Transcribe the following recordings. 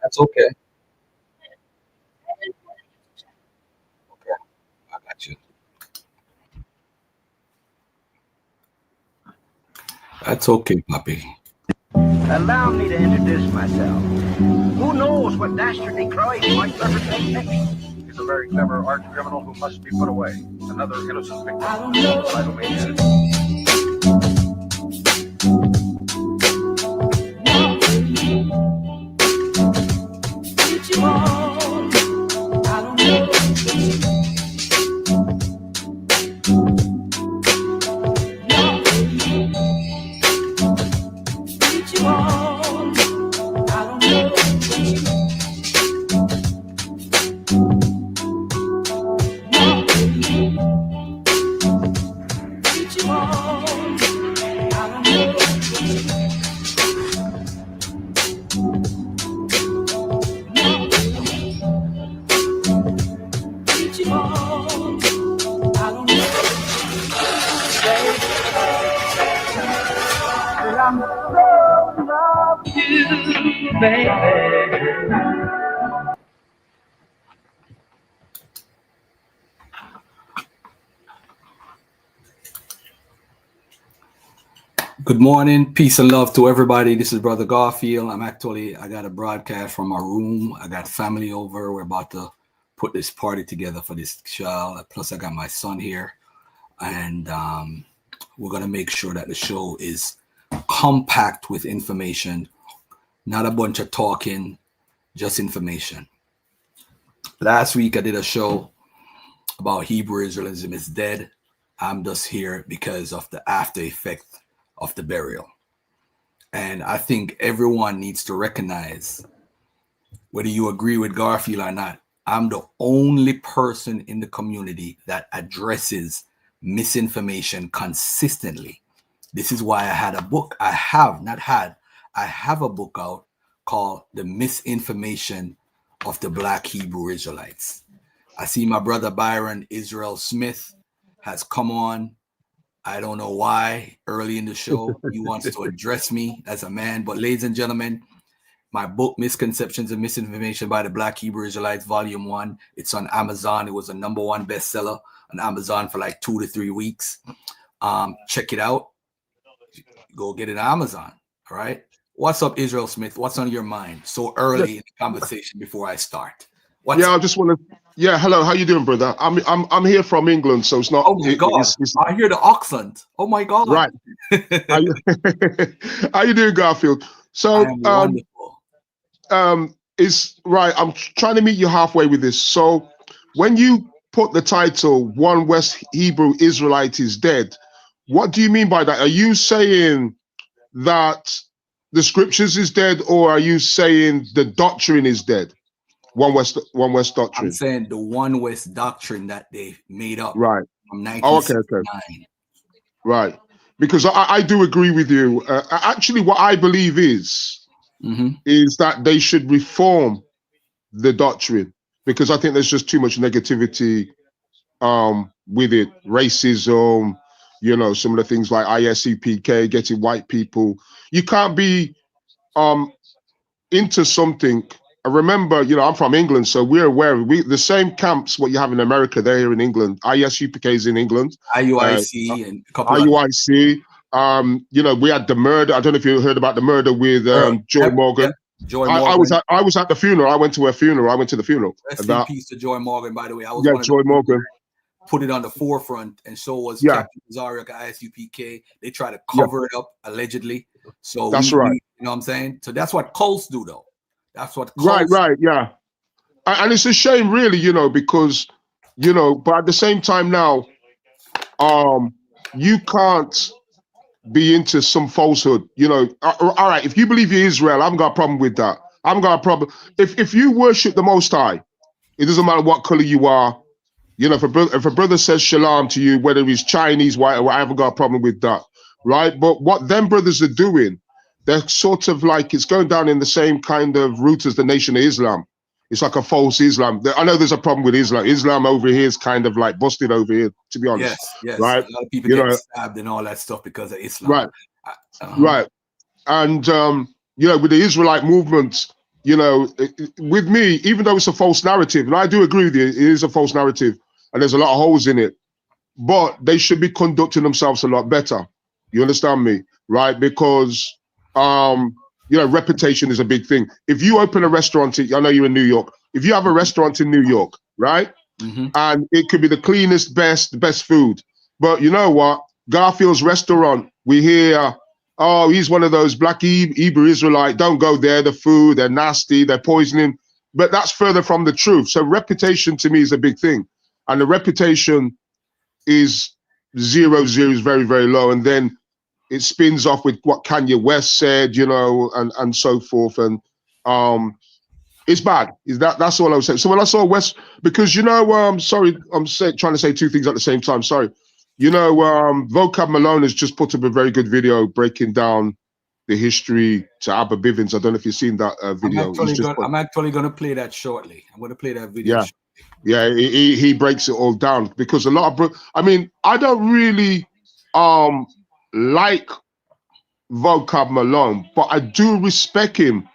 That's okay. Okay, I got you. That's okay, Poppy. Allow me to introduce myself. Who knows what dastardly crime might perpetrate next? He's a very clever arch criminal who must be put away. Another innocent victim of suicidal mania. Good morning, peace and love to everybody. This is Brother Garfield. I got a broadcast from my room. I got family over. We're about to put this party together for this child. Plus, I got my son here, and we're gonna make sure that the show is compact with information, not a bunch of talking, just information. Last week, I did a show about Hebrew Israelism is dead. I'm just here because of the after effect of the burial. And I think everyone needs to recognize, whether you agree with Garfield or not, I'm the only person in the community that addresses misinformation consistently. This is why I had a book. I have a book out called The Misinformation of the Black Hebrew Israelites. I see my brother Byron Israel Smith has come on. I don't know why early in the show he wants to address me as a man. But ladies and gentlemen, my book, Misconceptions and Misinformation by the Black Hebrew Israelites, Volume 1. It's on Amazon. It was a #1 bestseller on Amazon for like 2 to 3 weeks. Check it out. Go get it on Amazon. All right. What's up, Israel Smith? What's on your mind so early in the conversation before I start? I just want to. Yeah, hello. How you doing, brother? I'm here from England, so it's not. Oh my God! I hear the accent. Oh my God! Right. How you doing, Garfield? So wonderful. It's right. I'm trying to meet you halfway with this. So when you put the title "One West Hebrew Israelite is Dead," what do you mean by that? Are you saying that the scriptures is dead, or are you saying the doctrine is dead? One West doctrine. I'm saying the One West doctrine that they made up, right, from 1969. Okay. Right, because I do agree with you. Actually, what I believe is that they should reform the doctrine, because I think there's just too much negativity with it. Racism, some of the things like ISUPK, getting white people. You can't be into something. I remember, I'm from England, so we're aware of the same camps what you have in America, they're here in England. ISUPK is in England. IUIC and a couple IUIC. We had the murder. I don't know if you heard about the murder with Joy Morgan. Yeah. Joy Morgan. I was at the funeral. I went to her funeral. I went to the funeral. Rest in peace to Joy Morgan, by the way. I was one of Joy Morgan. Put it on the forefront, and so was Captain Tazaryach at ISUPK. They try to cover it up, allegedly. So that's right. You know what I'm saying? So that's what cults do, though. That's what right, yeah. And it's a shame, really, because, but at the same time now, you can't be into some falsehood, all right, if you believe you're Israel, I haven't got a problem with that. I haven't got a problem. If you worship the Most High, it doesn't matter what color you are. You know, if a brother says shalom to you, whether he's Chinese, white, or I haven't got a problem with that, right? But what them brothers are doing, they're sort of like, it's going down in the same kind of route as the Nation of Islam. It's like a false Islam. I know there's a problem with Islam. Islam over here is kind of like busted over here, to be honest. Yes. Right? A lot of people get stabbed and all that stuff because of Islam. Right. Right. And, you know, with the Israelite movement, you know, with me, even though it's a false narrative, and I do agree with you, it is a false narrative, and there's a lot of holes in it, but they should be conducting themselves a lot better. You understand me? Right? Because, you know, reputation is a big thing. If you open a restaurant, I know you're in New York, if you have a restaurant in New York, right? And it could be the cleanest, best food. But you know what? Garfield's restaurant, we hear, oh, he's one of those black Hebrew Israelite, don't go there, the food, they're nasty, they're poisoning. But that's further from the truth. So reputation to me is a big thing. And the reputation is 0, 0 is very, very low. And then it spins off with what Kanye West said, you know, and so forth. And it's bad. That's all I was saying. So when I saw West, because you know, sorry, I'm trying to say two things at the same time. Sorry. You know, Vocab Malone has just put up a very good video breaking down the history to Abba Bivens. I don't know if you've seen that video. I'm actually going to play that shortly. I'm going to play that video. Yeah. Yeah, he breaks it all down because a lot of, I mean, I don't really like Vocab Malone, but I do respect him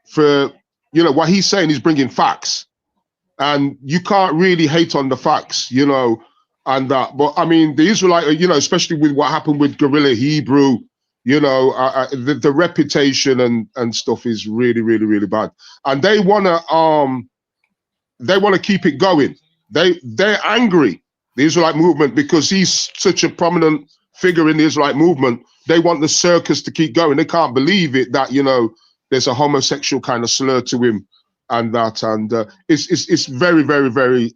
for, you know, what he's saying. He's bringing facts, and you can't really hate on the facts, you know, and that. But I mean, the Israelite, you know, especially with what happened with Guerrilla Hebrew, you know, the reputation and stuff is really, really, really bad, and they wanna keep it going. They're angry, the Israelite movement, because he's such a prominent figure in the Israelite movement. They want the circus to keep going. They can't believe it that, you know, there's a homosexual kind of slur to him and that. And it's very, very, very,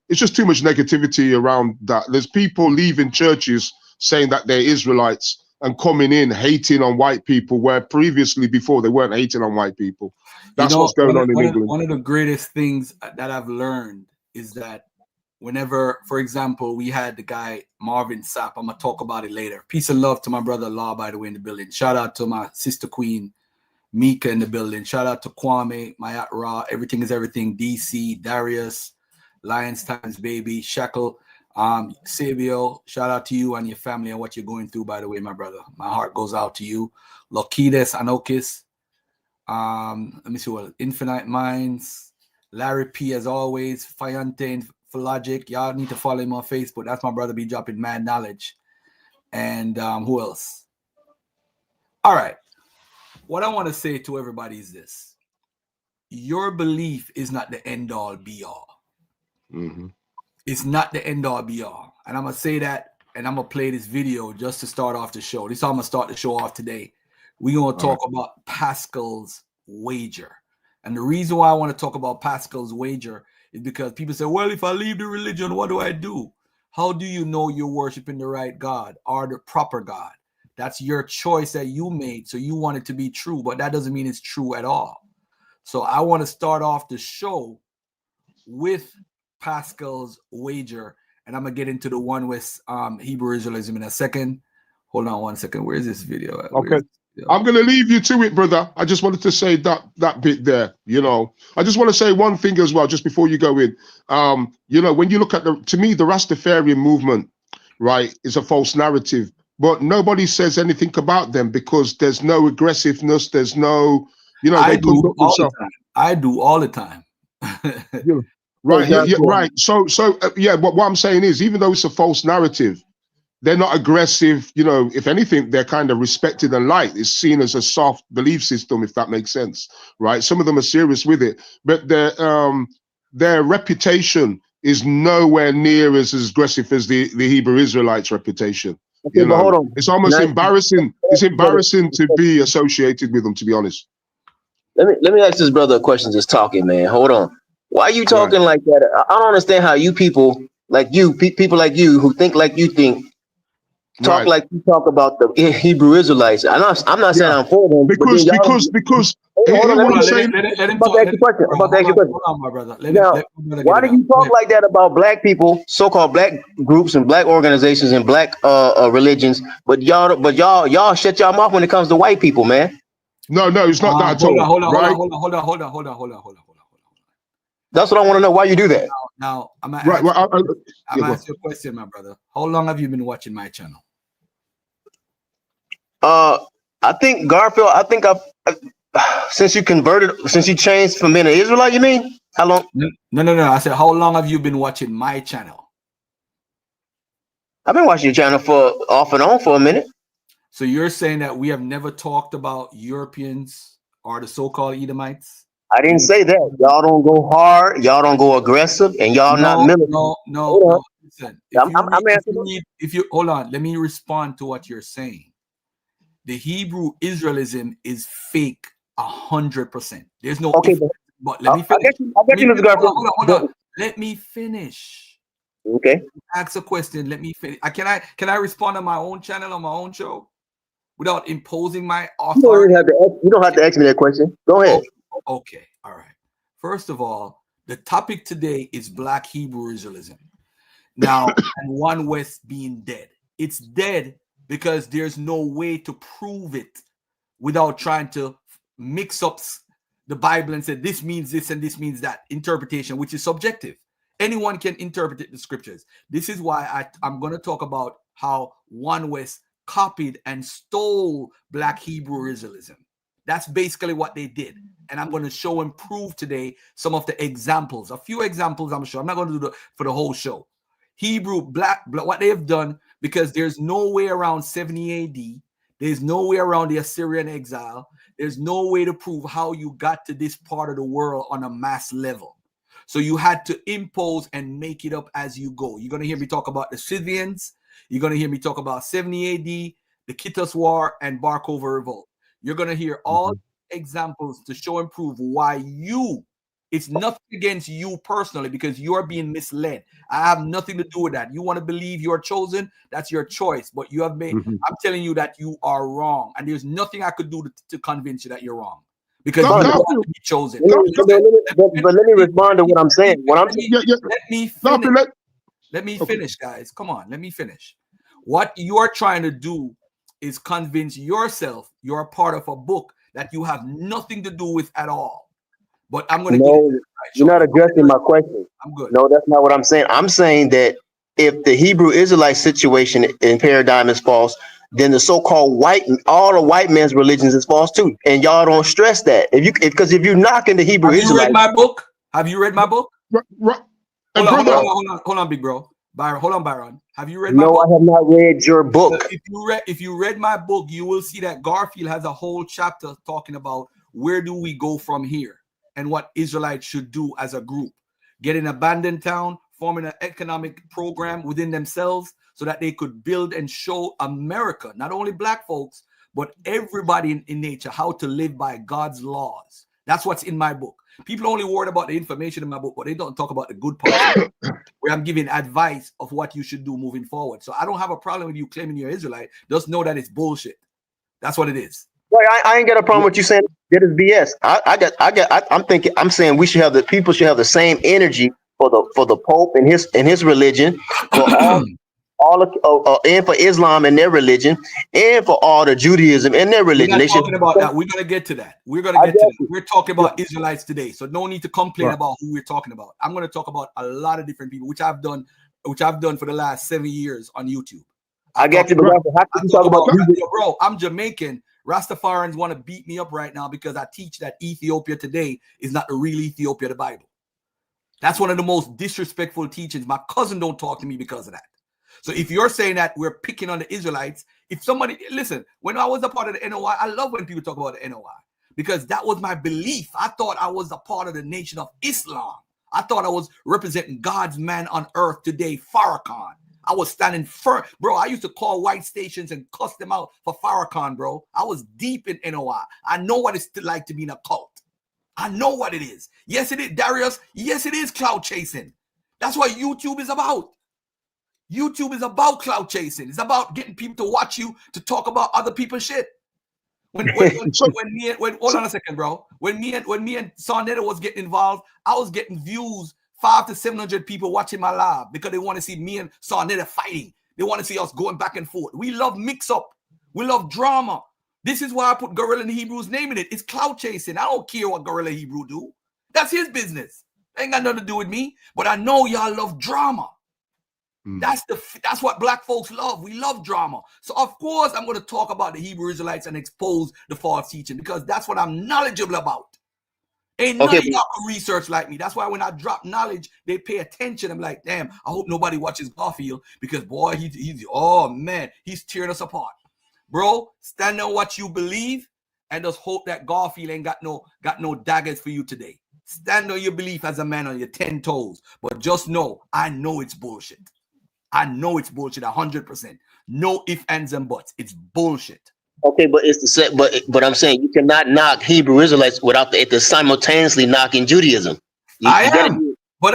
it's just too much negativity around that. There's people leaving churches saying that they're Israelites and coming in hating on white people, where previously before they weren't hating on white people. That's, you know, what's going on in England. One of the greatest things that I've learned is that whenever, for example, we had the guy Marvin Sapp, I'm gonna talk about it later. Peace and love to my brother Law, by the way, in the building. Shout out to my sister Queen Mika in the building. Shout out to Kwame, Mayat Ra, Everything is Everything, DC, Darius, Lions Times Baby, Shackle, Savio. Shout out to you and your family and what you're going through, by the way, my brother. My heart goes out to you. Lokides Anokis. Let me see what Infinite Minds, Larry P, as always, Fiante for Logic. Y'all need to follow him on Facebook. That's my brother, be dropping mad knowledge. And who else? All right. What I want to say to everybody is this: your belief is not the end all be all. It's not the end all be all. And I'm gonna say that, and I'm gonna play this video just to start off the show. This is how I'm gonna start the show off today. We're going to talk about Pascal's wager. And the reason why I want to talk about Pascal's wager is because people say, well, if I leave the religion, what do I do? How do you know you're worshiping the right God or the proper God? That's your choice that you made. So you want it to be true, but that doesn't mean it's true at all. So I want to start off the show with Pascal's wager. And I'm going to get into the one with Hebrew Israelism in a second. Hold on one second. Where is this video at? Okay. I'm going to leave you to it, brother. I just wanted to say that bit there, you know. I just want to say one thing as well, just before you go in. You know, when you look at to me, the Rastafarian movement, right, is a false narrative. But nobody says anything about them because there's no aggressiveness. There's no, you know, they conduct themselves. I do all the time. Yeah. Right, yeah, right. So yeah, what I'm saying is, even though it's a false narrative, they're not aggressive, you know. If anything, they're kind of respected and liked. It's seen as a soft belief system, if that makes sense, right? Some of them are serious with it, but their reputation is nowhere near as aggressive as the Hebrew Israelites' reputation. Okay, you know, hold on. It's almost embarrassing. It's embarrassing to be associated with them, to be honest. Let me ask this brother a question. Just talking, man. Hold on. Why are you talking like that? I don't understand how you people like you, people like you who think like you think, talk like you talk about the Hebrew Israelites. I'm not saying I'm for them. Because Hold on, what he's saying. Let him about to talk. ask you a question. Hold on, my brother. Now, why do you talk like that about black people, so-called black groups and black organizations and black religions, but y'all shut y'all mouth when it comes to white people, man? No, it's not that at all. Hold Right? on. That's what I want to know. Why you do that? Now I'm gonna Right. Well, ask you a question, my brother. How long have you been watching my channel? I think Garfield. I think I've since you changed from being an Israelite. You mean how long? No. I said, how long have you been watching my channel? I've been watching your channel for off and on for a minute. So you're saying that we have never talked about Europeans or the so-called Edomites? I didn't say that. Y'all don't go hard. Y'all don't go aggressive, and y'all not militant. No. Listen, if you hold on, let me respond to what you're saying. The Hebrew Israelism is fake 100%. There's no. Okay, but let me finish. I get you, Mr. Garfield. Hold on. Let me finish. Okay. Ask a question. Let me finish. Can I respond on my own channel on my own show without imposing my authority? You don't have to ask me that question. Go ahead. Okay. All right. First of all, the topic today is Black Hebrew Israelism. Now, and One West being dead. It's dead because there's no way to prove it without trying to mix up the Bible and say this means this and this means that interpretation, which is subjective. Anyone can interpret the scriptures. This is why I'm going to talk about how One West copied and stole Black Hebrew Israelism. That's basically what they did. And I'm going to show and prove today some of the examples. A few examples, I'm sure. I'm not going to do for the whole show. Hebrew, black, what they have done, because there's no way around 70 AD. There's no way around the Assyrian exile. There's no way to prove how you got to this part of the world on a mass level. So you had to impose and make it up as you go. You're going to hear me talk about the Scythians. You're going to hear me talk about 70 AD, the Kittus War, and Bar Kokhba Revolt. You're going to hear all examples to show and prove why it's nothing against you personally, because you're being misled. I have nothing to do with that. You want to believe you're chosen, that's your choice. But you have made, I'm telling you that you are wrong. And there's nothing I could do to convince you that you're wrong. Because you want to be chosen. But let me respond to what I'm saying. Let me finish, guys. Come on, let me finish. What you are trying to do is convince yourself you're a part of a book that you have nothing to do with at all. But I'm going to you're not addressing my question. I'm good. No, that's not what I'm saying. I'm saying that if the Hebrew Israelite situation and paradigm is false, then the so-called all the white man's religions is false too. And y'all don't stress that. Because if you're knocking the Hebrew Israelite, have you read my book? Have you read my book? Right. Hold on, big bro. Byron, hold on, Byron. Have you read my book? No, I have not read your book. If you read my book, you will see that Garfield has a whole chapter talking about where do we go from here and what Israelites should do as a group. Get an abandoned town, forming an economic program within themselves so that they could build and show America, not only black folks, but everybody in nature, how to live by God's laws. That's what's in my book. People only worry about the information in my book, but they don't talk about the good part where I'm giving advice of what you should do moving forward. So I don't have a problem with you claiming you're Israelite. Just know that it's bullshit. That's what it is. Right, I ain't got a problem with you saying that is BS. I'm saying people should have the same energy for the Pope and his religion, for and for Islam and their religion, and for all the Judaism and their religion. We're not talking about that. We're gonna get to that. We're talking about Israelites today, so no need to complain about who we're talking about. I'm gonna talk about a lot of different people, which I've done for the last 7 years on YouTube. I get you, but how can you talk about bro? I'm Jamaican. Rastafarians want to beat me up right now because I teach that Ethiopia today is not the real Ethiopia, the Bible. That's one of the most disrespectful teachings. My cousin don't talk to me because of that. So if you're saying that we're picking on the Israelites, listen, when I was a part of the NOI, I love when people talk about the NOI because that was my belief. I thought I was a part of the nation of Islam. I thought I was representing God's man on earth today, Farrakhan. I was standing firm. Bro, I used to call white stations and cuss them out for Farrakhan, bro. I was deep in NOI. I know what it's like to be in a cult. I know what it is. Yes, it is, Darius. Yes, it is cloud chasing. That's what YouTube is about. YouTube is about cloud chasing. It's about getting people to watch you to talk about other people's shit. When hold on a second, bro. When me and Son Netto was getting involved, I was getting views 500 to 700 people watching my live because they want to see me and Son Netto fighting. They want to see us going back and forth. We love mix up. We love drama. This is why I put Gorilla in the Hebrew's name in it. It's clout chasing. I don't care what Gorilla Hebrew do. That's his business. Ain't got nothing to do with me. But I know y'all love drama. That's what black folks love. We love drama. So of course I'm going to talk about the Hebrew Israelites and expose the false teaching because that's what I'm knowledgeable about. Ain't none of y'all can research like me. That's why when I drop knowledge, they pay attention. I'm like, damn, I hope nobody watches Garfield because boy, he's oh man, he's tearing us apart. Bro, stand on what you believe and just hope that Garfield ain't got no daggers for you today. Stand on your belief as a man on your 10 toes. But just know, I know it's bullshit. I know it's bullshit 100%. No ifs, ands, and buts. It's bullshit. Okay, but it's the same. But I'm saying you cannot knock Hebrew Israelites without the simultaneously knocking Judaism. I am. But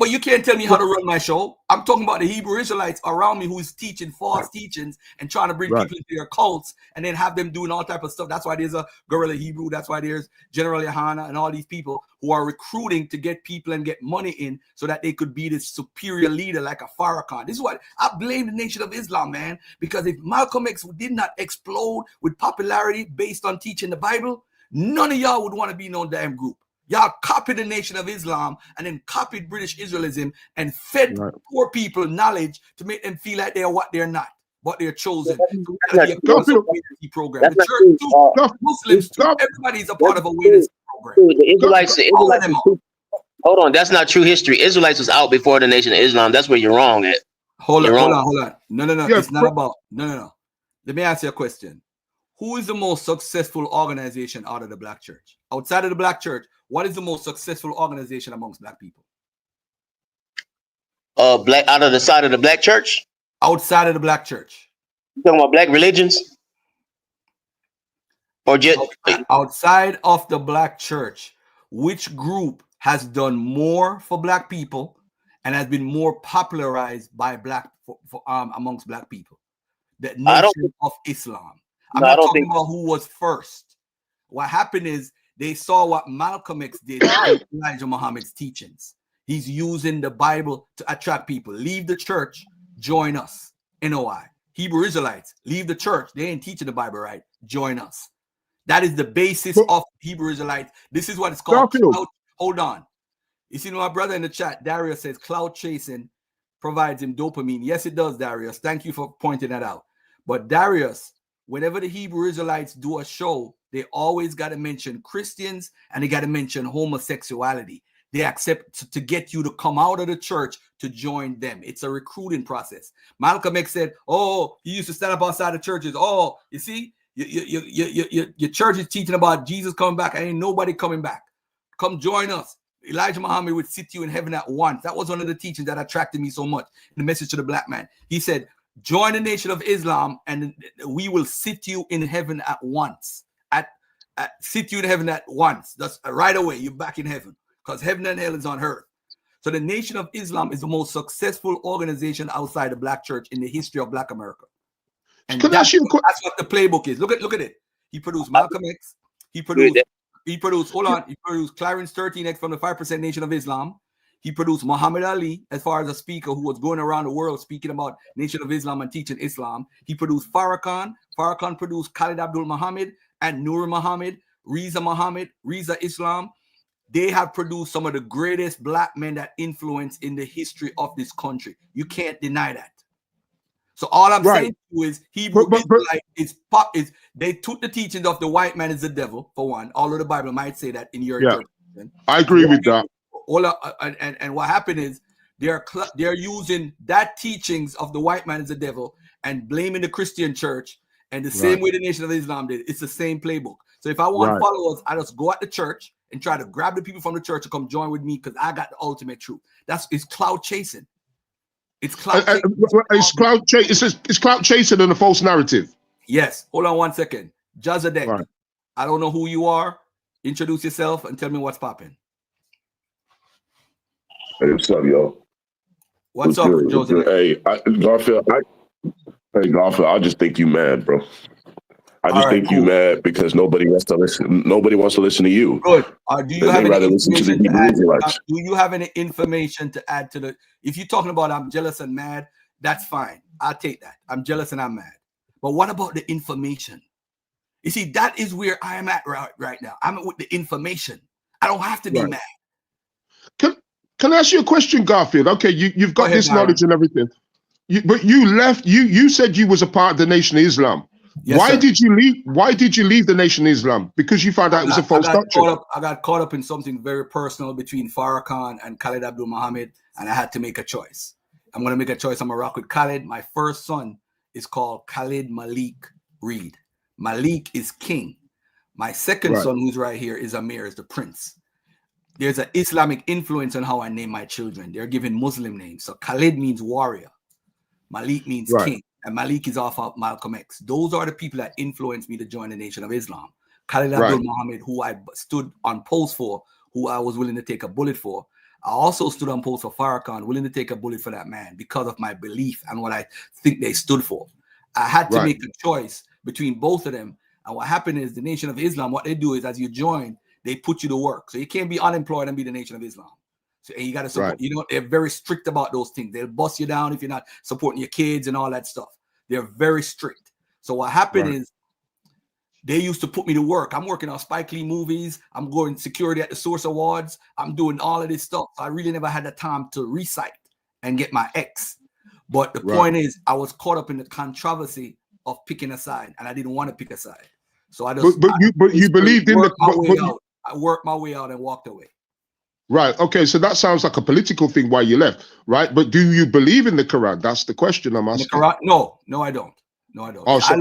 you can't tell me how to run my show. I'm talking about the Hebrew Israelites around me who's teaching false teachings and trying to bring people into their cults and then have them doing all type of stuff. That's why there's a Gorilla Hebrew. That's why there's General Yohana and all these people who are recruiting to get people and get money in so that they could be this superior leader like a Farrakhan. This is what I blame the Nation of Islam, man, because if Malcolm X did not explode with popularity based on teaching the Bible, none of y'all would want to be no damn group. Y'all copied the Nation of Islam and then copied British Israelism and fed poor people knowledge to make them feel like they're what they're not, what they're chosen. Program. The church too, Muslims too, everybody's a part of a awareness program. The Israelites hold on, that's not true history. Israelites was out before the Nation of Islam. That's where you're wrong at. Hold on. No. It's not about no. Let me ask you a question. Who is the most successful organization out of the black church? Outside of the black church, what is the most successful organization amongst black people? Black out of the side of the black church? Outside of the black church. You talking about black religions? Or just outside of the black church, which group has done more for black people and has been more popularized by amongst black people? The Nation of Islam. I'm not talking about who was first. What happened is they saw what Malcolm X did with Elijah Muhammad's teachings. He's using the Bible to attract people. Leave the church, join us. NOI. Hebrew Israelites, leave the church. They ain't teaching the Bible right. Join us. That is the basis of Hebrew Israelites. This is what it's called. Hold on. You see my brother in the chat, Darius says cloud chasing provides him dopamine. Yes, it does, Darius. Thank you for pointing that out. But Darius, whenever the Hebrew Israelites do a show, they always got to mention Christians and they got to mention homosexuality. They accept to get you to come out of the church to join them. It's a recruiting process. Malcolm X said, oh, he used to stand up outside the churches. Oh, you see, your church is teaching about Jesus coming back. Ain't nobody coming back. Come join us. Elijah Muhammad would sit you in heaven at once. That was one of the teachings that attracted me so much. The message to the black man. He said, join the Nation of Islam and we will sit you in heaven at once. Sit you in heaven at once. That's right away. You're back in heaven because heaven and hell is on earth. So the Nation of Islam is the most successful organization outside the black church in the history of black America. And that's what the playbook is. Look at it. He produced Malcolm X. He produced Clarence 13X from the 5% Nation of Islam. He produced Muhammad Ali as far as a speaker who was going around the world speaking about Nation of Islam and teaching Islam. He produced Farrakhan. Farrakhan produced Khalid Abdul Muhammad and Nur Muhammad, Riza Islam. They have produced some of the greatest black men that influence in the history of this country. You can't deny that. So all I'm saying to you is Hebrew Israelite they took the teachings of the white man is the devil, for one, although the Bible might say that in your interpretation. I agree with that. And what happened is they're using that teachings of the white man is the devil and blaming the Christian church and the same way the Nation of Islam did. It's the same playbook. So if I want followers, I just go at the church and try to grab the people from the church to come join with me because I got the ultimate truth. It's cloud chasing. It's cloud chasing. It's cloud chasing and a false narrative. Yes. Hold on 1 second. Jazadek, I don't know who you are. Introduce yourself and tell me what's popping. Hey, what's up, yo? What's up, Joseph? Hey, Garfield, I just think you mad, bro. I just think you mad because nobody wants to listen. Nobody wants to listen to you. Good. Do you have any information to add? Israelites. Do you have any information to add to the? If you're talking about I'm jealous and mad, that's fine. I'll take that. I'm jealous and I'm mad. But what about the information? You see, that is where I am at right now. I'm with the information. I don't have to be mad. Can I ask you a question, Garfield? Okay, you've got this knowledge and everything. But you left. You said you was a part of the Nation of Islam. Yes, why sir. did you leave? Why did you leave the Nation of Islam? Because you found out it was a false doctrine. I got caught up in something very personal between Farrakhan and Khalid Abdul Muhammad, and I had to make a choice. I'm going to make a choice. I'm going to rock with Khalid. My first son is called Khalid Malik Reed. Malik is king. My second son, who's right here, is Amir, is the prince. There's an Islamic influence on how I name my children. They're given Muslim names. So Khalid means warrior. Malik means king. And Malik is off of Malcolm X. Those are the people that influenced me to join the Nation of Islam. Khalid Abdul Muhammad, who I stood on post for, who I was willing to take a bullet for. I also stood on post for Farrakhan, willing to take a bullet for that man because of my belief and what I think they stood for. I had to make a choice between both of them. And what happened is the Nation of Islam, what they do is as you join, they put you to work. So you can't be unemployed and be the Nation of Islam. So you got to support. You know, they're very strict about those things. They'll bust you down if you're not supporting your kids and all that stuff. They're very strict. So what happened is they used to put me to work. I'm working on Spike Lee movies. I'm going security at the Source Awards. I'm doing all of this stuff. So I really never had the time to recite and get my X. But the point is, I was caught up in the controversy of picking a side, and I didn't want to pick a side. So I just you believed in the. I worked my way out and walked away. Right. Okay. So that sounds like a political thing why you left, right? But do you believe in the Quran? That's the question I'm asking. The Quran? No, I don't. No, I don't. Oh, so, I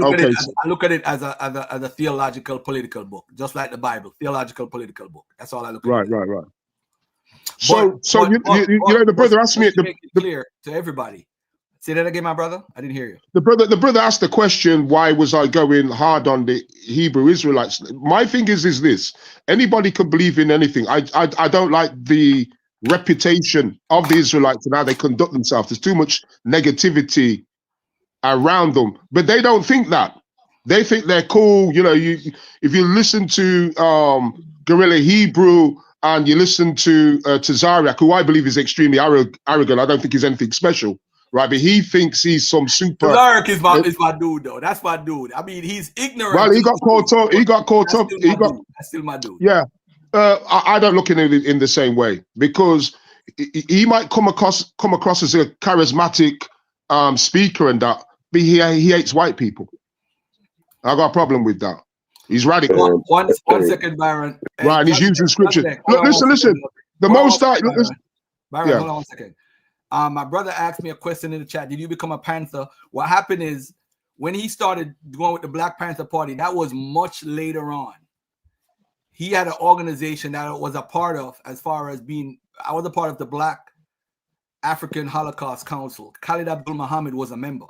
look at it as a theological political book, just like the Bible, theological political book. That's all I look at. Right. So you know, the brother asked me to make it clear to everybody. Say that again, my brother. I didn't hear you. The brother asked the question, why was I going hard on the Hebrew Israelites? My thing is this: anybody can believe in anything. I don't like the reputation of the Israelites and how they conduct themselves. There's too much negativity around them, but they don't think that. They think they're cool. You know, if you listen to Guerrilla Hebrew and you listen to Tazaryach, who I believe is extremely arrogant, I don't think he's anything special. Right, but he thinks he's some super. Tazaryach is my dude, though. That's my dude. I mean, he's ignorant. Well, he got caught up. That's still my dude. Yeah, I don't look at it in the same way because he might come across as a charismatic speaker and that, but he hates white people. I got a problem with that. He's radical. One second, Byron. Right, and he's using scripture. Look, listen. The most Byron, hold on 1 second. My brother asked me a question in the chat. Did you become a Panther? What happened is when he started going with the Black Panther Party, that was much later on. He had an organization that I was a part of as far as I was a part of the Black African Holocaust Council. Khalid Abdul Muhammad was a member.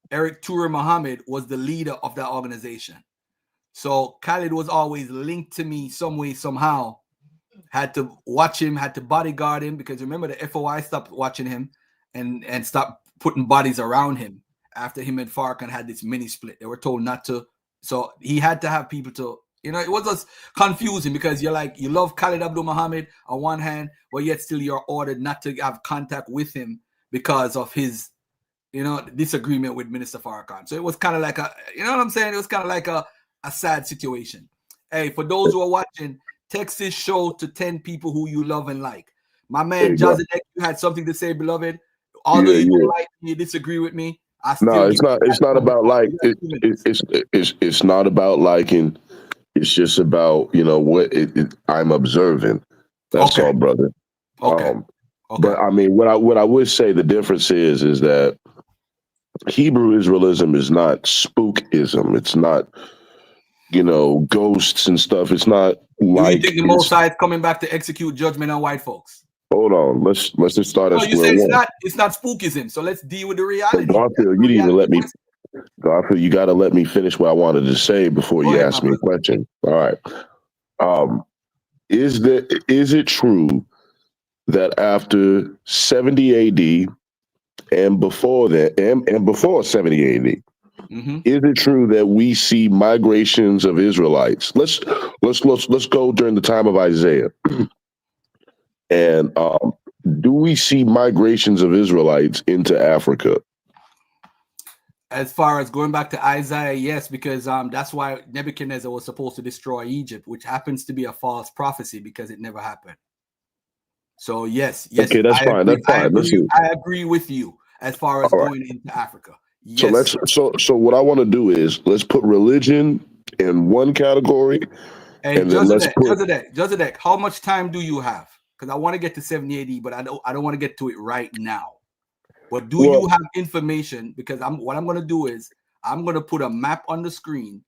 Eric Toure Muhammad was the leader of that organization. So Khalid was always linked to me some way, somehow. Had to watch him, had to bodyguard him, because remember the FOI stopped watching him and stopped putting bodies around him after him and Farrakhan had this mini split. They were told not to. So he had to have people to, it was just confusing because you love Khalid Abdul Muhammad on one hand, but yet still you're ordered not to have contact with him because of his, disagreement with Minister Farrakhan. So it was kind of like you know what I'm saying? It was kind of like a sad situation. Hey, for those who are watching, text this show to 10 people who you love and like. My man, Jazadek, you had something to say, beloved. Although you don't like me, you disagree with me. It's not about like. It's not about liking. It's just about what I'm observing. That's all, brother. Okay. But I mean, what I would say the difference is that Hebrew Israelism is not spookism. It's not. Ghosts and stuff. It's not like. Do you think the Most High is coming back to execute judgment on white folks? Hold on. Let's just start. You said it's not spookism. So let's deal with the reality. Garfield, you didn't even let me. Garfield, you got to let me finish what I wanted to say before you ask me a question. All right. Is it true that after 70 AD and before that and before 70 AD, Is it true that we see migrations of Israelites? Let's go during the time of Isaiah. And do we see migrations of Israelites into Africa? As far as going back to Isaiah, yes, because that's why Nebuchadnezzar was supposed to destroy Egypt, which happens to be a false prophecy because it never happened. So yes, Okay, that's fine. That's fine. I agree with you as far as going into Africa. Yes. So what I want to do is let's put religion in one category, and then let's put Joseph, how much time do you have? Because I want to get to 70 AD, but I don't want to get to it right now. But you have information? Because what I'm going to do is I'm going to put a map on the screen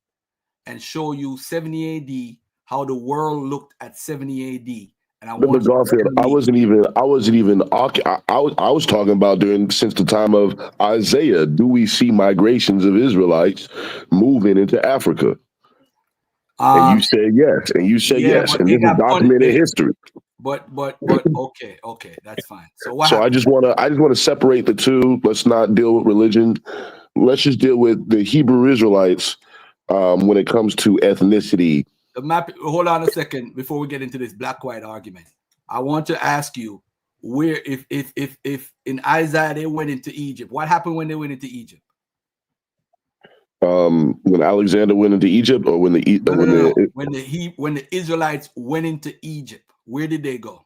and show you 70 AD, how the world looked at 70 AD. And I was talking about since the time of Isaiah. Do we see migrations of Israelites moving into Africa? And you said yes, and you said yes, and this is documented history. But okay, that's fine. So I just want to separate the two. Let's not deal with religion. Let's just deal with the Hebrew Israelites when it comes to ethnicity. The map. Hold on a second before we get into this black-white argument. I want to ask you where, if in Isaiah they went into Egypt, what happened when they went into Egypt? When Alexander went into Egypt, or when the Israelites went into Egypt, where did they go?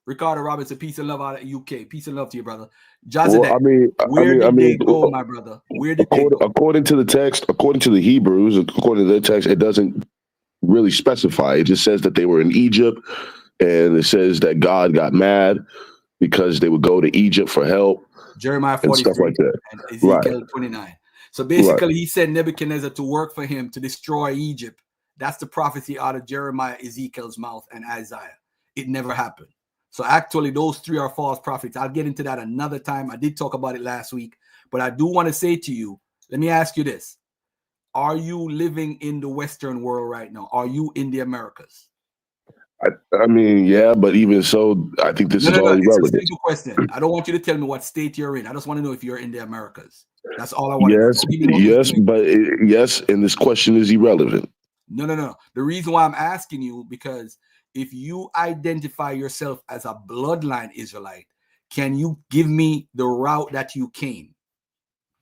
Ricardo Robinson, peace and love out of UK. Peace and love to you, brother. Where did they go, my brother? Where did they go? According to the text, according to the Hebrews, according to their text, it doesn't really specify. It just says that they were in Egypt, and it says that God got mad because they would go to Egypt for help. Jeremiah 43 and stuff like that. And Ezekiel 29. So basically, he sent Nebuchadnezzar to work for him to destroy Egypt. That's the prophecy out of Jeremiah, Ezekiel's mouth, and Isaiah. It never happened. So actually, those three are false prophets. I'll get into that another time. I did talk about it last week, but I do want to say to you, let me ask you this. Are you living in the Western world right now? Are you in the Americas? I mean, yeah, but even so, I think this is all irrelevant. It's a simple question. I don't want you to tell me what state you're in. I just want to know if you're in the Americas. That's all I want to know. Yes, and this question is irrelevant. No. The reason why I'm asking you, because if you identify yourself as a bloodline Israelite, can you give me the route that you came?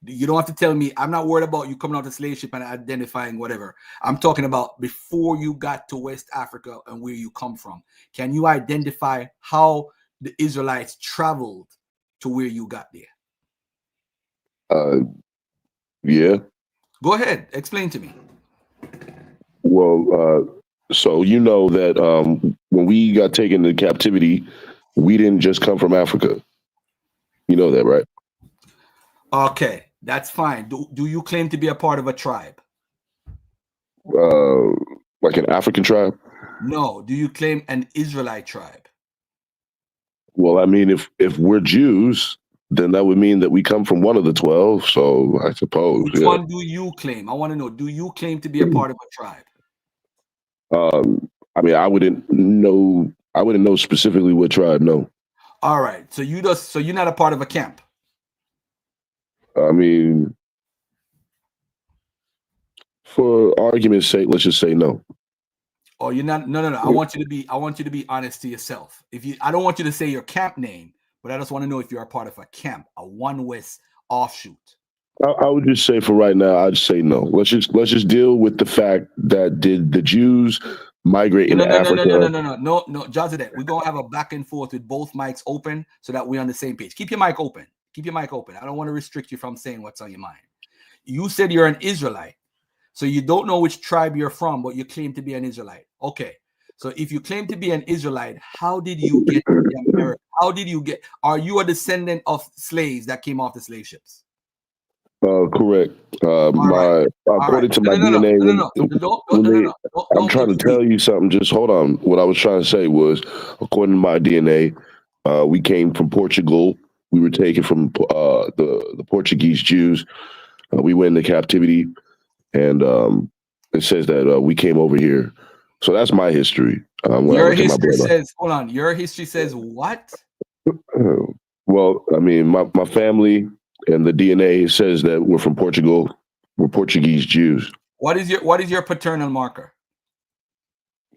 You don't have to tell me. I'm not worried about you coming out of slave ship and identifying whatever. I'm talking about before you got to West Africa and where you come from. Can you identify how the Israelites traveled to where you got there? Yeah. Go ahead. Explain to me. Well, so you know that when we got taken into captivity, we didn't just come from Africa. You know that, right? Okay. That's fine. Do you claim to be a part of a tribe? Like an African tribe? No. Do you claim an Israelite tribe? Well, I mean, if we're Jews, then that would mean that we come from one of the 12. So I suppose. Which one do you claim? I want to know. Do you claim to be a part of a tribe? I mean, I wouldn't know specifically what tribe. No. All right. So you're not a part of a camp. I mean, for argument's sake, let's just say no. Oh, you're not. No. I want you to be honest to yourself. I don't want you to say your camp name, but I just want to know if you're a part of a camp, a One West offshoot. I would just say for right now, I'd say no. Let's just deal with the fact that did the Jews migrate into Africa? No, Joseph, we're gonna have a back and forth with both mics open so that we're on the same page. Keep your mic open. I don't want to restrict you from saying what's on your mind. You said you're an Israelite, so you don't know which tribe you're from, but you claim to be an Israelite. Okay, so if you claim to be an Israelite, how did you get to America? Are you a descendant of slaves that came off the slave ships? Correct. According to my DNA, I'm trying to tell you something. Just hold on. What I was trying to say was, according to my DNA, we came from Portugal. We were taken from the Portuguese Jews. We went into captivity, and it says that we came over here. So that's my history. Your history says, hold on. Your history says what? Well, I mean, my family And the DNA says that we're from Portugal. We're Portuguese Jews. What is your paternal marker?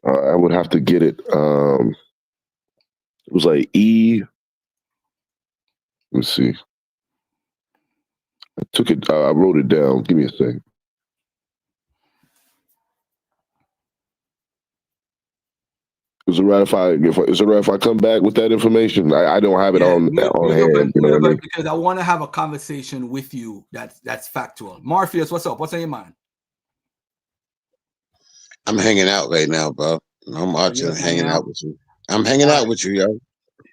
I would have to get it. It was like E. Let's see. I took it. I wrote it down. Give me a second. Is it right if I come back with that information? I don't have it on hand. You know what I mean? Because I want to have a conversation with you that's factual. Morpheus, what's up? What's on your mind? I'm hanging out right now, bro. I'm watching, hanging out with you. I'm hanging out with you, yo.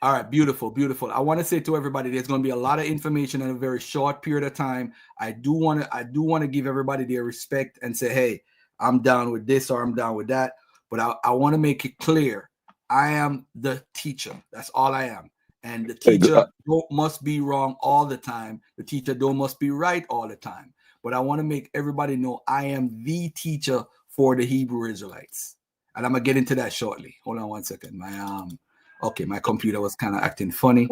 All right, beautiful, beautiful. I want to say to everybody, there's going to be a lot of information in a very short period of time. I do want to give everybody their respect and say, hey, I'm down with this or I'm down with that. But I want to make it clear, I am the teacher. That's all I am. And the teacher must be wrong all the time. The teacher must be right all the time. But I want to make everybody know I am the teacher for the Hebrew Israelites. And I'm going to get into that shortly. Hold on one second. My computer was kind of acting funny.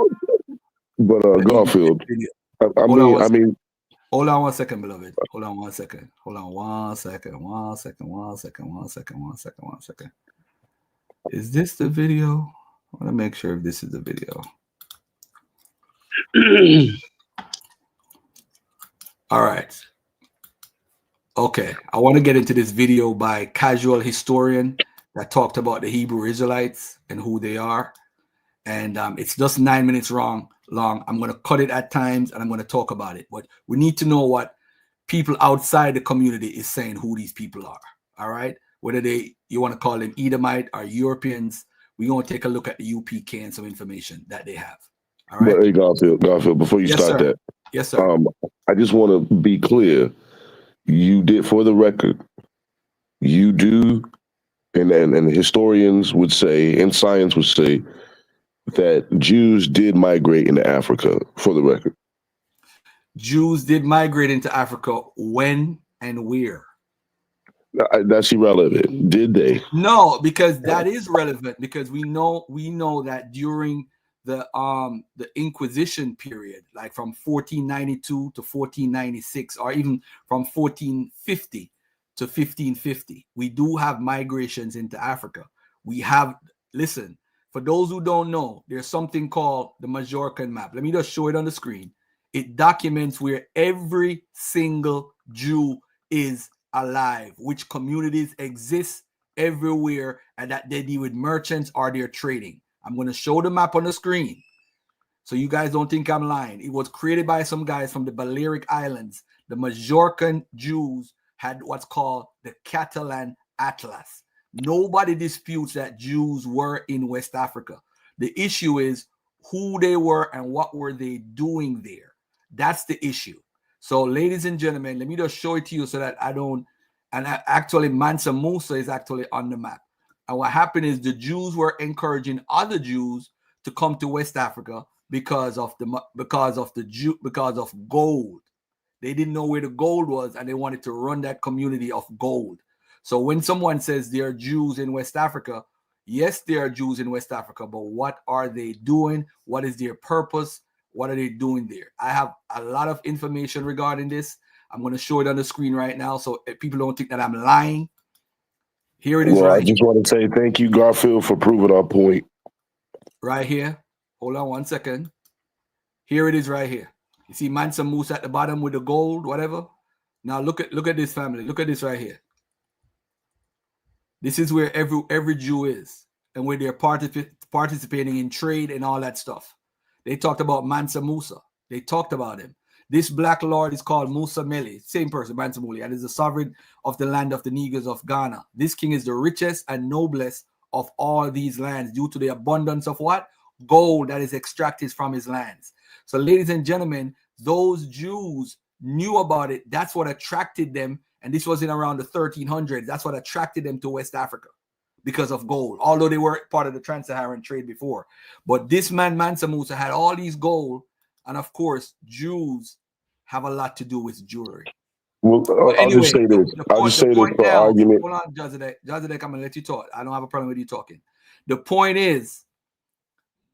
But Garfield, hold on one second, beloved. Hold on one second. Is this the video? I want to make sure if this is the video. All right. Okay. I want to get into this video by Casual Historian that talked about the Hebrew Israelites and who they are. And it's just 9 minutes long. I'm going to cut it at times and I'm going to talk about it. But we need to know what people outside the community is saying who these people are. All right. Whether you want to call them Edomite or Europeans, we're going to take a look at the UPK and some information that they have. All right. But hey, Garfield, before you start that. Yes, sir. I just want to be clear. You did, for the record, you do, and historians would say, and science would say, that Jews did migrate into Africa, for the record. Jews did migrate into Africa. When and where? That's irrelevant. Did they? No, because that is relevant, because we know that during the Inquisition period, like from 1492 to 1496, or even from 1450 to 1550, we do have migrations into Africa. We have, listen, for those who don't know, there's something called the Majorcan map. Let me just show it on the screen. It documents where every single Jew is alive, which communities exist everywhere, and that they deal with merchants or they're trading. I'm going to show the map on the screen so you guys don't think I'm lying. It was created by some guys from the Balearic Islands. The Majorcan Jews had what's called the Catalan Atlas. Nobody disputes that Jews were in West Africa. The issue is who they were and what were they doing there. That's the issue. So, ladies and gentlemen, let me just show it to you so that I don't. And actually, Mansa Musa is actually on the map. And what happened is the Jews were encouraging other Jews to come to West Africa because of gold. They didn't know where the gold was, and they wanted to run that community of gold. So when someone says there are Jews in West Africa, yes, there are Jews in West Africa, but what are they doing? What is their purpose? What are they doing there? I have a lot of information regarding this. I'm going to show it on the screen right now so people don't think that I'm lying. Here it is. Well, I just want to say thank you, Garfield, for proving our point. Right here. Hold on one second. Here it is right here. You see Mansa Musa at the bottom with the gold, whatever. Now look at this family. Look at this right here. This is where every Jew is, and where they're participating in trade and all that stuff. They talked about Mansa Musa. They talked about him. This black lord is called Musa Meli, same person, Mansa Muli, and is the sovereign of the land of the Negroes of Ghana. This king is the richest and noblest of all these lands due to the abundance of what? Gold that is extracted from his lands. So, ladies and gentlemen, those Jews knew about it. That's what attracted them. And this was in around the 1300s. That's what attracted them to West Africa, because of gold, although they were part of the trans-Saharan trade before. But this man, Mansa Musa, had all these gold. And of course, Jews have a lot to do with jewelry. Well, anyway, I'll just say this. I'll just say this for argument. Hold on, Tazaryach, I'm going to let you talk. I don't have a problem with you talking. The point is,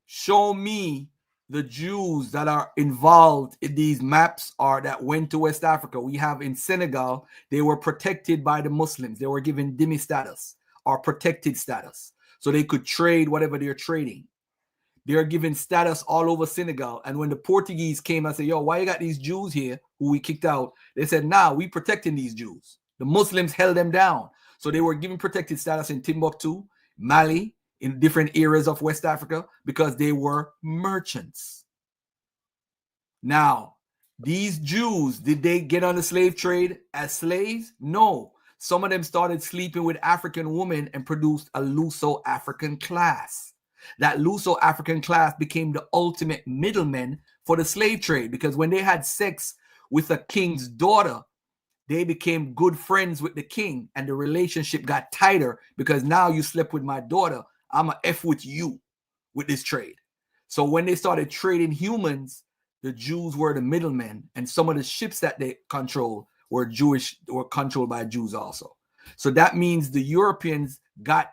show me the Jews that are involved in these maps are that went to West Africa. We have in Senegal, they were protected by the Muslims. They were given dhimmi status or protected status. So they could trade whatever they're trading. They're given status all over Senegal. And when the Portuguese came and said, yo, why you got these Jews here who we kicked out? They said, nah, we protecting these Jews. The Muslims held them down. So they were given protected status in Timbuktu, Mali, in different areas of West Africa because they were merchants. Now, these Jews, did they get on the slave trade as slaves? No. Some of them started sleeping with African women and produced a Luso-African class. That Luso-African class became the ultimate middlemen for the slave trade because when they had sex with a king's daughter, they became good friends with the king and the relationship got tighter because now you slept with my daughter, I'm a F with you with this trade. So when they started trading humans, the Jews were the middlemen, and some of the ships that they controlled were Jewish, were controlled by Jews also. So that means the Europeans got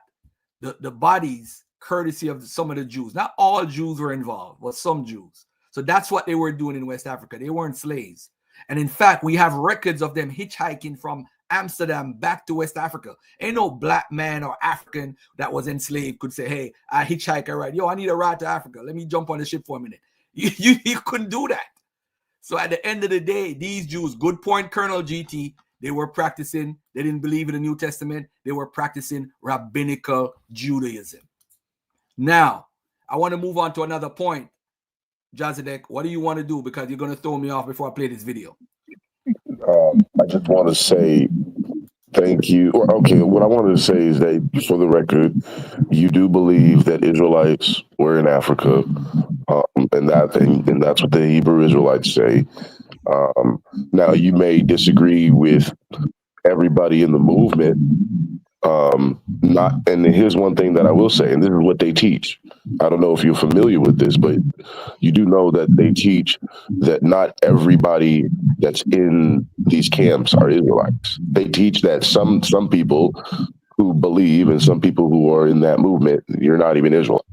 the bodies courtesy of some of the Jews. Not all Jews were involved, but some Jews. So that's what they were doing in West Africa. They weren't slaves. And in fact, we have records of them hitchhiking from Amsterdam back to West Africa. Ain't no black man or African that was enslaved could say, hey, I hitchhike a ride. Yo, I need a ride to Africa. Let me jump on the ship for a minute. You couldn't do that. So at the end of the day, these Jews, good point, Colonel GT, they were practicing, they didn't believe in the New Testament. They were practicing rabbinical Judaism. Now, I want to move on to another point. Jazadek, what do you want to do? Because you're going to throw me off before I play this video. I just want to say thank you. Okay, what I wanted to say is that, for the record, you do believe that Israelites were in Africa, and that's what the Hebrew Israelites say. Now, you may disagree with everybody in the movement. And here's one thing that I will say, and this is what they teach. I don't know if you're familiar with this, but you do know that they teach that not everybody that's in these camps are Israelites. They teach that some people who believe and some people who are in that movement, you're not even Israelites.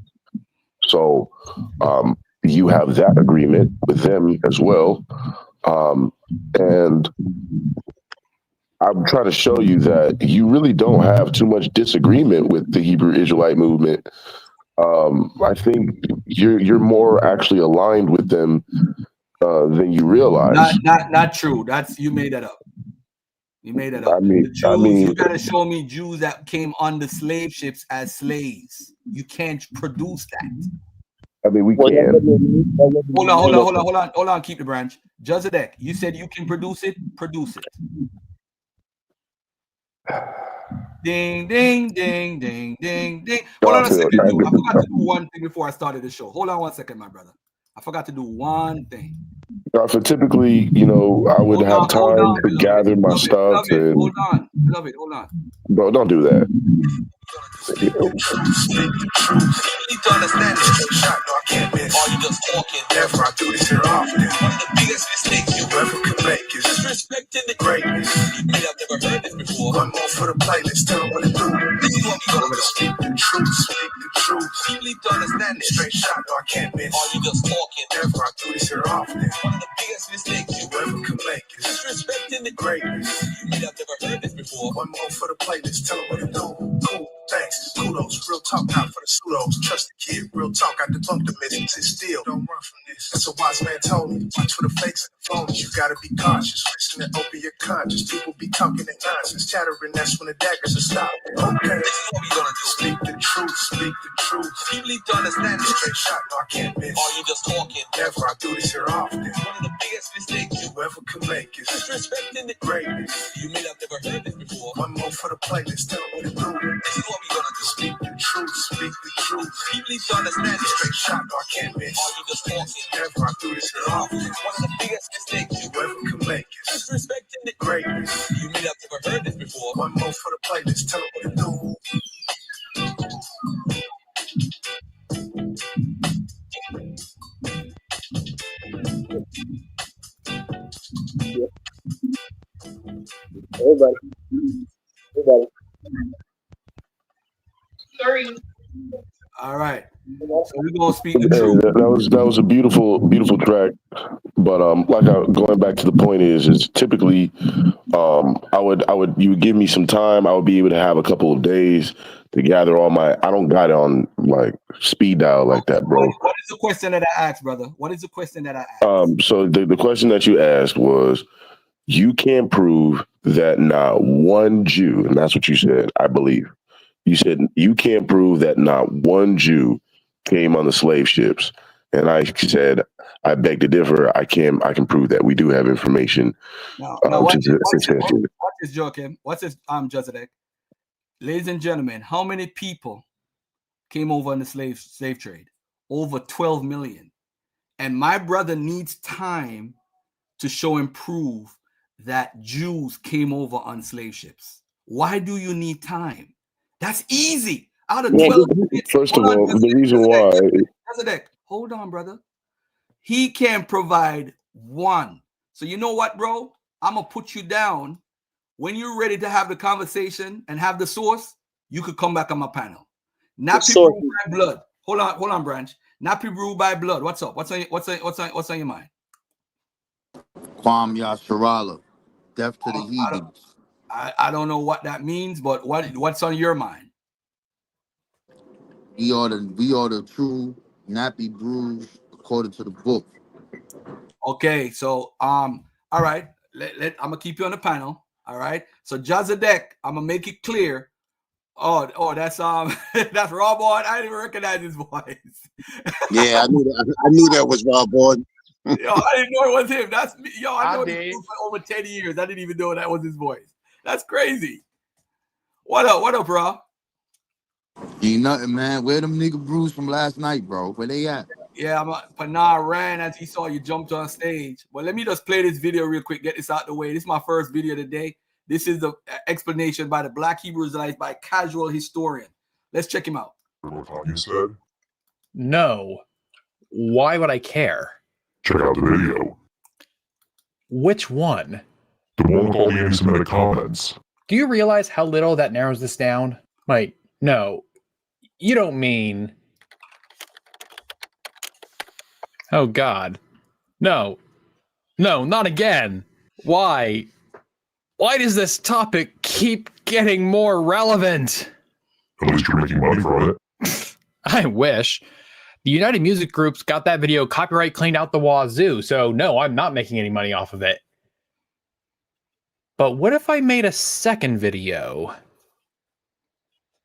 So you have that agreement with them as well. And I'm trying to show you that you really don't have too much disagreement with the Hebrew Israelite movement. I think you're more actually aligned with them than you realize. Not true. That's, you made that up. You made that up. The Jews, you gotta show me Jews that came on the slave ships as slaves. You can't produce that. I mean, we can. Hold on. Keep the branch. Jazadek, you said you can produce it. Produce it. Ding, ding, ding, ding, ding, ding. Hold on a second. I forgot to do one thing before I started the show. Hold on 1 second, my brother. I forgot to do one thing. So typically, I would have time to gather my stuff. Hold on. Bro, don't do that. Speak the truth. You need to understand this. Shot, no, I can't miss. Are you just talking? Never, I do this here often. One of the biggest mistakes you ever could make is disrespecting the greatness. You may have never heard this before. One more for the playlist. Tell them what to do. This is what we're gonna do. Speak the truth. Speak the truth. You need to understand this. Straight shot, no, I can't miss. Are you just talking? Never, I do this here often. One of the biggest mistakes you ever could make is disrespecting the greatness. You may have never heard this before. One more for the playlist. Tell them what to do. Cool. Thanks, kudos, real talk, not for the pseudos. Trust the kid, real talk, I debunked the myth. Sit still, don't run from this. That's a wise man told me. Watch for the fakes and the phones, you gotta be cautious. Listen and open your conscience. People be talking in nonsense, chattering, that's when the daggers are stopped. Okay, this is what we gonna do. Speak the truth, speak the truth. You need to understand this. Straight shot, no, I can't miss. Are you just talking? Never, I do this here often. One of the biggest mistakes you ever could make is disrespecting the greatness. You may have never heard this before. One more for the playlist, tell them what to do. This is what we gonna do. Speak the truth, speak the truth. You need to understand this. Straight shot, no, I can't miss. Are you just talking? Never, I do this here often. One of the biggest mistakes you ever could make is disrespecting the greatness. You may have never heard this before. One more for the playlist, tell them what to do. All right. So we're gonna speak the truth. That was a beautiful track. But going back to the point is typically you would give me some time. I would be able to have a couple of days to gather all my. I don't got it on like speed dial like that, bro. What is the question that I asked, brother? What is the question that I asked? So the question that you asked was, you can't prove that not one Jew, and that's what you said, I believe. You said you can't prove that not one Jew came on the slave ships. And I said, I beg to differ. I can prove that. We do have information. No, watch this, Joachim. What's this, Tazaryach? Ladies and gentlemen, how many people came over on the slave trade? Over 12 million. And my brother needs time to show and prove that Jews came over on slave ships. Why do you need time? That's easy. Out of 12 minutes. First of all, the reason why. Tazaryach, hold on, brother. He can provide one. So you know what, bro? I'm going to put you down. When you're ready to have the conversation and have the source, you could come back on my panel. Not people ruled by blood. Hold on, Branch. Not people ruled by blood. What's up? What's on your mind? Kwam Yasharala, death to the heathens. I don't know what that means, but what's on your mind? We are the true nappy brews according to the book. Okay, so all right. I'm gonna keep you on the panel. All right. So Tazaryach, I'm gonna make it clear. Oh, that's that's Rob Boyd. I didn't even recognize his voice. Yeah, I knew that was Rob Boyd. Yo, I didn't know it was him. That's me. Yo, I know him for over 10 years. I didn't even know that was his voice. That's crazy. What up, bro? Ain't nothing, man. Where them nigga brews from last night, bro? Where they at? Yeah, Panah ran as he saw you jumped on stage. But let me just play this video real quick, get this out the way. This is my first video today. This is the explanation by the Black Hebrew Israelites by a casual historian. Let's check him out. You said? No. Why would I care? Check out the video. Which one? The one with all the anti-Semitic comments. Do you realize how little that narrows this down? Wait, no. You don't mean... Oh, God. No. No, not again. Why? Why does this topic keep getting more relevant? At least you're making money from it. I wish. The United Music Group's got that video copyright cleaned out the wazoo, so no, I'm not making any money off of it. But what if I made a second video?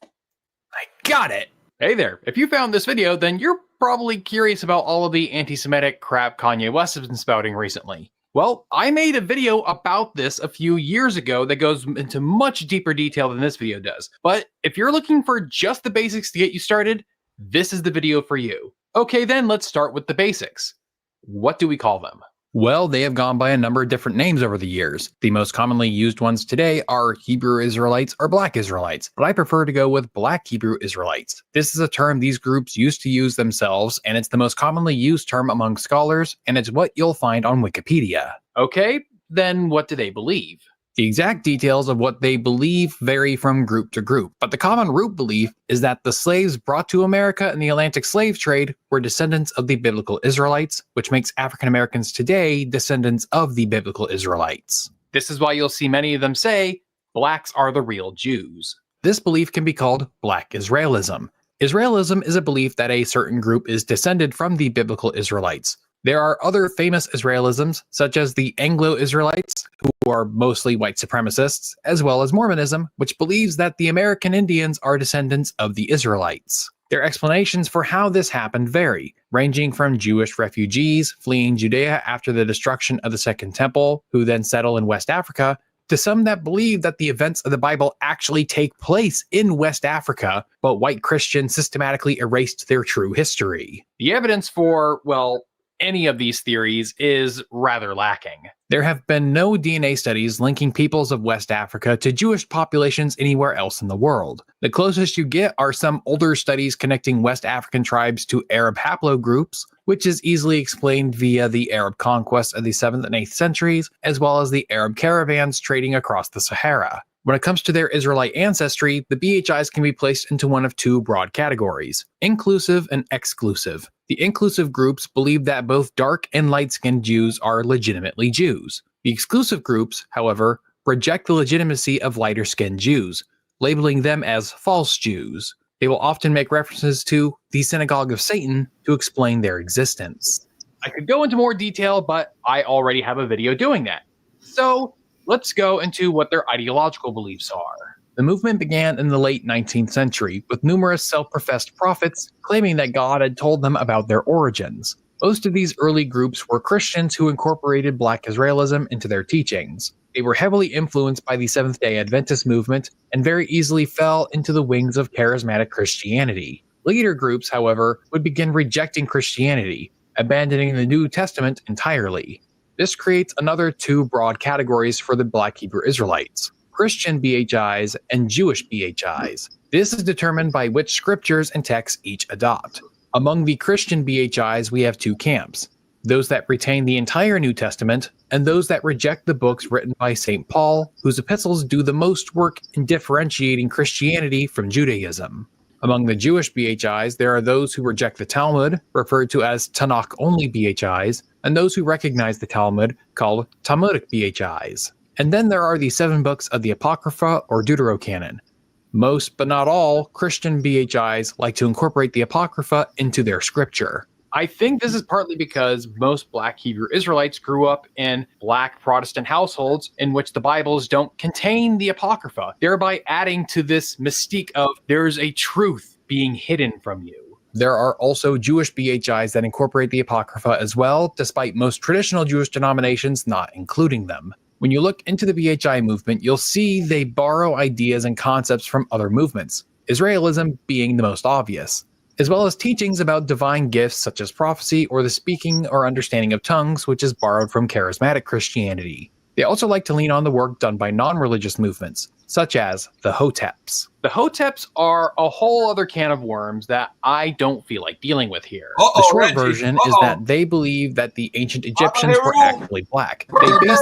I got it! Hey there, if you found this video, then you're probably curious about all of the anti-Semitic crap Kanye West has been spouting recently. Well, I made a video about this a few years ago that goes into much deeper detail than this video does. But if you're looking for just the basics to get you started, this is the video for you. Okay, then let's start with the basics. What do we call them? Well, they have gone by a number of different names over the years. The most commonly used ones today are Hebrew Israelites or Black Israelites, but I prefer to go with Black Hebrew Israelites. This is a term these groups used to use themselves, and it's the most commonly used term among scholars, and it's what you'll find on Wikipedia. Okay, then what do they believe? The exact details of what they believe vary from group to group, but the common root belief is that the slaves brought to America in the Atlantic slave trade were descendants of the biblical Israelites, which makes African Americans today descendants of the biblical Israelites. This is why you'll see many of them say, blacks are the real Jews. This belief can be called Black Israelism. Israelism is a belief that a certain group is descended from the biblical Israelites. There are other famous Israelisms, such as the Anglo-Israelites, who are mostly white supremacists, as well as Mormonism, which believes that the American Indians are descendants of the Israelites. Their explanations for how this happened vary, ranging from Jewish refugees fleeing Judea after the destruction of the Second Temple, who then settle in West Africa, to some that believe that the events of the Bible actually take place in West Africa, but white Christians systematically erased their true history. The evidence for, well, any of these theories is rather lacking. There have been no DNA studies linking peoples of West Africa to Jewish populations anywhere else in the world. The closest you get are some older studies connecting West African tribes to Arab haplogroups, which is easily explained via the Arab conquest of the 7th and 8th centuries, as well as the Arab caravans trading across the Sahara. When it comes to their Israelite ancestry, the BHIs can be placed into one of two broad categories, inclusive and exclusive. The inclusive groups believe that both dark and light-skinned Jews are legitimately Jews. The exclusive groups, however, reject the legitimacy of lighter-skinned Jews, labeling them as false Jews. They will often make references to the synagogue of Satan to explain their existence. I could go into more detail, but I already have a video doing that. So let's go into what their ideological beliefs are. The movement began in the late 19th century, with numerous self-professed prophets claiming that God had told them about their origins. Most of these early groups were Christians who incorporated Black Israelism into their teachings. They were heavily influenced by the Seventh-day Adventist movement and very easily fell into the wings of charismatic Christianity. Later groups, however, would begin rejecting Christianity, abandoning the New Testament entirely. This creates another two broad categories for the Black Hebrew Israelites: Christian BHIs and Jewish BHIs. This is determined by which scriptures and texts each adopt. Among the Christian BHIs, we have two camps: those that retain the entire New Testament, and those that reject the books written by St. Paul, whose epistles do the most work in differentiating Christianity from Judaism. Among the Jewish BHIs, there are those who reject the Talmud, referred to as Tanakh-only BHIs, and those who recognize the Talmud, called Talmudic BHIs. And then there are the 7 books of the Apocrypha or Deuterocanon. Most, but not all, Christian BHIs like to incorporate the Apocrypha into their scripture. I think this is partly because most Black Hebrew Israelites grew up in Black Protestant households in which the Bibles don't contain the Apocrypha, thereby adding to this mystique of there's a truth being hidden from you. There are also Jewish BHIs that incorporate the Apocrypha as well, despite most traditional Jewish denominations not including them. When you look into the BHI movement, you'll see they borrow ideas and concepts from other movements, Israelism being the most obvious, as well as teachings about divine gifts such as prophecy or the speaking or understanding of tongues, which is borrowed from charismatic Christianity. They also like to lean on the work done by non-religious movements, such as the Hoteps. The Hoteps are a whole other can of worms that I don't feel like dealing with here. The short version is that they believe that the ancient Egyptians were actually black. They base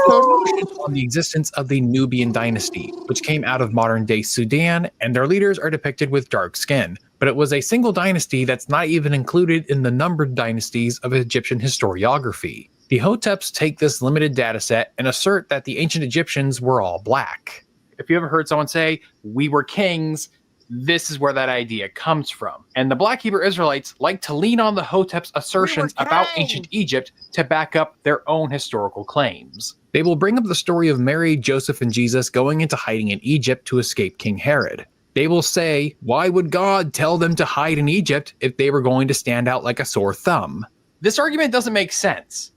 this on the existence of the Nubian dynasty, which came out of modern-day Sudan, and their leaders are depicted with dark skin. But it was a single dynasty that's not even included in the numbered dynasties of Egyptian historiography. The Hoteps take this limited dataset and assert that the ancient Egyptians were all black. If you ever heard someone say, we were kings, this is where that idea comes from. And the Black Hebrew Israelites like to lean on the Hoteps' assertions about ancient Egypt to back up their own historical claims. They will bring up the story of Mary, Joseph, and Jesus going into hiding in Egypt to escape King Herod. They will say, why would God tell them to hide in Egypt if they were going to stand out like a sore thumb? This argument doesn't make sense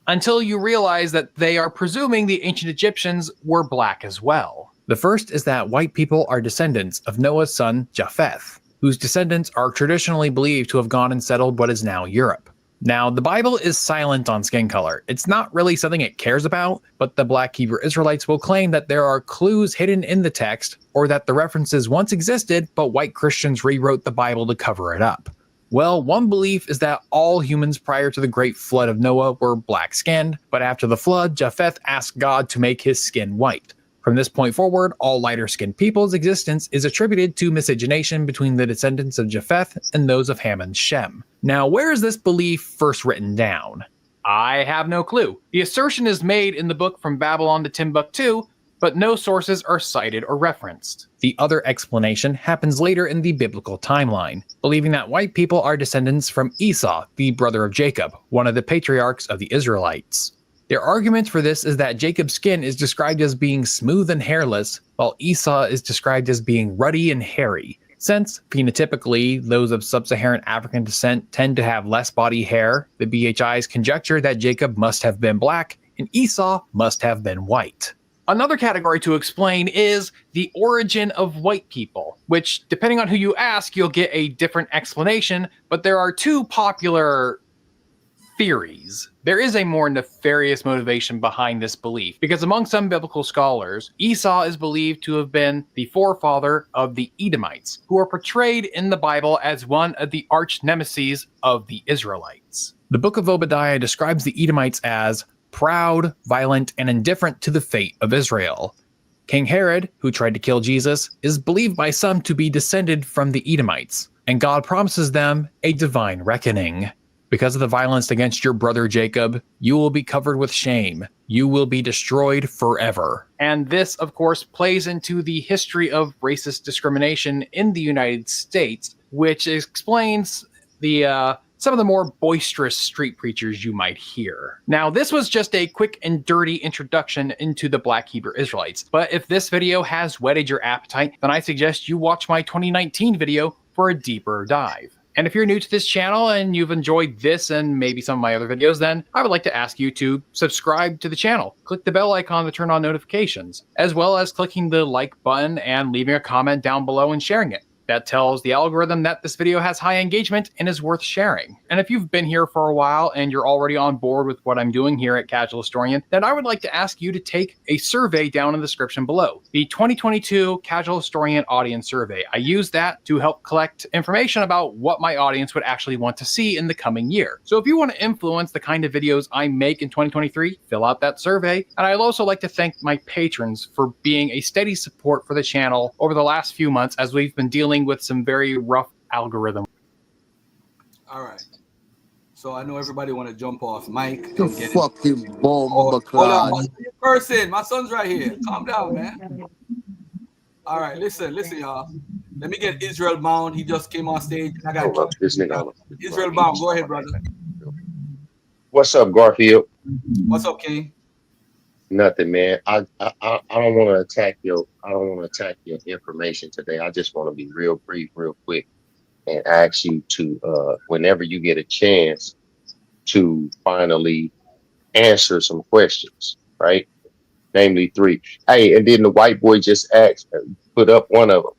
until you realize that they are presuming the ancient Egyptians were black as well. The first is that white people are descendants of Noah's son Japheth, whose descendants are traditionally believed to have gone and settled what is now Europe. Now, the Bible is silent on skin color. It's not really something it cares about, but the Black Hebrew Israelites will claim that there are clues hidden in the text, or that the references once existed, but white Christians rewrote the Bible to cover it up. Well, one belief is that all humans prior to the great flood of Noah were black-skinned, but after the flood, Japheth asked God to make his skin white. From this point forward, all lighter-skinned people's existence is attributed to miscegenation between the descendants of Japheth and those of Ham and Shem. Now, where is this belief first written down? I have no clue. The assertion is made in the book From Babylon to Timbuktu, but no sources are cited or referenced. The other explanation happens later in the biblical timeline, believing that white people are descendants from Esau, the brother of Jacob, one of the patriarchs of the Israelites. Their argument for this is that Jacob's skin is described as being smooth and hairless, while Esau is described as being ruddy and hairy. Since, phenotypically, those of sub-Saharan African descent tend to have less body hair, the BHIs conjecture that Jacob must have been black, and Esau must have been white. Another category to explain is the origin of white people, which, depending on who you ask, you'll get a different explanation, but there are two popular theories. There is a more nefarious motivation behind this belief, because among some biblical scholars, Esau is believed to have been the forefather of the Edomites, who are portrayed in the Bible as one of the arch nemeses of the Israelites. The book of Obadiah describes the Edomites as proud, violent, and indifferent to the fate of Israel. King Herod, who tried to kill Jesus, is believed by some to be descended from the Edomites, and God promises them a divine reckoning. Because of the violence against your brother Jacob, you will be covered with shame. You will be destroyed forever. And this, of course, plays into the history of racist discrimination in the United States, which explains the some of the more boisterous street preachers you might hear. Now, this was just a quick and dirty introduction into the Black Hebrew Israelites, but if this video has whetted your appetite, then I suggest you watch my 2019 video for a deeper dive. And if you're new to this channel and you've enjoyed this and maybe some of my other videos, then I would like to ask you to subscribe to the channel. Click the bell icon to turn on notifications, as well as clicking the like button and leaving a comment down below and sharing it. That tells the algorithm that this video has high engagement and is worth sharing. And if you've been here for a while and you're already on board with what I'm doing here at Casual Historian, then I would like to ask you to take a survey down in the description below. The 2022 Casual Historian Audience Survey. I use that to help collect information about what my audience would actually want to see in the coming year. So if you want to influence the kind of videos I make in 2023, fill out that survey. And I'd also like to thank my patrons for being a steady support for the channel over the last few months as we've been dealing with some very rough algorithm. All right. So I know everybody want to jump off mic. The fucking bomb. Hold on. Person, my son's right here. Calm down, man. All right, listen, y'all. Let me get Israel Bound. He just came on stage. I got this nigga. Israel Bound. Go ahead, brother. What's up, Garfield? What's up, King? Nothing, man. I don't want to attack your information today. I just want to be real brief, real quick, and ask you to whenever you get a chance to finally answer some questions, right? Namely 3. Hey, and then the white boy just put up one of them.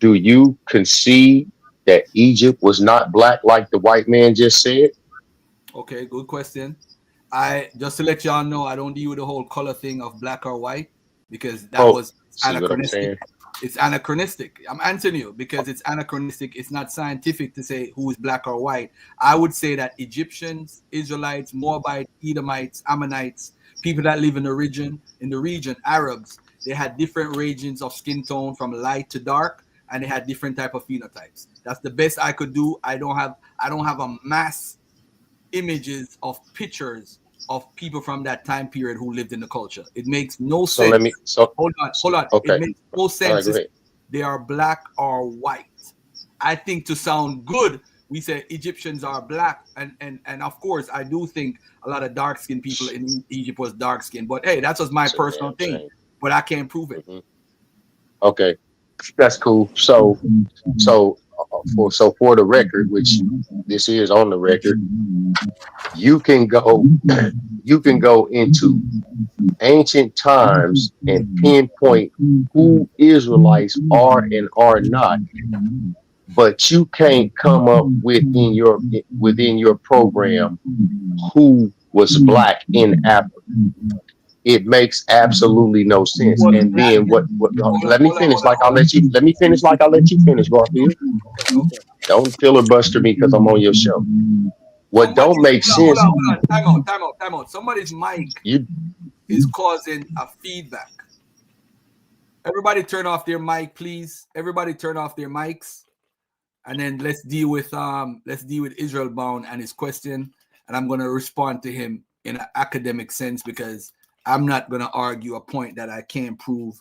Do you concede that Egypt was not black like the white man just said? Okay, good question. Just to let y'all know, I don't deal with the whole color thing of black or white because that was anachronistic. It's anachronistic. I'm answering you because it's anachronistic. It's not scientific to say who is black or white. I would say that Egyptians, Israelites, Moabites, Edomites, Ammonites, people that live in the region, Arabs, they had different regions of skin tone from light to dark, and they had different type of phenotypes. That's the best I could do. I don't have a mass images of pictures of people from that time period who lived in the culture. It makes no sense. Hold on. Okay. It makes no sense. Right, they are black or white. I think to sound good, we say Egyptians are black, and of course I do think a lot of dark-skinned people in Egypt was dark-skinned. But hey, that's just my personal thing. But I can't prove it. Mm-hmm. Okay, that's cool. So for the record, which this is on the record, you can go into ancient times and pinpoint who Israelites are and are not, but you can't come up within your program who was black in Africa. It makes absolutely no sense. And then what let me finish like I'll let you finish, Garfield. Don't filibuster me because I'm on your show. What don't make sense. Hold on. Time out. Somebody's mic is causing a feedback. Everybody turn off their mic, please. Everybody turn off their mics. And then let's deal with Israel Bound and his question. And I'm gonna respond to him in an academic sense because I'm not going to argue a point that I can't prove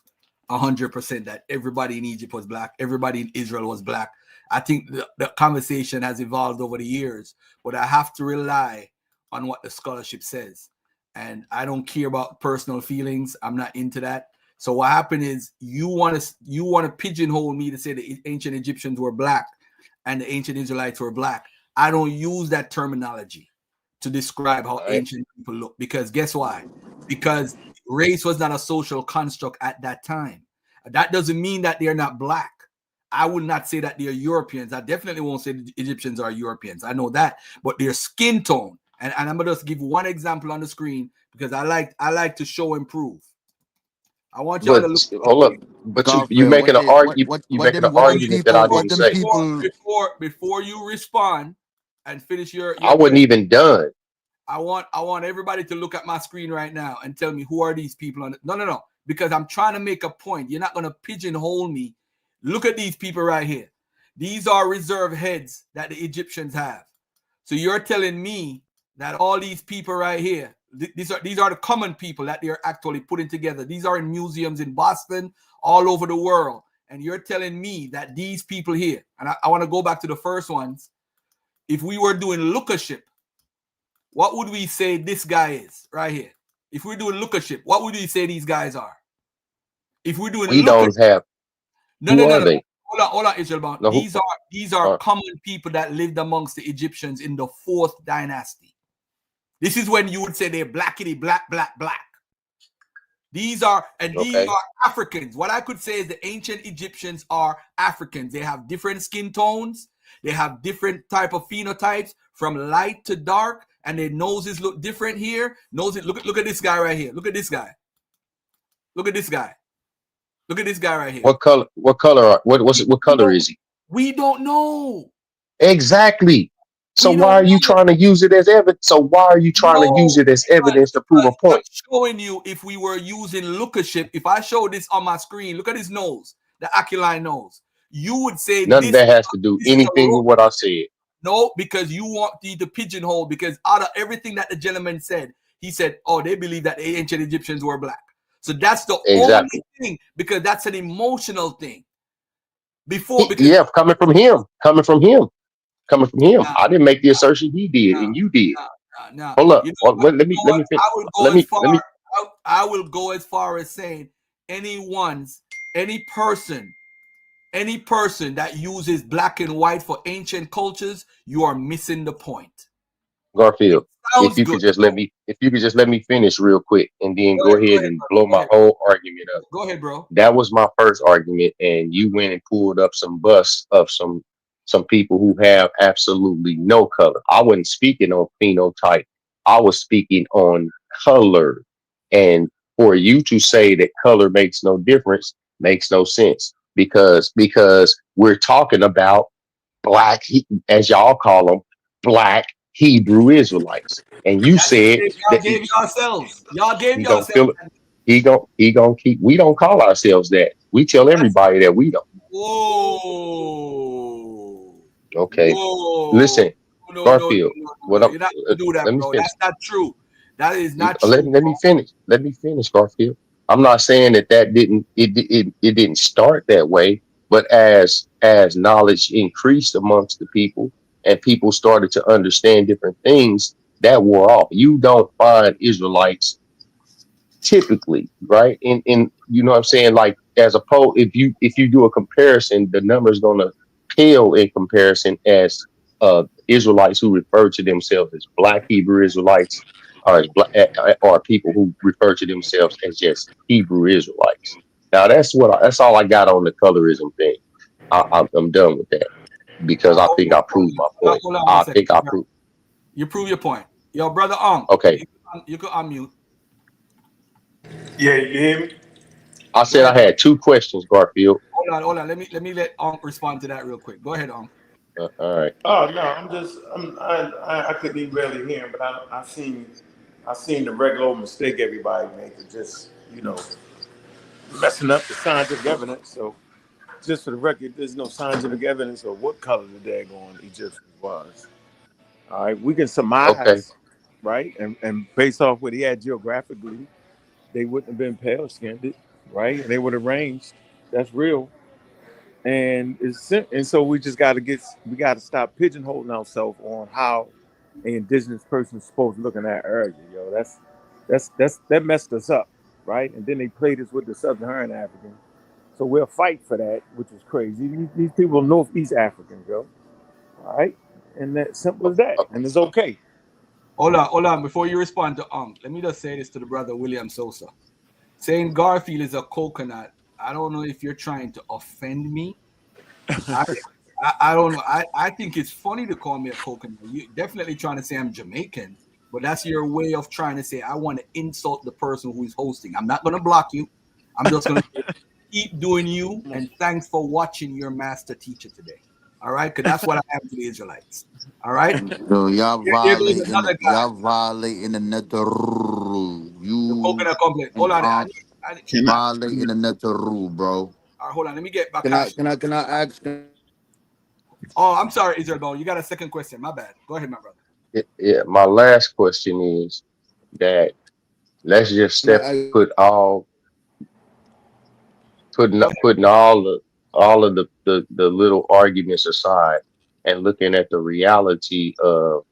100% that everybody in Egypt was black, everybody in Israel was black. I think the conversation has evolved over the years, but I have to rely on what the scholarship says. And I don't care about personal feelings. I'm not into that. So what happened is you want to pigeonhole me to say the ancient Egyptians were black and the ancient Israelites were black. I don't use that terminology to describe how ancient people look because guess why? Because race was not a social construct at that time. That doesn't mean that they're not black. I would not say that they're Europeans. I definitely won't say the Egyptians are Europeans. I know that, but their skin tone. And I'm gonna just give one example on the screen because I like to show and prove. I want y'all to look. Hold up, but you making an argument. You making an argument that I didn't say. Before you respond and finish your I wasn't even done. I want everybody to look at my screen right now and tell me who are these people on it. No. because I'm trying to make a point. You're not going to pigeonhole me. Look at these people right here. These are reserve heads that the Egyptians have. So you're telling me that all these people right here, these are the common people that they're actually putting together. These are in museums in Boston, all over the world. And you're telling me that these people here, and I want to go back to the first ones. If we were doing lookership, what would we say this guy is right here? If we're doing lookership, what would we say these guys are? If we're doing don't have. No. Hold on, Israel. No, these are common people that lived amongst the Egyptians in the 4th dynasty. This is when you would say they're blackity black. These are Africans. What I could say is the ancient Egyptians are Africans. They have different skin tones. They have different type of phenotypes from light to dark, and their noses look different here. Look at this guy right here. Look at this guy. Look at this guy. Look at this guy right here. What color? What color is he? We don't know. Exactly. So why are you trying to use it as evidence? To prove a point? I'm showing you if we were using lookership. If I show this on my screen, look at his nose, the aquiline nose. You would say none of that has to do anything with what I said. No, because you want the pigeonhole. Because out of everything that the gentleman said, he said, "Oh, they believe that the ancient Egyptians were black." So that's the only thing, because that's an emotional thing. Coming from him. I didn't make the assertion he did, and you did. Hold up. Let me I will go as far as saying any person that uses black and white for ancient cultures, you are missing the point. Garfield, if you could just let me finish real quick, and then go ahead and blow my whole argument up. Go ahead, bro. That was my first argument, and you went and pulled up some busts of some people who have absolutely no color. I wasn't speaking on phenotype. I was speaking on color. And for you to say that color makes no difference makes no sense, because we're talking about black, as y'all call them, black Hebrew Israelites. And you said y'all gave yourselves. He gonna keep. We don't call ourselves that. We tell everybody that we don't. Whoa. Okay. Whoa. Listen, Garfield. You're not gonna do that, bro. That's not true. That is not true. Let me finish, Garfield. I'm not saying that didn't start that way, but as knowledge increased amongst the people and people started to understand different things, that wore off. You don't find Israelites typically, right? In you know what I'm saying? Like, as opposed, if you do a comparison, the number is gonna pale in comparison as Israelites who refer to themselves as black Hebrew Israelites, or people who refer to themselves as just Hebrew Israelites. Now that's all I got on the colorism thing. I'm done with that, because I think I proved my point. You prove your point. Yo, brother, okay. You can unmute. Yeah, you hear me? I said I had 2 questions, Garfield. Hold on. Let me let respond to that real quick. Go ahead, all right. Oh no, I couldn't even barely hear him, but I seen the regular old mistake everybody makes of just, messing up the scientific evidence. So just for the record, there's no scientific evidence of what color the daggone Egyptians was. All right, we can surmise, right? And based off what he had geographically, they wouldn't have been pale skinned, right? And they would have ranged. That's real. And so we just got to stop pigeonholing ourselves on how an indigenous person is supposed to look in that area. That messed us up, right? And then they played us with the Sub-Saharan African. So we'll fight for that, which is crazy. These people are Northeast Africans, all right? And that's simple as that. And it's okay. Hold on. Before you respond to let me just say this to the brother William Sosa. Saying Garfield is a coconut, I don't know if you're trying to offend me. I don't know. I think it's funny to call me a coconut. You're definitely trying to say I'm Jamaican, but that's your way of trying to say I want to insult the person who is hosting. I'm not going to block you. I'm just going to keep doing you, and thanks for watching your master teacher today. All right? Because that's what I am to the Israelites. All right? So y'all violating another rule. The coconut complaint. Hold on. Violating the natural rule, bro. All right, hold on. Let me get back. Can I ask? Oh, I'm sorry, Israel. You got a second question. My bad. Go ahead, my brother. Yeah, my last question is that let's just putting all of the little arguments aside and looking at the reality of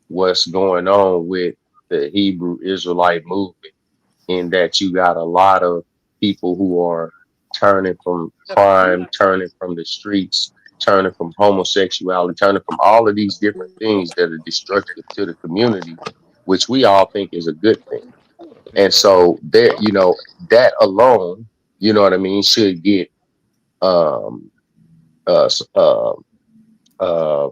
what's going on with the Hebrew Israelite movement, in that you got a lot of people who are turning from crime, turning from the streets, turning from homosexuality, turning from all of these different things that are destructive to the community, which we all think is a good thing. And so there, that alone, you know what I mean, should get um uh uh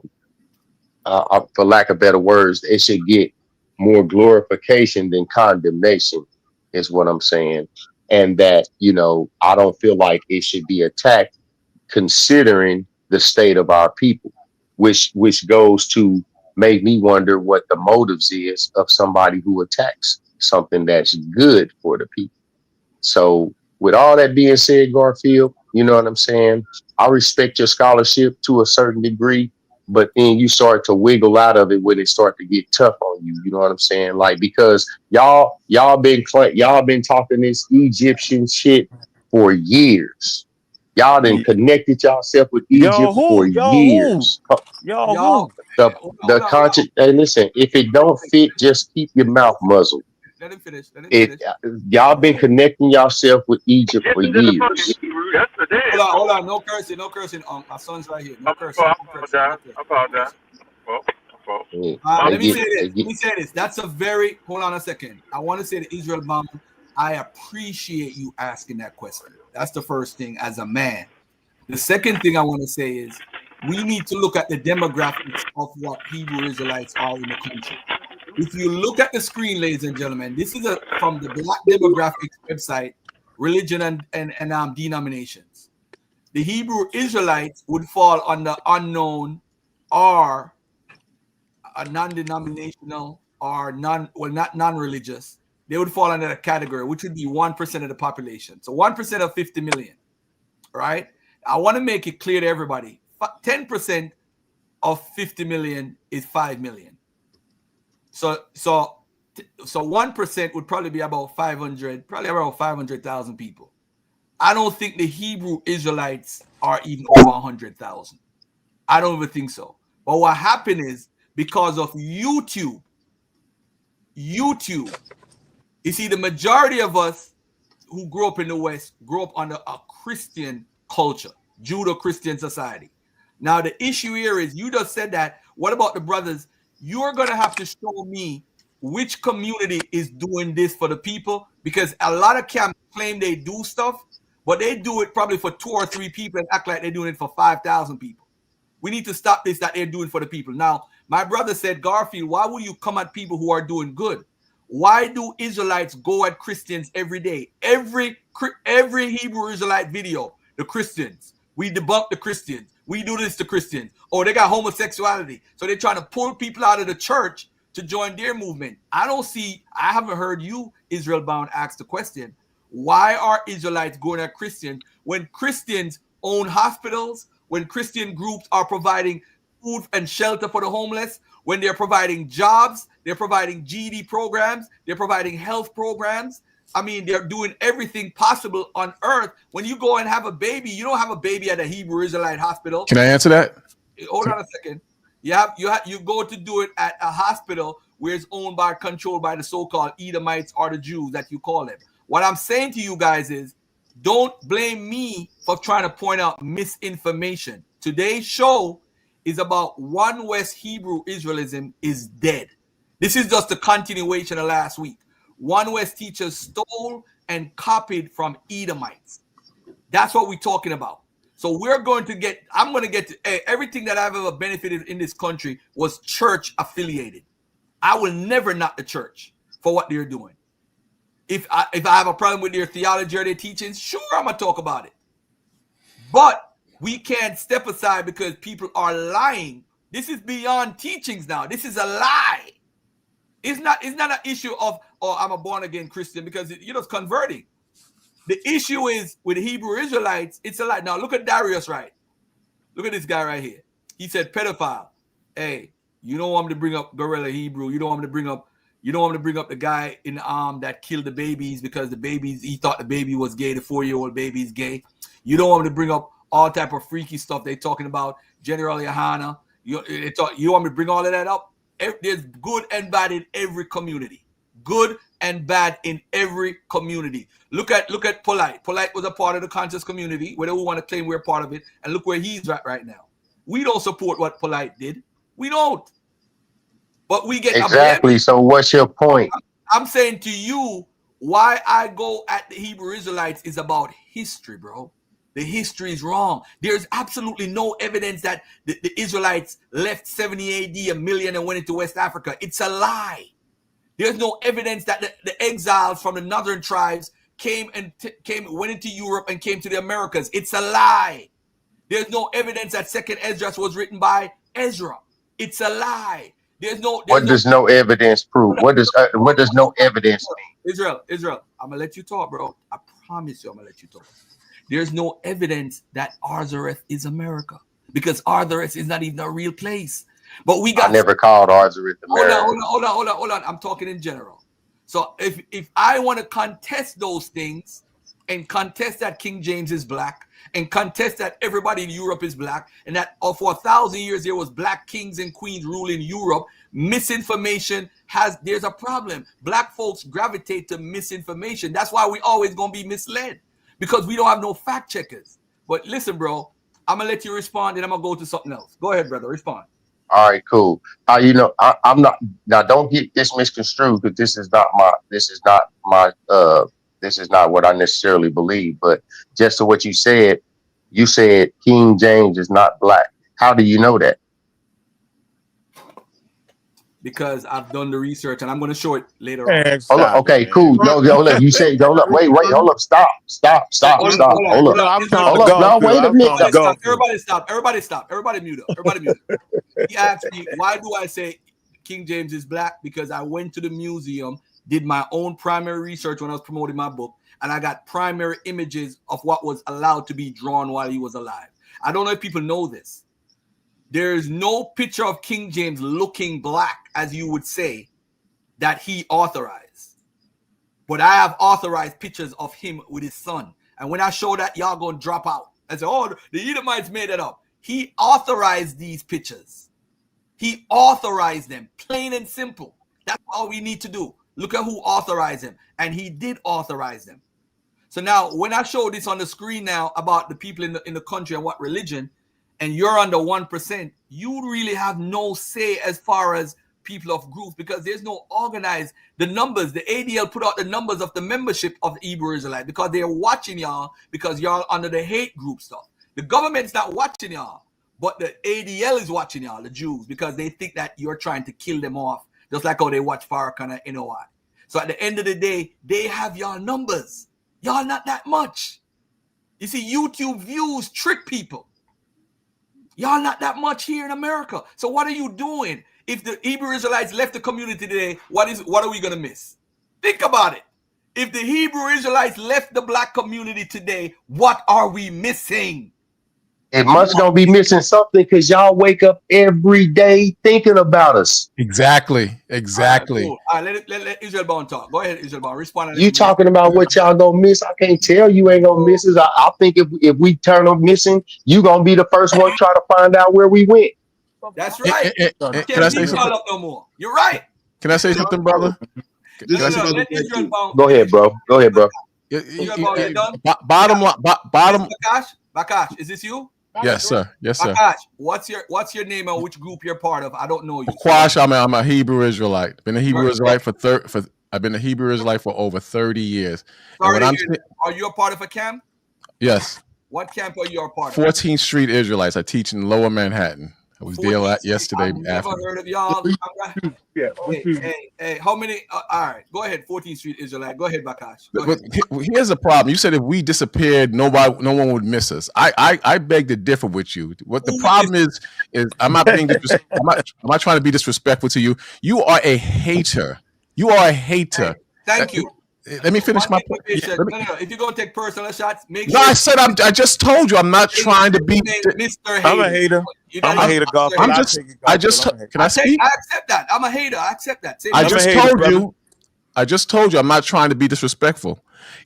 for lack of better words, it should get more glorification than condemnation, is what I'm saying. And that, I don't feel like it should be attacked considering the state of our people, which goes to make me wonder what the motives is of somebody who attacks something that's good for the people. So with all that being said, Garfield, you know what I'm saying? I respect your scholarship to a certain degree, but then you start to wiggle out of it when it start to get tough on you. You know what I'm saying? Like, because y'all been talking this Egyptian shit for years. Y'all done connected yourself with Egypt for years. The content. Hey, listen, if it don't fit, just keep your mouth muzzled. Let him finish. Y'all been connecting yourself with Egypt for years. Hold on. No cursing. My son's right here. No cursing. I apologize. Let me say this. That's a very. Hold on a second. I want to say to Israel Bound, I appreciate you asking that question. That's the first thing as a man. The second thing I want to say is we need to look at the demographics of what Hebrew Israelites are in the country. If you look at the screen, ladies and gentlemen, this is from the Black Demographics website, religion and denominations. The Hebrew Israelites would fall under unknown or a non-denominational or not non-religious. They would fall under a category, which would be 1% of the population. So 1% of 50 million, right? I want to make it clear to everybody. 10% of 50 million is 5 million. So 1% would probably be about 500,000 people. I don't think the Hebrew Israelites are even over 100,000. I don't even think so. But what happened is because of YouTube, you see, the majority of us who grew up in the West grew up under a Christian culture, Judeo-Christian society. Now, the issue here is you just said that. What about the brothers? You're going to have to show me which community is doing this for the people, because a lot of camps claim they do stuff, but they do it probably for 2 or 3 people and act like they're doing it for 5,000 people. We need to stop this, that they're doing for the people. Now, my brother said, Garfield, why would you come at people who are doing good? Why do Israelites go at Christians every day? Every Hebrew Israelite video, the Christians. We debunk the Christians. We do this to Christians. Oh, they got homosexuality. So they're trying to pull people out of the church to join their movement. I haven't heard you, Israel Bound, ask the question, why are Israelites going at Christians when Christians own hospitals, when Christian groups are providing food and shelter for the homeless, when they're providing jobs, they're providing GED programs, they're providing health programs. I mean, they're doing everything possible on earth. When you go and have a baby, you don't have a baby at a Hebrew Israelite hospital. Can I answer that? Hold on a second. You go to do it at a hospital where it's owned by, controlled by the so-called Edomites or the Jews that you call them. What I'm saying to you guys is, don't blame me for trying to point out misinformation. Today's show is about One West Hebrew Israelism is dead. This is just a continuation of last week. One West teachers stole and copied from Edomites. That's what we're talking about. So I'm going to get to everything that I've ever benefited in this country was church affiliated. I will never knock the church for what they're doing. If I have a problem with their theology or their teachings, sure, I'm going to talk about it. But we can't step aside because people are lying. This is beyond teachings now. This is a lie. It's not an issue of, oh, I'm a born-again Christian, because you're just converting. The issue is with the Hebrew Israelites, it's a lie. Now look at Darius, right? Look at this guy right here. He said, pedophile. Hey, you don't want me to bring up Grla Hebrew. You don't want me to bring up the guy in the arm that killed the babies because the babies, he thought the baby was gay, the 4-year-old baby is gay. You don't want me to bring up all type of freaky stuff they're talking about, General Yohana. You want me to bring all of that up? There's good and bad in every community. Good and bad in every community. Look at Polite. Polite was a part of the conscious community, whether we want to claim we're part of it, and look where he's at right now. We don't support what Polite did. We don't. But we get exactly. So what's your point? I'm saying to you, why I go at the Hebrew Israelites is about history, bro. The history is wrong. There's absolutely no evidence that the Israelites left 70 AD, a million, and went into West Africa. It's a lie. There's no evidence that the exiles from the northern tribes went into Europe and came to the Americas. It's a lie. There's no evidence that Second Esdras was written by Ezra. It's a lie. What does no evidence prove? What does no evidence mean? Israel, I'm gonna let you talk, bro. I promise you, I'm gonna let you talk. There's no evidence that Arzareth is America because Arzareth is not even a real place. But I never called Arzareth America. Hold on. I'm talking in general. So if I want to contest those things and contest that King James is black and contest that everybody in Europe is black and that for 1,000 years there was black kings and queens ruling Europe, misinformation there's a problem. Black folks gravitate to misinformation. That's why we always gonna be misled because we don't have no fact checkers. But listen, bro, I'm gonna let you respond and I'm gonna go to something else. Go ahead, brother, respond. All right, cool. I'm not now. Don't get this misconstrued because this is not what I necessarily believe. But just to what you said King James is not black. How do you know that? Because I've done the research and I'm going to show it later on. Okay, cool. No, you say hold up. Wait, hold up. Stop. Hold up. No, wait a minute. Everybody stop. Everybody mute up. He asked me, why do I say King James is black? Because I went to the museum, did my own primary research when I was promoting my book, and I got primary images of what was allowed to be drawn while he was alive. I don't know if people know this. There is no picture of King James looking black, as you would say, that he authorized. But I have authorized pictures of him with his son. And when I show that, y'all gonna drop out and say, oh, the Edomites made it up. He authorized these pictures. He authorized them, plain and simple. That's all we need to do. Look at who authorized him. And he did authorize them. So now, when I show this on the screen now about the people in the country and what religion, and you're under 1%, you really have no say as far as people of groups because there's no organized. The numbers, the ADL put out the numbers of the membership of the Hebrew Israelite because they're watching y'all because y'all under the hate group stuff. The government's not watching y'all, but the ADL is watching y'all, the Jews, because they think that you're trying to kill them off, just like how they watch Farrakhan and NOI. So at the end of the day, they have y'all numbers. Y'all not that much. You see, YouTube views trick people. Y'all not that much here in America. So what are you doing? If the Hebrew Israelites left the community today, what are we going to miss? Think about it. If the Hebrew Israelites left the black community today, what are we missing? It must gonna be missing something because y'all wake up every day thinking about us. Exactly. All right, cool. All right, let Israel Bond talk. Go ahead, Israel Bond. Respond. You talking about what y'all gonna miss? I can't tell you ain't gonna miss us. I think if we turn them missing, you gonna be the first one trying to find out where we went. That's right. Can I say something? No more. You're right. Can I say something, brother? Let Israel Bond. Go ahead, bro. Israel Bond, you done? Bottom. Bakash, is this you? Yes, sir. Bakash, what's your name and which group you're part of? I don't know you. Quash, I'm a Hebrew Israelite. Been a Hebrew Israelite I've been a Hebrew Israelite for over 30 years. Are you a part of a camp? Yes. What camp are you a part of? 14th Street Israelites. I teach in Lower Manhattan. I was there yesterday. I've never heard of y'all. Hey, how many? All right, go ahead. 14th Street Israelite. Go ahead, Bakash. Here's the problem. You said if we disappeared, no one would miss us. I beg to differ with you. What the problem is I'm not being I'm not trying to be disrespectful to you. You are a hater. You are a hater. Thank you. Let me finish my point. No. If you're gonna take personal shots, make sure. No, I said I just told you I'm not trying to be Mr. Hater. I'm a hater. I'm a hater, golf. Can I speak? I accept that. I'm a hater. I accept that. I just told you I'm not trying to be disrespectful.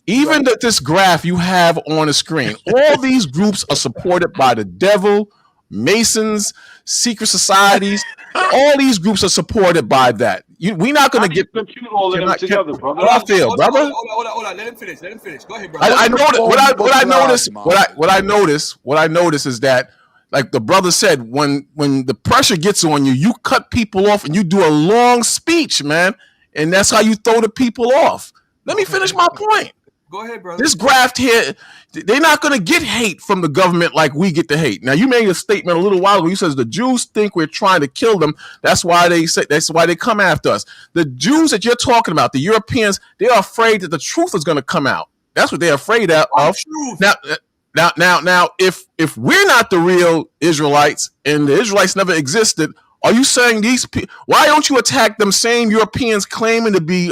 Even this graph you have on the screen, all these groups are supported by the devil, Masons, secret societies. All these groups are supported by that. We're not going to get compute all of them together, brother. What I feel, brother. Hold on. Let him finish. Go ahead, brother. What I noticed is that, like the brother said, when the pressure gets on you, you cut people off and you do a long speech, man, and that's how you throw the people off. Let me finish my point. Go ahead, brother. This graft here, they're not going to get hate from the government like we get the hate. Now, you made a statement a little while ago. You says the Jews think we're trying to kill them. That's why they come after us. The Jews that you're talking about, the Europeans, they are afraid that the truth is going to come out. That's what they're afraid of. Now, if we're not the real Israelites and the Israelites never existed, are you saying these people? Why don't you attack them same Europeans claiming to be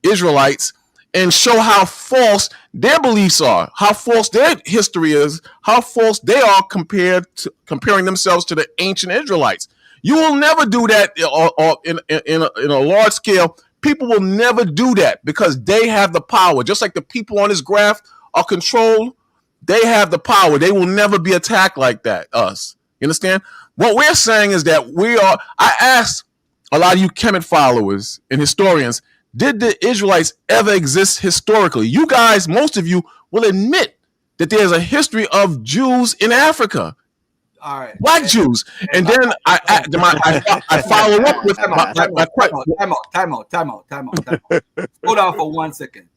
Israelites and show how false their beliefs are, how false their history is, how false they are comparing themselves to the ancient Israelites? You will never do that in a large scale. People will never do that because they have the power. Just like the people on this graph are controlled, they have the power. They will never be attacked like that, us. You understand? What we're saying is that I asked a lot of you Kemet followers and historians, did the Israelites ever exist historically? You guys, most of you will admit that there's a history of Jews in Africa. All right. Black Jews. And then I follow up with my question. Time out. Hold on for 1 second.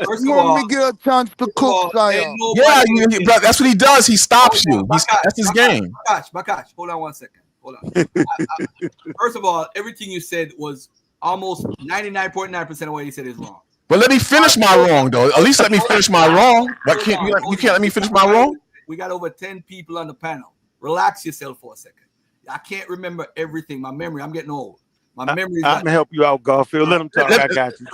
First you of all, want me to get a chance to cook, yeah, that's what he does. He stops you. That's his game. Bakash, hold on 1 second. Hold on. First of all, everything you said was almost 99.9% of what you said is wrong. But let me finish my wrong, though. At least let me finish my wrong. But you can't let me finish my wrong? We got over 10 people on the panel. Relax yourself for a second. I can't remember everything. My memory, I'm getting old. My memory. I'm gonna help you out, Garfield. Let him talk. I got you.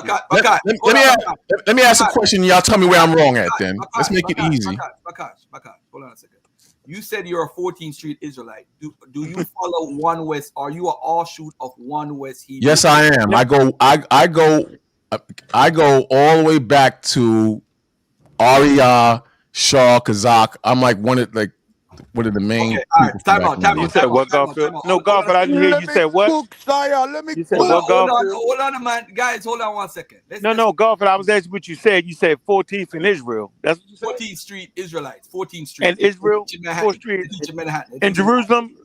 Let me ask a question. Y'all tell me where I'm wrong at. Then let's make it easy. Bakash, hold on a second. You said you're a 14th Street Israelite. Do you follow One West? Are you an offshoot of One West Hebrew? Yes, I am. I go all the way back to Arya, Shah, Kazakh. I'm like one of the main. Okay, all right, time out. You said what, Garfield? No, Garfield, I didn't hear you said what? You said what, Garfield? Hold on, man. Guys, hold on 1 second. No, Garfield, I was asking what you said. You said 14th in Israel. That's what you said? 14th Street Israelites. 14th Street. And Israel? 4th Street. In Jerusalem?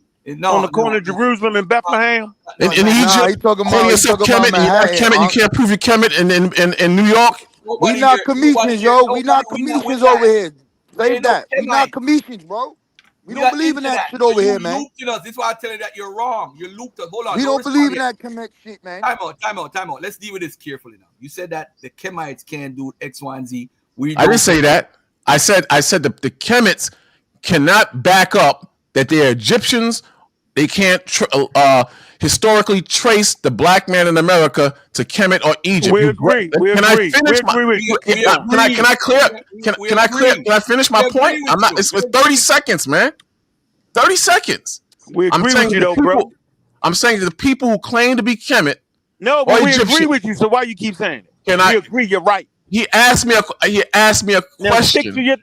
On the corner of Jerusalem and Bethlehem? In Egypt? He talking about Kemet, you can't prove your Kemet in New York? We not commissions, yo. We not commissions over here. Say that. We not commissions, bro. We don't believe in that shit over here, man. This is why I tell you that you're wrong. You looped us. Hold on. We don't believe in that Kemet shit, man. Time out. Let's deal with this carefully now. You said that the Kemites can't do X, Y, and Z. I didn't say that. I said the Kemits cannot back up that they're Egyptians. They can't historically trace the black man in America to Kemet or Egypt. We agree. Can I finish my point? I'm not. It's 30 seconds, man. 30 seconds. We agree with you, though, bro. I'm saying to the people who claim to be Kemet. No, but we agree with you. So why you keep saying it? We agree. You're right. He asked me a question. Stick to your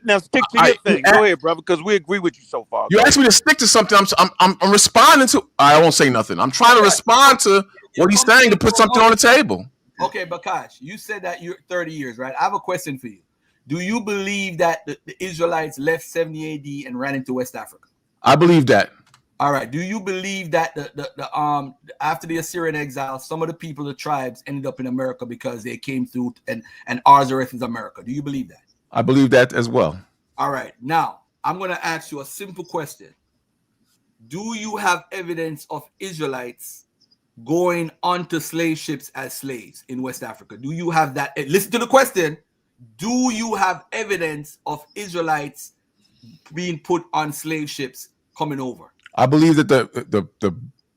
thing. Go ahead, brother, because we agree with you so far. You asked me to stick to something. I'm responding to. I won't say nothing. I'm trying to respond to what he's saying to put something on the table. Okay, Bakash, you said that you're 30 years, right? I have a question for you. Do you believe that the Israelites left 70 AD and ran into West Africa? I believe that. All right. Do you believe that the after the Assyrian exile, some of the people, the tribes, ended up in America because they came through and Tazaryach is America? Do you believe that? I believe that as well. All right. Now I'm going to ask you a simple question. Do you have evidence of Israelites going onto slave ships as slaves in West Africa? Do you have that? Listen to the question. Do you have evidence of Israelites being put on slave ships coming over? I believe that the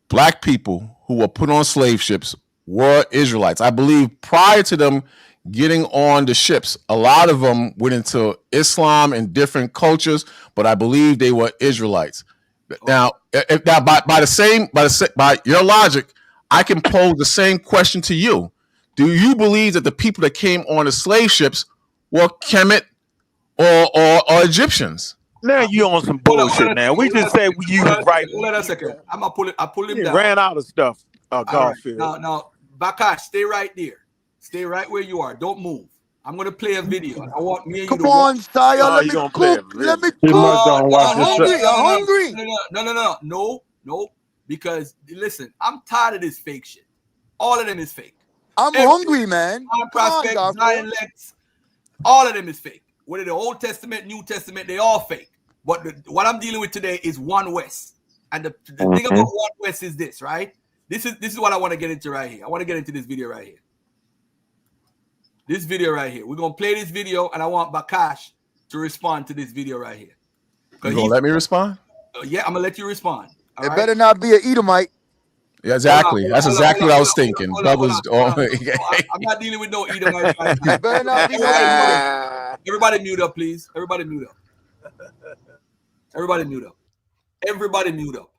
black people who were put on slave ships were Israelites. I believe prior to them getting on the ships. A lot of them went into Islam and different cultures, but I believe they were Israelites. Now, by your logic, I can pose the same question to you. Do you believe that the people that came on the slave ships were Kemet or Egyptians? Now you on some bullshit. Now we just say you was right. Hold on a second. I'm gonna pull it. I pull him down. Ran out of stuff. Garfield. Right. Now, Bakash, stay right there. Stay right where you are. Don't move. I'm gonna play a video. I want me and you. Come on, Saya. Let me cook. Let me cook. I'm hungry. No. Because listen, I'm tired of this fake shit. All of them is fake. I'm hungry, man. Prospect, Zion Lex, all of them is fake. Whether the Old Testament, New Testament, they all fake. But what I'm dealing with today is One West. And the thing about One West is this, right? This is what I want to get into right here. I want to get into this video right here. This video right here. We're going to play this video, and I want Bakash to respond to this video right here. You going to let me respond? Yeah, I'm going to let you respond. It better not be an Edomite. Yeah, exactly. That's exactly what I was thinking. I'm not dealing with no Edomites right now. Better not be Everybody mute up, please. Everybody mute up. Everybody mute up. Everybody mute up.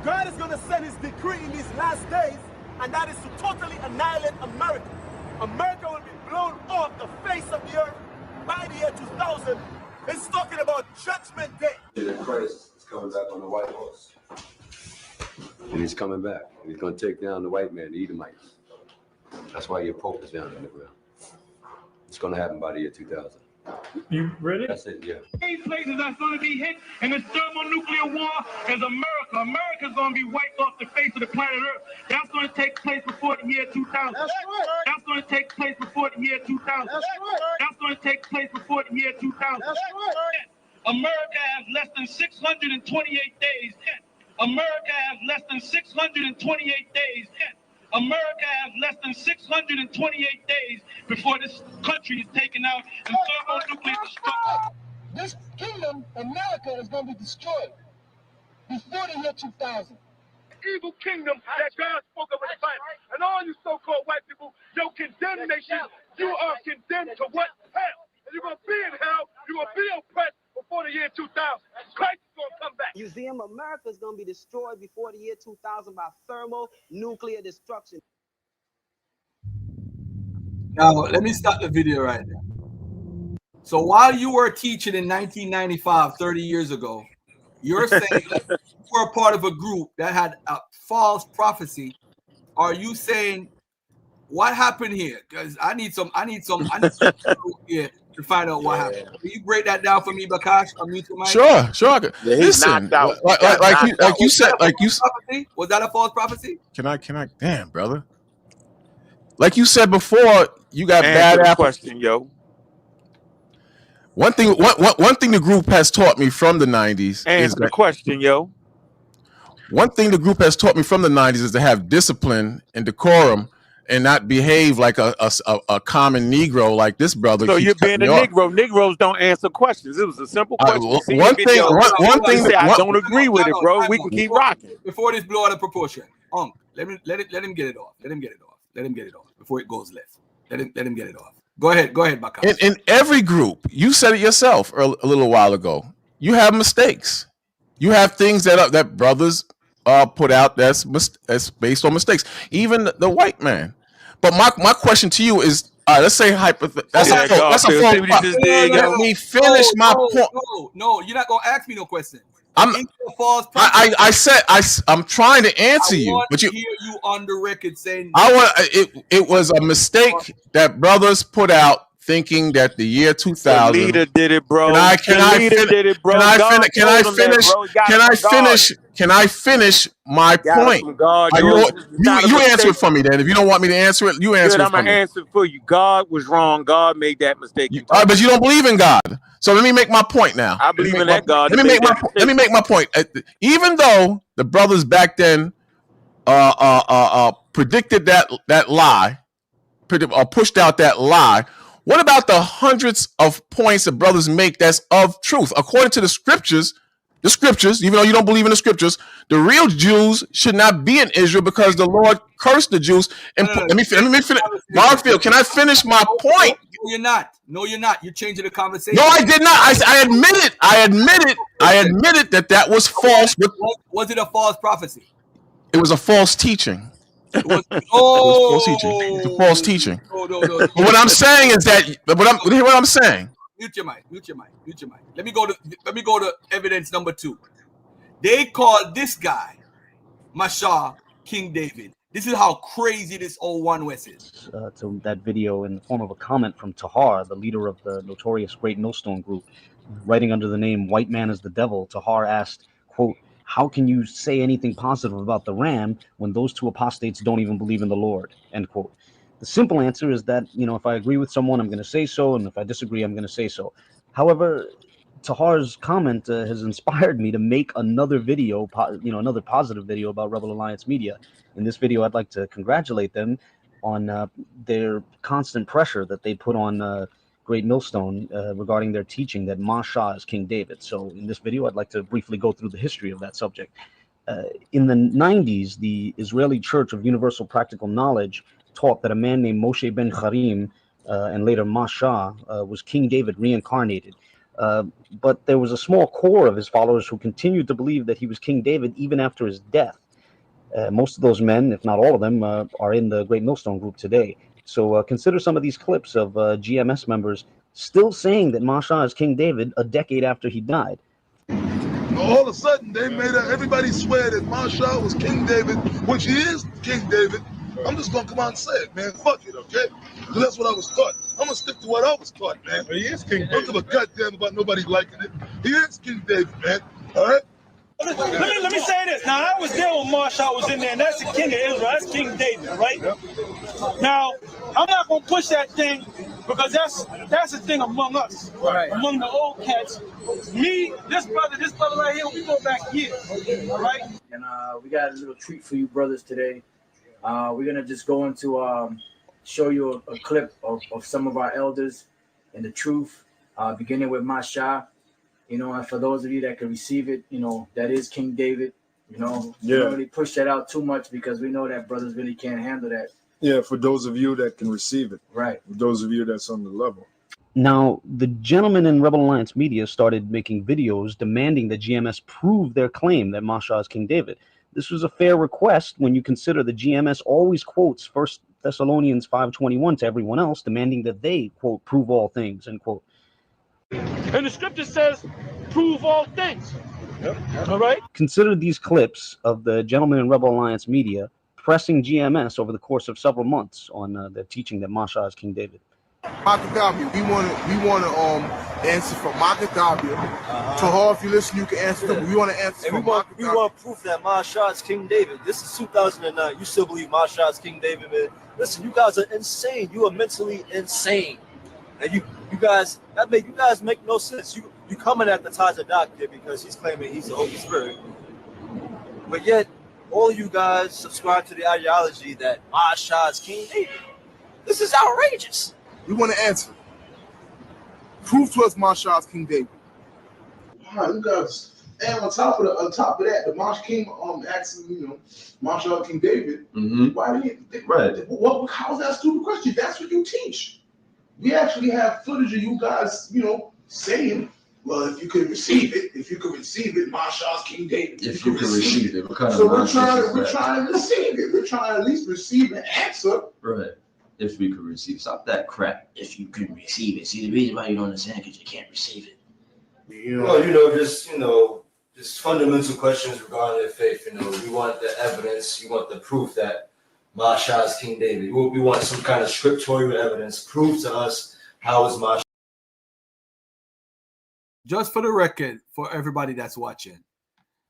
God is going to send his decree in these last days, and that is to totally annihilate America. America will be blown off the face of the earth by the year 2000. It's talking about Judgment Day. Christ is coming back on the white horse. And he's coming back. And he's going to take down the white man, the Edomites. That's why your Pope is down in the ground. It's going to happen by the year 2000. You ready? That's it, yeah. These places that's going to be hit in this thermonuclear war is America. America's going to be wiped off the face of the planet Earth. That's going to take place before the year 2000. That's right. That's going to take place before the year 2000. That's right. That's going to take place before the year 2000. That's right. America has less than 628 days. America has less than 628 days. America has less than 628 days before this country is taken out in thermonuclear destruction. This kingdom, America, is going to be destroyed before the year 2000. Evil kingdom that God spoke of in the Bible. And all you so-called white people, your condemnation, you are condemned to what? Hell. And you're going to be in hell, you're going to be oppressed before the year 2000. Christ is going to come back. Museum America is going to be destroyed before the year 2000 by thermonuclear destruction. Now, let me stop the video right now. So while you were teaching in 1995, 30 years ago, you're saying that you were a part of a group that had a false prophecy. Are you saying what happened here? Because I need some here to find out what happened. Can you break that down for me, Bakash? Sure. Yeah, listen, like you said, was that a false prophecy? Can I? Damn, brother. Like you said before, you got bad apples. Question, yo. One thing the group has taught me from the 90s is the question, yo. One thing the group has taught me from the 90s is to have discipline and decorum and not behave like a common Negro like this brother. So you're being a Negro. Negroes don't answer questions. It was a simple question. One thing I don't agree with it, bro. We can keep rocking. Before this blow out of proportion, let him get it off. Let him get it off before it goes left. Let him get it off. Go ahead, Bakash. In every group, you said it yourself a little while ago. You have mistakes. You have things that brothers put out that's based on mistakes. Even the white man. But my question to you is, let's say hypothetically. Let me finish my point. No, you're not gonna ask me no questions. I'm trying to answer you, but hear you on the record saying it was a mistake that brothers put out thinking that the year 2000. The leader did it, bro. Can I finish my point? From God, You answer it for me then. If you don't want me to answer it, you answer it for I'm me. gonna answer for you. God was wrong. God made that mistake. But you don't believe in God. So let me make my point now. I believe in that God. Let me make my point. Even though the brothers back then predicted that lie, or pushed out that lie, what about the hundreds of points that brothers make that's of truth? According to the scriptures, even though you don't believe in the scriptures, the real Jews should not be in Israel because the Lord cursed the Jews. And let me finish. Garfield, can I finish my point? No, you're not. No, you're not. You're changing the conversation. No, I did not. I admitted that was false. Was it a false prophecy? It was a false teaching. It was a false teaching. No. But what I'm saying is that. Hear what I'm saying. Mute your mic. Let me go to evidence number 2. They called this guy Mashah King David. This is how crazy this old one West is. To that video in the form of a comment from Tahar, the leader of the notorious Great Millstone Group, writing under the name "White Man is the Devil." Tahar asked, "Quote: How can you say anything positive about the ram when those two apostates don't even believe in the Lord?" End quote. The simple answer is that, if I agree with someone, I'm going to say so, and if I disagree, I'm going to say so. However, Tahar's comment has inspired me to make another video, another positive video about Rebel Alliance Media. In this video, I'd like to congratulate them on their constant pressure that they put on Great Millstone regarding their teaching that Mashah is King David. So in this video, I'd like to briefly go through the history of that subject. In the 90s, the Israeli Church of Universal Practical Knowledge taught that a man named Moshe ben Harim and later Mashah was King David reincarnated. But there was a small core of his followers who continued to believe that he was King David even after his death. Most of those men, if not all of them, are in the Great Millstone Group today. So consider some of these clips of GMS members still saying that Mashah is King David a decade after he died. All of a sudden, they made everybody swear that Mashah was King David, which he is King David. I'm just going to come out and say it, man. Fuck it, okay? Because that's what I was taught. I'm going to stick to what I was taught, man. He is King David. I don't give a goddamn about nobody liking it. He is King David, man. All right? Let me say this. Now, I was there when Mashah was in there, and that's the king of Israel. That's King David, right? Yep. Now, I'm not going to push that thing because that's a thing among us, right? Among the old cats. Me, this brother right here, we go back years, all right? And we got a little treat for you brothers today. We're going to just go into show you a clip of some of our elders and the truth, beginning with Mashah. And for those of you that can receive it, that is King David. We don't really push that out too much because we know that brothers really can't handle that. Yeah, for those of you that can receive it. Right. For those of you that's on the level. Now, the gentlemen in Rebel Alliance Media started making videos demanding that GMS prove their claim that Mashah is King David. This was a fair request when you consider that GMS always quotes 1 Thessalonians 5:21 to everyone else, demanding that they, quote, prove all things, end quote. And the scripture says, prove all things. Yep. All right? Consider these clips of the gentlemen in Rebel Alliance Media pressing GMS over the course of several months on their teaching that Mashah is King David. Makadabi, we want to answer from Makadabi. Tahar, if you listen, you can answer them. We want to answer from Makadabi. We want proof that Mashah is King David. This is 2009. You still believe Mashah is King David, man? Listen, you guys are insane. You are mentally insane. And you guys make no sense. You coming at the Tazaryach here because he's claiming he's the Holy Spirit. But yet, all of you guys subscribe to the ideology that Mashah is King David. This is outrageous. We want to answer. Prove to us Mashah is King David. Wow, you guys, and on top of that, the Marsh King asking, Mashah King David. Mm-hmm. Why did he? Right. How is that a stupid question? That's what you teach. We actually have footage of you guys, saying, well, if you can receive it, Mashah's King David. If you can receive it. So we're trying to receive it. We're trying to at least receive an answer. Right. If we could receive. Stop that crap. If you can receive it. See, the reason why you don't understand is because you can't receive it. Just fundamental questions regarding their faith. You know, we want the evidence. We want the proof that Masha is King David. We want some kind of scriptural evidence. Prove to us how is Masha. Just for the record, for everybody that's watching,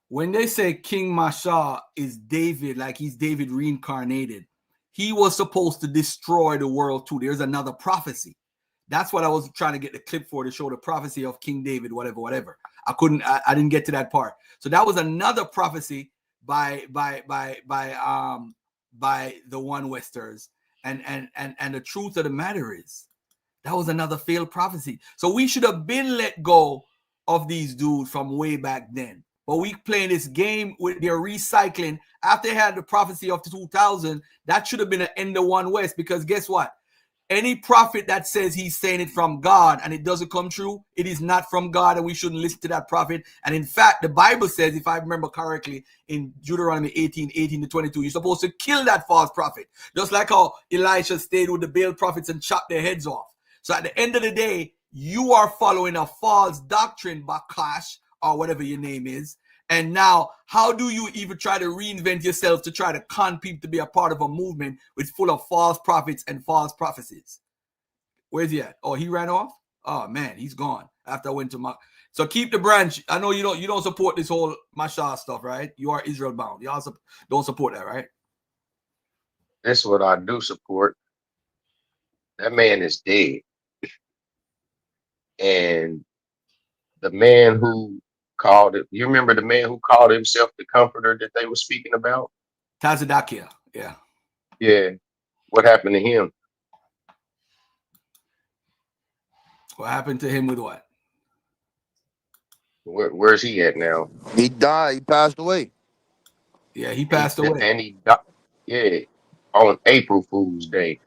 when they say King Masha is David, like he's David reincarnated, he was supposed to destroy the world too. There's another prophecy. That's what I was trying to get the clip for, to show the prophecy of King David, whatever. I didn't get to that part. So that was another prophecy by the one Westers. And the truth of the matter is, that was another failed prophecy. So we should have been let go of these dudes from way back then. But we playing this game with their recycling. After they had the prophecy of 2000, that should have been an end of one West, because guess what? Any prophet that says he's saying it from God and it doesn't come true, it is not from God, and we shouldn't listen to that prophet. And in fact, the Bible says, if I remember correctly, in Deuteronomy 18:18-22, you're supposed to kill that false prophet. Just like how Elisha stayed with the Baal prophets and chopped their heads off. So at the end of the day, you are following a false doctrine, Bakash, or whatever your name is. And now, how do you even try to reinvent yourself to try to con people to be a part of a movement with full of false prophets and false prophecies? Where's he at? Oh, he ran off? Oh man, he's gone after I went to my. So keep the branch. I know you don't support this whole Masha stuff, right? You are Israel bound. You also don't support that, right? That's what I do support. That man is dead. And the man who called it, you remember the man who called himself the comforter that they were speaking about? Tazaryach, yeah. Yeah. What happened to him? What happened to him with what? Where's he at now? He died. He passed away. Yeah, he passed away. And he died. Yeah, on April Fool's Day.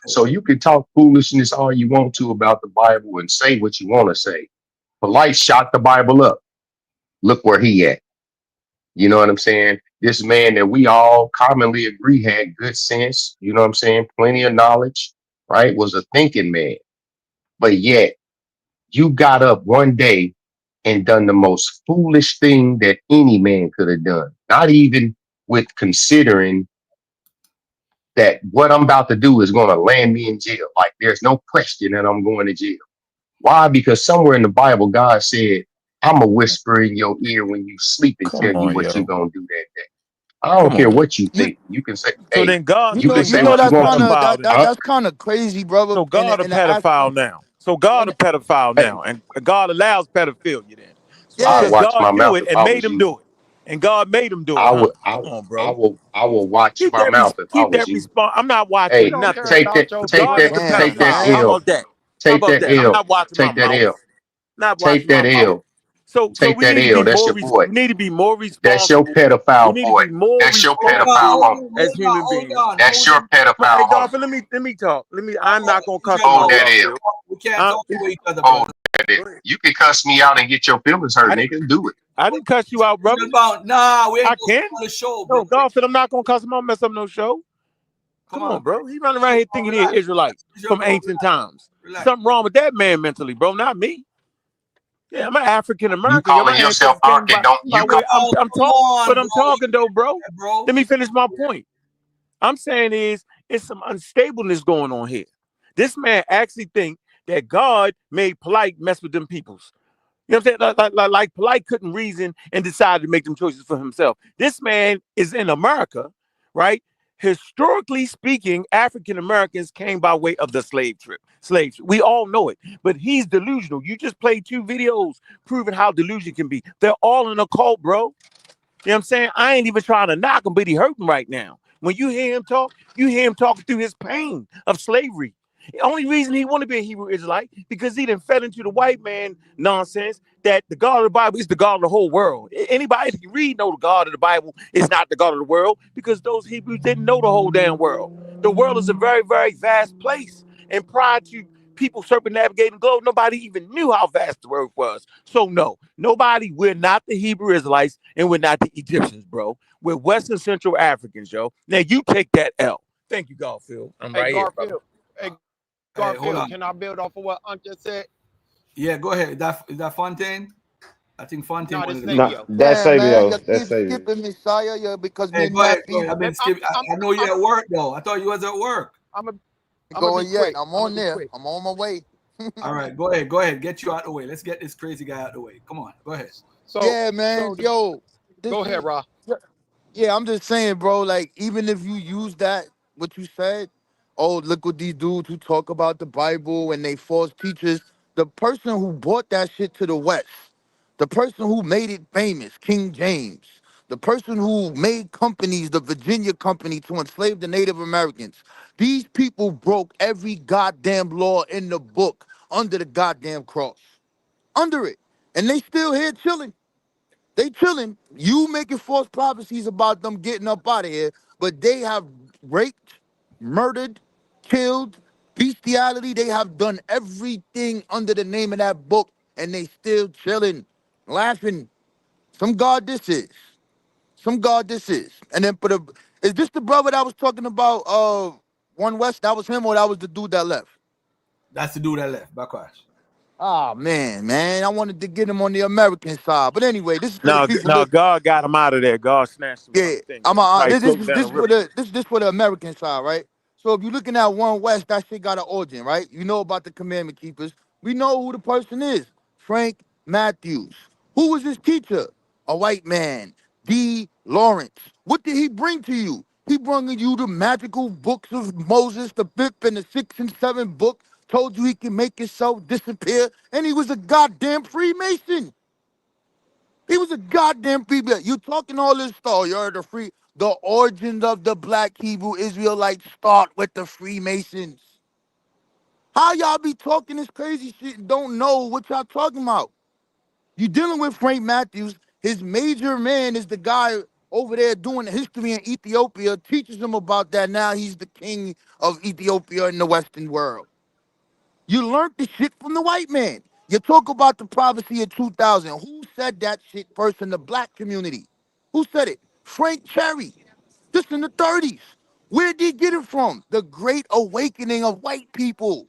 So you can talk foolishness all you want to about the Bible and say what you want to say. Polite shot the Bible up. Look where he at. You know what I'm saying? This man that we all commonly agree had good sense, you know what I'm saying? Plenty of knowledge, right? Was a thinking man. But yet you got up one day and done the most foolish thing that any man could have done. Not even with considering that what I'm about to do is going to land me in jail. Like there's no question that I'm going to jail. Why? Because somewhere in the Bible, God said, I'm going to whisper in your ear when you sleep and tell you what you're going to do that day. I don't care what you think. You can say, So hey, then God, you can say what you want to. That's kind of crazy, brother. So God a pedophile now. So God a pedophile now, and God allows pedophilia then. So because God knew it and made him do it, and God made him do it. Come on, bro. I will watch Keep my that mouth if I keep was that you. response. I'm not watching Hey, nothing. take that How L. about that? Take that I'm L. not watching my Take that mouth. L. Not Take watching my that mouth. L. So Take we that need to be L. That's more. your boy. We need to be more That's your responsible. pedophile We need boy. to be more That's your responsible pedophile homie. as human beings. That's your pedophile Hey, homie. Godfrey, let me talk. I'm not gonna cuss him Hold out. that L. We can't talk to each other, Hold brother. that L. You can cuss me out and get your feelings hurt, nigga. Do it. I didn't cuss you out, brother. Nah, we ain't I can. on the show, bro. No, Godfrey, I'm not gonna cuss him out. Mess up no show. Come on, bro. He running around here thinking he's an Israelite from ancient times. Something wrong with that man mentally, bro. Not me. Yeah, I'm an African American. You calling yourself Arkin? Don't you? I'm talking though, bro. Let me finish my point. I'm saying it's some unstableness going on here. This man actually think that God made Polite mess with them peoples. You know what I'm saying? Like Polite couldn't reason and decide to make them choices for himself. This man is in America, right? Historically speaking, African Americans came by way of the slave trip. Slaves. We all know it. But he's delusional. You just played 2 videos proving how delusion can be. They're all in a cult, bro. You know what I'm saying? I ain't even trying to knock him, but he hurting right now. When you hear him talk, you hear him talking through his pain of slavery. The only reason he want to be a Hebrew Israelite because he done fell into the white man nonsense that the God of the Bible is the God of the whole world. Anybody that can read know the God of the Bible is not the God of the world because those Hebrews didn't know the whole damn world. The world is a very, very vast place. And prior to people circumnavigating the globe, nobody even knew how vast the world was. So no, we're not the Hebrew Israelites and we're not the Egyptians, bro. We're Western Central Africans, yo. Now you take that L. Thank you, Garfield. I'm right here, brother. Hey, Garfield, can I build off of what Aunt just said? Yeah, go ahead. Is that Fontaine? I think Fontaine No, wanted this to go. Savio. That's Yeah, man, Savio. you That's keep Savio. skipping Messiah, yeah, because Hey, we're go ahead, go nappy. ahead. I've been I'm skipping. I know you're at work though. I thought you was at work. I'm gonna be Going yet. quick. I'm I'm gonna on be there. quick. I'm on my way. All right, go ahead, go ahead. Get you out the way. Let's get this crazy guy out the way. Come on, go ahead. Yeah, man. Yo, this Go is ahead, Ra. yeah, I'm just saying, bro, like, even if you use that, what you said, oh, look what these dudes who talk about the Bible and they false teachers, the person who brought that shit to the West, the person who made it famous, King James, the person who made companies, the Virginia company to enslave the Native Americans, these people broke every goddamn law in the book under the goddamn cross, under it. And they still here chilling. They chilling. You making false prophecies about them getting up out of here, but they have raped, murdered, killed, bestiality. They have done everything under the name of that book, and they still chilling, laughing. Some God this is. Some God this is. And then for the is this the brother that was talking about One West? That was him, or that was the dude that left? That's the dude that left. Backlash. Oh man, I wanted to get him on the American side. But anyway, this is for the No, people. no, God got him out of there. God snatched him Yeah, from the thing. I'm That's why he this floating is down the this for river. this for the American side, right? So if you're looking at One West, that shit got an origin, right? You know about the commandment keepers. We know who the person is. Frank Matthews. Who was his teacher? A white man. D. Lawrence. What did he bring to you? He brought you the magical books of Moses, the fifth and the sixth and seventh book. Told you he can make himself disappear, and he was a goddamn Freemason. He was a goddamn people. You talking all this stuff. You heard the origins of the black Hebrew Israelites start with the Freemasons. How y'all be talking this crazy shit and don't know what y'all talking about? You dealing with Frank Matthews. His major man is the guy over there doing the history in Ethiopia, teaches him about that. Now he's the king of Ethiopia in the Western world. You learned the shit from the white man. You talk about the prophecy of 2000. Who said that shit first in the black community? Who said it? Frank Cherry. This in the 30s. Where did he get it from? The great awakening of white people.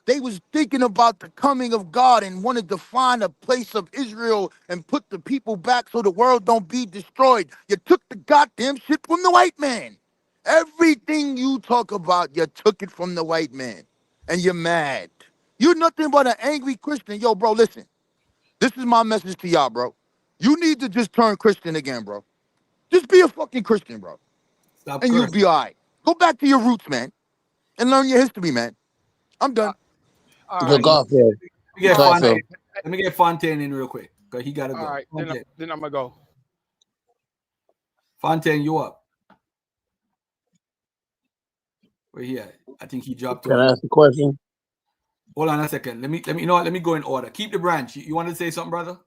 They was thinking about the coming of God and wanted to find a place of Israel and put the people back so the world don't be destroyed. You took the goddamn shit from the white man. Everything you talk about, you took it from the white man. And you're mad. You're nothing but an angry Christian. Yo, bro, listen. This is my message to y'all, bro. You need to just turn Christian again, bro. Just be a fucking Christian, bro. Stop And you'll cursing. be all right. Go back to your roots, man. And learn your history, man. I'm done. All Yo, right. Garfield. Let me get Garfield. Fontaine. Let me get Fontaine in real quick because he got to All go. right. Fontaine. Then I'm gonna go. Fontaine, you up? Where he at? I think he dropped Can I off. ask a question? Hold on a second. Let me you know what? Let me go in order. Keep the branch. You want to say something, brother?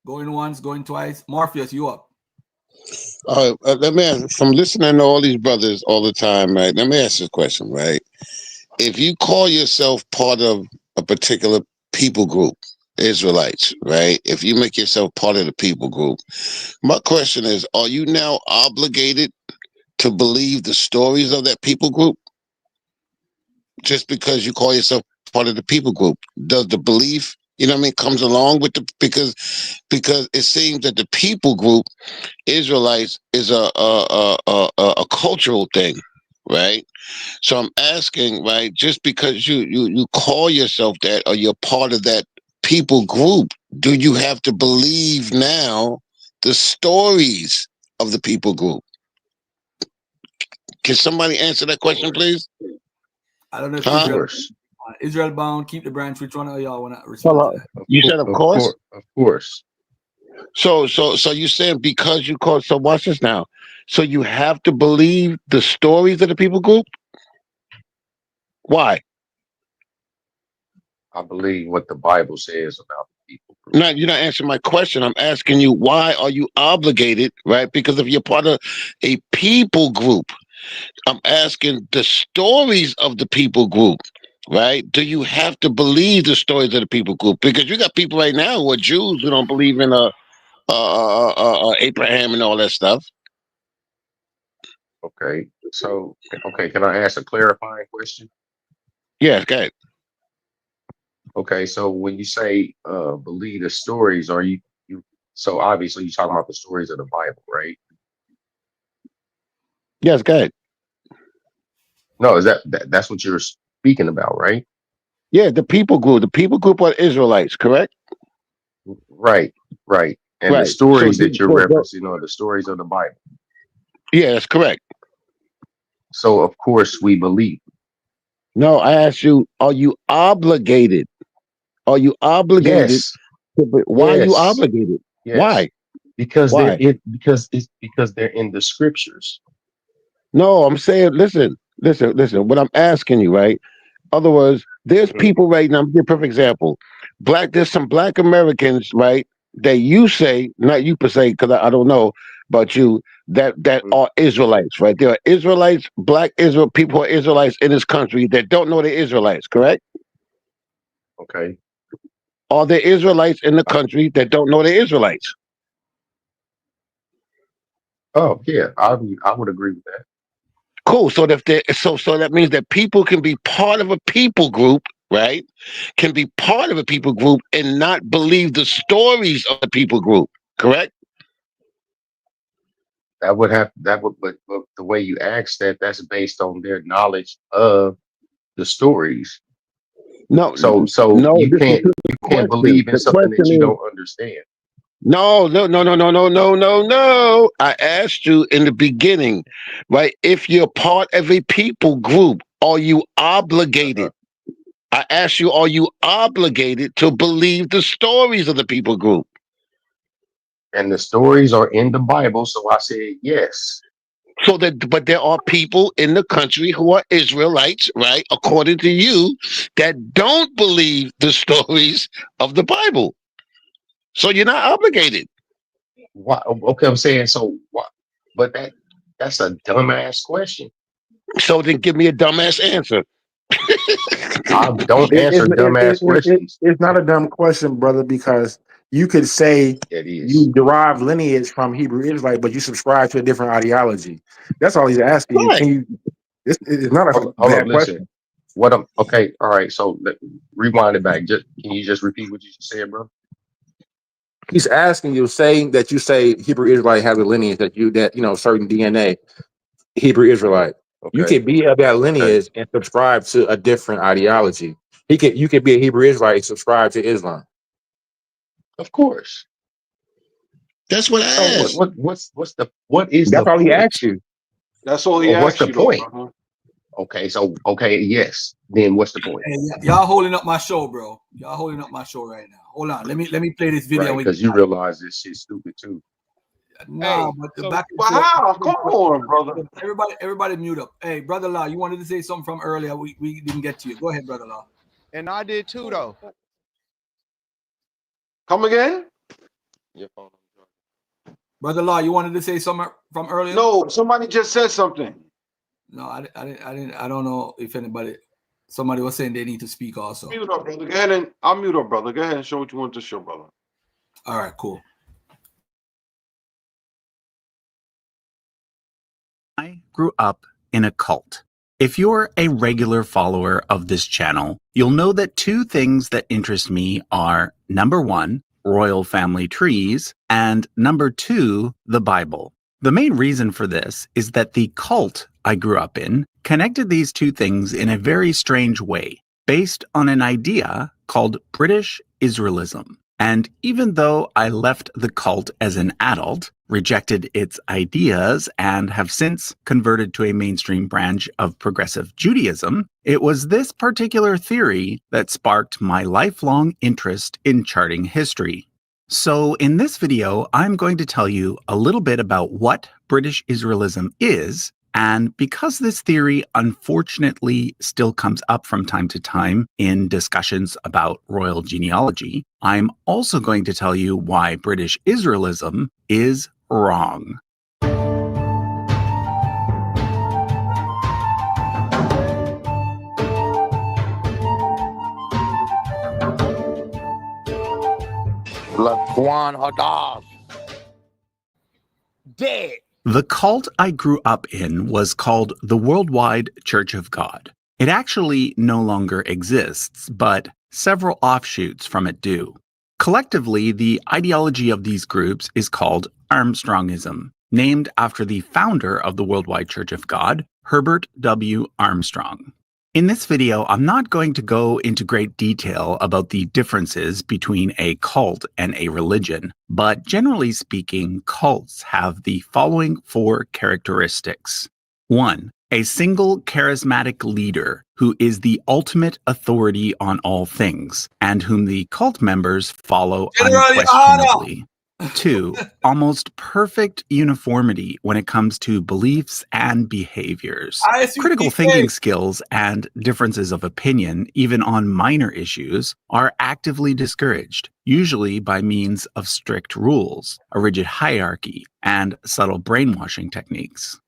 Going once, going twice. Morpheus, you up? Let me ask, from listening to all these brothers all the time, right? Let me ask you a question, right? If you call yourself part of a particular people group, Israelites, right? If you make yourself part of the people group, my question is, are you now obligated to believe the stories of that people group? Just because you call yourself part of the people group, does the belief, you know what I mean, comes along with the because it seems that the people group Israelites is a cultural thing, right? So I'm asking, right, just because you call yourself that or you're part of that people group, do you have to believe now the stories of the people group? Can somebody answer that question, please? I don't know if Huh? Israel bound, keep the branch. Which one of y'all want to respond to Hello. that? You said, of course? Of course. So you saying because you call, so watch this now. So you have to believe the stories of the people group? Why? I believe what the Bible says about the people. No, you're not answering my question. I'm asking you, why are you obligated, right? Because if you're part of a people group, I'm asking the stories of the people group, right? Do you have to believe the stories of the people group? Because you got people right now who are Jews who don't believe in Abraham and all that stuff. Okay. So, okay, can I ask a clarifying question? Yes, go ahead. Okay, so when you say believe the stories, are you so obviously you're talking about the stories of the Bible, right? Yes, go ahead. No, is that's what you're speaking about, right? Yeah, the people group. The people group are Israelites, correct? Right, right. And the Right. So, stories that you're referencing are the stories of the Bible. yeah, that's correct. So of course we believe. No, I asked you, are you obligated? Are you obligated? Yes. Why are you Yes. obligated? Yes. Why? Because Why? because they're in the scriptures. No, I'm saying, listen. What I'm asking you, right? Other words, there's people right now. I'll give you a perfect example. There's some black Americans, right? That you say, not you per se, because I don't know about you, that are Israelites, right? There are Israelites, black Israel people who are Israelites in this country that don't know they're Israelites, correct? Okay. Are there Israelites in the country that don't know they're Israelites? Oh yeah, I would agree with that. Cool. So so that means that people can be part of a people group, right? Can be part of a people group and not believe the stories of the people group, correct? But the way you ask that's based on their knowledge of the stories. No, so no. you Listen can't to the you can't question. believe in The something that question you is don't understand. no. I asked you in the beginning, right? If you're part of a people group, are you obligated? I asked you, are you obligated to believe the stories of the people group? And the stories are in the Bible, so I said yes. But there are people in the country who are Israelites, right? According to you, that don't believe the stories of the Bible. So you're not obligated. Why? Okay, I'm saying so. Why? But that's a dumbass question. So then give me a dumbass answer. I don't answer dumbass questions. It's not a dumb question, brother, because you could say It is. you derive lineage from Hebrew Israelite, but you subscribe to a different ideology. That's all he's asking you. Right. Can you? It's not a Hold bad on, listen. question. Okay, all right. So rewind it back. Can you just repeat what you just said, bro? He's asking you, saying that you say Hebrew Israelite has a lineage that certain DNA, Hebrew Israelite. You Okay. could be of that lineage and subscribe to a different ideology. You could be a Hebrew Israelite and subscribe to Islam. Of course. That's what I asked. So what is That's the all he point? asked you. That's all he Or what's asked the you, though, point? brother. Okay, yes. Then what's the point? Hey, y'all holding up my show, bro. Y'all holding up my show right now. Hold on. Let me play this video. Right, because you realize this shit's stupid too. Nah, Hey, but the so back and But forth. how? Come on, brother. Everybody mute up. Hey, Brother Law, you wanted to say something from earlier. We didn't get to you. Go ahead, Brother Law. and I did too, though. Come again? Brother Law, you wanted to say something from earlier? No, somebody just said something. No, I didn't. I don't know if somebody was saying they need to speak also. Mute up, brother. Go ahead and I'll mute up, brother. Go ahead and show what you want to show, brother. All right, cool. I grew up in a cult. If you're a regular follower of this channel, you'll know that two things that interest me are number one, royal family trees, and number two, the Bible. The main reason for this is that the cult I grew up in connected these two things in a very strange way, based on an idea called British Israelism. And even though I left the cult as an adult, rejected its ideas, and have since converted to a mainstream branch of progressive Judaism, it was this particular theory that sparked my lifelong interest in charting history. So in this video, I'm going to tell you a little bit about what British Israelism is, and because this theory unfortunately still comes up from time to time in discussions about royal genealogy, I'm also going to tell you why British Israelism is wrong. Dead. The cult I grew up in was called the Worldwide Church of God. It actually no longer exists, but Several offshoots from it do. Collectively, the ideology of these groups is called Armstrongism, named after the founder of the Worldwide Church of God, Herbert W. Armstrong. In this video, I'm not going to go into great detail about the differences between a cult and a religion, but generally speaking, cults have the following 4 characteristics. 1. A single charismatic leader who is the ultimate authority on all things, and whom the cult members follow unquestionably. 2. Almost perfect uniformity when it comes to beliefs and behaviors. Critical thinking skills and differences of opinion, even on minor issues, are actively discouraged, usually by means of strict rules, a rigid hierarchy, and subtle brainwashing techniques.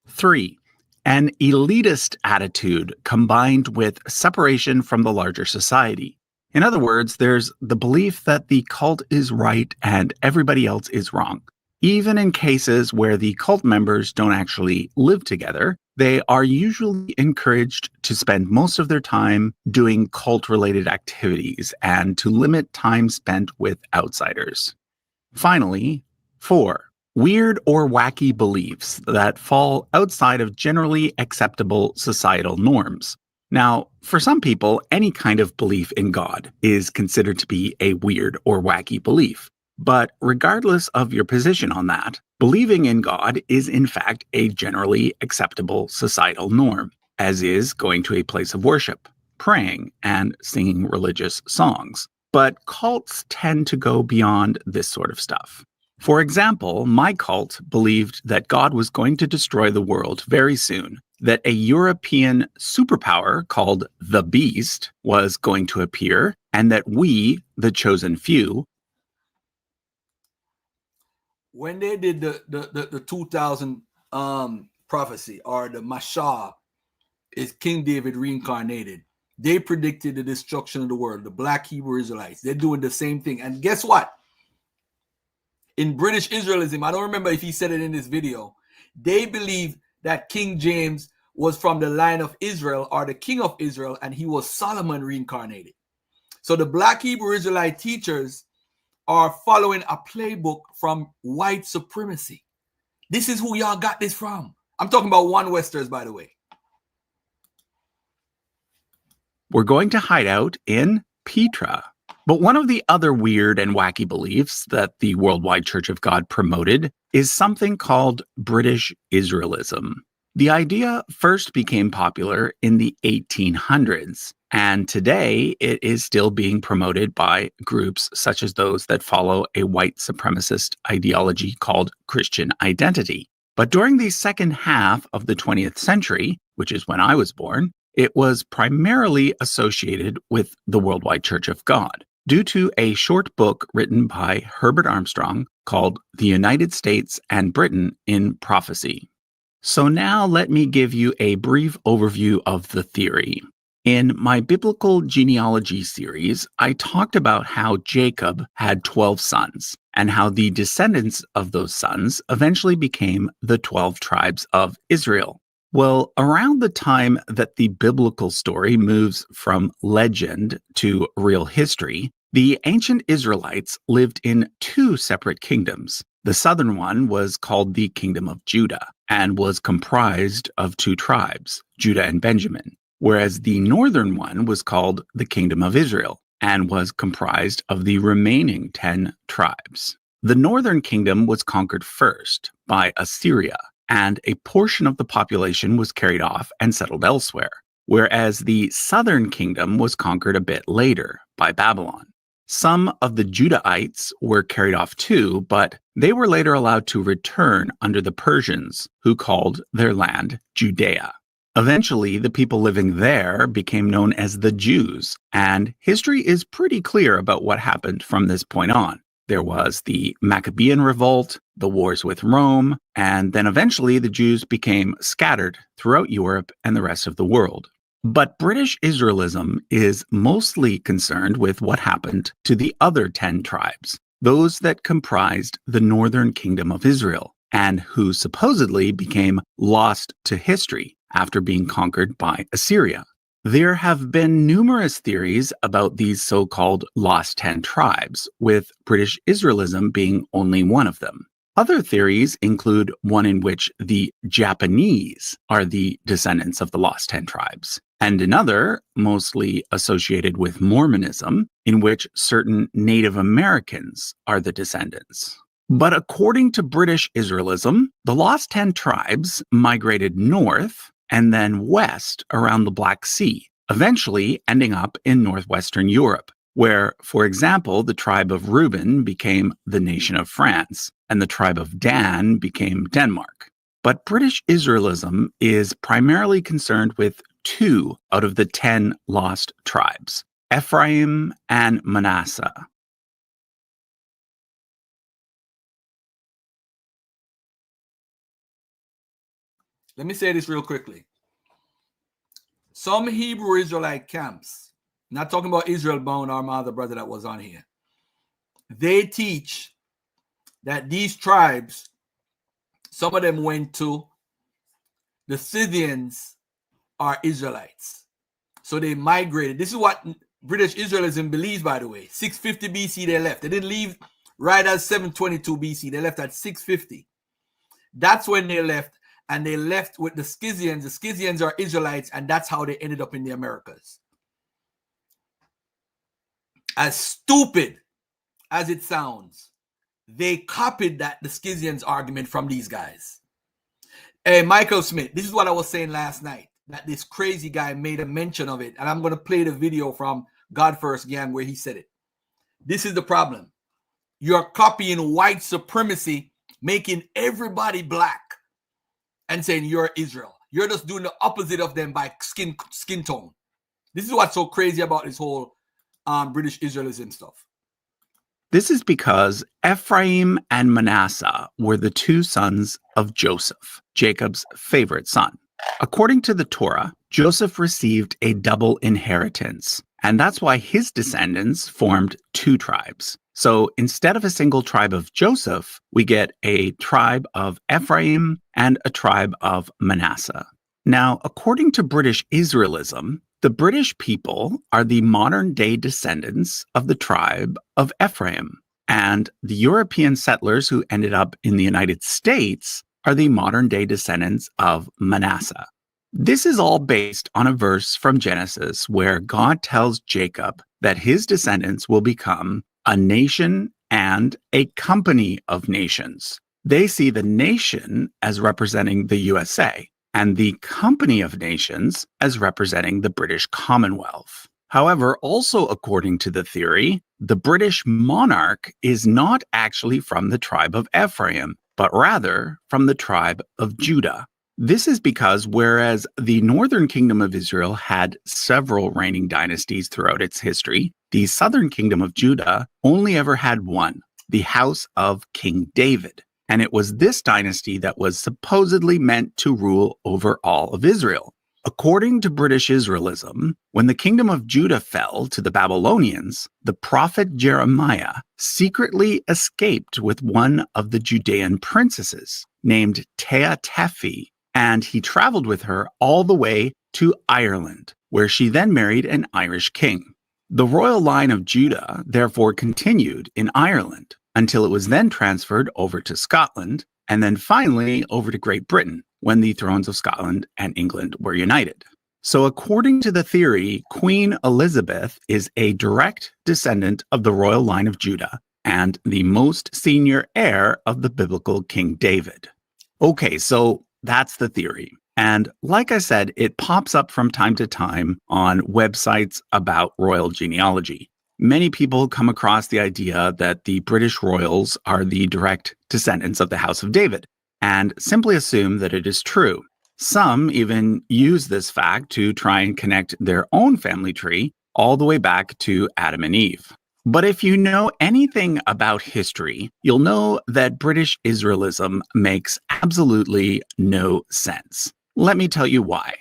3. An elitist attitude combined with separation from the larger society. In other words, there's the belief that the cult is right and everybody else is wrong. Even in cases where the cult members don't actually live together, they are usually encouraged to spend most of their time doing cult-related activities and to limit time spent with outsiders. Finally, 4. Weird or wacky beliefs that fall outside of generally acceptable societal norms. Now, for some people, any kind of belief in God is considered to be a weird or wacky belief. But regardless of your position on that, believing in God is in fact a generally acceptable societal norm, as is going to a place of worship, praying, and singing religious songs. But cults tend to go beyond this sort of stuff. For example, my cult believed that God was going to destroy the world very soon, that a European superpower called the Beast was going to appear, and that we, the chosen few, when they did the 2000 prophecy, or the Mashah is King David reincarnated, they predicted the destruction of the world, the Black Hebrew Israelites. They're doing the same thing. And guess what? In British Israelism, I don't remember if he said it in this video, they believe that King James was from the line of Israel, or the king of Israel, and he was Solomon reincarnated. So the Black Hebrew Israelite teachers are following a playbook from white supremacy. This is who y'all got this from. I'm talking about one Westers, by the way. We're going to hide out in Petra. But one of the other weird and wacky beliefs that the Worldwide Church of God promoted is something called British Israelism. The idea first became popular in the 1800s, and today it is still being promoted by groups such as those that follow a white supremacist ideology called Christian identity. But during the second half of the 20th century, which is when I was born, it was primarily associated with the Worldwide Church of God, due to a short book written by Herbert Armstrong called The United States and Britain in Prophecy. So now let me give you a brief overview of the theory. In my biblical genealogy series, I talked about how Jacob had 12 sons, and how the descendants of those sons eventually became the 12 tribes of Israel. Well, around the time that the biblical story moves from legend to real history, the ancient Israelites lived in 2 separate kingdoms. The southern one was called the Kingdom of Judah and was comprised of 2 tribes, Judah and Benjamin, whereas the northern one was called the Kingdom of Israel and was comprised of the remaining 10 tribes. The northern kingdom was conquered first by Assyria, and a portion of the population was carried off and settled elsewhere, whereas the southern kingdom was conquered a bit later by Babylon. Some of the Judahites were carried off too, but they were later allowed to return under the Persians, who called their land Judea. Eventually, the people living there became known as the Jews, and history is pretty clear about what happened from this point on. There was the Maccabean revolt, the wars with Rome, and then eventually the Jews became scattered throughout Europe and the rest of the world. But British Israelism is mostly concerned with what happened to the other 10 tribes, those that comprised the northern kingdom of Israel, and who supposedly became lost to history after being conquered by Assyria. There have been numerous theories about these so-called Lost 10 tribes, with British Israelism being only one of them. Other theories include one in which the Japanese are the descendants of the Lost 10 tribes, and another, mostly associated with Mormonism, in which certain Native Americans are the descendants. But according to British Israelism, the Lost 10 tribes migrated north and then west around the Black Sea, eventually ending up in northwestern Europe, where, for example, the tribe of Reuben became the nation of France, and the tribe of Dan became Denmark. But British Israelism is primarily concerned with 2 out of the 10 lost tribes, Ephraim and Manasseh. Let me say this real quickly. Some Hebrew Israelite camps, not talking about Israel Bone or my other brother that was on here, they teach that these tribes, some of them went to the Scythians are Israelites. So they migrated. This is what British Israelism believes, by the way. 650 BC they left. They didn't leave right at 722 BC. They left at 650. That's when they left. And they left with the Scythians. The Scythians are Israelites, and that's how they ended up in the Americas. As stupid as it sounds, they copied the Scythians argument from these guys. Hey, Michael Smith, this is what I was saying last night, that this crazy guy made a mention of it. And I'm going to play the video from God First Gang where he said it. This is the problem. You're copying white supremacy, making everybody black, and saying you're Israel. You're just doing the opposite of them by skin tone. This is what's so crazy about this whole British Israelism stuff. This is because Ephraim and Manasseh were the 2 sons of Joseph, Jacob's favorite son. According to the Torah, Joseph received a double inheritance, and that's why his descendants formed 2 tribes. So instead of a single tribe of Joseph, we get a tribe of Ephraim and a tribe of Manasseh. Now, according to British Israelism, the British people are the modern-day descendants of the tribe of Ephraim, and the European settlers who ended up in the United States are the modern-day descendants of Manasseh. This is all based on a verse from Genesis where God tells Jacob that his descendants will become a nation and a company of nations. They see the nation as representing the USA and the company of nations as representing the British Commonwealth. However, also according to the theory, the British monarch is not actually from the tribe of Ephraim, but rather from the tribe of Judah. This is because whereas the northern kingdom of Israel had several reigning dynasties throughout its history, the southern kingdom of Judah only ever had one, the house of King David. And it was this dynasty that was supposedly meant to rule over all of Israel. According to British Israelism, when the kingdom of Judah fell to the Babylonians, the prophet Jeremiah secretly escaped with one of the Judean princesses named Tehatefi, and he traveled with her all the way to Ireland, where she then married an Irish king. The royal line of Judah therefore continued in Ireland until it was then transferred over to Scotland, and then finally over to Great Britain, when the thrones of Scotland and England were united. So according to the theory, Queen Elizabeth is a direct descendant of the royal line of Judah and the most senior heir of the biblical King David. Okay, so that's the theory. And like I said, it pops up from time to time on websites about royal genealogy. Many people come across the idea that the British royals are the direct descendants of the House of David and simply assume that it is true. Some even use this fact to try and connect their own family tree all the way back to Adam and Eve. But if you know anything about history, you'll know that British Israelism makes absolutely no sense. Let me tell you why.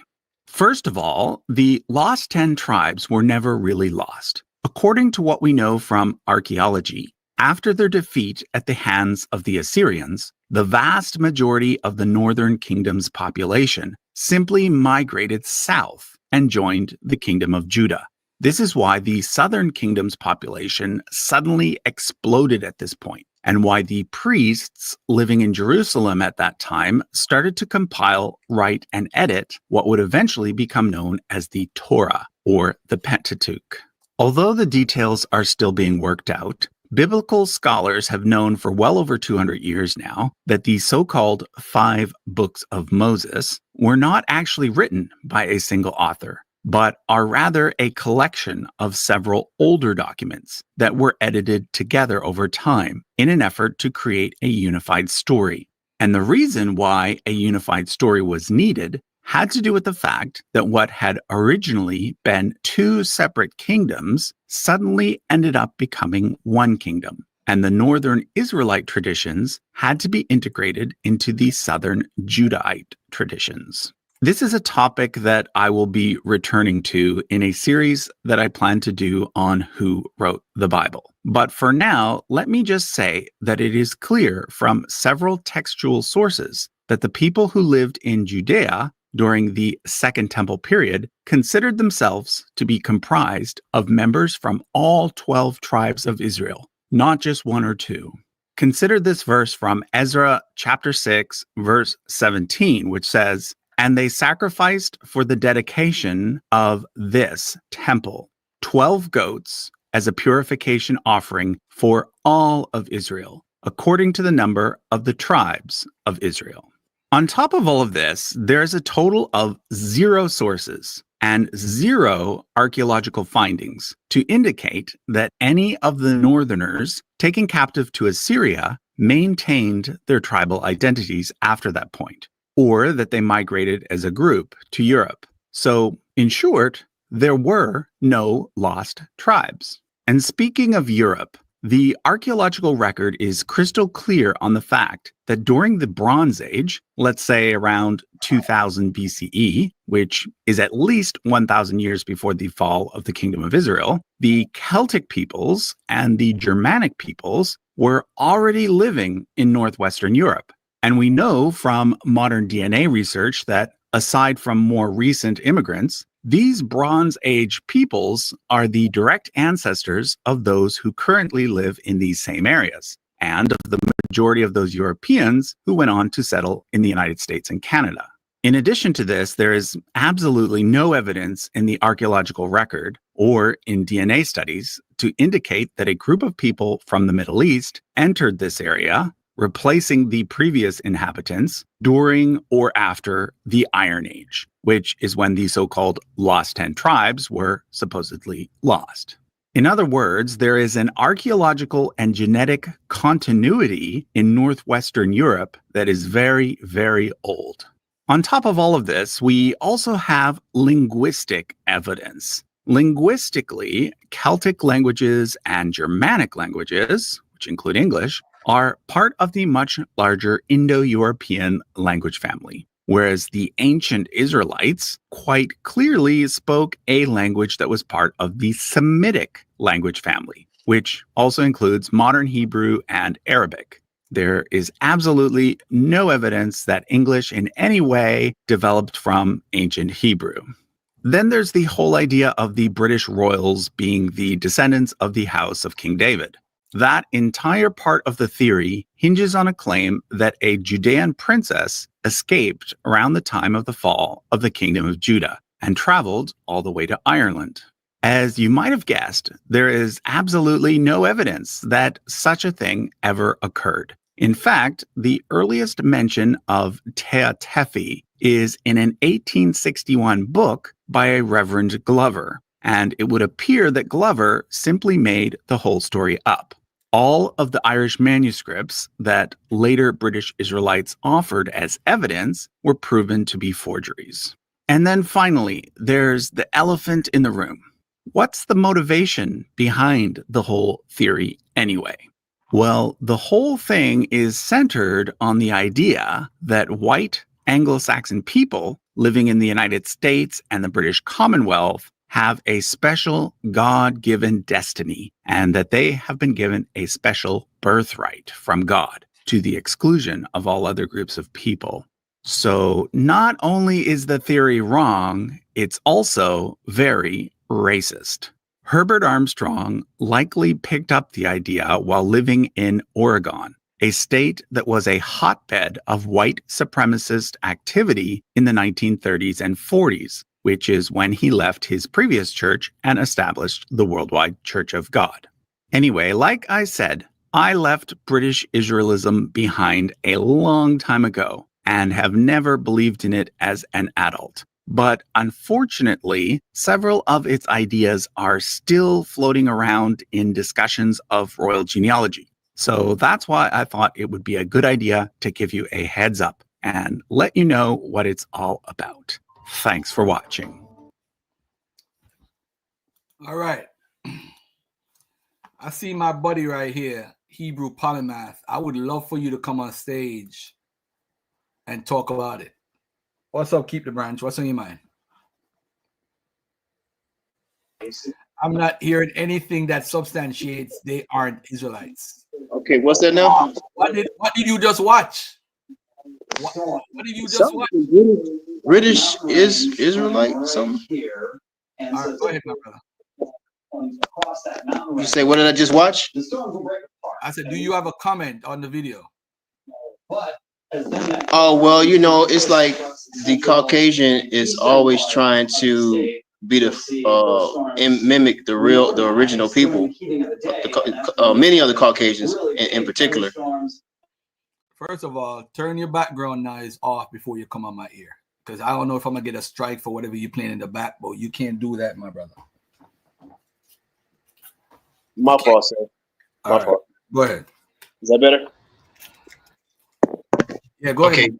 First of all, the lost 10 tribes were never really lost. According to what we know from archaeology, after their defeat at the hands of the Assyrians, the vast majority of the northern kingdom's population simply migrated south and joined the kingdom of Judah. This is why the southern kingdom's population suddenly exploded at this point, and why the priests living in Jerusalem at that time started to compile, write, and edit what would eventually become known as the Torah, or the Pentateuch. Although the details are still being worked out, biblical scholars have known for well over 200 years now that the so-called 5 books of Moses were not actually written by a single author, but are rather a collection of several older documents that were edited together over time in an effort to create a unified story. And the reason why a unified story was needed had to do with the fact that what had originally been 2 separate kingdoms suddenly ended up becoming one kingdom, and the northern Israelite traditions had to be integrated into the southern Judahite traditions. This is a topic that I will be returning to in a series that I plan to do on who wrote the Bible. But for now, let me just say that it is clear from several textual sources that the people who lived in Judea during the Second Temple period considered themselves to be comprised of members from all 12 tribes of Israel, not just 1 or 2. Consider this verse from Ezra chapter 6, verse 17, which says, "And they sacrificed for the dedication of this temple 12 goats as a purification offering for all of Israel, according to the number of the tribes of Israel." On top of all of this, there's a total of 0 sources and 0 archaeological findings to indicate that any of the northerners taken captive to Assyria maintained their tribal identities after that point, or that they migrated as a group to Europe. So, in short, there were no lost tribes. And speaking of Europe, the archaeological record is crystal clear on the fact that during the Bronze Age, let's say around 2000 BCE, which is at least 1000 years before the fall of the Kingdom of Israel, the Celtic peoples and the Germanic peoples were already living in northwestern Europe. And we know from modern DNA research that aside from more recent immigrants, these Bronze Age peoples are the direct ancestors of those who currently live in these same areas, and of the majority of those Europeans who went on to settle in the United States and Canada. In addition to this, there is absolutely no evidence in the archaeological record or in DNA studies to indicate that a group of people from the Middle East entered this area, replacing the previous inhabitants during or after the Iron Age, which is when the so-called Lost 10 Tribes were supposedly lost. In other words, there is an archaeological and genetic continuity in northwestern Europe that is very, very old. On top of all of this, we also have linguistic evidence. Linguistically, Celtic languages and Germanic languages, which include English, are part of the much larger Indo-European language family, whereas the ancient Israelites quite clearly spoke a language that was part of the Semitic language family, which also includes modern Hebrew and Arabic. There is absolutely no evidence that English in any way developed from ancient Hebrew. Then there's the whole idea of the British royals being the descendants of the house of King David. That entire part of the theory hinges on a claim that a Judean princess escaped around the time of the fall of the Kingdom of Judah and traveled all the way to Ireland. As you might have guessed, there is absolutely no evidence that such a thing ever occurred. In fact, the earliest mention of Tea Tephi is in an 1861 book by a Reverend Glover, and it would appear that Glover simply made the whole story up. All of the Irish manuscripts that later British Israelites offered as evidence were proven to be forgeries. And then finally, there's the elephant in the room. What's the motivation behind the whole theory anyway? Well, the whole thing is centered on the idea that white Anglo-Saxon people living in the United States and the British Commonwealth have a special God-given destiny, and that they have been given a special birthright from God, to the exclusion of all other groups of people. So not only is the theory wrong, it's also very racist. Herbert Armstrong likely picked up the idea while living in Oregon, a state that was a hotbed of white supremacist activity in the 1930s and 40s, which is when he left his previous church and established the Worldwide Church of God. Anyway, like I said, I left British Israelism behind a long time ago and have never believed in it as an adult. But unfortunately, several of its ideas are still floating around in discussions of royal genealogy. So that's why I thought it would be a good idea to give you a heads up and let you know what it's all about. Thanks for watching. All right. I see my buddy right here, Hebrew Polymath. I would love for you to come on stage and talk about it. What's up, Keep the Branch? What's on your mind? I'm not hearing anything that substantiates they aren't Israelites. Okay, what's that now? What did you just watch? What did you just watch? British is Israelite something? All right, go ahead, my brother. You say, what did I just watch? I said, do you have a comment on the video? Oh, well, you know, it's like the Caucasian is always trying to be the and mimic the original people, many of the Caucasians in particular. First of all, turn your background noise off before you come on my ear, because I don't know if I'm gonna get a strike for whatever you're playing in the back, but you can't do that, my brother. My fault, sir. My fault. Go ahead. Is that better? Yeah, go ahead.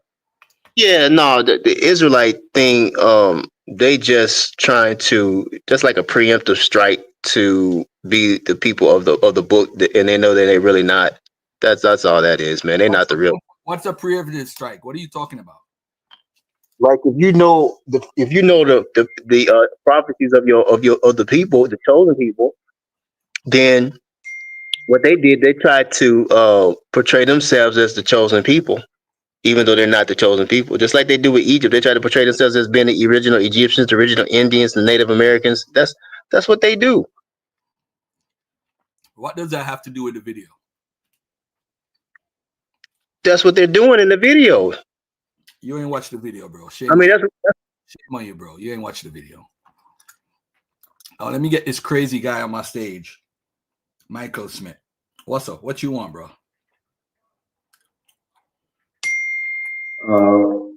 Yeah, no, the Israelite thing, they just trying to, just like a preemptive strike to be the people of the book, and they know that they're really not. That's all that is, man. They're not the real. What's a preemptive strike? What are you talking about? Like if you know the prophecies of the people, the chosen people, then what they did, they tried to portray themselves as the chosen people, even though they're not the chosen people. Just like they do with Egypt, they try to portray themselves as being the original Egyptians, the original Indians, the Native Americans. That's what they do. What does that have to do with the video? That's what they're doing in the video. You ain't watched the video, bro. Shame on you, bro. You ain't watched the video. Oh, let me get this crazy guy on my stage. Michael Smith. What's up? What you want, bro?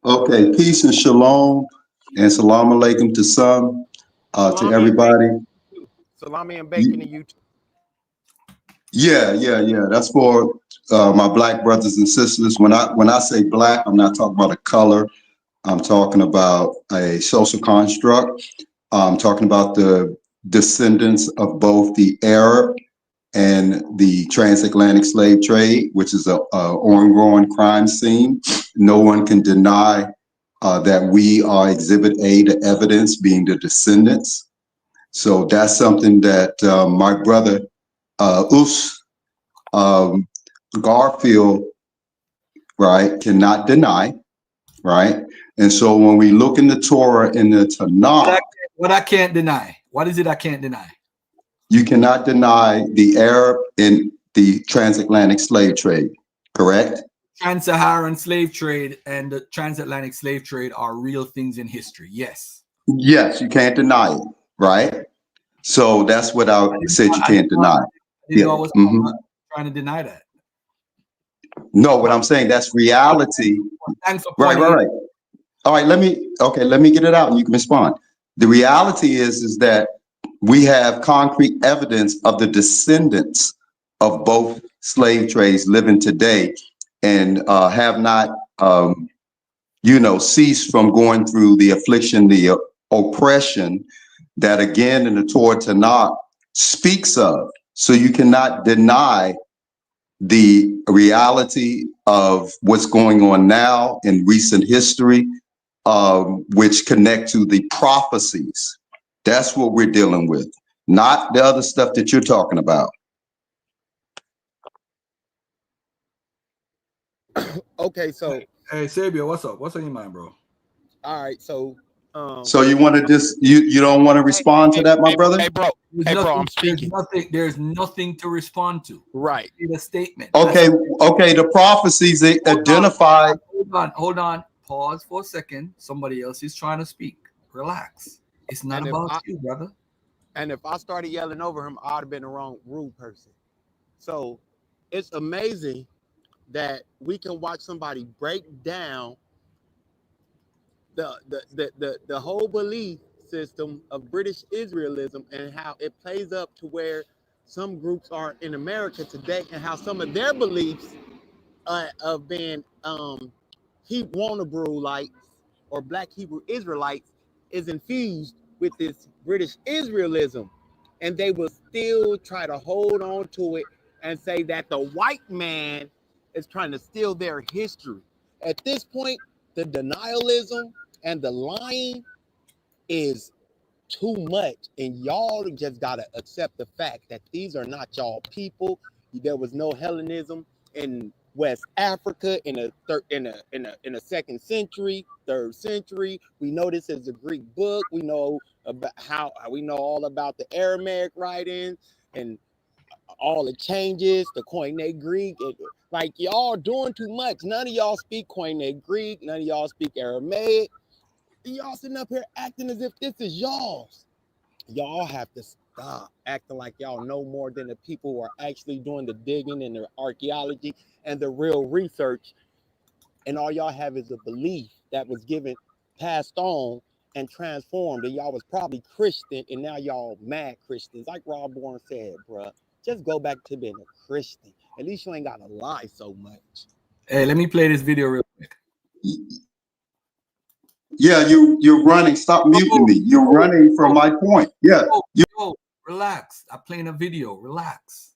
Okay, peace and shalom and salam alaikum to some, to everybody. Salami and bacon to you too. Yeah. That's for my black brothers and sisters. When I say black, I'm not talking about a color. I'm talking about a social construct. I'm talking about the descendants of both the Arab and the transatlantic slave trade, which is a ongoing crime scene. No one can deny that we are Exhibit A to evidence, being the descendants. So that's something that my brother Garfield, right, cannot deny, right? And so when we look in the Torah and the Tanakh, what I can't deny. What is it I can't deny? You cannot deny the Arab and the transatlantic slave trade, correct? Trans-Saharan slave trade and the transatlantic slave trade are real things in history. Yes. Yes, you can't deny it, right? So that's what I said you can't deny. I was trying to deny that. No, what I'm saying, that's reality. Thanks for right. All right, let me get it out and you can respond. The reality is that we have concrete evidence of the descendants of both slave trades living today and have not, ceased from going through the affliction, the oppression that again in the Torah Tanakh speaks of. So you cannot deny the reality of what's going on now in recent history, which connect to the prophecies. That's what we're dealing with, not the other stuff that you're talking about. Okay, so Hey, Sabia, what's up? What's on your mind, bro? All right, so So you want to just you don't want to respond to that, my brother? Hey, bro, I'm speaking. There's nothing to respond to. Right. It's a statement. Okay, okay. The prophecies they identify. Hold on. Pause for a second. Somebody else is trying to speak. Relax. It's not about you, brother. And if I started yelling over him, I'd have been the wrong rude person. So it's amazing that we can watch somebody break down the whole belief system of British Israelism and how it plays up to where some groups are in America today and how some of their beliefs of being Hebrew-lites or Black Hebrew Israelites is infused with this British Israelism, and they will still try to hold on to it and say that the white man is trying to steal their history. At this point, the denialism and the lying is too much, and y'all just gotta accept the fact that these are not y'all people. There was no Hellenism in West Africa in the second century, third century. We know this is a Greek book. We know about we know all about the Aramaic writings and all the changes, the Koine Greek. Like y'all doing too much. None of y'all speak Koine Greek. None of y'all speak Aramaic. Y'all sitting up here acting as if this is y'all's. Y'all have to stop acting like y'all know more than the people who are actually doing the digging and the archaeology and the real research. And all y'all have is a belief that was given, passed on, and transformed. And y'all was probably Christian, and now y'all mad Christians. Like Rob Bourne said, bruh, just go back to being a Christian. At least you ain't got to lie so much. Hey, let me play this video real quick. Yeah, you're running. Stop muting me. You're running from my point. Yeah. Relax. I'm playing a video. Relax.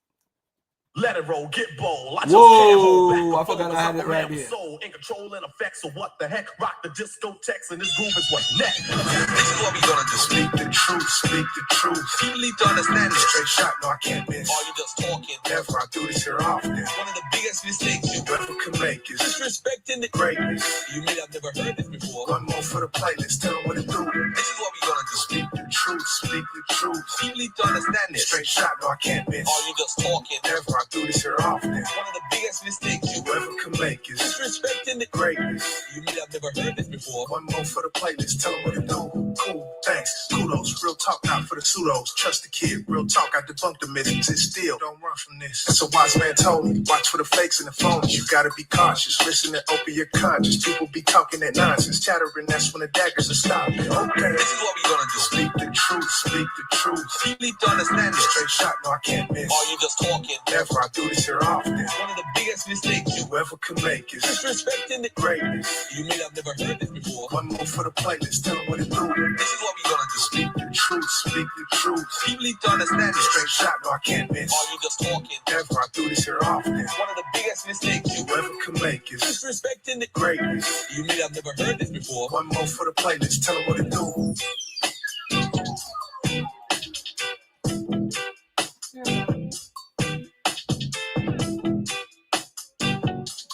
Let it roll, get bold. I just Whoa, I forgot I had it right here. Soul in control and effects. So what the heck? Rock the discotheques and this groove is what's next. This is what we gonna do. Speak the truth, speak the truth. People need to understand this. Straight shot, no, I can't miss. Are you just talking? Never, I do this here often. One of the biggest mistakes you ever can make is disrespecting the greatness. You may have never heard this before. One more for the playlist, tell them what to do. This is what we gonna do. Speak the truth, speak the truth. People need to understand this. Straight shot, no, I can't miss. Are you just talking? Never, I do this here often. One of the biggest mistakes you ever can make is disrespecting the greatness. You may have never heard this before. One more for the playlist, tell them what to do. Cool, thanks, kudos, real talk, not for the pseudos. Trust the kid, real talk, I debunked the myth. Sit still, don't run from this. That's a wise man told me. Watch for the fakes and the phones. You gotta be cautious. Listen and open your conscience. People be talking that nonsense, chattering. That's when the daggers are stopping. Okay, this is what we gonna do. Speak the truth, speak the truth. You need to understand this. Straight shot, no, I can't miss. Are you just talking? Never, I do this here often. One of the biggest mistakes you ever can make is disrespecting the greatness. You may have never heard this before. One more for the playlist, tell them what to do. This is what we gonna do. Speak the truth, speak the truth. People need to understand this. Straight shot, no, I can't miss. Are you just talking? Never, I do this here often. One of the biggest mistakes you ever can make is disrespecting the greatness. You may have never heard this before. One more for the playlist, tell them what to do.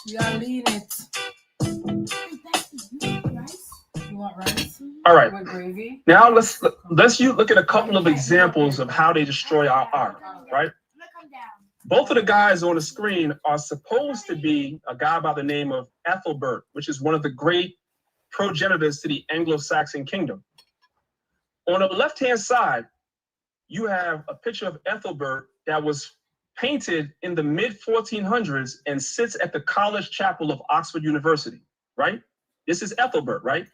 You gotta lean it. You want rice? All right. With gravy? Now let's look at a couple of examples of how they destroy our art, right? Both of the guys on the screen are supposed to be a guy by the name of Ethelbert, which is one of the great progenitors to the Anglo-Saxon kingdom. On the left-hand side, you have a picture of Ethelbert that was painted in the mid-1400s and sits at the College Chapel of Oxford University, right? This is Ethelbert, right?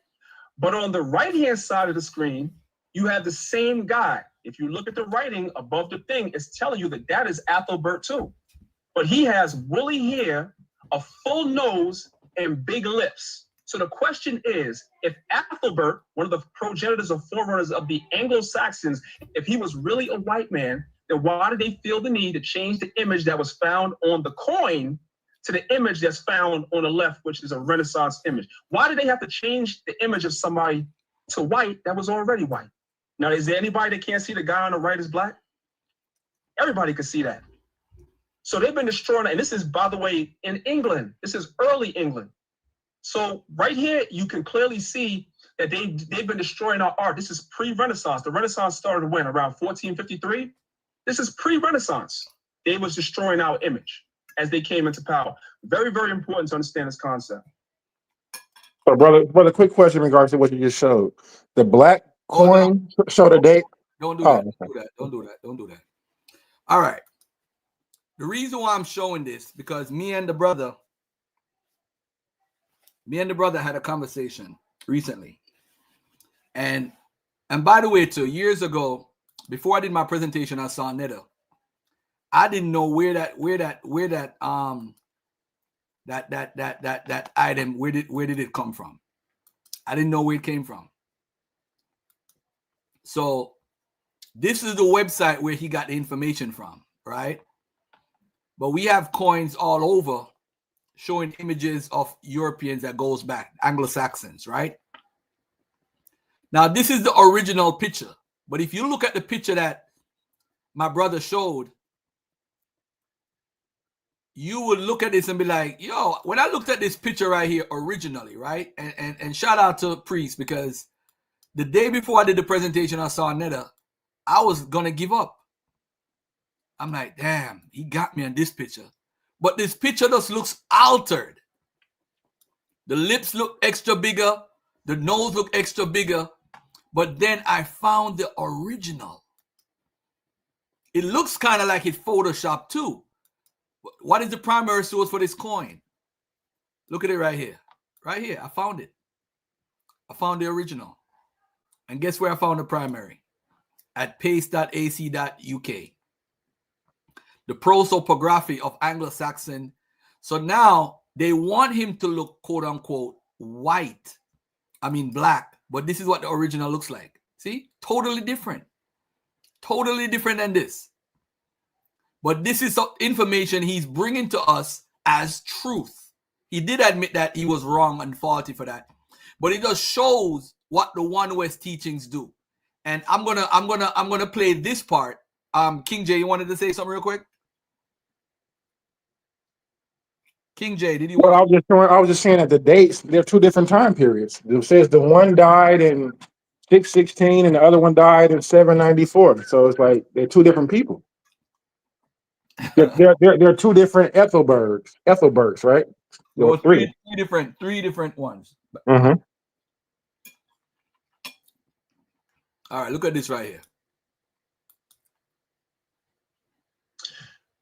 But on the right-hand side of the screen, you have the same guy. If you look at the writing above the thing, it's telling you that that is Ethelbert too. But he has woolly hair, a full nose, and big lips. So the question is, if Ethelbert, one of the progenitors or forerunners of the Anglo-Saxons, if he was really a white man, then why did they feel the need to change the image that was found on the coin to the image that's found on the left, which is a Renaissance image? Why did they have to change the image of somebody to white that was already white? Now, is there anybody that can't see the guy on the right is black? Everybody can see that. So they've been destroying it. And this is, by the way, in England. This is early England. So right here, you can clearly see that they've been destroying our art. This is pre-Renaissance. The Renaissance started when? Around 1453? This is pre-Renaissance. They was destroying our image as they came into power. Very, very important to understand this concept. So, brother, quick question in regards to what you just showed. The black coin show the date. Don't do that. Don't do that. All right. The reason why I'm showing this, because me and the brother had a conversation recently. And by the way, too, years ago, before I did my presentation on Sarnetta, I didn't know where that item, where did it come from? I didn't know where it came from. So this is the website where he got the information from, right? But we have coins all over showing images of Europeans that goes back, Anglo-Saxons, right? Now, this is the original picture. But if you look at the picture that my brother showed, you would look at this and be like, yo, when I looked at this picture right here originally, right? And shout out to Priest, because the day before I did the presentation on Sarnetta, I was going to give up. I'm like, damn, he got me on this picture. But this picture just looks altered. The lips look extra bigger. The nose look extra bigger. But then I found the original. It looks kind of like it photoshopped too. What is the primary source for this coin? Look at it right here. Right here. I found it. I found the original. And guess where I found the primary? At pace.ac.uk. The prosopography of Anglo-Saxon. So now they want him to look, quote unquote, white. I mean, black. But this is what the original looks like. See? Totally different. Totally different than this. But this is information he's bringing to us as truth. He did admit that he was wrong and faulty for that. But it just shows what the One West teachings do. And I'm gonna play this part. King J, you wanted to say something real quick? King J, did you Well, want? I was just saying that the dates, they're two different time periods. It says the one died in 616 and the other one died in 794. So it's like they're two different people. They're two different Ethelbergs, right? No, three different ones. Mm-hmm. All right, look at this right here.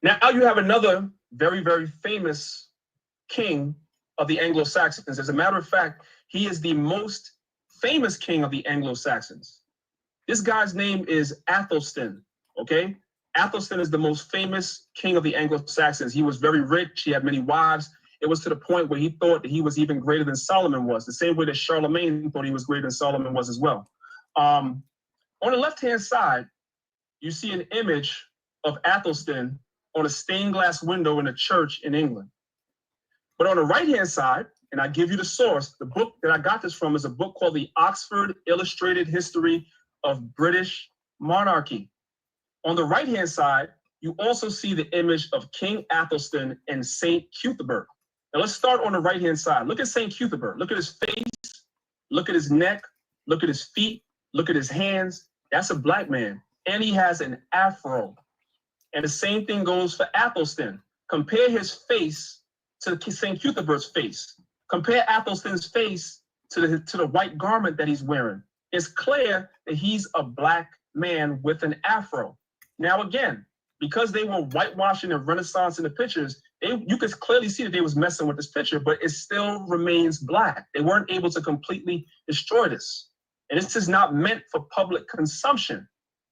Now you have another very, very famous king of the Anglo-Saxons. As a matter of fact, he is the most famous king of the Anglo-Saxons. This guy's name is Athelstan, okay? Athelstan is the most famous king of the Anglo-Saxons. He was very rich. He had many wives. It was to the point where he thought that he was even greater than Solomon was, the same way that Charlemagne thought he was greater than Solomon was as well. On the left-hand side, you see an image of Athelstan on a stained glass window in a church in England. But on the right-hand side, and I give you the source, the book that I got this from is a book called The Oxford Illustrated History of British Monarchy. On the right-hand side, you also see the image of King Athelstan and Saint Cuthbert. Now let's start on the right-hand side. Look at Saint Cuthbert. Look at his face, look at his neck, look at his feet, look at his hands. That's a black man. And he has an afro. And the same thing goes for Athelstan. Compare his face to St. Cuthbert's face. Compare Athelstan's face to the white garment that he's wearing. It's clear that he's a black man with an afro. Now again, because they were whitewashing and Renaissance in the pictures, you could clearly see that they was messing with this picture, but it still remains black. They weren't able to completely destroy this. And this is not meant for public consumption.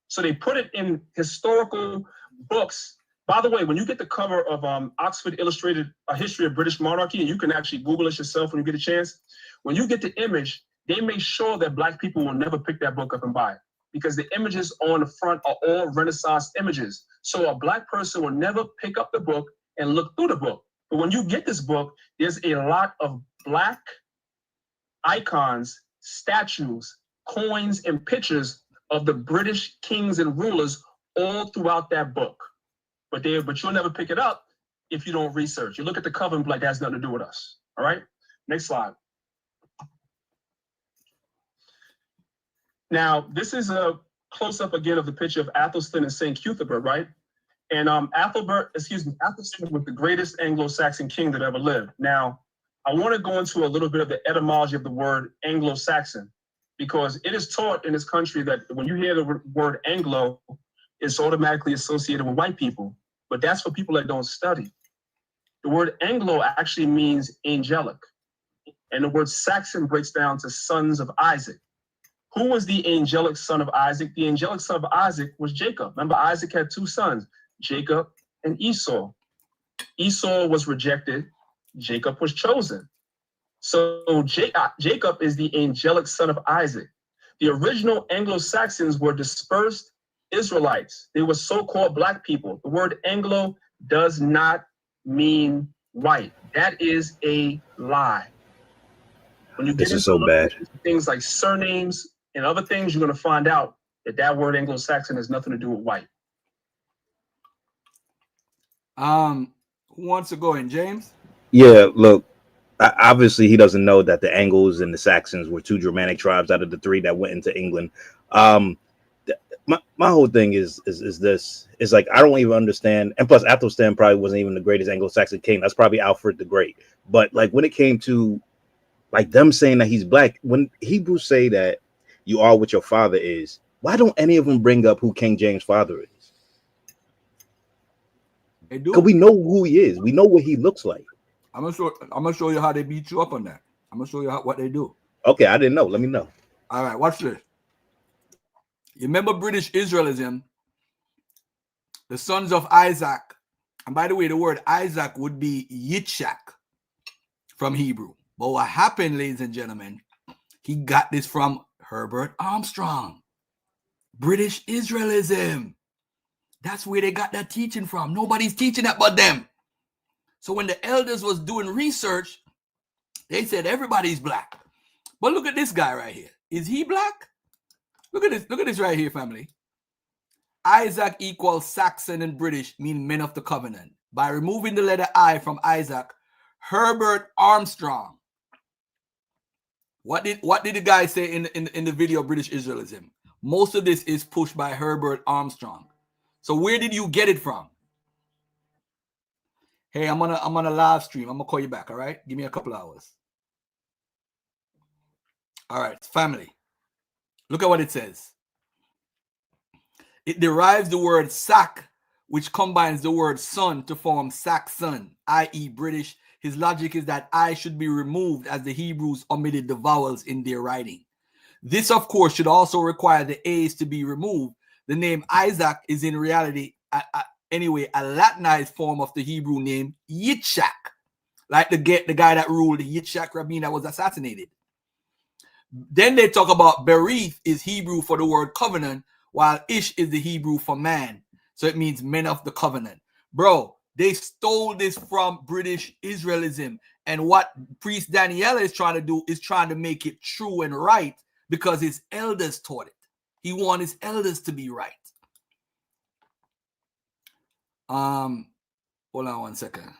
So they put it in historical books. By the way, when you get the cover of Oxford Illustrated A History of British Monarchy, and you can actually Google it yourself when you get a chance, when you get the image, they make sure that black people will never pick that book up and buy it, because the images on the front are all Renaissance images. So a black person will never pick up the book and look through the book. But when you get this book, there's a lot of black icons, statues, coins, and pictures of the British kings and rulers all throughout that book. But you'll never pick it up if you don't research. You look at the cover and be like, that has nothing to do with us, all right? Next slide. Now, this is a close-up again of the picture of Athelstan and St. Cuthbert, right? And Athelstan was the greatest Anglo-Saxon king that ever lived. Now, I want to go into a little bit of the etymology of the word Anglo-Saxon, because it is taught in this country that when you hear the word Anglo, it's automatically associated with white people. But that's for people that don't study. The word Anglo actually means angelic. And the word Saxon breaks down to sons of Isaac. Who was the angelic son of Isaac? The angelic son of Isaac was Jacob. Remember, Isaac had two sons, Jacob and Esau. Esau was rejected. Jacob was chosen. So Jacob is the angelic son of Isaac. The original Anglo-Saxons were dispersed Israelites. They were so-called black people. The word Anglo does not mean white. That is a lie. When you This is so bad. Things like surnames and other things, you're going to find out that that word Anglo-Saxon has nothing to do with white. Who wants to go in, James? Yeah, look, obviously he doesn't know that the Angles and the Saxons were two Germanic tribes out of the three that went into England. My whole thing is this. It's like, I don't even understand. And plus, Athelstan probably wasn't even the greatest Anglo-Saxon king. That's probably Alfred the Great. But like, when it came to like them saying that he's black, when Hebrews say that you are what your father is, why don't any of them bring up who King James' father is? They do. Because we know who he is. We know what he looks like. I'm gonna show you how they beat you up on that. I'm gonna show you what they do. Okay, I didn't know. Let me know. All right, watch this. You remember British Israelism, the sons of Isaac, and by the way, the word Isaac would be Yitzhak from Hebrew. But what happened, ladies and gentlemen, he got this from Herbert Armstrong. British Israelism. That's where they got that teaching from. Nobody's teaching that but them. So when the elders was doing research, they said everybody's black. But look at this guy right here. Is he black? Look at this. Look at this right here, family. Isaac equals Saxon and British, mean men of the covenant. By removing the letter I from Isaac, Herbert Armstrong. What did the guy say in the video British Israelism? Most of this is pushed by Herbert Armstrong. So where did you get it from? Hey, I'm on a live stream. I'm gonna call you back. All right, give me a couple hours. All right, family. Look at what it says. It derives the word sack, which combines the word son to form Saxon, i.e. British. His logic is that I should be removed as the Hebrews omitted the vowels in their writing. This, of course, should also require the A's to be removed. The name Isaac is in reality, anyway, a Latinized form of the Hebrew name Yitzhak, like the guy that ruled Yitzhak Rabin that was assassinated. Then they talk about Berith is Hebrew for the word covenant, while Ish is the Hebrew for man. So it means men of the covenant. Bro, they stole this from British Israelism. And what priest Daniela is trying to do is trying to make it true and right because his elders taught it. He wants his elders to be right. Hold on one second.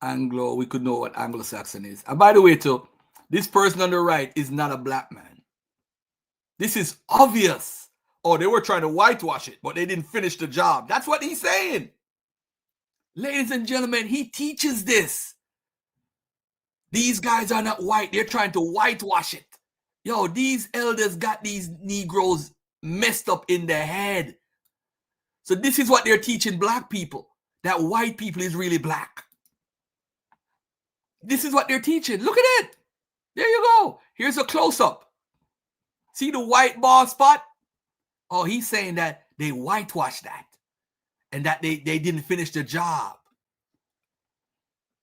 Anglo, we could know what Anglo-Saxon is. And by the way, too, this person on the right is not a black man. This is obvious. Oh, they were trying to whitewash it, but they didn't finish the job. That's what he's saying. Ladies and gentlemen, he teaches this. These guys are not white. They're trying to whitewash it. Yo, these elders got these Negroes messed up in their head. So this is what they're teaching black people, that white people is really black. This is what they're teaching. Look at it. There you go. Here's a close-up. See the white ball spot? Oh, he's saying that they whitewashed that and that they didn't finish the job.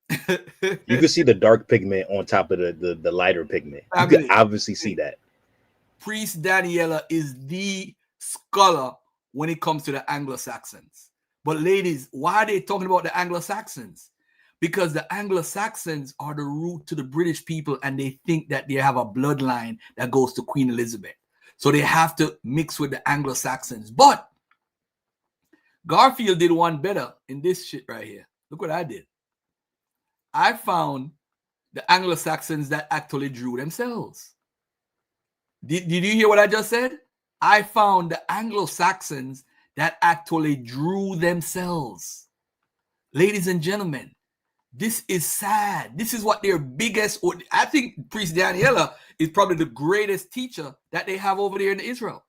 You can see the dark pigment on top of the lighter pigment. You can obviously see that. Priest Daniela is the scholar when it comes to the Anglo-Saxons. But ladies, why are they talking about the Anglo-Saxons? Because the Anglo-Saxons are the root to the British people and they think that they have a bloodline that goes to Queen Elizabeth. So they have to mix with the Anglo-Saxons. But Garfield did one better in this shit right here. Look what I did. I found the Anglo-Saxons that actually drew themselves. Did you hear what I just said? I found the Anglo-Saxons that actually drew themselves. Ladies and gentlemen, this is sad. This is what their biggest, I think Priest Daniela is probably the greatest teacher that they have over there in Israel.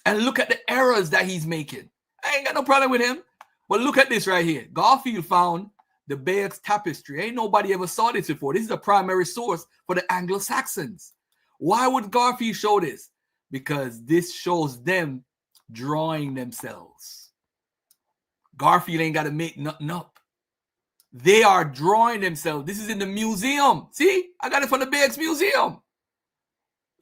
And look at the errors that he's making. I ain't got no problem with him. But look at this right here. Garfield found the Bayeux tapestry. Ain't nobody ever saw this before. This is the primary source for the Anglo-Saxons. Why would Garfield show this? Because this shows them drawing themselves. Garfield ain't got to make nothing up. They are drawing themselves. This is in the museum. See, I got it from the Bayeux Museum.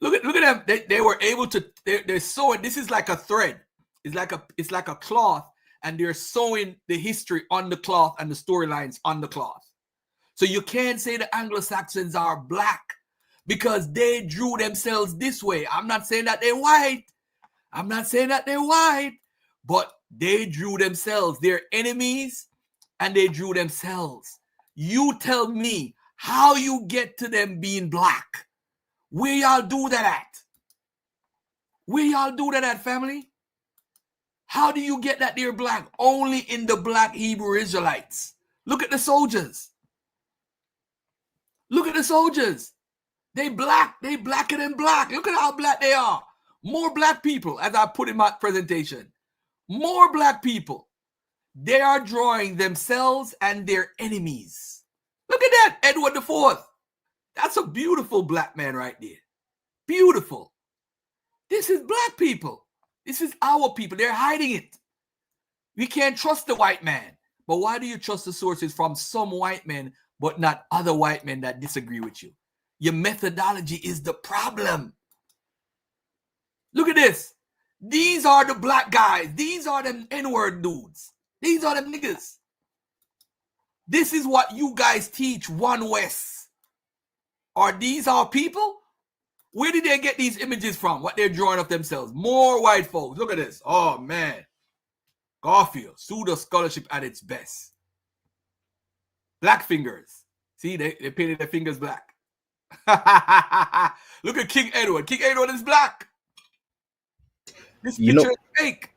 Look at them. They were able to. They're sewing. This is like a thread. It's like a cloth, and they're sewing the history on the cloth and the storylines on the cloth. So you can't say the Anglo-Saxons are black because they drew themselves this way. I'm not saying that they're white. But they drew themselves. They're enemies. And they drew themselves. You tell me how you get to them being black. Where y'all do that at? Where y'all do that at, family? How do you get that they're black? Only in the black Hebrew Israelites. Look at the soldiers. Look at the soldiers. They black. They blacker than black. Look at how black they are. More black people, as I put in my presentation. More black people. They are drawing themselves and their enemies. Look at that, Edward IV. That's a beautiful black man right there. Beautiful. This is black people. This is our people. They're hiding it. We can't trust the white man. But why do you trust the sources from some white men, but not other white men that disagree with you? Your methodology is the problem. Look at this. These are the black guys. These are them N-word dudes. These are them niggas. This is what you guys teach, One West. Are these our people? Where did they get these images from? What they're drawing of themselves? More white folks. Look at this. Oh, man. Garfield, pseudo scholarship at its best. Black fingers. See, they painted their fingers black. Look at King Edward. King Edward is black. This picture is fake.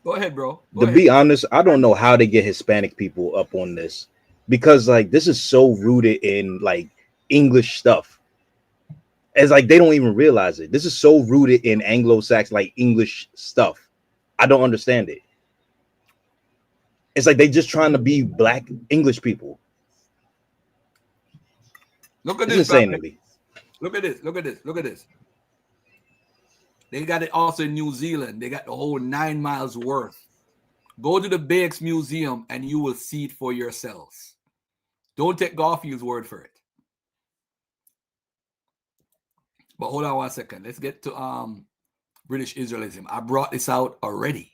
Go ahead, bro. To be honest, I don't know how they get Hispanic people up on this because like this is so rooted in like English stuff. It's like they don't even realize it. This is so rooted in Anglo-Saxon, like English stuff. I don't understand it. It's like they just trying to be black English people. Look at this. Insane to me. Look at this. Look at this. Look at this. They got it also in New Zealand. They got the whole 9 miles worth. Go to the Bayeux Museum and you will see it for yourselves. Don't take Garfield's word for it. But hold on 1 second. Let's get to British Israelism. I brought this out already.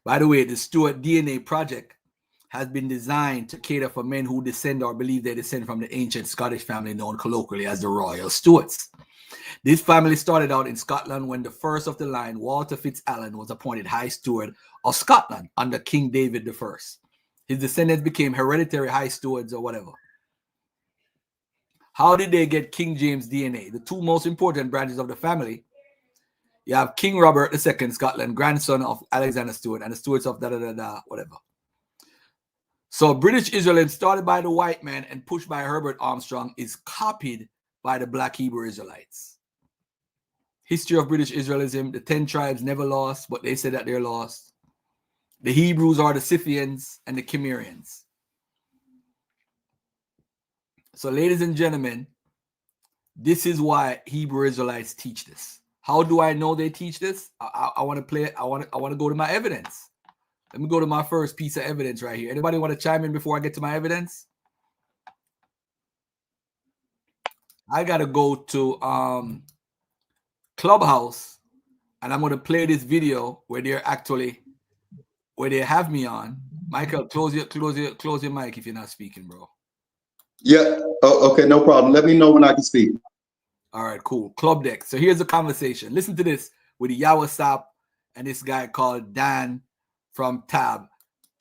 By the way, the Stuart DNA project has been designed to cater for men who descend or believe they descend from the ancient Scottish family known colloquially as the Royal Stuarts. This family started out in Scotland when the first of the line, Walter FitzAlan, was appointed High Steward of Scotland under King David I. His descendants became hereditary High Stewards or whatever. How did they get King James DNA? The two most important branches of the family. You have King Robert II, Scotland, grandson of Alexander Stewart, and the Stewarts of whatever. So British Israelism, started by the white man and pushed by Herbert Armstrong, is copied by the black Hebrew Israelites. History of British Israelism, the 10 tribes never lost, but they said that they're lost. The Hebrews are the Scythians and the Cimmerians. So ladies and gentlemen, this is why Hebrew Israelites teach this. How do I know they teach this? I want to play it. I want to go to my evidence. Let me go to my first piece of evidence right here. Anybody want to chime in before I get to my evidence? I got to go to Clubhouse, and I'm going to play this video where they have me on. Michael, close your mic if you're not speaking, bro. Yeah. Oh, okay, no problem. Let me know when I can speak. All right, cool. Club deck. So here's the conversation. Listen to this with Yawasap and this guy called Dan from Tab.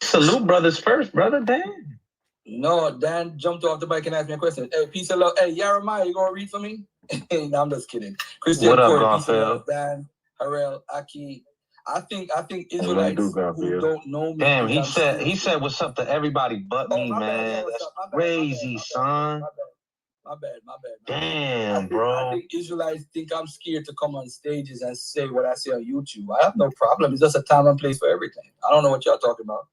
Salute brothers first, brother. Dan. No, Dan jumped off the bike and asked me a question. Hey, peace and love. Hey, Jeremiah, you gonna read for me? No, I'm just kidding. Christian What up, Corey, Garfield? peace and love. Dan, Harrell, Aki. I think Israelites who don't know me. Damn, he said what's up to everybody but me, man. That's crazy, son. My bad. Damn, bro. I think Israelites think I'm scared to come on stages and say what I say on YouTube. I have no problem. It's just a time and place for everything. I don't know what y'all talking about,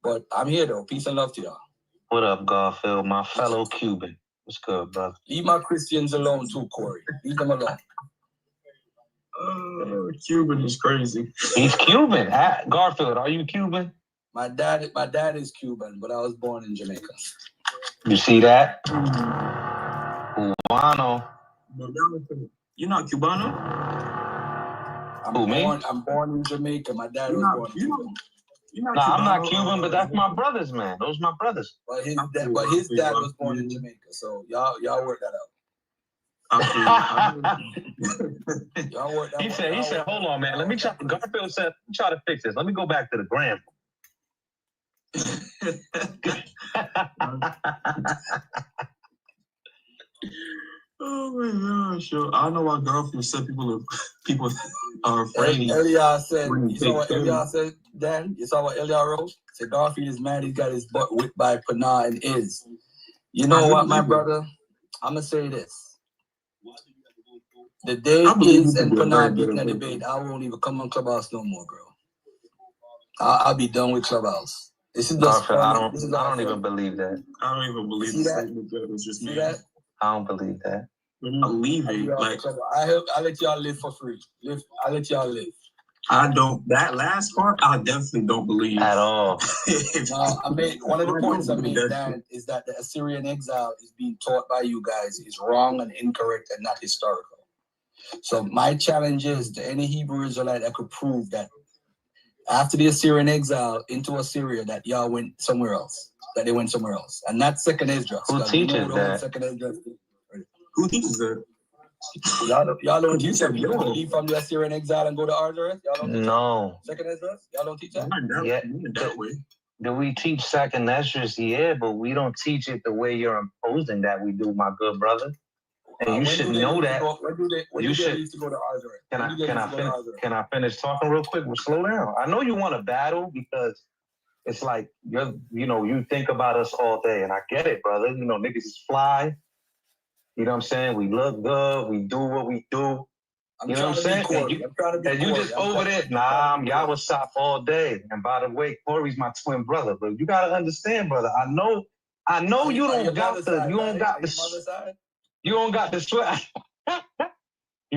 but I'm here though. Peace and love to y'all. What up, Garfield, my fellow Cuban? What's good, brother? Leave my Christians alone too, Corey. Leave them alone. Cuban is crazy. He's Cuban. Garfield, are you Cuban? My dad is Cuban, but I was born in Jamaica. You see that? Cubano. You're not Cubano? I'm born in Jamaica. My dad was born in Cuba. I'm not Cuban, but that's my brothers, man. Those are my brothers. But his dad was born in Jamaica, so y'all work that out. He said, hold on, man. Garfield said, try to fix this. Let me go back to the gram. Oh my gosh, yo. I don't know why Garfield said people are afraid. Elia said, you saw what Elia said, Dan? You saw what Elia wrote? He said, Garfield is mad, he's got his butt whipped by Panah and Iz. You know what, my brother? I'm going to say this. The day Iz and Panah beat in a debate, I won't even come on Clubhouse no more, girl. I'll be done with Clubhouse. This is just I don't even believe that. I don't even believe that was just me. I don't believe that. We're not leaving. I'll let y'all live for free. I'll let y'all live. I don't. That last part, I definitely don't believe at all. One of the points I made, Dan, is that the Assyrian exile is being taught by you guys is wrong and incorrect and not historical. So my challenge is to any Hebrew Israelite that could prove that after the Assyrian exile into Assyria, that y'all went somewhere else. That they went somewhere else, and not second Esdras. Who teaches that? Who teaches that? Y'all don't teach that. You don't leave from the Assyrian exile and go to Archaeology? Y'all don't teach no. That? Second Esdras? Y'all don't teach that? Yeah. That way. Do we teach second Esdras? Yeah, but we don't teach it the way you're imposing that we do, my good brother. And you should know that. You should leave to go to Archaeology. Can I finish talking real quick? Well, slow down. I know you want to battle because it's like you think about us all day, and I get it, brother. Niggas is fly. You know what I'm saying? We look good. We do what we do. You know what I'm saying? And you just over there. Nah, I'm Yawasop all day. And by the way, Corey's my twin brother. But you gotta understand, brother. I know you don't got the swag. You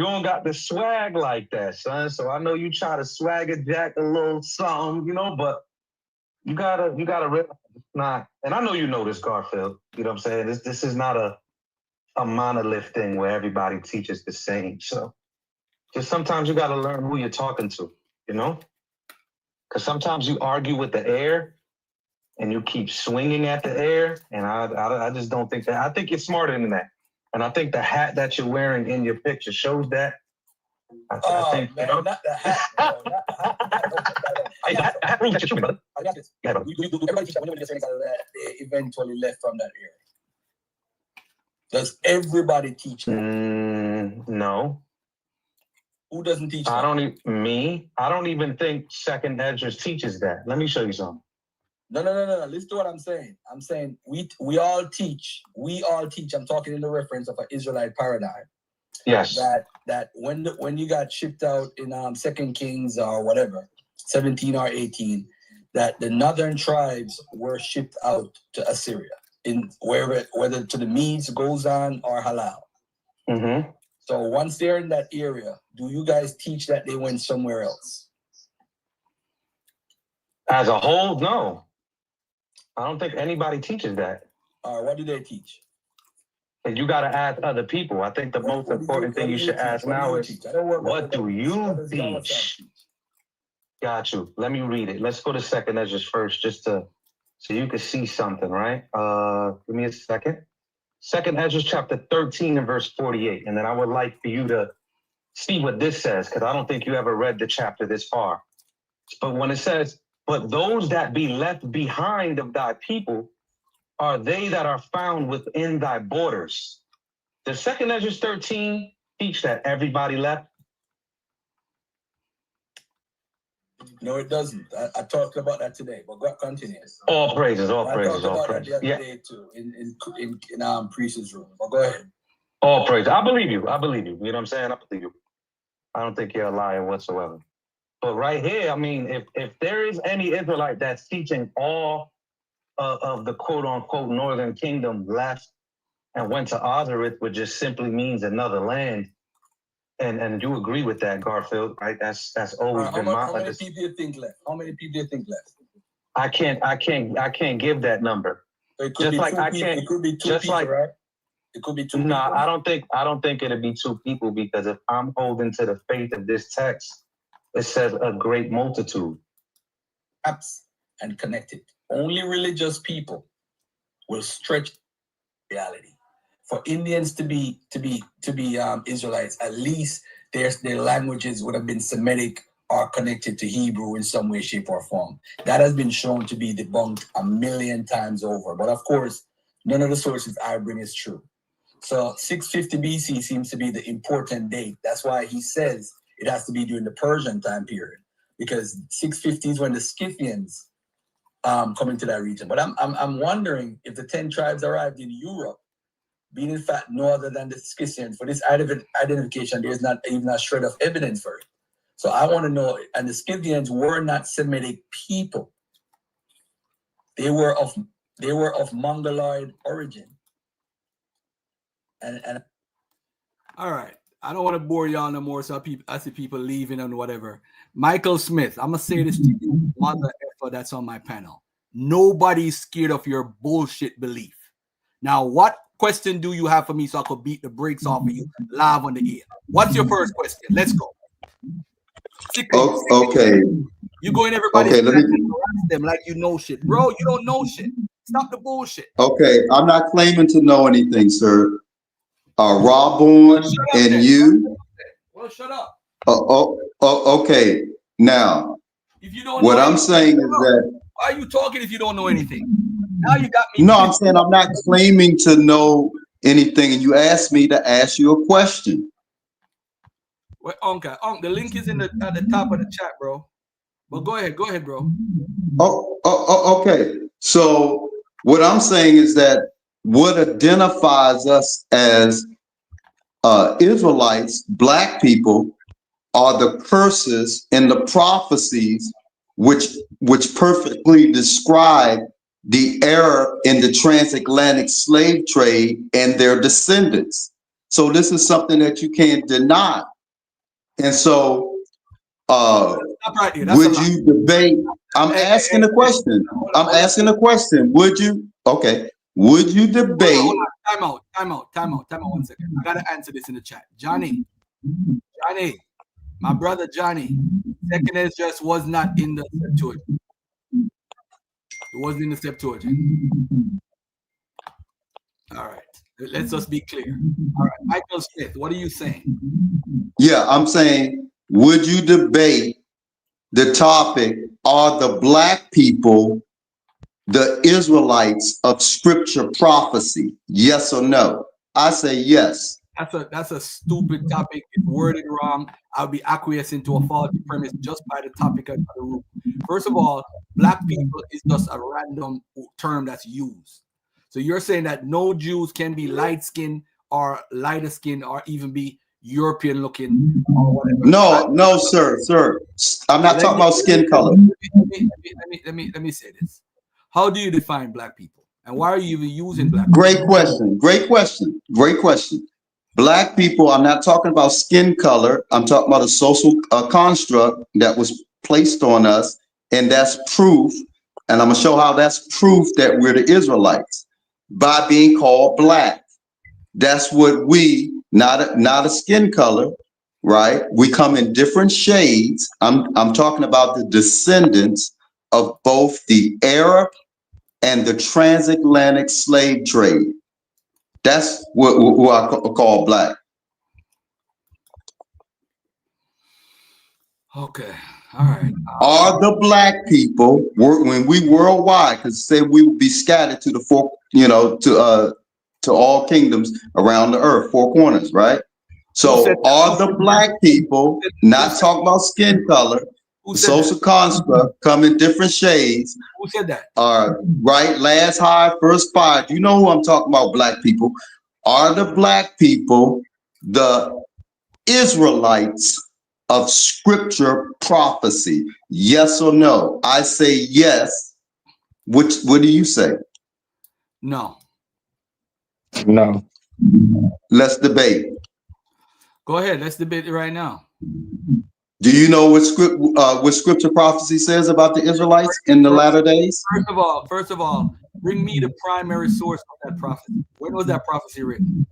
don't got the swag like that, son. So I know you try to swagger jack a little something, but you gotta realize it's not. And I know you know this, Garfield. You know what I'm saying? This is not a monolith thing where everybody teaches the same. So just sometimes you gotta learn who you're talking to, because sometimes you argue with the air and you keep swinging at the air, and I just don't think that. I think you're smarter than that. And I think the hat that you're wearing in your picture shows that. I think, man, not the hat. Not the hat. I proves that you're true, brother. I got this. Yeah, everybody teach that when you get that, they eventually left from that era. Does everybody teach that? No. Who doesn't teach that? I don't even think second Esdras teaches that. Let me show you something. No. Listen to what I'm saying. I'm saying we all teach. I'm talking in the reference of an Israelite paradigm. Yes. That when you got shipped out in 2 Kings or whatever, 17 or 18, that the northern tribes were shipped out to Assyria in whether to the Medes, Gozan, or Halal. Mm-hmm. So once they're in that area, do you guys teach that they went somewhere else? As a whole, no. I don't think anybody teaches that. What do they teach? And you got to ask other people. I think the most important thing you should ask now is, what do you teach? Got you. Let me read it. Let's go to second Esdras first, just so you can see something, right? Give me a second. Second Esdras chapter 13 and verse 48. And then I would like for you to see what this says, because I don't think you ever read the chapter this far. But when it says, But those that be left behind of thy people are they that are found within thy borders. The second Ezra 13 teach that everybody left. No, it doesn't. I talked about that today, but go continue. All praises, all I praises, talked all about praises. that the other day too, in Priest's room. But go ahead. All praises. I believe you. I believe you. You know what I'm saying? I believe you. I don't think you're a liar whatsoever. But right here, I mean, if there is any Israelite that's teaching all of the quote unquote Northern Kingdom left and went to Ozarith, which just simply means another land. And you agree with that, Garfield, right? That's always been my. How many people do you think left? How many people do you think left? I can't give that number. So it could be two people. It could be two people, right? It could be two people. No, I don't think it'd be two people, because if I'm holding to the faith of this text, it says a great multitude. Apps and connected. Only religious people will stretch reality. For Indians to be Israelites, at least their languages would have been Semitic or connected to Hebrew in some way, shape, or form. That has been shown to be debunked 1,000,000 times over. But of course, none of the sources I bring is true. So 650 BC seems to be the important date. That's why he says it has to be during the Persian time period, because 650 is when the Scythians come into that region. But I'm wondering if the 10 tribes arrived in Europe, being in fact no other than the Scythians. For this identification, there's not even a shred of evidence for it. So I want to know, and the Scythians were not Semitic people. They were of Mongoloid origin. And all right, I don't want to bore y'all no more. So I see people leaving and whatever. Michael Smith, I'm gonna say this to you, mother effer that's on my panel. Nobody's scared of your bullshit belief. Now, what question do you have for me so I could beat the brakes off of you live on the air? What's your first question? Let's go. Okay. You go in everybody's them like you know shit. Bro, you don't know shit. Stop the bullshit. Okay, I'm not claiming to know anything, sir. Rawborn and then. You. Well, shut up. Okay. Now, if you don't what know I'm anything, saying is that. Why are you talking if you don't know anything? Now you got me. No, I'm saying I'm not claiming to know anything, and you asked me to ask you a question. Well, the link is at the top of the chat, bro. Well, go ahead, bro. Okay. So what I'm saying is that what identifies us as Israelites, black people, are the curses and the prophecies which perfectly describe the error in the transatlantic slave trade and their descendants. So this is something that you can't deny. And so right here. Would you debate? I'm asking a question. I'm asking a question. Would you? Okay. Would you debate? Time out. 1 second. I gotta answer this in the chat. Johnny, my brother Johnny. Second is just was not in the Septuagint. It wasn't in the Septuagint. All right. Let's just be clear. All right, Michael Smith, what are you saying? Yeah, I'm saying, would you debate the topic, are the black people the Israelites of scripture prophecy? Yes or no? I say yes. That's a stupid topic. It's worded wrong. I'll be acquiescing to a faulty premise just by the topic of the room. First of all, black people is just a random term that's used. So you're saying that no Jews can be light skinned or lighter skinned or even be European looking or whatever. No, sir. I'm not talking about skin color. Let me say this. How do you define black people? And why are you even using black people? Great question. Black people, I'm not talking about skin color. I'm talking about a social construct that was placed on us. And that's proof. And I'm going to show how that's proof that we're the Israelites by being called black. That's what we, not a skin color, right? We come in different shades. I'm talking about the descendants of both the Arab and the transatlantic slave trade. That's what I call black. Okay. All right. Are the black people, when we worldwide, because say we would be scattered to the four, to all kingdoms around the earth, four corners, right? So are the black people, not talking about skin color, the social construct, come in different shades? Who said that? Right, last high, first fire. You know who I'm talking about, black people. Are the black people the Israelites of scripture prophecy? Yes or no? I say yes. What do you say? No. No. Let's debate. Go ahead. Let's debate it right now. Do you know what scripture prophecy says about the Israelites in the latter days? First of all, bring me the primary source of that prophecy. When was that prophecy written?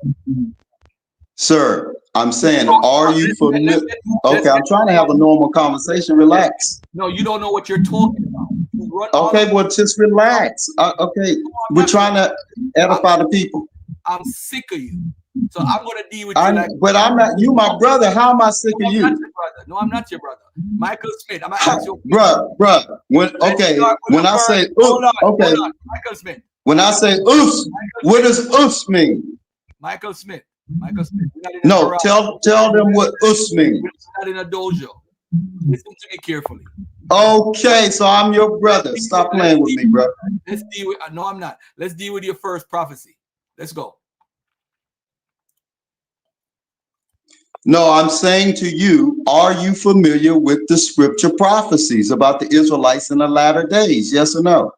Sir, I'm saying, are you familiar? Okay, I'm trying to have a normal conversation. Relax. No, you don't know what you're talking about. Okay, well, just relax. Okay, we're trying to edify the people. I'm sick of you. So I'm going to deal with you but I'm not, you my brother. How am I sick of you? No, I'm not your brother. Michael Smith. I'm Bruh. When I say oops, okay. Michael Smith. When I say oops, what does oops mean? Michael Smith. Michael Smith. No, tell them what oops means. We're not in a dojo. Listen to me carefully. Okay, so I'm your brother. Stop playing with me, bro. Let's deal with. No, I'm not. Let's deal with your first prophecy. Let's go. No, I'm saying to you, are you familiar with the scripture prophecies about the Israelites in the latter days? Yes or no?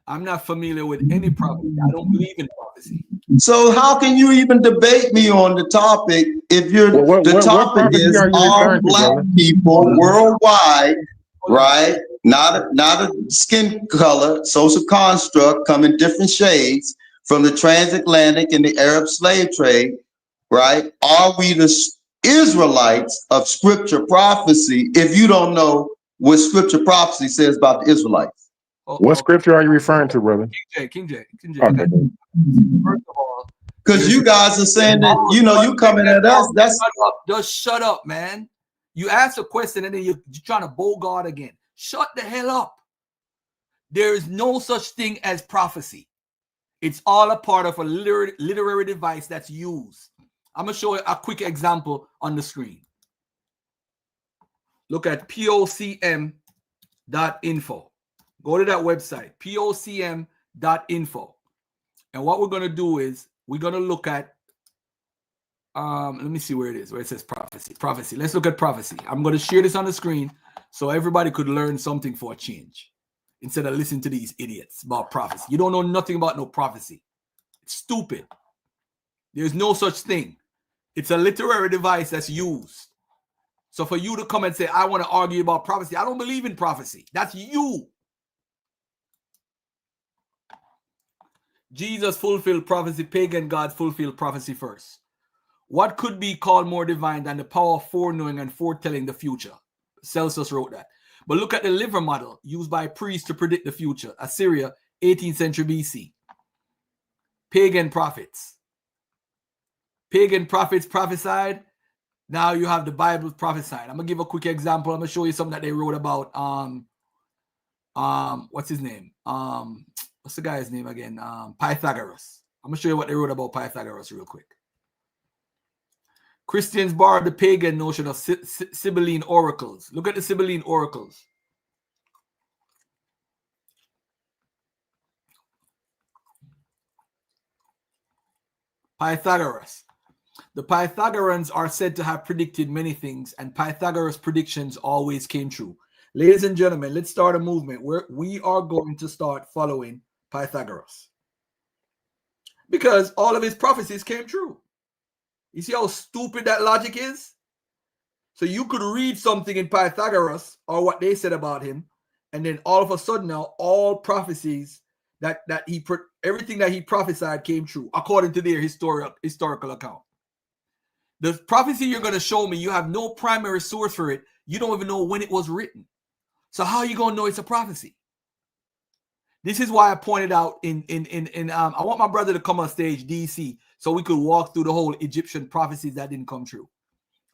I'm not familiar with any prophecy. I don't believe in prophecy. So how can you even debate me on the topic if you're the topic is are black people worldwide, right? Not a skin color, social construct, come in different shades from the transatlantic and the Arab slave trade, right? Are we the Israelites of scripture prophecy if you don't know what scripture prophecy says about the Israelites? What scripture are you referring to, brother? King J. Okay. First of all, because you guys are saying that, you coming at us. Just shut up, man. You ask a question and then you're trying to bogart again. Shut the hell up. There is no such thing as prophecy. It's all a part of a literary device that's used. I'm going to show you a quick example on the screen. Look at POCM.info. Go to that website, POCM.info. And what we're going to do is we're going to look at, let me see where it is, where it says prophecy. Let's look at prophecy. I'm going to share this on the screen so everybody could learn something for a change instead of listening to these idiots about prophecy. You don't know nothing about no prophecy. It's stupid. There's no such thing. It's a literary device that's used. So for you to come and say, I want to argue about prophecy, I don't believe in prophecy. That's you. Jesus fulfilled prophecy. Pagan gods fulfilled prophecy first. What could be called more divine than the power of foreknowing and foretelling the future? Celsus wrote that. But look at the liver model used by priests to predict the future. Assyria, 18th century BC. Pagan prophets. Pagan prophets prophesied. Now you have the Bible prophesied. I'm going to give a quick example. I'm going to show you something that they wrote about. What's his name? What's the guy's name again? Pythagoras. I'm going to show you what they wrote about Pythagoras real quick. Christians borrowed the pagan notion of Sibylline oracles. Look at the Sibylline oracles. Pythagoras. The Pythagoreans are said to have predicted many things, and Pythagoras' predictions always came true. Ladies and gentlemen, let's start a movement where we are going to start following Pythagoras, because all of his prophecies came true. You see how stupid that logic is? So you could read something in Pythagoras or what they said about him, and then all of a sudden now all prophecies everything that he prophesied came true according to their historical account. The prophecy you're going to show me, you have no primary source for it. You don't even know when it was written. So how are you going to know it's a prophecy? This is why I pointed out I want my brother to come on stage, DC, so we could walk through the whole Egyptian prophecies that didn't come true.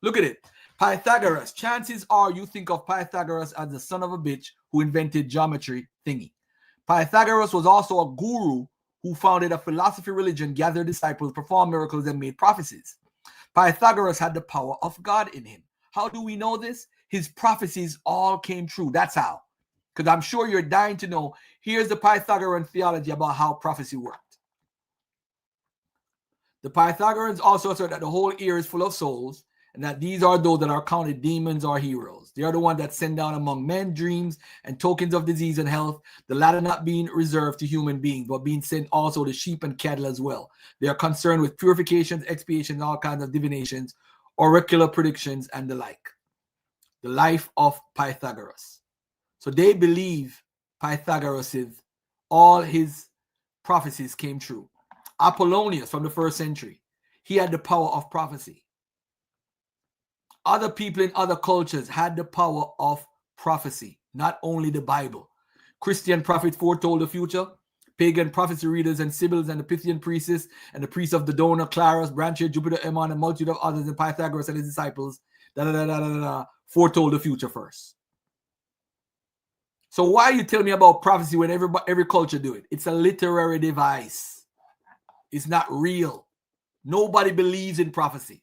Look at it. Pythagoras. Chances are you think of Pythagoras as the son of a bitch who invented geometry thingy. Pythagoras was also a guru who founded a philosophy religion, gathered disciples, performed miracles, and made prophecies. Pythagoras had the power of God in him. How do we know this? His prophecies all came true. That's how. Because I'm sure you're dying to know. Here's the Pythagorean theology about how prophecy worked. The Pythagoreans also assert that the whole ear is full of souls, and that these are those that are counted demons or heroes. They are the ones that send down among men dreams and tokens of disease and health, the latter not being reserved to human beings, but being sent also to sheep and cattle as well. They are concerned with purifications, expiations, all kinds of divinations, oracular predictions, and the like. The life of Pythagoras. So they believe Pythagoras, all his prophecies came true. Apollonius from the 1st century, he had the power of prophecy. Other people in other cultures had the power of prophecy, not only the Bible. Christian prophets foretold the future. Pagan prophecy readers and sibyls and the Pythian priestess and the priests of Dodona, Claras, Branchia, Jupiter, Ammon, and multitude of others, and Pythagoras and his disciples, foretold the future first. So why you tell me about prophecy when every culture do it? It's a literary device. It's not real. Nobody believes in prophecy.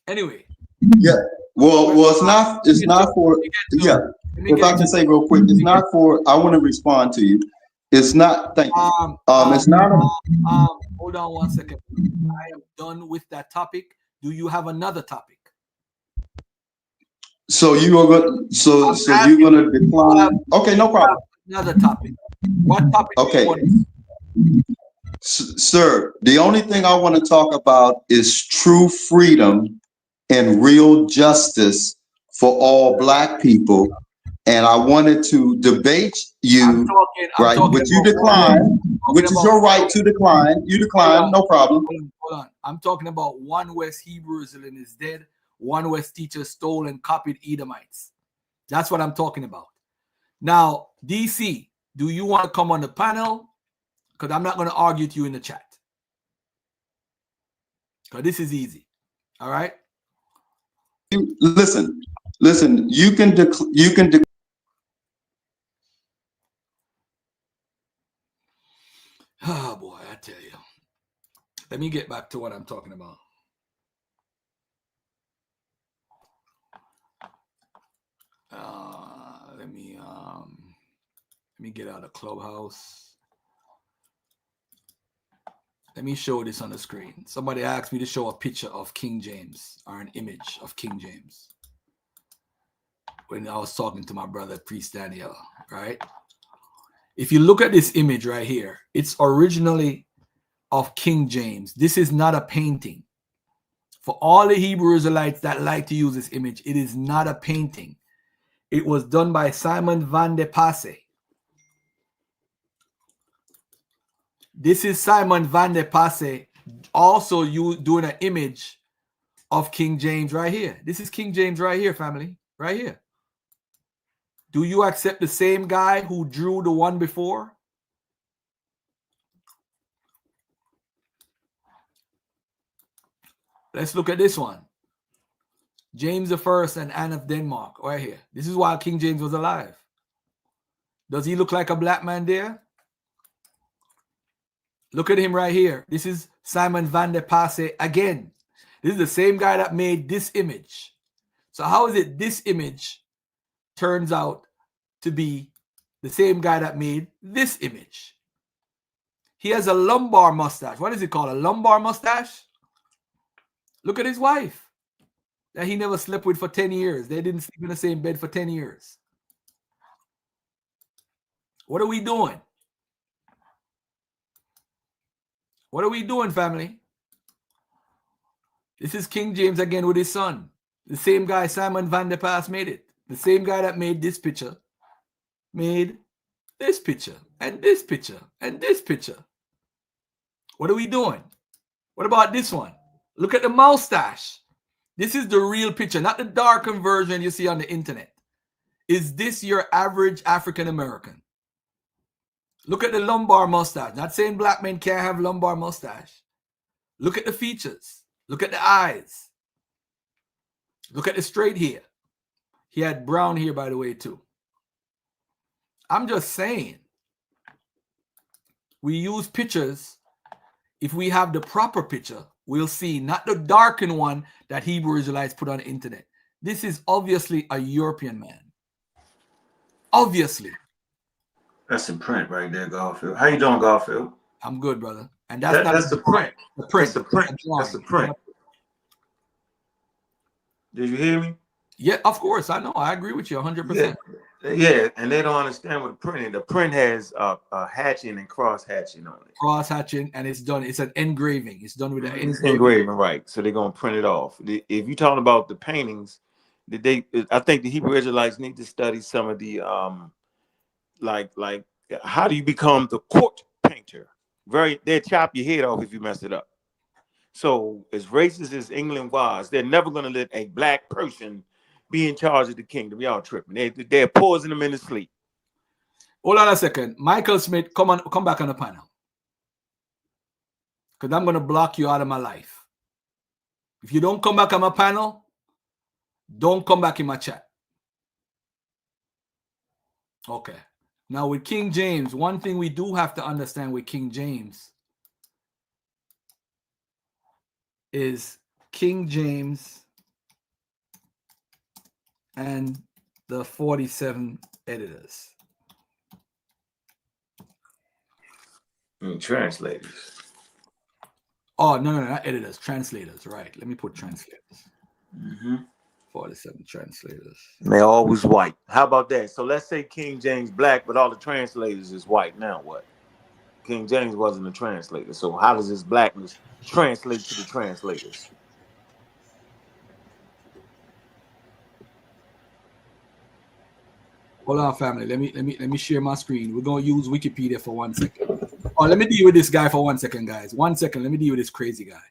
Anyway. Yeah. Well, it's not for, yeah. If I can say real quick, it's not for, I want to respond to you. It's not, thank you. It's not. Hold on one second. I am done with that topic. Do you have another topic? So you are going, so you're going to decline. Okay, no problem. Another topic. What topic? Okay. Sir, the only thing I want to talk about is true freedom and real justice for all Black people. And I wanted to debate you, right? But you decline, which is your right to decline. You decline, no problem. Hold on. I'm talking about one West Hebrew Israelite is dead. One West teacher stole and copied Edomites. That's what I'm talking about. Now, DC, do you want to come on the panel? Because I'm not going to argue with you in the chat. Because this is easy. All right? Listen, you can oh boy, I tell you. Let me get back to what I'm talking about. Let me get out of Clubhouse. Let me show this on the screen. Somebody asked me to show a picture of King James or an image of King James when I was talking to my brother Priest Daniel, right? If you look at this image right here, it's originally of King James. This is not a painting. For all the Hebrew Israelites that like to use this image, it is not a painting. It was done by Simon van de Passe. This is Simon van de Passe, also you doing an image of King James right here. This is King James right here, family, right here. Do you accept the same guy who drew the one before? Let's look at this one. James I and Anne of Denmark, right here. This is while King James was alive. Does he look like a black man there? Look at him right here. This is Simon van der Passe again. This is the same guy that made this image. So how is it this image turns out to be the same guy that made this image? He has a lumbar mustache. What is it called? A lumbar mustache? Look at his wife that he never slept with for 10 years. They didn't sleep in the same bed for 10 years. What are we doing? What are we doing, family? This is King James again with his son. The same guy, Simon van der Passe, made it. The same guy that made this picture made this picture and this picture and this picture. What are we doing? What about this one? Look at the mustache. This is the real picture, not the darkened version you see on the internet. Is this your average African American? Look at the lumbar mustache. Not saying black men can't have lumbar mustache. Look at the features. Look at the eyes. Look at the straight hair. He had brown hair, by the way, too. I'm just saying, we use pictures. If we have the proper picture, we'll see not the darkened one that Hebrew Israelites put on the internet. This is obviously a European man. Obviously. That's in print right there, Garfield. How you doing, Garfield? I'm good, brother. And that's the print. The print. That's the print. That's the print. Did you hear me? Yeah, of course. I know. I agree with you 100%. Yeah, and they don't understand what the print is. The print has hatching and cross hatching on it. Cross hatching, and it's done. It's an engraving. It's done with an engraving, right? So they're gonna print it off. If you're talking about the paintings, I think the Hebrew Israelites need to study some of the like how do you become the court painter? They'll chop your head off if you mess it up. So as racist as England was, they're never gonna let a black person be in charge of the kingdom. Y'all tripping. They're poisoning them in the sleep. Hold on a second. Michael Smith, come back on the panel. Because I'm gonna block you out of my life. If you don't come back on my panel, don't come back in my chat. Okay. Now with King James, one thing we do have to understand with King James is King James and the 47 editors. Translators. Oh, no, not editors, translators, right. Let me put translators. 47 translators. And they're always white. How about that? So let's say King James black, but all the translators is white. Now what? King James wasn't a translator. So how does this blackness translate to the translators? Hold on, family. Let me share my screen. We're gonna use Wikipedia for 1 second. Oh, let me deal with this guy for 1 second, guys. 1 second. Let me deal with this crazy guy.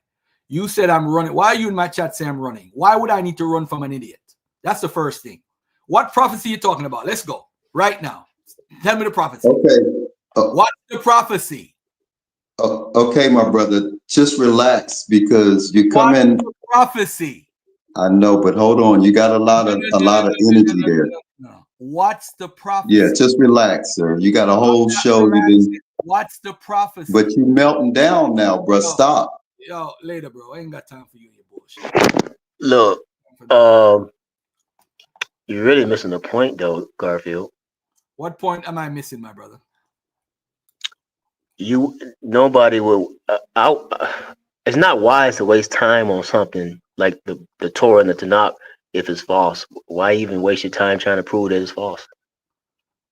You said I'm running. Why are you in my chat saying I'm running? Why would I need to run from an idiot? That's the first thing. What prophecy are you talking about? Let's go right now. Tell me the prophecy. Okay. What's the prophecy? Okay, my brother, just relax because you come in. What's the prophecy? I know, but hold on. You got a lot of energy there. No. What's the prophecy? Yeah, just relax, sir. You got a whole show. What's the prophecy? But you melting down now, bro. Stop. Yo, later, bro. I ain't got time for you and your bullshit. Look, you're really missing the point, though, Garfield. What point am I missing, my brother? Nobody will. It's not wise to waste time on something like the Torah and the Tanakh if it's false. Why even waste your time trying to prove that it's false?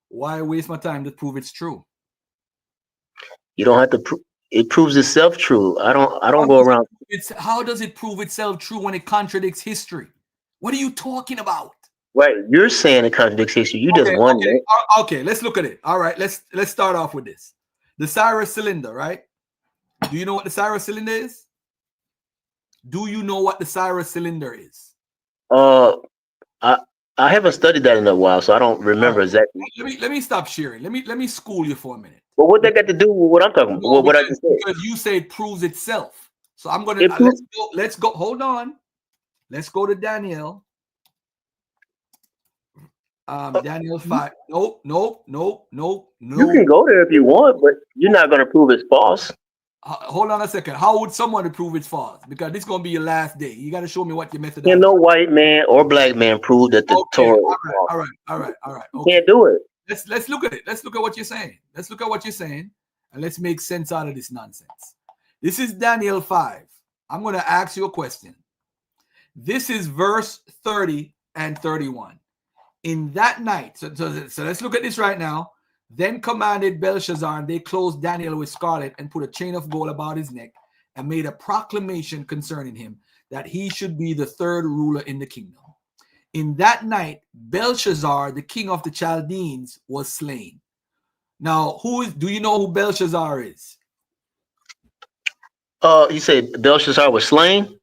Why waste my time to prove it's true? You don't have to prove. It proves itself true. I don't go around. How does it prove itself true when it contradicts history? What are you talking about? Right, you're saying it contradicts history. You just won it. Okay, let's look at it. All right, let's start off with this. The Cyrus cylinder, right? Do you know what the Cyrus cylinder is? Do you know what the Cyrus cylinder is? I haven't studied that in a while, so I don't remember exactly. Let me stop sharing. Let me school you for a minute. Well, what that got to do with what I'm talking about? No, what I just said? Because you say it proves itself. So I'm gonna let's go. Hold on. Let's go to Daniel. Daniel 5. Nope. You can go there if you want, but you're not going to prove it's false. Hold on a second. How would someone prove it's false? Because this is going to be your last day. You got to show me what your method is. Can no white man or black man prove that the Torah is false? All right. Okay. Can't do it. Let's look at it. Let's look at what you're saying. Let's look at what you're saying, and let's make sense out of this nonsense. This is Daniel 5. I'm going to ask you a question. This is verse 30 and 31. In that night, so let's look at this right now. Then commanded Belshazzar, and they clothed Daniel with scarlet and put a chain of gold about his neck and made a proclamation concerning him that he should be the third ruler in the kingdom. In that night, Belshazzar, the king of the Chaldeans, was slain. Now, do you know who Belshazzar is? You said Belshazzar was slain?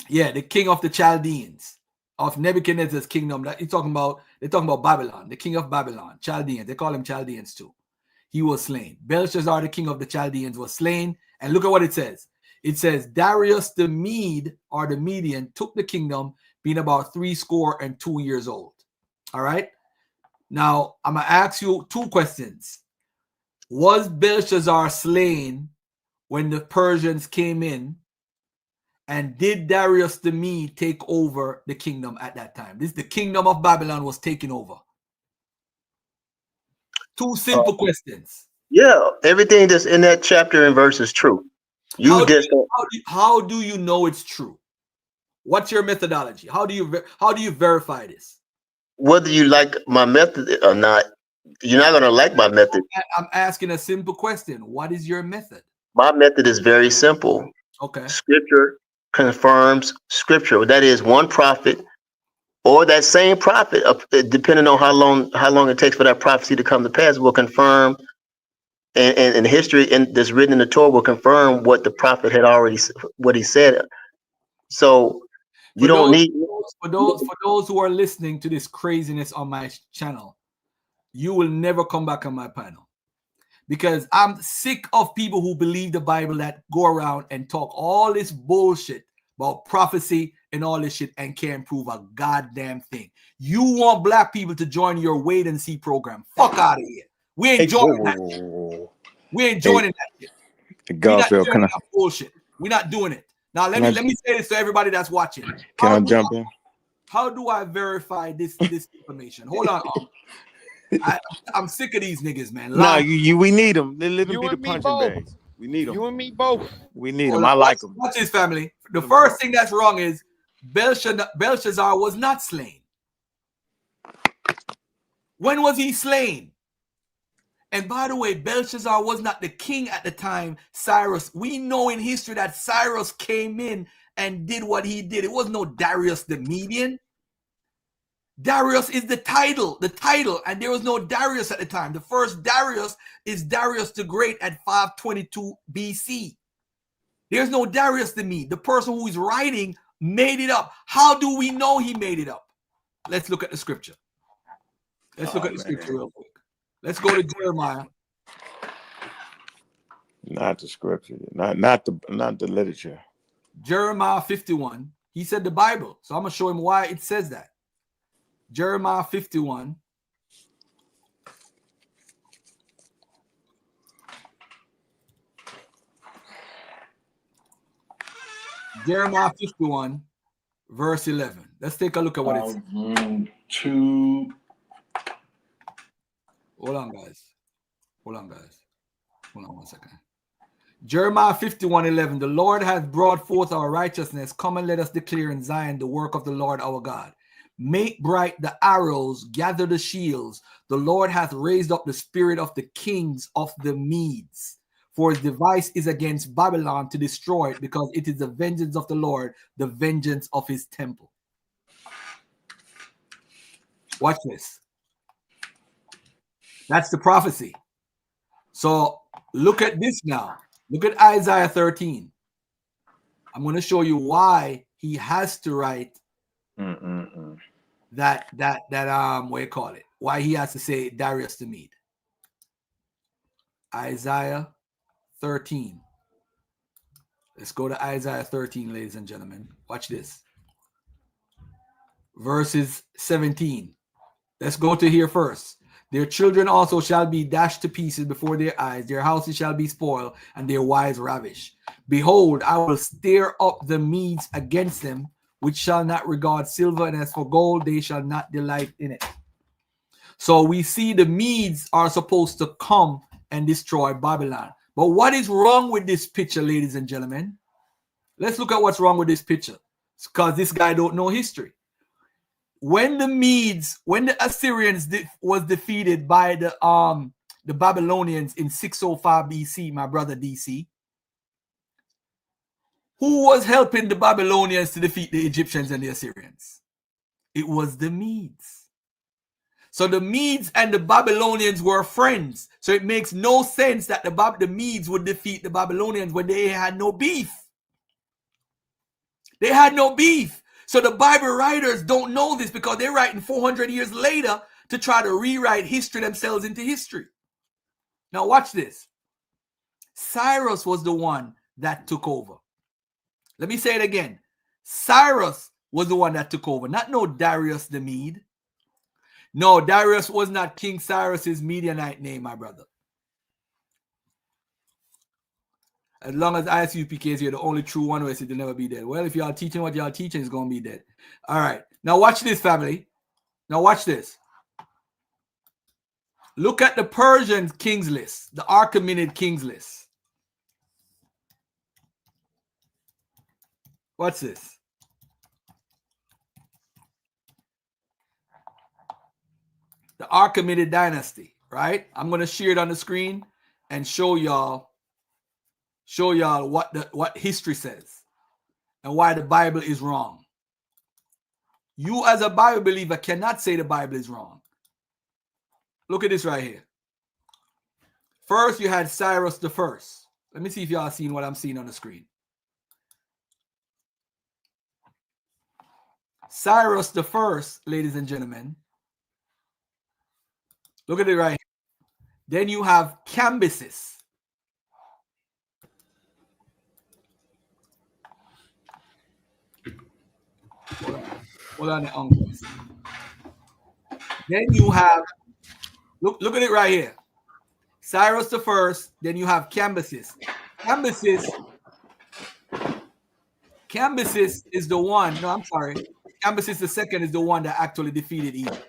Yeah, the king of the Chaldeans, of Nebuchadnezzar's kingdom. They're talking about Babylon, the king of Babylon, Chaldeans. They call him Chaldeans too. He was slain. Belshazzar, the king of the Chaldeans, was slain. And look at what it says. It says, Darius the Mede, or the Median, took the kingdom being about 62 years old. All right. Now, I'm going to ask you 2 questions. Was Belshazzar slain when the Persians came in? And did Darius the Mede take over the kingdom at that time? The kingdom of Babylon was taken over. 2 simple questions. Yeah, everything that's in that chapter and verse is true. How do you know it's true? What's your methodology? How do you verify this? Whether you like my method or not, you're not going to like my method. I'm asking a simple question. What is your method? My method is very simple. Okay. Scripture confirms scripture. That is, one prophet or that same prophet, depending on how long it takes for that prophecy to come to pass, will confirm, and history that's written in the Torah will confirm what the prophet had already, what he said. So you don't need. For those who are listening to this craziness on my channel, you will never come back on my panel, because I'm sick of people who believe the Bible that go around and talk all this bullshit about prophecy and all this shit and can't prove a goddamn thing. You want black people to join your wait and see program. Fuck out of here. We ain't joining that shit. We ain't joining that shit. We're not joining that bullshit. We're not doing it. Now let me say this to everybody that's watching. Can I jump in? How do I verify this information? Hold on. I'm sick of these niggas, man. No, we need them. Let them be the punching both. bags. We need them. You and me both. We need them. I like them. Watch this, family. The first thing that's wrong is Belshazzar was not slain. When was he slain? And by the way, Belshazzar was not the king at the time. Cyrus. We know in history that Cyrus came in and did what he did. It was no Darius the Median. Darius is the title, and there was no Darius at the time. The first Darius is Darius the Great at 522 BC. There's no Darius the Mede. The person who is writing made it up. How do we know he made it up? Let's look at the scripture. Let's look at the scripture real quick. Let's go to Jeremiah. Not the scripture, not the literature. Jeremiah 51. He said the Bible, so I'm gonna show him why it says that. Jeremiah 51. Jeremiah 51, verse 11. Let's take a look at what it says. Hold on, guys. Hold on one second. Jeremiah 51:11. The Lord has brought forth our righteousness. Come and let us declare in Zion the work of the Lord our God. Make bright the arrows, gather the shields. The Lord hath raised up the spirit of the kings of the Medes. For his device is against Babylon to destroy it, because it is the vengeance of the Lord, the vengeance of his temple. Watch this. That's the prophecy. So look at this now. Look at Isaiah 13. I'm going to show you why he has to write that what do you call it? Why he has to say Darius the Mede. Isaiah 13. Let's go to Isaiah 13, ladies and gentlemen. Watch this. Verses 17. Let's go to here first. Their children also shall be dashed to pieces before their eyes. Their houses shall be spoiled, and their wives ravished. Behold, I will stir up the Medes against them, which shall not regard silver, and as for gold, they shall not delight in it. So we see the Medes are supposed to come and destroy Babylon. But what is wrong with this picture, ladies and gentlemen? Let's look at what's wrong with this picture. It's because this guy don't know history. When the Assyrians was defeated by the Babylonians in 605 BC, my brother DC, who was helping the Babylonians to defeat the Egyptians and the Assyrians? It was the Medes. So the Medes and the Babylonians were friends. So it makes no sense that the Medes would defeat the Babylonians when they had no beef. They had no beef. So the Bible writers don't know this because they're writing 400 years later to try to rewrite history themselves into history. Now watch this. Cyrus was the one that took over. Let me say it again. Cyrus was the one that took over. Not no Darius the Mede. No, Darius was not King Cyrus's Medianite name, my brother. As long as ISUPKs, you're the only true one who said you'll never be dead. Well, if y'all teaching what y'all teaching, it's going to be dead. All right. Now watch this, family. Now watch this. Look at the Persian kings list, the Achaemenid kings list. What's this? The Achaemenid dynasty, right? I'm going to share it on the screen and show y'all what history says and why the Bible is wrong. You as a Bible believer cannot say the Bible is wrong. Look at this right here. First, you had Cyrus the First. Let me see if y'all seen what I'm seeing on the screen. Cyrus the First, ladies and gentlemen. Look at it right here. Then you have Cambyses. Hold on the uncles. Then you have, look at it right here. Cyrus the First, then you have Cambyses. Cambyses is the one, no, I'm sorry. Cambyses the second is the one that actually defeated Egypt.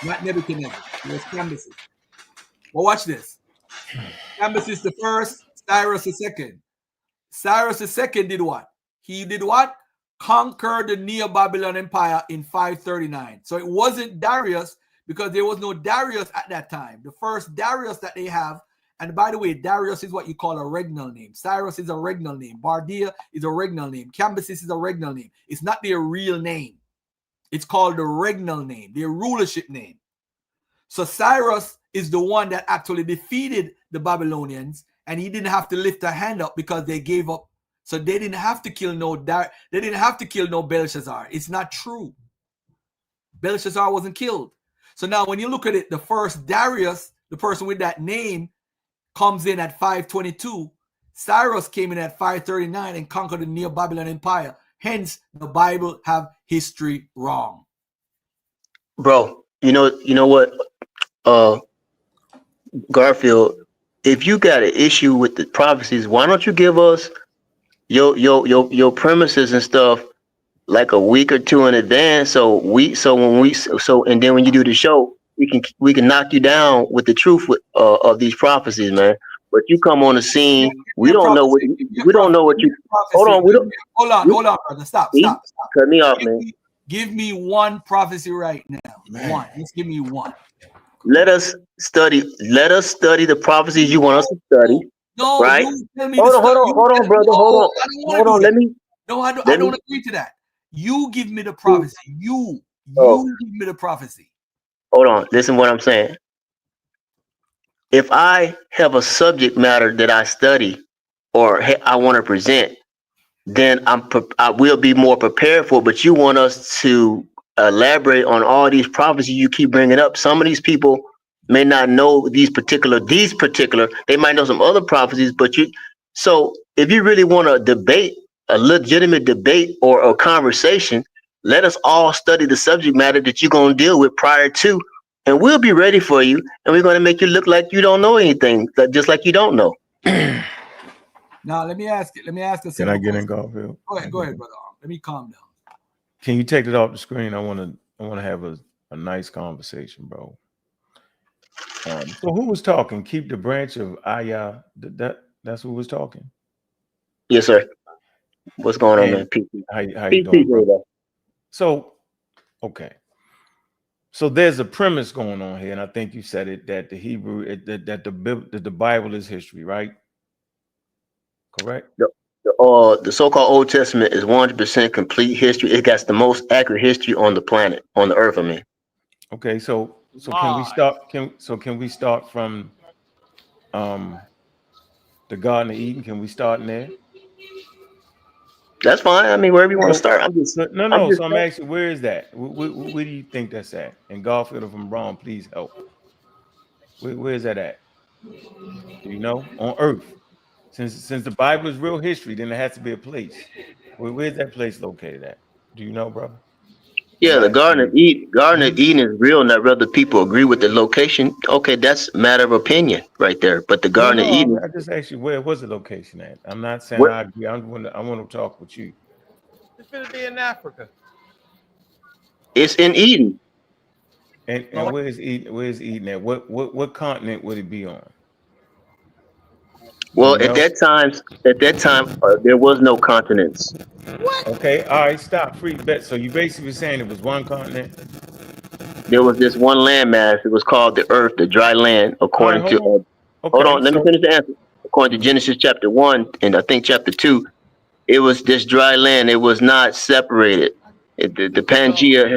Not Nebuchadnezzar. It was Cambyses. Well, watch this. Cambyses the first, Cyrus the second. Cyrus the second did what? He did what? Conquered the Neo-Babylon Empire in 539. So it wasn't Darius, because there was no Darius at that time. The first Darius that they have, and by the way, Darius is what you call a regnal name. Cyrus is a regnal name. Bardia is a regnal name. Cambyses is a regnal name. It's not their real name. It's called the regnal name, their rulership name. So Cyrus is the one that actually defeated the Babylonians, and he didn't have to lift a hand up because they gave up. So they didn't have to kill no Belshazzar. It's not true. Belshazzar wasn't killed. So now when you look at it, the first Darius, the person with that name, comes in at 522. Cyrus came in at 539 and conquered the Neo-Babylon Empire. Hence, the Bible have history wrong. Bro, you know what, Garfield, if you got an issue with the prophecies, why don't you give us your premises and stuff like a week or two in advance, and then when you do the show, we can knock you down with the truth of these prophecies, man. But you come on the scene, we don't know what you. Hold on, brother. Stop. Cut me off, man. Give me one prophecy right now. One. Just give me one. Let us study the prophecies you want us to study. No, right? You tell me hold on, brother. Hold on. Let me. No, I don't agree to that. You give me the prophecy. You give me the prophecy. Hold on. Listen to what I'm saying. If I have a subject matter that I study or I want to present, then I will be more prepared for it. But you want us to elaborate on all these prophecies you keep bringing up. Some of these people may not know these particular. They might know some other prophecies, but so if you really want to debate, a legitimate debate or a conversation, let us all study the subject matter that you're going to deal with prior to, and we'll be ready for you, and we're going to make you look like you don't know anything, just like you don't know. Now let me ask a simple Can I get question. in, Garfield? Go ahead, brother. Let me calm down. Can you take it off the screen? I want to have a nice conversation, bro. So who was talking? Keep the branch of Aya. That's who was talking. Yes, sir. What's going on, man? How you doing, bro? So, okay. So there's a premise going on here, and I think you said it, that the Hebrew, that the Bible is history, right? Correct. The so-called Old Testament is 100% complete history. It got the most accurate history on the planet, on the earth. I mean. Okay, so can we start? Can we start from the Garden of Eden? Can we start in there? That's fine. I mean, wherever you want to start. So I'm asking, where is that? Where do you think that's at? And Garfield, if I'm wrong, please help. Where is that at? Do you know? On Earth. Since the Bible is real history, then there has to be a place. Where's that place located at? Do you know, brother? Yeah, the Garden of Eden is real, and whether people agree with the location, okay, that's a matter of opinion right there. But the Garden of Eden, I just asked you where was the location at. I'm not saying what, I agree. I want to talk with you. It's gonna be in Africa. it's in Eden. And where's Eden? Where's Eden at? What continent would it be on? Do Well, you know? at that time, there was no continents. Okay, all right, stop. Free bet. So you basically saying it was one continent? There was this one landmass. It was called the Earth, the dry land, All right, according to. hold on. Hold Okay, on, let me so finish the answer. According to Genesis chapter 1 and I think chapter 2, it was this dry land. It was not separated. The Pangea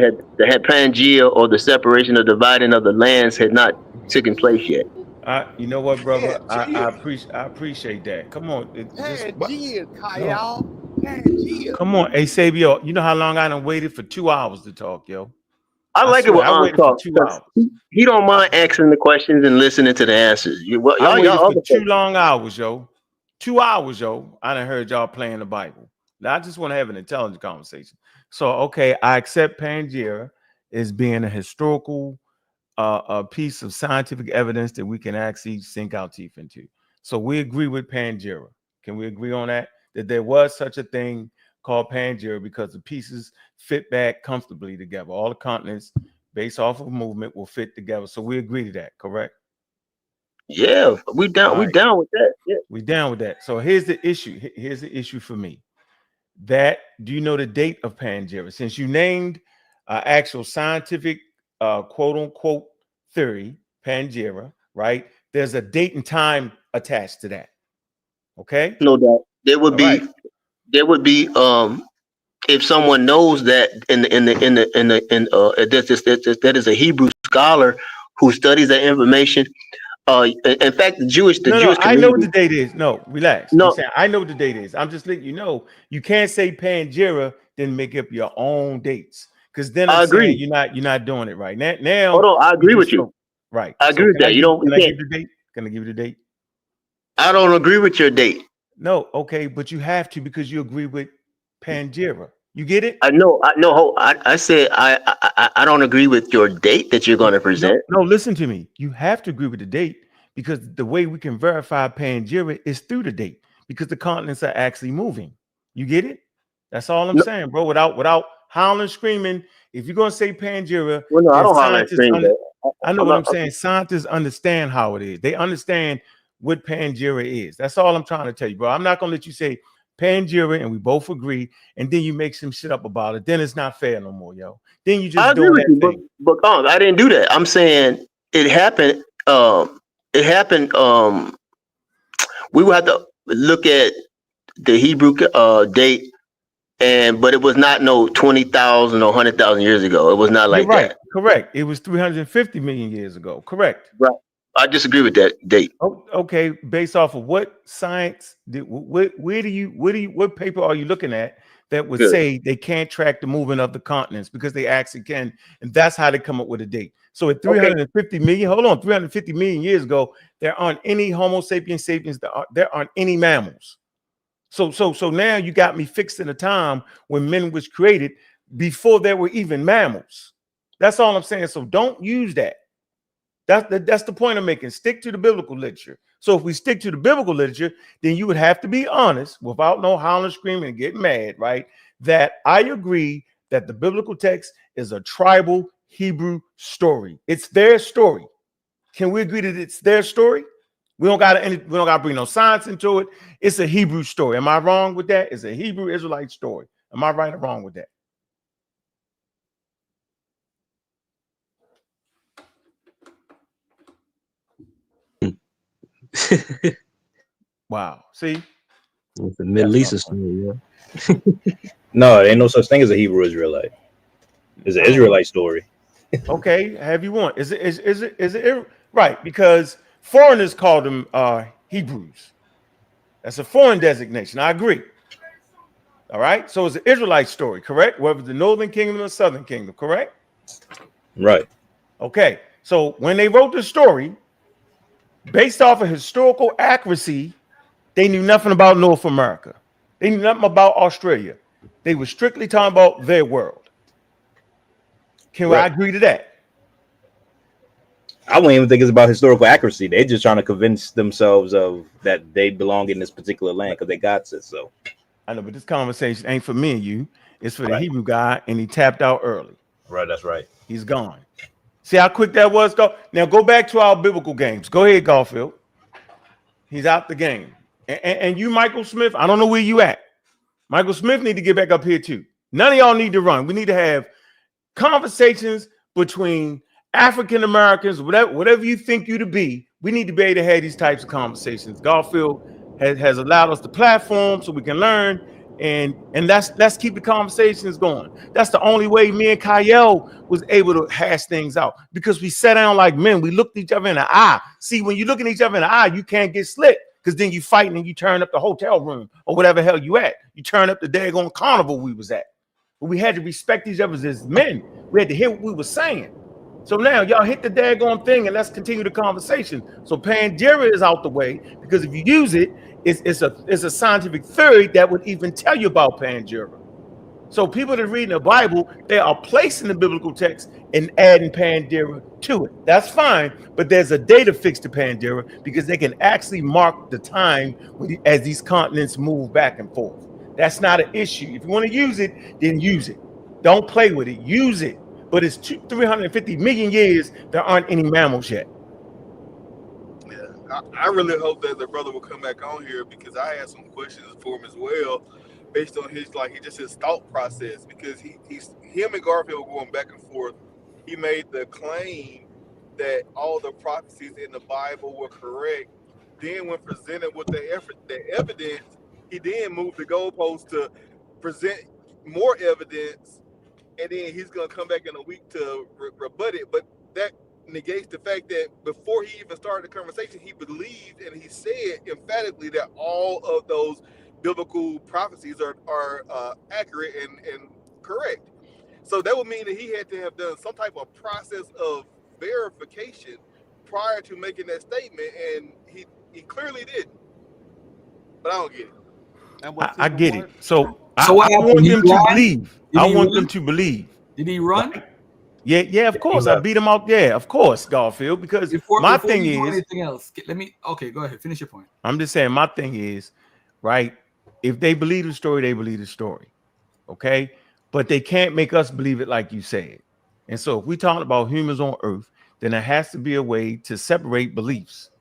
had Pangea, or the separation or dividing of the lands had not taken place yet. you know what, brother? I Pangea. appreciate that. Come on, Pangea, no. Kyle. Pangea. Come on, hey Sabio. You know how long I done waited for 2 hours to talk, yo? I I like it swear, when I waited for talk 2 because hours. he don't mind asking the questions and listening to the answers. I waited Y'all for other 2 folks. long hours, yo. 2 hours, yo. I done heard y'all playing the Bible. Now I just want to have an intelligent conversation. So, okay, I accept Pangea as being a historical a piece of scientific evidence that we can actually sink our teeth into. So we agree with Pangea. Can we agree on that? That there was such a thing called Pangea because the pieces fit back comfortably together. All the continents, based off of movement, will fit together. So we agree to that, correct? Yeah, we down. All We right. down with that. Yeah. We down with that. So here's the issue. Here's the issue for me. Do you know the date of Pangea? Since you named actual scientific quote unquote theory, Pangea, right? There's a date and time attached to that. Okay. No doubt. There would All be. right. There would be. If someone knows that that is a Hebrew scholar who studies that information. In fact, the Jewish No, I know what community. the date is. No, relax. I'm No, saying I know what the date is. I'm just letting you know you can't say Pangea, then make up your own dates. Because then I'm I saying agree. you're not doing it right. Now Hold on, I you agree with just you. right. I So agree with that. You can I can't. give the date? Can I give you the date? I don't agree with your date. No, okay, but you have to because you agree with Pangea. You get it? I know. I said I don't agree with your date that you're going to present. No, listen to me. You have to agree with the date because the way we can verify Pangea is through the date because the continents are actually moving. You get it? That's all I'm No, saying, bro. Without howling, screaming. If you're gonna say Pangea, well, no, I then don't holler and scream. I know I'm what not. I'm saying. Scientists understand how it is. They understand what Pangea is. That's all I'm trying to tell you, bro. I'm not gonna let you say Pangea and we both agree, and then you make some shit up about it. Then it's not fair no more, yo. Then you just I agree doing with that you, thing. but I didn't do that. I'm saying it happened. It happened. We will have to look at the Hebrew date, but it was not no 20,000 or 100,000 years ago. It was not You're like right. that. Correct. It was 350 million years ago. Correct. Right. I disagree with that date. Oh, okay. Based off of what science did what paper are you looking at that would Good. say they can't track the movement of the continents because they actually can, and that's how they come up with a date. So at Okay. 350 million, hold on, 350 million years ago, there aren't any Homo sapiens sapiens, there aren't any mammals. So now you got me fixed in a time when men was created before there were even mammals. That's all I'm saying. So don't use that. That's the point I'm making. Stick to the biblical literature. So if we stick to the biblical literature, then you would have to be honest without no howling, screaming, and getting mad, right? That I agree that the biblical text is a tribal Hebrew story. It's their story. Can we agree that it's their story? We don't gotta bring no science into it. It's a Hebrew story. Am I wrong with that? It's a Hebrew Israelite story. Am I right or wrong with that? Wow. See? It's a Middle Eastern story, yeah. No, there ain't no such thing as a Hebrew Israelite. It's an Israelite story. Okay, have you want? Is it right? Because foreigners call them Hebrews. That's a foreign designation. I agree. All right. So it's an Israelite story, correct? Whether the northern kingdom or southern kingdom, correct? Right. Okay. So when they wrote the story, based off of historical accuracy, they knew nothing about North America. They knew nothing about Australia. They were strictly talking about their world. Can I agree to that? I wouldn't even think it's about historical accuracy. They're just trying to convince themselves of that they belong in this particular land because they got it. So I know, but this conversation ain't for me and you. It's for the Hebrew guy, and he tapped out early. Right, that's right. He's gone. See how quick that was? Now go back to our biblical games. Go ahead, Garfield. He's out the game. And you, Michael Smith, I don't know where you at. Michael Smith need to get back up here too. None of y'all need to run. We need to have conversations between African Americans, whatever you think you to be. We need to be able to have these types of conversations. Garfield has allowed us the platform so we can learn, and let's keep the conversations going. That's the only way me and Kyle was able to hash things out, because we sat down like men. We looked each other in the eye. See, when you look at each other in the eye, you can't get slick, because then you fighting and you turn up the hotel room or whatever hell you at. You turn up the daggone carnival we was at. But we had to respect each other as men. We had to hear what we were saying. So now y'all hit the daggone thing and let's continue the conversation. So Pangera is out the way, because if you use it, it's a scientific theory that would even tell you about Pangera. So people that are reading the Bible, they are placing the biblical text and adding Pangera to it. That's fine, but there's a data fix to Pangera, because they can actually mark the time as these continents move back and forth. That's not an issue. If you want to use it, then use it. Don't play with it. Use it. But it's 350 million years there aren't any mammals yet. Yeah, I really hope that the brother will come back on here, because I had some questions for him as well, based on his his thought process. Because him and Garfield going back and forth. He made the claim that all the prophecies in the Bible were correct. Then, when presented with the evidence, he then moved the goalpost to present more evidence, and then he's going to come back in a week to rebut it. But that negates the fact that before he even started the conversation, he believed and he said emphatically that all of those biblical prophecies are accurate and correct. So that would mean that he had to have done some type of process of verification prior to making that statement, and he clearly didn't. But I don't get it. I get it. So I what happened? want He them to ran? believe. Did I he want run? them to believe. Did he run? Yeah, of course. I beat him out. Yeah, of course, Garfield. Because my thing you do is, anything else, okay, go ahead, finish your point. I'm just saying, my thing is, right? If they believe the story, they believe the story. Okay, but they can't make us believe it like you said. And so, if we talk about humans on Earth, then there has to be a way to separate beliefs.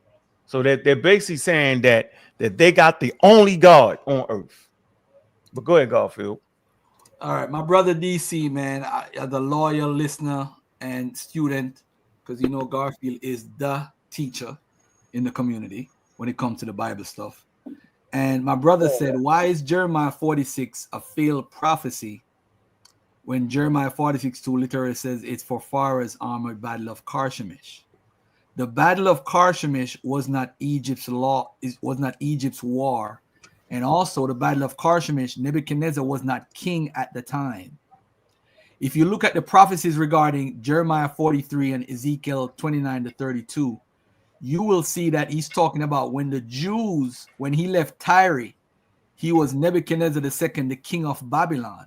So that they're basically saying that they got the only God on Earth. But go ahead, Garfield. All right, my brother DC, man, the loyal listener and student, because Garfield is the teacher in the community when it comes to the Bible stuff. And my brother said, why is Jeremiah 46 a failed prophecy when Jeremiah 46:2 literally says it's for Pharaoh's armored battle of Carchemish? The battle of Carchemish was not Egypt's war. And also the battle of Carchemish, Nebuchadnezzar was not king at the time. If you look at the prophecies regarding Jeremiah 43 and Ezekiel 29 to 32, you will see that he's talking about when the Jews, when he left Tyre, he was Nebuchadnezzar II, the king of Babylon.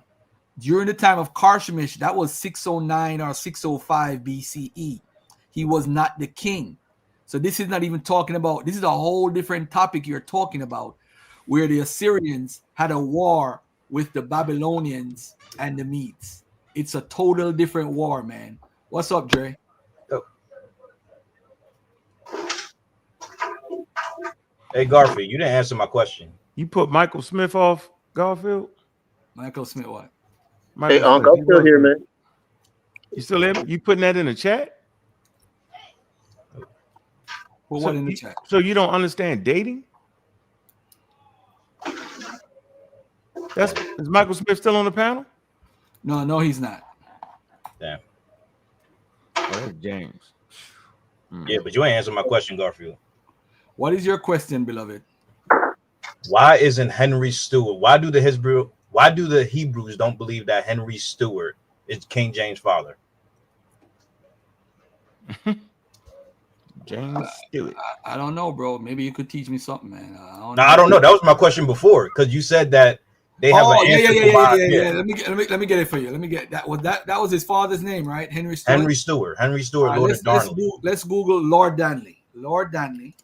During the time of Carchemish, that was 609 or 605 BCE. He was not the king. So this is not even talking about, this is a whole different topic you're talking about, where the Assyrians had a war with the Babylonians and the Medes. It's a total different war, man. What's up, Dre? Hey, Garfield, you didn't answer my question. You put Michael Smith off, Garfield? Michael Smith, what? Hey, Uncle, I'm still here, man. You still there? You putting that in the chat? Well, what in the chat? So you don't understand dating? Is Michael Smith still on the panel? No, he's not. Damn. Oh, that's James. Yeah, but you ain't answer my question, Garfield. What is your question, beloved? Why isn't Henry Stewart? Why do the Hebrews don't believe that Henry Stewart is King James' father? James Stewart. I don't know, bro. Maybe you could teach me something, man. I don't know. That was my question before, because you said that They have an yeah. ancestral Yeah. Let me get it for you. Let me get that. That was his father's name, right? Henry Stewart. Henry Stewart, Lord of Darnley. Let's Google Lord Darnley. Lord Darnley.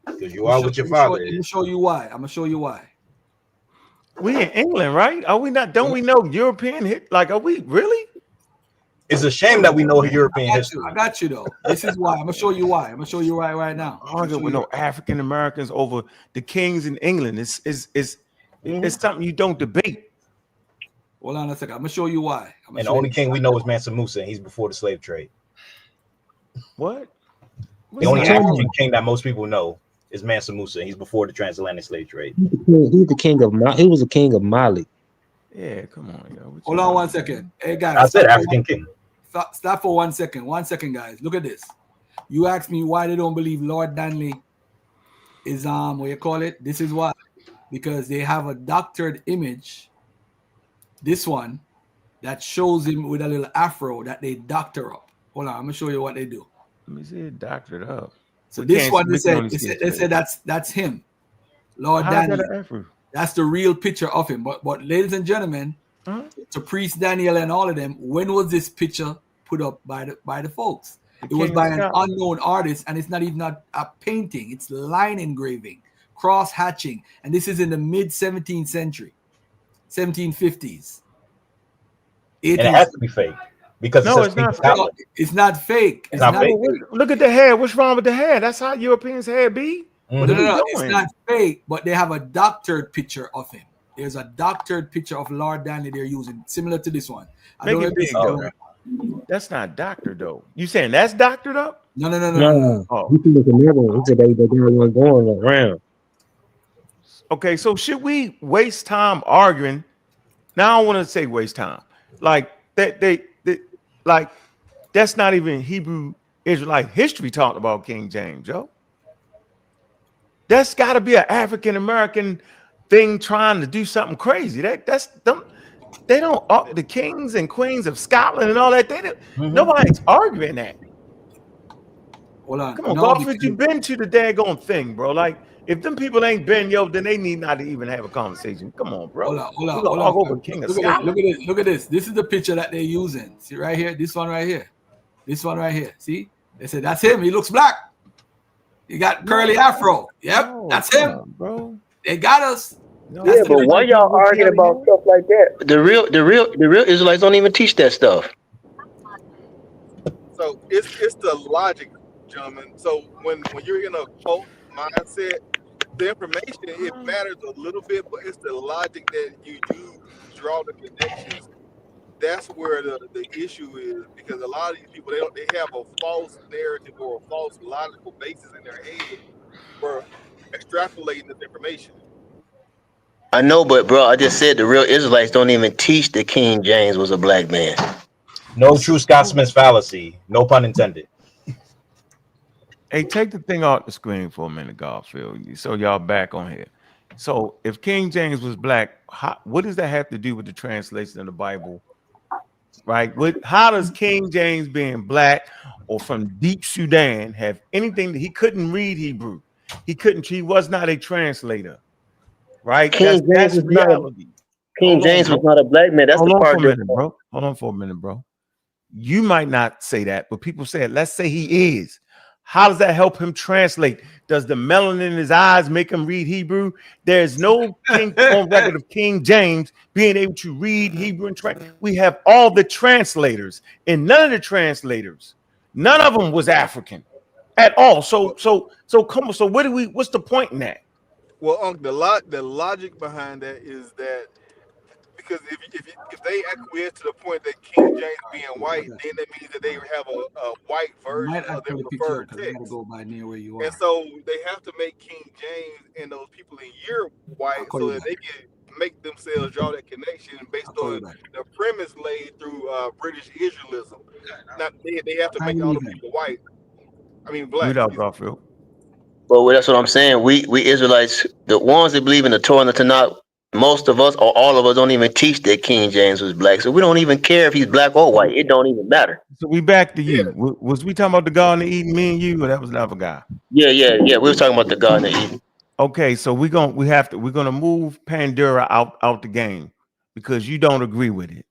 Because you are what your father is. I'm gonna show you why. I'm gonna show you why. We in England, right? Are we not? Don't we know European hit? Like, are we really? It's a shame that we know European history. I got you though. This is why. I'm gonna show you why. I'm gonna show you right now. Arguing with no African Americans over the kings in England. It's something you don't debate. Hold on a second. I'm gonna show you why. And the only king we know is Mansa Musa, and he's before the slave trade. What? The only African king that most people know is Mansa Musa, and he's before the transatlantic slave trade. He's the king of He was the king of Mali. Yeah, come on, yo. Hold on 1 second. Hey guys, I said African king. Stop for 1 second. 1 second, guys. Look at this. You asked me why they don't believe Lord Darnley is what you call it. This is why. Because they have a doctored image. This one that shows him with a little afro that they doctor up. Hold on, I'm gonna show you what they do. Let me see it doctored up. So this one they said that's him, Lord Darnley. That's the real picture of him. But ladies and gentlemen, to Priest Daniel and all of them, when was this picture put up by the folks? It was by an unknown artist, and it's not even a painting. It's line engraving, cross hatching, and this is in the mid 17th century, 1750s. And it has to be fake. Because it's not fake. It's not fake. It's not fake. Look at the hair. What's wrong with the hair? That's how Europeans' hair be. Mm-hmm. No, it's not fake, but they have a doctored picture of him. There's a doctored picture of Lord Darnley they're using, similar to this one. Make it big, though. That's not doctored, though. You saying that's doctored up? No. Oh. You can look at another one. They got one going around. Okay, so should we waste time arguing? Now I don't want to say waste time. Like they like that's not even Hebrew Israelite history talking about King James, yo. That's got to be an African American thing trying to do something crazy. That's them. They don't the kings and queens of Scotland and all that. Nobody's arguing that. Hold on. Come on, Garfield, you've been to the daggone thing, bro. Like, if them people ain't been, yo, then they need not to even have a conversation. Come on, bro. Hold on. Look at this. This is the picture that they're using. See right here? This one right here. This one right here. See? They said, that's him. He looks black. He got curly afro. Yep, that's him. Bro. They got us. Yeah, but why y'all arguing about stuff like that? The real Israelites don't even teach that stuff. So it's the logic, gentlemen. So when you're in a cult mindset, the information, it matters a little bit, but it's the logic that you do draw the connections. That's where the issue is, because a lot of these people they have a false narrative or a false logical basis in their head for extrapolating this information. I know, but bro, I just said the real Israelites don't even teach that King James was a black man. No true Scotsman's fallacy. No pun intended. Hey, take the thing off the screen for a minute, Garfield. So y'all back on here. So if King James was black, what does that have to do with the translation of the Bible? Right? How does King James being black or from deep Sudan have anything that he couldn't read Hebrew? He was not a translator. Right? That's reality. King James was not a black man. That's the part. Bro. Hold on for a minute, bro. You might not say that, but people say it. Let's say he is. How does that help him translate? Does the melanin in his eyes make him read Hebrew? There's no king on record of King James being able to read Hebrew and translate. We have all the translators, and none of the translators, none of them was African at all. So come on. So what's the point in that? Well, the logic behind that is that because if they acquiesce to the point that King James being white, then that means that they have a white version of their preferred text. Go by near where you are. And so they have to make King James and those people in Europe white so that they can make themselves draw that connection based on the premise laid through British Israelism. Not they have to make all the people white. I mean black. Well, that's what I'm saying. We Israelites, the ones that believe in the Torah and the Tanakh, most of us or all of us don't even teach that King James was black. So we don't even care if he's black or white. It don't even matter. So we back to you. Yeah. Was we talking about the Garden of Eden, me and you, or that was another guy? Yeah. We were talking about the Garden of Eden. Okay, so we're gonna move Pandora out the game because you don't agree with it.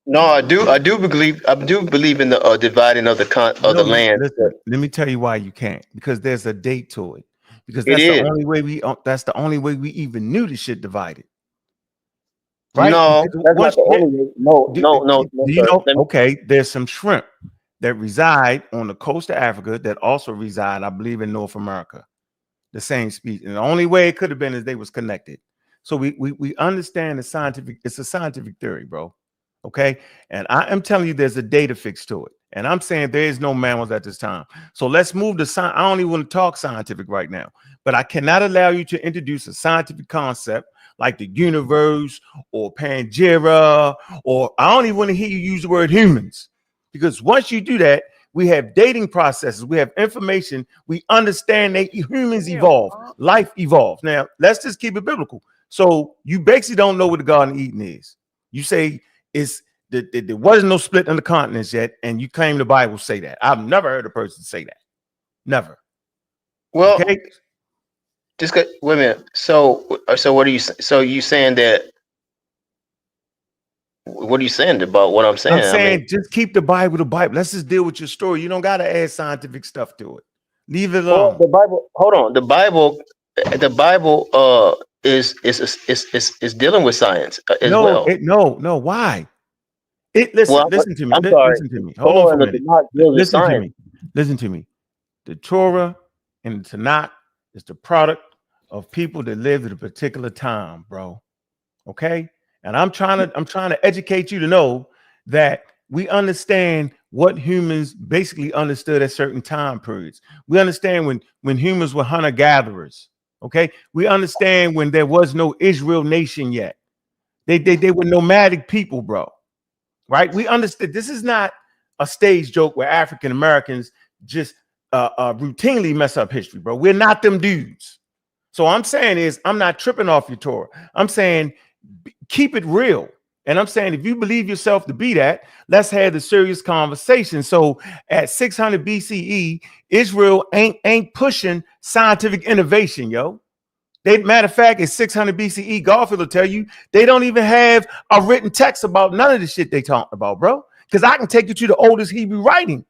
No, I do believe in the dividing of of the No, land. listen, let me tell you why you can't. Because there's a date to it. Because It that's the is. only way we even knew the shit divided. Right? No, Because that's not once the only way. No, do, no, no, do no, you sir. know? Okay, there's some shrimp that reside on the coast of Africa that also reside, I believe, in North America. The same species. And the only way it could have been is they was connected. So we understand it's a scientific theory, bro. Okay. And I am telling you there's a data fix to it. And I'm saying there is no mammals at this time. So let's move to science. I don't even want to talk scientific right now, but I cannot allow you to introduce a scientific concept like the universe or Pangea, or I don't even want to hear you use the word humans. Because once you do that, we have dating processes, we have information, we understand that humans evolve, life evolves. Now, let's just keep it biblical. So you basically don't know what the Garden of Eden is. You say there wasn't no split in the continents yet, and you claim the Bible say that. I've never heard a person say that. Never. Well, okay. Wait a minute. So what are you? So you saying that? What are you saying about what I'm saying? I'm saying I mean, just keep the Bible. Let's just deal with your story. You don't got to add scientific stuff to it. Leave it well, alone. the Bible. Hold on. The Bible is dealing with science as well. No. Why? Listen to me. I'm sorry. Listen to me. Hold on for Torah a and the minute. Tanakh deals with Listen to science. me. Listen to me. The Torah and the Tanakh is the product of people that lived at a particular time, bro. Okay? And I'm trying to educate you to know that we understand what humans basically understood at certain time periods. We understand when humans were hunter-gatherers. Okay? We understand when there was no Israel nation yet. They were nomadic people, bro. Right? We understood this is not a stage joke where African Americans just routinely mess up history, bro. We're not them dudes. So I'm saying is I'm not tripping off your Torah. I'm saying keep it real. And I'm saying if you believe yourself to be that, let's have the serious conversation. So at 600 BCE, Israel ain't pushing scientific innovation, yo. Matter of fact, it's 600 BCE. Garfield will tell you they don't even have a written text about none of the shit they talk about, bro. Because I can take you to the oldest Hebrew writing,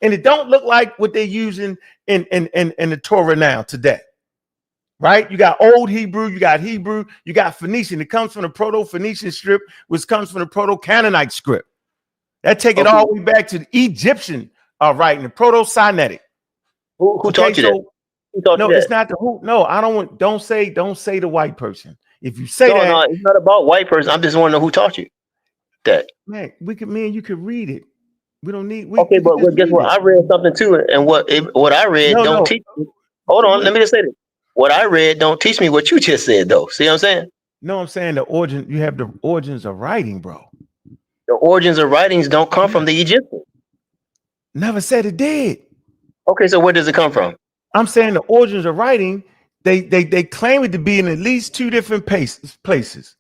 and it don't look like what they're using in the Torah now today. Right? You got Old Hebrew, you got Hebrew, you got Phoenician. It comes from the Proto-Phoenician script, which comes from the Proto-Canaanite script. That take it all the way back to the Egyptian writing, the Proto-Sinaitic. Who taught you that? No, it's not the who. No, I don't say the white person. If you say that, no, it's not about white person. I'm just want to know who taught you that. Man, me and you could read it. We don't need. But guess what? I read something too, and what I read don't teach me. Hold on, let me just say this. What I read don't teach me what you just said, though. See what I'm saying? No, I'm saying the origin. You have the origins of writing, bro. The origins of writings don't come from the Egyptians. Never said it did. Okay, so where does it come from? I'm saying the origins of writing. They claim it to be in at least two different places.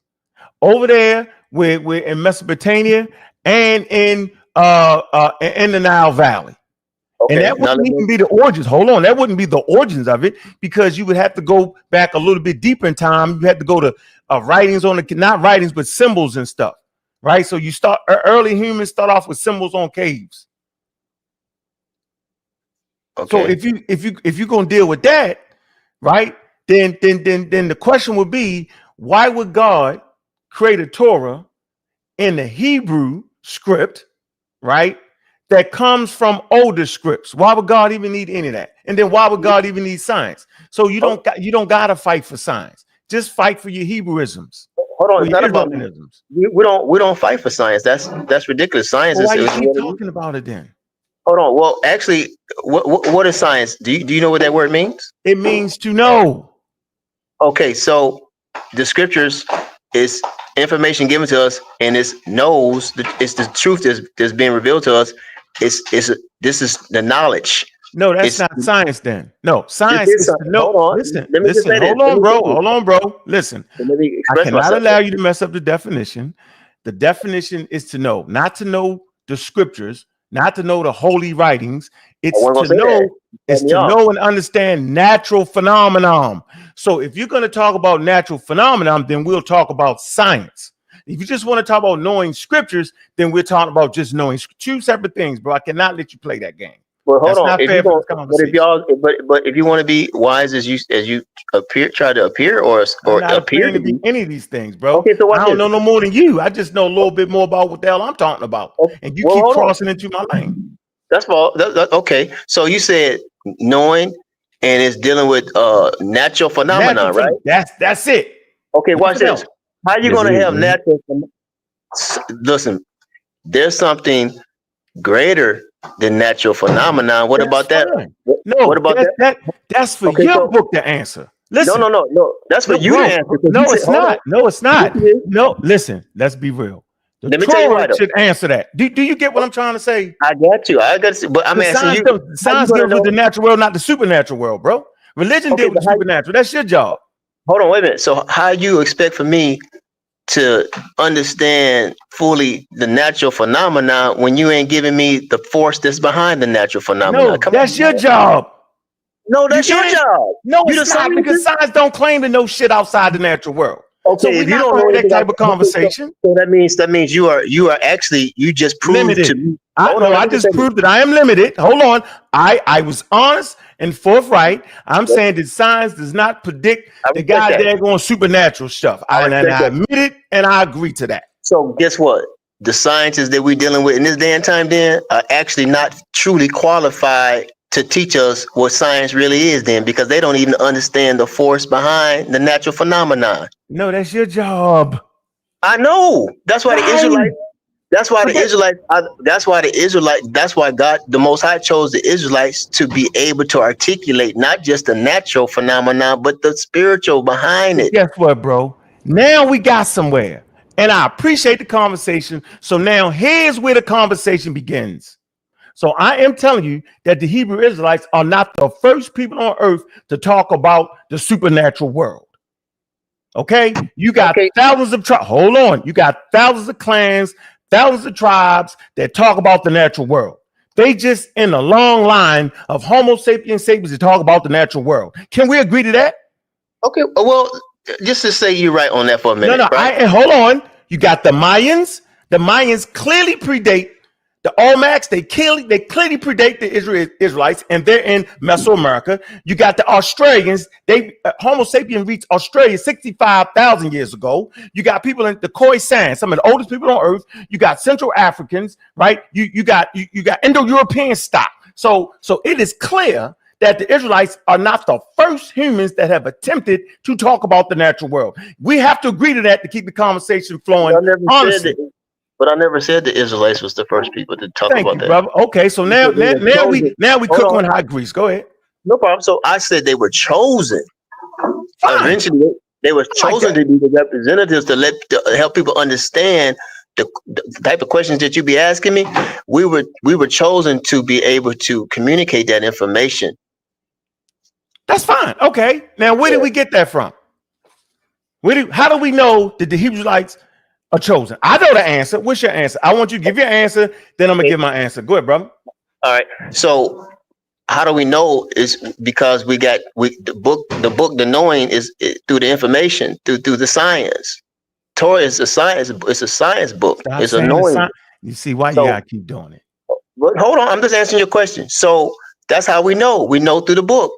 Over there, we're in Mesopotamia and in the Nile Valley. Okay, and that wouldn't even be the origins. Hold on, that wouldn't be the origins of it because you would have to go back a little bit deeper in time. You had to go to writings on not writings, but symbols and stuff, right? So you start early humans start off with symbols on caves. Okay. So if you're gonna deal with that, right? Then the question would be, why would God create a Torah in the Hebrew script, right? That comes from older scripts. Why would God even need any of that? And then why would God even need science? So you don't gotta fight for science. Just fight for your Hebrewisms. Hold on, it's not about we don't fight for science. That's ridiculous. Science why you keep talking about it then? Hold on. Well, actually, what is science? Do you know what that word means? It means to know. Okay, so the scriptures is information given to us, and it's the truth that's being revealed to us. This is the knowledge. No, that's not science then. No, science is to know. Hold on. Listen, hold on, bro. Listen, I cannot allow you to mess up the definition. The definition is to know, not to know the scriptures, not to know the holy writings. It's wasn't to gonna say know, that. it's Cut me to off. know and understand natural phenomenon. So if you're going to talk about natural phenomenon, then we'll talk about science. If you just want to talk about knowing scriptures, then we're talking about just knowing two separate things, bro. I cannot let you play that game. Well, hold That's on. not If you fair for going this but if conversation. y'all, but if you want to be wise as you appear, try to appear or I'm not appear appearing to to be be. any of these things, bro. Okay, so I watch don't this. know no more than you. I just know a little bit more about what the hell I'm talking about. And you Well, keep hold on. crossing into my lane. That's all. Okay. So you said knowing, and it's dealing with natural Natural phenomenon, right? phenomenon. That's it. Okay. Watch Nothing this. else. How you Yeah, gonna have we natural? Listen, there's something greater than natural phenomenon. What That's about that? fine. What No, about that? that's for Okay. your So book to answer. no, Listen, no, no, no. That's for no, you to bro. answer. Because you No, said, it's hold on. not. No, it's Yes, not. it is. No, listen, let's be real. The Let me tell you why Torah though. should answer that. Do you get what I'm trying to say? I got you. I got you. But I'm The asking signs, you, how you signs gonna deals with the know? natural world, not the supernatural world, bro. Religion Okay, deals with but the supernatural. That's your job. hold on, wait a minute. So how you expect for me to understand fully the natural phenomenon when you ain't giving me the force that's behind the natural phenomenon? No, Come that's on, your man. job. No, You that's get your it? job. No, You the it's not, because scientist. science don't claim to know shit outside the natural world. So Okay, we're if you not don't gonna know have that anything type of about okay, conversation. so that means you are actually you just proved to Limited. me. Hold on, let I me just just say this. proved that I am limited. Hold on. I was honest and forthright. I'm Yep, saying that science does not predict I the respect that. goddamn supernatural stuff. I And respect I that. admit it, and I agree to that. So guess what? The scientists that we're dealing with in this day and time then are actually not truly qualified to teach us what science really is then because they don't even understand the force behind the natural phenomenon. No, that's your job. I know. That's why the Right. Israelites, that's why the But Israelites, that's why God, the Most High chose the Israelites to be able to articulate not just the natural phenomenon, but the spiritual behind it. guess what, bro? Now we got somewhere. And I appreciate the conversation. So now here's where the conversation begins. So I am telling you that the Hebrew Israelites are not the first people on earth to talk about the supernatural world. Okay, you got Okay. thousands of tribes. Hold on, you got thousands of clans, thousands of tribes that talk about the natural world. They just in a long line of Homo sapiens sapiens to talk about the natural world. Can we agree to that? Okay. Well, just to say you're right on that for a minute, No. right? And hold on. You got the Mayans. The Mayans clearly predate the Olmecs. They clearly predate the Israelites, and they're in Mesoamerica. You got the Australians. Homo sapien reached Australia 65,000 years ago. You got people in the Khoisan, some of the oldest people on earth. You got Central Africans, right? You got Indo-European stock. So it is clear that the Israelites are not the first humans that have attempted to talk about the natural world. We have to agree to that to keep the conversation flowing honestly. But I never said the Israelites was the first people to talk Thank about you, that. brother. Okay, so now we Hold cook on. on hot grease. Go ahead. No problem. So I said they were chosen. Fine. Eventually, they were chosen to be the representatives to help people understand the type of questions that you be asking me. We were chosen to be able to communicate that information. That's fine. Okay. Now, where did we get that from? How do we know that the Hebrewites are chosen? I know the answer. What's your answer? I want you to give your answer, then I'm gonna give my answer. Go ahead, brother. All right. So how do we know? Is because the book, the knowing is through the information, through the science. Torah is a science. It's a science book. Stop It's a saying the knowing. sign. You see why you So, gotta keep doing it. but hold on, I'm just answering your question. So that's how we know. We know through the book.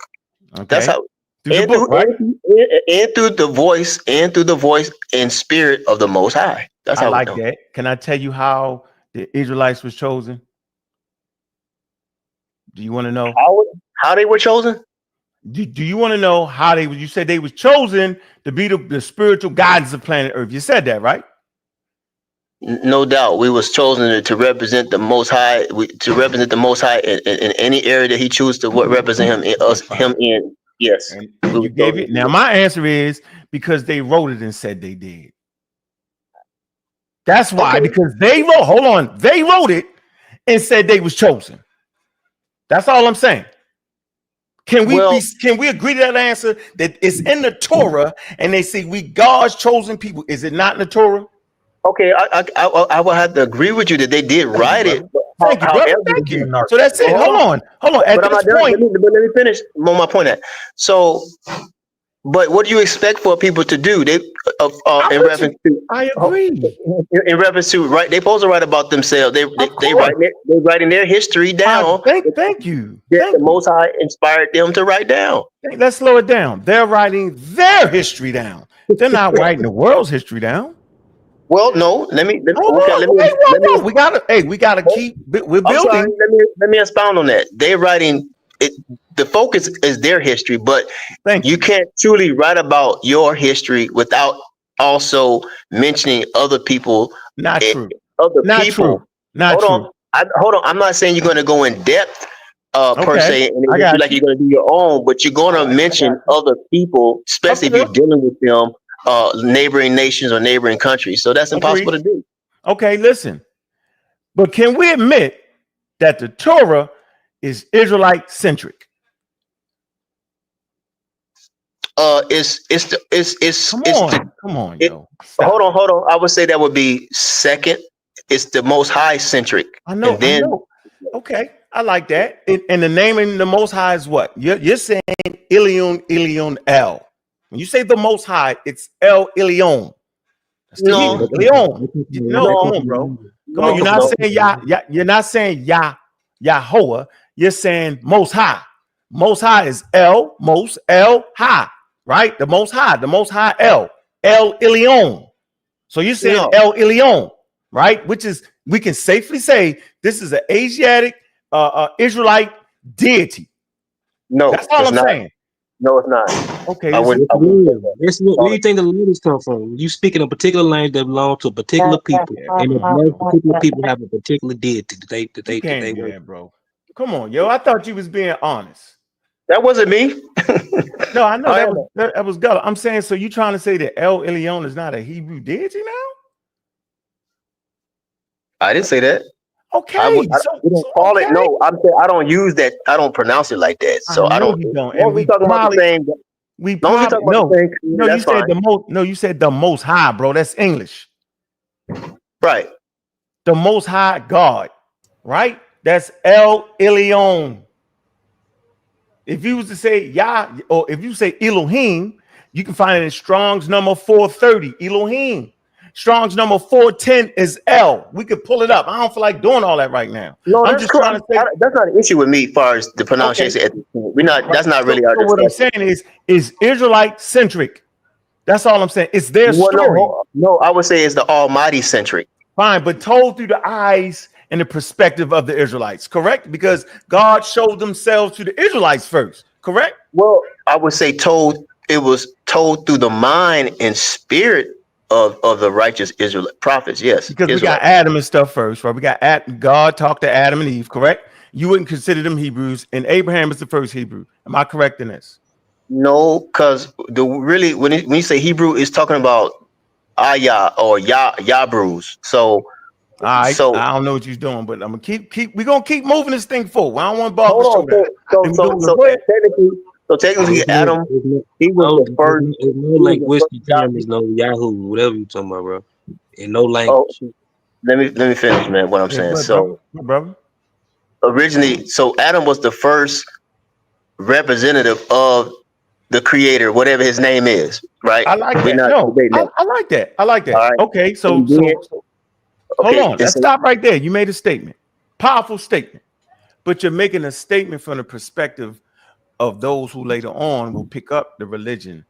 Okay. That's how. Through the book, right? And through the voice, and spirit of the Most High. That's I how like we know. that. Can I tell you how the Israelites was chosen? Do you want to know how they were chosen? Do you want to know how they? You said they was chosen to be the spiritual guidance of planet Earth. You said that, right? No doubt, we was chosen to represent the Most High. To represent the Most High in any area that He chooses to represent Him in. Yes, and you gave it. Now my answer is because they wrote it and said they did. That's why, okay. Because they wrote. Hold on, they wrote it and said they was chosen. That's all I'm saying. Can we agree to that answer that it's in the Torah and they say we God's chosen people? Is it not in the Torah? Okay, I will have to agree with you that they did write it. Thank you, brother. however, Thank you. So that's it. hold on. Hold on. At But I'm this not done. point, Let me finish on my point. At so, but what do you expect for people to do? They I'm in with you. reference to I agree. in reference to right, they supposed to write about themselves. They writing their history down. Thank you. That the Most High inspired them to write down. Let's slow it down. They're writing their history down. They're not writing the world's history down. Well, no. Let me. Whoa. We gotta keep. We're I'm sorry. building. Let me expound on that. They're writing it. The focus is their history, but you can't truly write about your history without also mentioning other people. Not true. Other Not people. true. Not hold true. Hold on. I'm not saying you're going to go in depth per Okay. se, and I got like you. you're going to do your own, but you're going to mention other people, especially if you're dealing with them, neighboring nations or neighboring countries. So that's impossible to do. Okay, listen. But can we admit that the Torah is Israelite centric? Come on, yo. Hold on. I would say that would be second. It's the Most High centric. I know. Okay, I like that. And the naming the Most High is what? You're saying Elyon El. When you say the Most High, it's El Elyon. That's the Hebrew. Elyon. No, come on, bro. Come on. You're not saying Yah. You're not saying Yahweh. You're saying Most High. Most High is El High. Right? The Most High El Elyon. So you're saying El Elyon, right? Which is, we can safely say this is an Asiatic Israelite deity. No, that's all I'm saying. No, it's not. Okay. Where do you think the language come from? You speak in a particular language that belongs to a particular people, and those particular people have a particular deity that they work. Bro. Come on, yo. I thought you was being honest. That wasn't me. No, I know that was Grla. I'm saying, so you trying to say that El Elyon is not a Hebrew deity now? I didn't say that. Okay, we don't call it. No, I'm saying I don't use that. I don't pronounce it like that. So I don't. You don't. And we talking about the same. You said the most. No, you said the Most High, bro. That's English. Right. The Most High God. Right. That's El Elyon. If you was to say Yah, or if you say Elohim, you can find it in Strong's number 430. Elohim. Strong's number 410 is El. We could pull it up. I don't feel like doing all that right now. No, I'm just trying to say that's not an issue with me as far as the pronunciation. Okay. We're not. That's not really our discussion. What I'm saying is Israelite centric. That's all I'm saying. It's their story. No, I would say it's the Almighty centric. Fine, but told through the eyes and the perspective of the Israelites, correct? Because God showed themselves to the Israelites first, correct? Well, I would say it was told through the mind and spirit of the righteous Israelite prophets, yes. Because we got Adam and stuff first, right? We got God talked to Adam and Eve, correct? You wouldn't consider them Hebrews, and Abraham is the first Hebrew. Am I correct in this? No, because when you say Hebrew, it's talking about Ayah or Yabrus. So I don't know what you're doing, but I'm gonna we're gonna keep moving this thing forward. I don't want to bother that. So technically, Adam, he was the first. There's no like whiskey terms, no Yahoo, whatever you talking about, bro. And no language. Oh, let me finish, man. What I'm saying. So, brother. Originally, so Adam was the first representative of the Creator, whatever his name is, right? I like that. I like that. I like that. Right. Okay, so hold on. Let's stop right there. You made a statement, powerful statement, but you're making a statement from the perspective of those who later on will pick up the religion.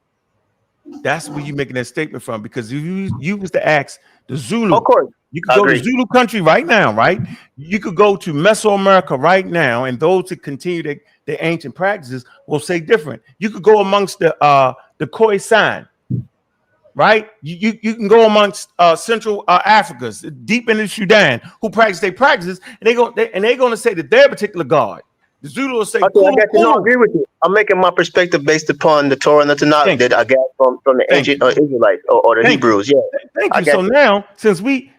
That's where you're making that statement from, because you was to ask the Zulu. Of course. You could go to Zulu country right now, right? You could go to Mesoamerica right now, and those who continue their ancient practices will say different. You could go amongst the Khoisan, right? You can go amongst Central Africans, deep into Sudan, who practice their practices, and they're going to say that their particular God. The Zulu will say, okay, I agree with you. I'm making my perspective based upon the Torah and the Tanakh that I got from the ancient Israelites or the Hebrews. Yeah. Thank you. So now, since we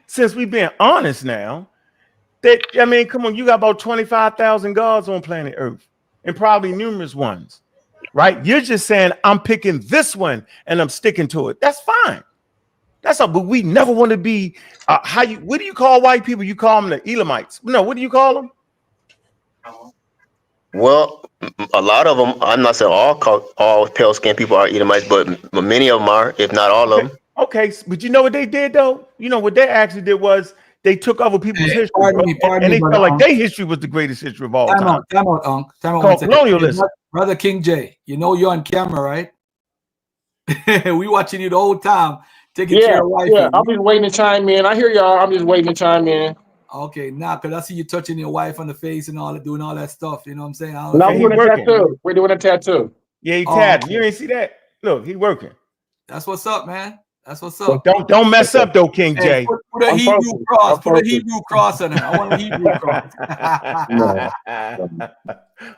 being honest now, come on, you got about 25,000 gods on planet Earth, and probably numerous ones, right? You're just saying I'm picking this one and I'm sticking to it. That's fine. That's all. But we never want to be. What do you call white people? You call them the Edomites? No, what do you call them? Well, a lot of them. I'm not saying all pale skinned people are Edomites, but many of them are, if not all of them. Okay, but you know what they did though? You know what they actually did was they took other people's history, and they felt like their history was the greatest history of all time. Time out, Unc. Time out. Called colonialism. Brother King J, you know you're on camera, right? We watching you the whole time, taking care of wife. Yeah, I'm just waiting to chime in. I hear y'all. I'm just waiting to chime in. Okay, now because I see you touching your wife on the face and all that, doing all that stuff. You know what I'm saying? No, we're doing a tattoo. We're doing a tattoo. Yeah, he tattooed. You ain't see that? Look, he working. That's what's up, man. That's what's up. Don't mess up though, King J. Put a Hebrew cross. Put a Hebrew cross on it. I want a Hebrew cross.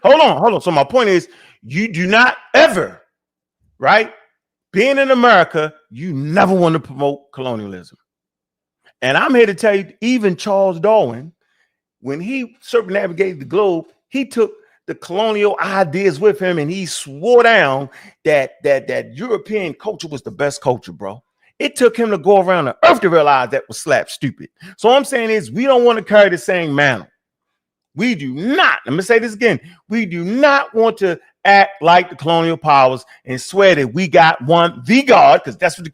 Hold on. So my point is, you do not ever, right? Being in America, you never want to promote colonialism. And I'm here to tell you, even Charles Darwin, when he circumnavigated the globe, he took the colonial ideas with him, and he swore down that European culture was the best culture, bro. It took him to go around the earth to realize that was slap stupid. So what I'm saying is, we don't want to carry the same mantle. We do not. Let me say this again. We do not want to act like the colonial powers and swear that we got the God, because that's what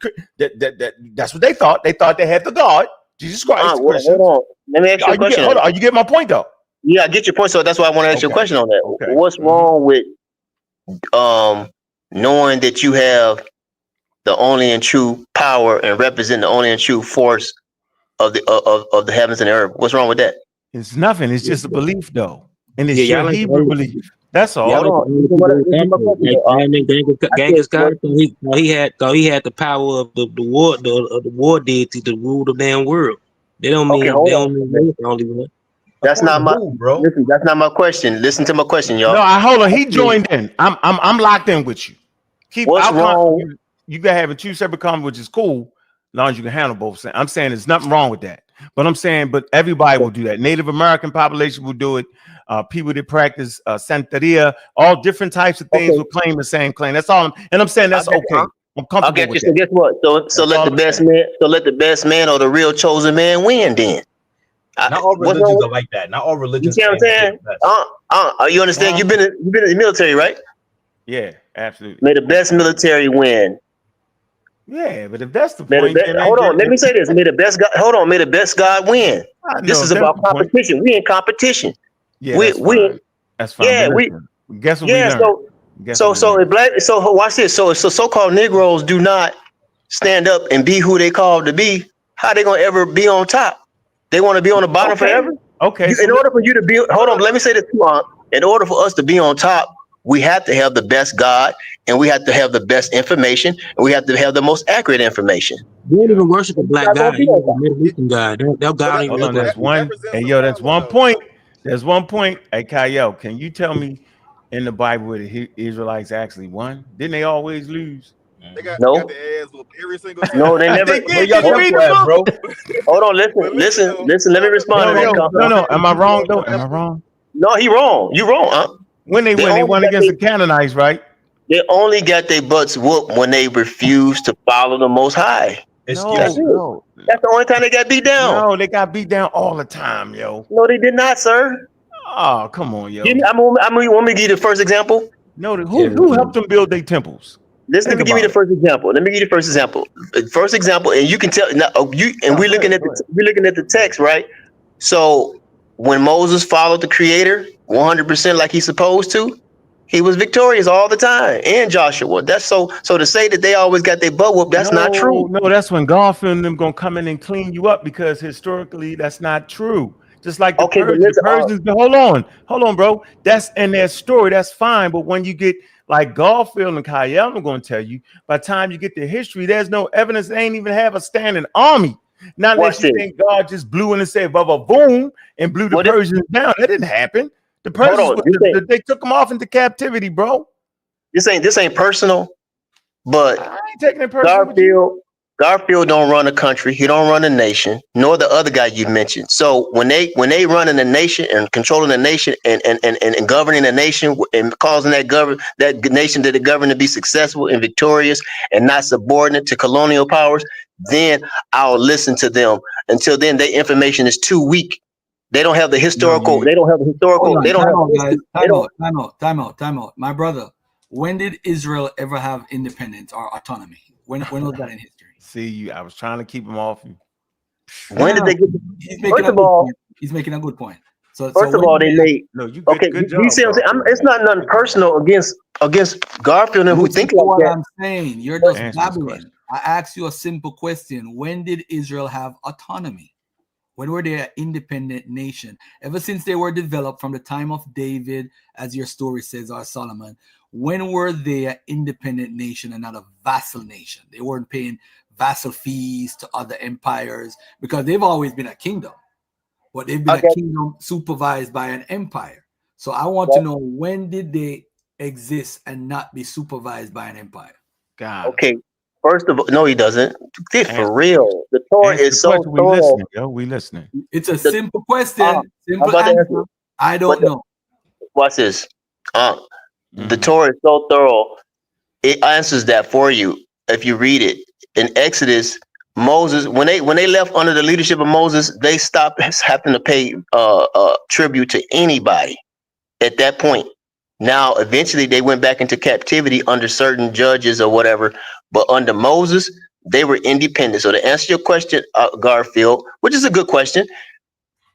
that's what they thought. They thought they had the God, Jesus Christ. Hold on. Let me ask you a question. Hold on. Are you getting my point though? Yeah, I get your point. So that's why I want to ask you a question on that. Okay. What's wrong with knowing that you have the only and true power and represent the only and true force of the heavens and the earth? What's wrong with that? It's nothing. It's just a belief, though, and it's your Hebrew belief. That's all. Genghis Khan, he had the power of the war deity to rule the damn world. They don't mean only one. That's not my bro. Listen, that's not my question. Listen to my question, y'all. No, hold on. He joined in. I'm locked in with you. What's wrong? You got having two separate comments, which is cool, as long as you can handle both. I'm saying there's nothing wrong with that. But I'm saying, but everybody will do that. Native American population will do it. People that practice Santeria, all different types of things will claim the same claim. That's all. I'm saying that's okay. I'm comfortable with that. So guess what? So let the best man. So let the best man or the real chosen man win. Then. Not all religions are like that. Not all religions. You see what I'm saying? You understand? You've been in the military, right? Yeah, absolutely. May the best military win. Yeah, but if that's the point, hold on. Let me say this. May the best God. Hold on. May the best God win. This is about competition. We in competition. Yeah, that's fine. Yeah, guess what we learned. So watch this. So so-called Negroes do not stand up and be who they called to be. How they gonna ever be on top? They want to be on the bottom forever. Okay. In order for you to be, hold on. Let me say this too. In order for us to be on top, we have to have the best God, and we have to have the best information, and we have to have the most accurate information. They don't even worship a black God. They worship a Middle Eastern God. They'll God ain't hold on, that's one. Hey, yo, that's one point. There's one point. Hey, Kyle, can you tell me in the Bible where the Israelites actually won? Didn't they always lose? They got no. their ass whooped every single time. No, they never. bro. Hold on, listen. Let me respond. No. Am I wrong though? Am I wrong? No, he wrong. You wrong, huh? When they won against the Canaanites, right? They only got their butts whooped when they refused to follow the Most High. That's the only time they got beat down. No, they got beat down all the time, yo. No, they did not, sir. Oh, come on, yo. Want me to give you the first example? No, who helped them build their temples? Let me give you the first example. First example, and you can tell now. We're looking at the text, right? So when Moses followed the Creator 100% like he's supposed to, he was victorious all the time. And Joshua. That's so to say that they always got their butt whooped. That's not true. No, that's when God and them gonna come in and clean you up, because historically that's not true. Just like the Persians. Hold on, bro. That's in their story. That's fine. But when you get like Garfield and Kyle, I'm going to tell you, by the time you get to history, there's no evidence. They ain't even have a standing army. Not unless you think God just blew in and said, boom, and blew the Persians down. That didn't happen. The Persians, they took them off into captivity, bro. This ain't personal, but I ain't taking it personal. Garfield don't run a country. He don't run a nation, nor the other guy you mentioned. So when they running a nation and controlling a nation and governing a nation and causing that nation that they govern to be successful and victorious and not subordinate to colonial powers, then I'll listen to them. Until then, their information is too weak. They don't have the historical. They don't have the historical. Hold They on, don't time have out, guys. history. They don't. Time out. My brother, when did Israel ever have independence or autonomy? When was that in history? See you. I was trying to keep him off you. When did they get? First of all, he's making a good point. So first of all, they made. No, you Okay, good you job, see what I'm saying? bro. It's not nothing personal against Garfield and who think like what that. I'm saying. You're just Answer this babbling. question. I asked you a simple question. When did Israel have autonomy? When were they an independent nation? Ever since they were developed from the time of David, as your story says, or Solomon, when were they an independent nation and not a vassal nation? They weren't paying vassal fees to other empires because they've always been a kingdom, but they've been a kingdom supervised by an empire. So I want to know, when did they exist and not be supervised by an empire? God. Okay. First of all, no, he doesn't. For real. The Torah is so we thorough. listening, yo. We listening. It's a simple question. Simple I'm answer. I don't know. Watch this. The Torah is so thorough. It answers that for you if you read it. In Exodus, Moses, when they left under the leadership of Moses, they stopped having to pay tribute to anybody at that point. Now, eventually, they went back into captivity under certain judges or whatever, but under Moses, they were independent. So to answer your question, Garfield, which is a good question,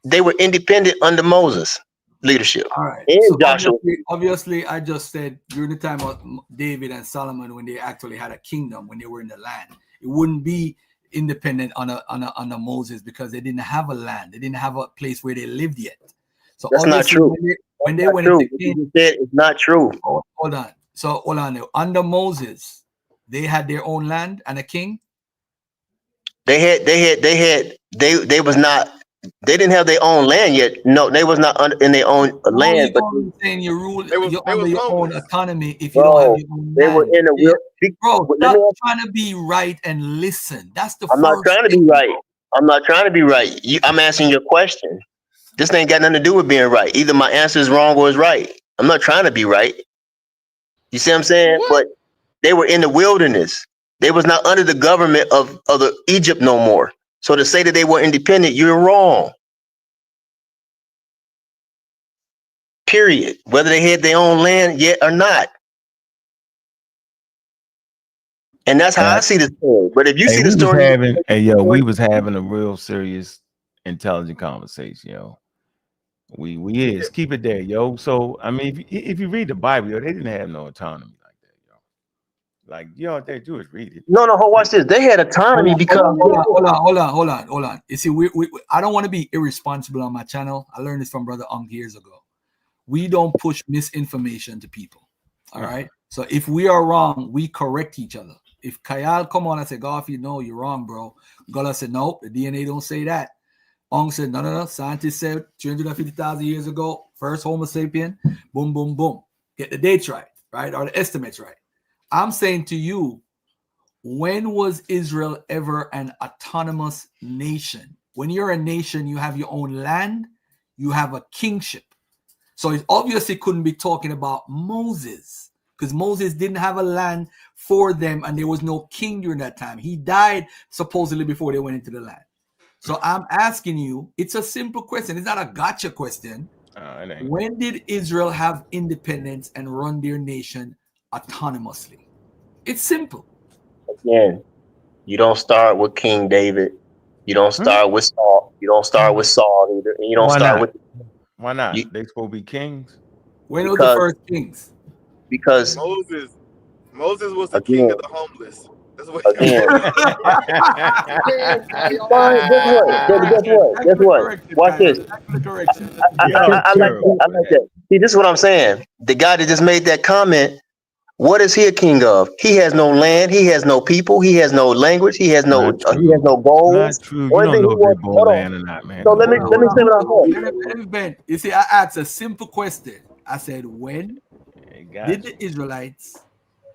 they were independent under Moses' leadership. All right. And So Joshua. obviously, I just said during the time of David and Solomon, when they actually had a kingdom, when they were in the land, it wouldn't be independent under Moses because they didn't have a land. They didn't have a place where they lived yet. So that's not true. When they went into Canaan, it's not true. Hold on. So hold on. Under Moses, they had their own land and a king. They didn't have their own land yet. No, they was not in their own land. But saying you rule, you're under your own autonomy if bro, you don't have your own they land. were in the real. Bro, stop trying to be right and listen. That's the I'm not trying to be right. I'm not trying to be right. I'm asking you a question. This ain't got nothing to do with being right. Either my answer is wrong or is right. I'm not trying to be right. You see what I'm saying? But they were in the wilderness. They was not under the government of the Egypt no more. So to say that they were independent, you're wrong. Period. Whether they had their own land yet or not. And that's how I see the story. But if you see the story, we was having a real serious, intelligent conversation, yo. We is keep it there, yo. So I mean, if you read the Bible, yo, they didn't have no autonomy like that, yo. Like y'all, they do is read it. No, watch this. They had autonomy because hold on. You see, I don't want to be irresponsible on my channel. I learned this from Brother Ong years ago. We don't push misinformation to people. All right. So if we are wrong, we correct each other. If Kayal come on and say, Garfield, no, you're wrong, bro. Gula said, no, the DNA don't say that. Ong said, no. Scientists said 350,000 years ago, first Homo sapien, boom, boom, boom. Get the dates right? Or the estimates right. I'm saying to you, when was Israel ever an autonomous nation? When you're a nation, you have your own land, you have a kingship. So it obviously couldn't be talking about Moses, because Moses didn't have a land for them and there was no king during that time. He died supposedly before they went into the land. So I'm asking you, it's a simple question. It's not a gotcha question. When did Israel have independence and run their nation autonomously? It's simple. Again, you don't start with King David. You don't start with Saul. You don't start with Saul either. And you don't start with. Why not? They supposed to be kings. When were the first kings? Because Moses was the king of the homeless. That's what. Guess what? Watch this. I like that. See, this is what I'm saying. The guy that just made that comment, what is he a king of? He has no land. He has no people. He has no language. He has no goals. Not true. You don't know if they're born land or not, man. So let me say what I'm saying. You see, I asked a simple question. I said, when did the Israelites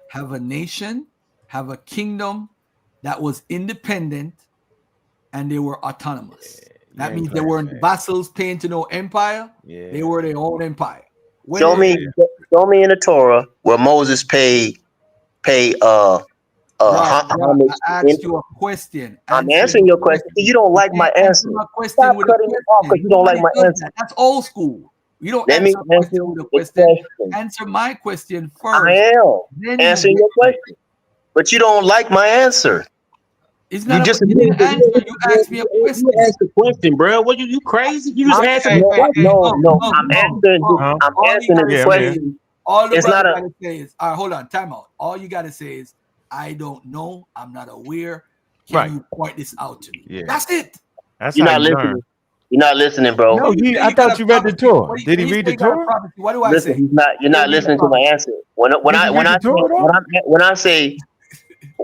have a nation, have a kingdom, that was independent and they were autonomous. That means they playing, weren't man. vassals paying to no empire. Yeah. They were their own empire. Show me in the Torah where Moses paid Bruh, homage. I asked you a question. I'm Answer answering your question. You don't like my answer. my question Stop with cutting me a off because question. you don't like Nobody my does answer. that. That's old school. You don't Let me answer a answer question with a the question. question. Answer my question I first. am Then answering your question, but you don't like my answer. It's You not just about you didn't answer. You asked me a question. You asked the question, bro. What you crazy? You just asked him a question. No. I'm answering. I'm All you answering gotta the say question. is, all the It's brother not a. gotta say is, all right, hold on, time out. All you gotta say is, I don't know, I'm not aware. Can you point this out to me? Yeah. That's it. That's You're how not you listening. learn. You're not listening, bro. No, I thought you read the Torah. Did he read the Torah? What do I Listen, say? he's not. You're not listening to my answer. When I say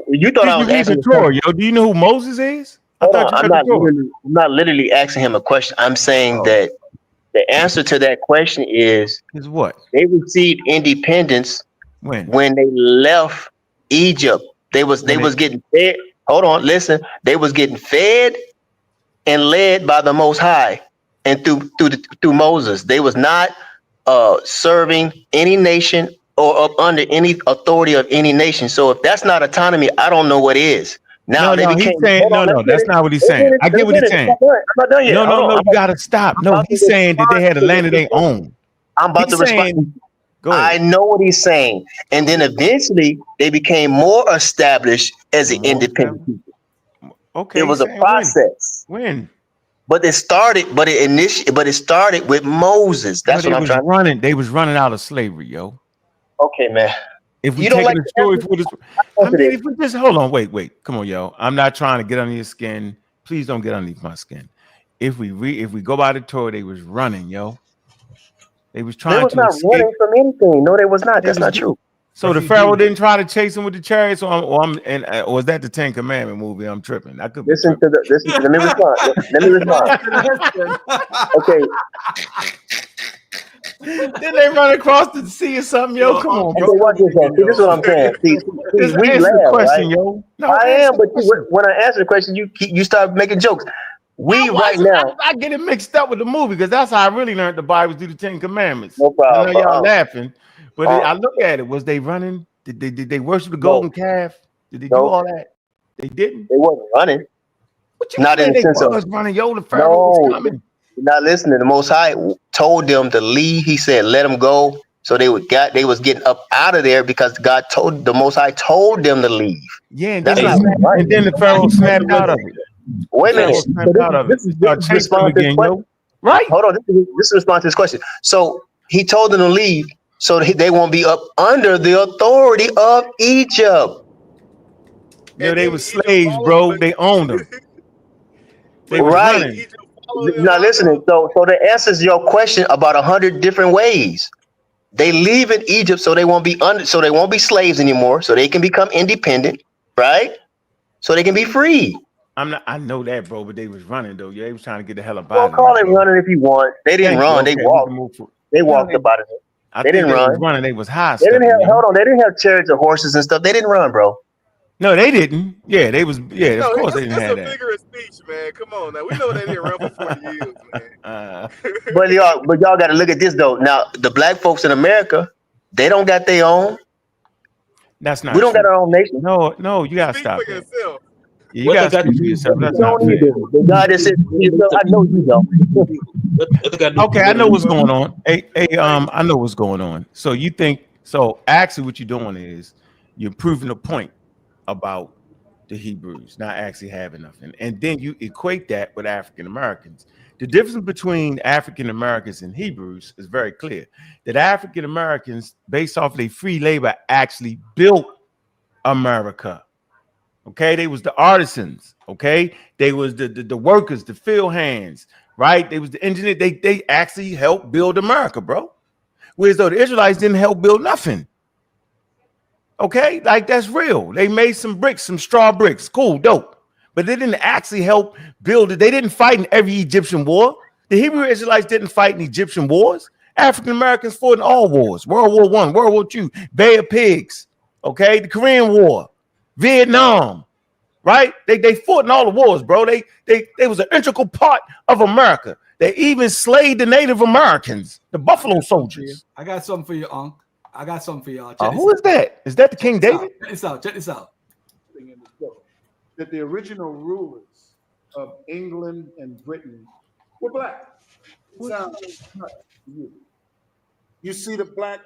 you thought Did I you was read the asking a Torah, question. yo? Do you know who Moses is? I Hold thought on. you read the Torah. I'm not literally asking him a question. I'm saying that the answer to that question is what? They received independence when they left Egypt. They was getting fed. Hold on, listen. They was getting fed and led by the Most High and through Moses. They was not serving any nation or up under any authority of any nation. So if that's not autonomy, I don't know what is. Now they No, became. he's saying Hold on, no, that's not what he's saying. I get what he's saying. I'm not done yet. No, Hold on. you gotta stop. No, he's saying that they had a land of their own. I'm about to respond. Go ahead. I know what he's saying. And then eventually they became more established as an independent people. Okay. It was a process. When? But it started with Moses. That's what I'm trying to running. They was running out of slavery, yo. Okay, man. If we You don't take like the the story answer? for this, I mean, if we just hold on, wait, come on, yo. I'm not trying to get under your skin. Please don't get underneath my skin. If we go by the Torah, they was running, yo. They was trying was to not escape. running from anything. No, they was not. That's not true. So the Pharaoh didn't try to chase him with the chariots, or was that the Ten Commandment movie? I'm tripping. I could be Listen. Let me respond. Okay. Then they run across the sea or something, yo. Come on, bro. Okay, watch this. See, this is what I'm saying. See, we answer the laugh, question, right? yo. No, I answer am, the but when I answer the question, you start making jokes. I get it mixed up with the movie because that's how I really learned the Bible through the Ten Commandments. No I problem. know y'all laughing, but I look at it. Was they running? Did they worship the golden calf? Did they do all that? They didn't. They wasn't running. What you mean they was running? Yo, the Pharaoh was coming. You're not listening. The Most High told them to leave. He said, "Let them go." So they was getting up out of there because the Most High told them to leave. Yeah, and that's then, not right. And then the Pharaoh snapped out of it. Wait a minute. So this is response to this question. Right. Hold on. This is response to this question. So he told them to leave so they won't be up under the authority of Egypt. No, they were slaves, bro. They owned them. They was running. Now listening. So the answer is your question about 100 different ways. They leave in Egypt so they won't be slaves anymore, so they can become independent, right? So they can be free. I know that, bro, but they was running though. Yeah, they was trying to get the hell up out of there. Call it running if you want. They didn't run. They walked. They walked up out of it. They didn't run. Running. They was high. They didn't have. Hold on. They didn't have chariots or horses and stuff. They didn't run, bro. No, they didn't. Yeah, they was. Yeah, of course they didn't have that. That's a figure of speech, man. Come on, now we know they didn't run for 40 years, man. But y'all got to look at this though. Now the black folks in America, they don't got their own. That's not. We don't got our own nation. No, you gotta Speak stop for that. yourself. Yeah, you gotta speak for yourself. That's not fair. The God that said, I know you don't. Okay, I know what's going on. I know what's going on. So you think so? Actually, what you're doing is you're proving a point about the Hebrews not actually having nothing, and then you equate that with African Americans. The difference between African Americans and Hebrews is very clear. That African Americans, based off their free labor, actually built America. Okay, they was the artisans. Okay, they was the workers, the field hands. Right, they was the engineer. They actually helped build America, bro. Whereas though the Israelites didn't help build nothing. Okay, like that's real. They made some bricks, some straw bricks, cool, dope. But they didn't actually help build it. They didn't fight in every Egyptian war. The Hebrew Israelites didn't fight in Egyptian wars. African Americans fought in all wars: World War I, World War II, Bay of Pigs. Okay, the Korean War, Vietnam. right? They fought in all the wars, bro. They was an integral part of America. They even slayed the Native Americans, the Buffalo Soldiers. I got something for you, Unc. I got something for y'all. Who is that? Is that the King David? Check this out. Check this out. In this book, that the original rulers of England and Britain were black. It sounds nuts to you. You see the black.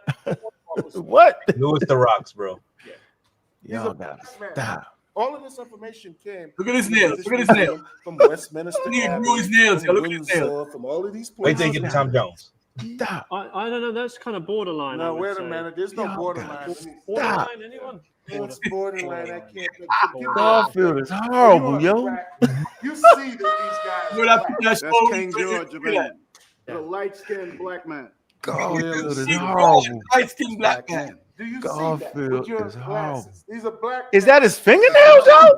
What? Louis the Rocks, bro. Yeah. Y'all gotta stop. All of this information came. Look at his nails. Look at his nails. From Westminster. He grew his nails. From Look at his Windsor, nails. from all of these Wait places. till you get to Tom Jones. Stop. I don't know. That's kind of borderline. Now wait a minute. There's no borderline. Borderline, anyone? It's borderline. I can't. Garfield is horrible, yo. You see that these guys. That's King George, man. The light-skinned black man. Garfield is horrible. Light-skinned black man. Do you Garfield see that? is horrible. These are black. Is that his fingernails, yo?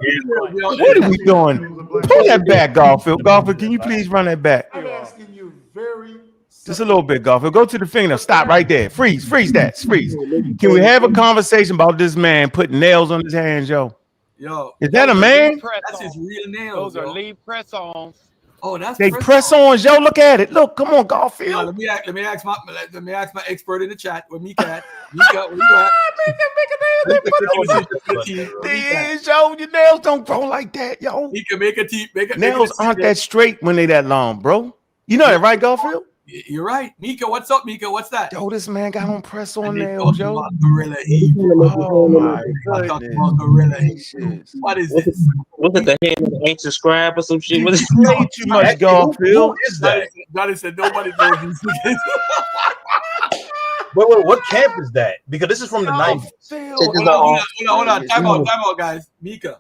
What are we doing? Pull that back, Garfield. Garfield, can you please run that back? I'm asking you very. Just a little bit, Garfield. Go to the fingernail. Stop right there. Freeze that. Freeze. Can we have a conversation about this man putting nails on his hands, yo? Yo, is that a man? That's his real nails. Those are lead press-ons. Oh, that's they press-ons, yo. Look at it. Look, come on, Garfield. Yo, let me ask my expert in the chat. Where Mika at? Mika, where you at? Yo, your nails don't grow like that, yo. Mika, make a teeth. Nails aren't that straight when they that long, bro. You know that, right, Garfield? You're right. Mika, what's up, Mika? What's that? Yo, this man got on press-on nails, yo. Gorilla evil. Oh, my goodness. Gorilla evil. What is this? Was it the hand of the ancient scribe or some shit? You played too much, Garfield. Who is that? Johnny said nobody knows these things. Wait, what camp is that? Because this is from the 90s. Hold on. Time out, guys. Mika,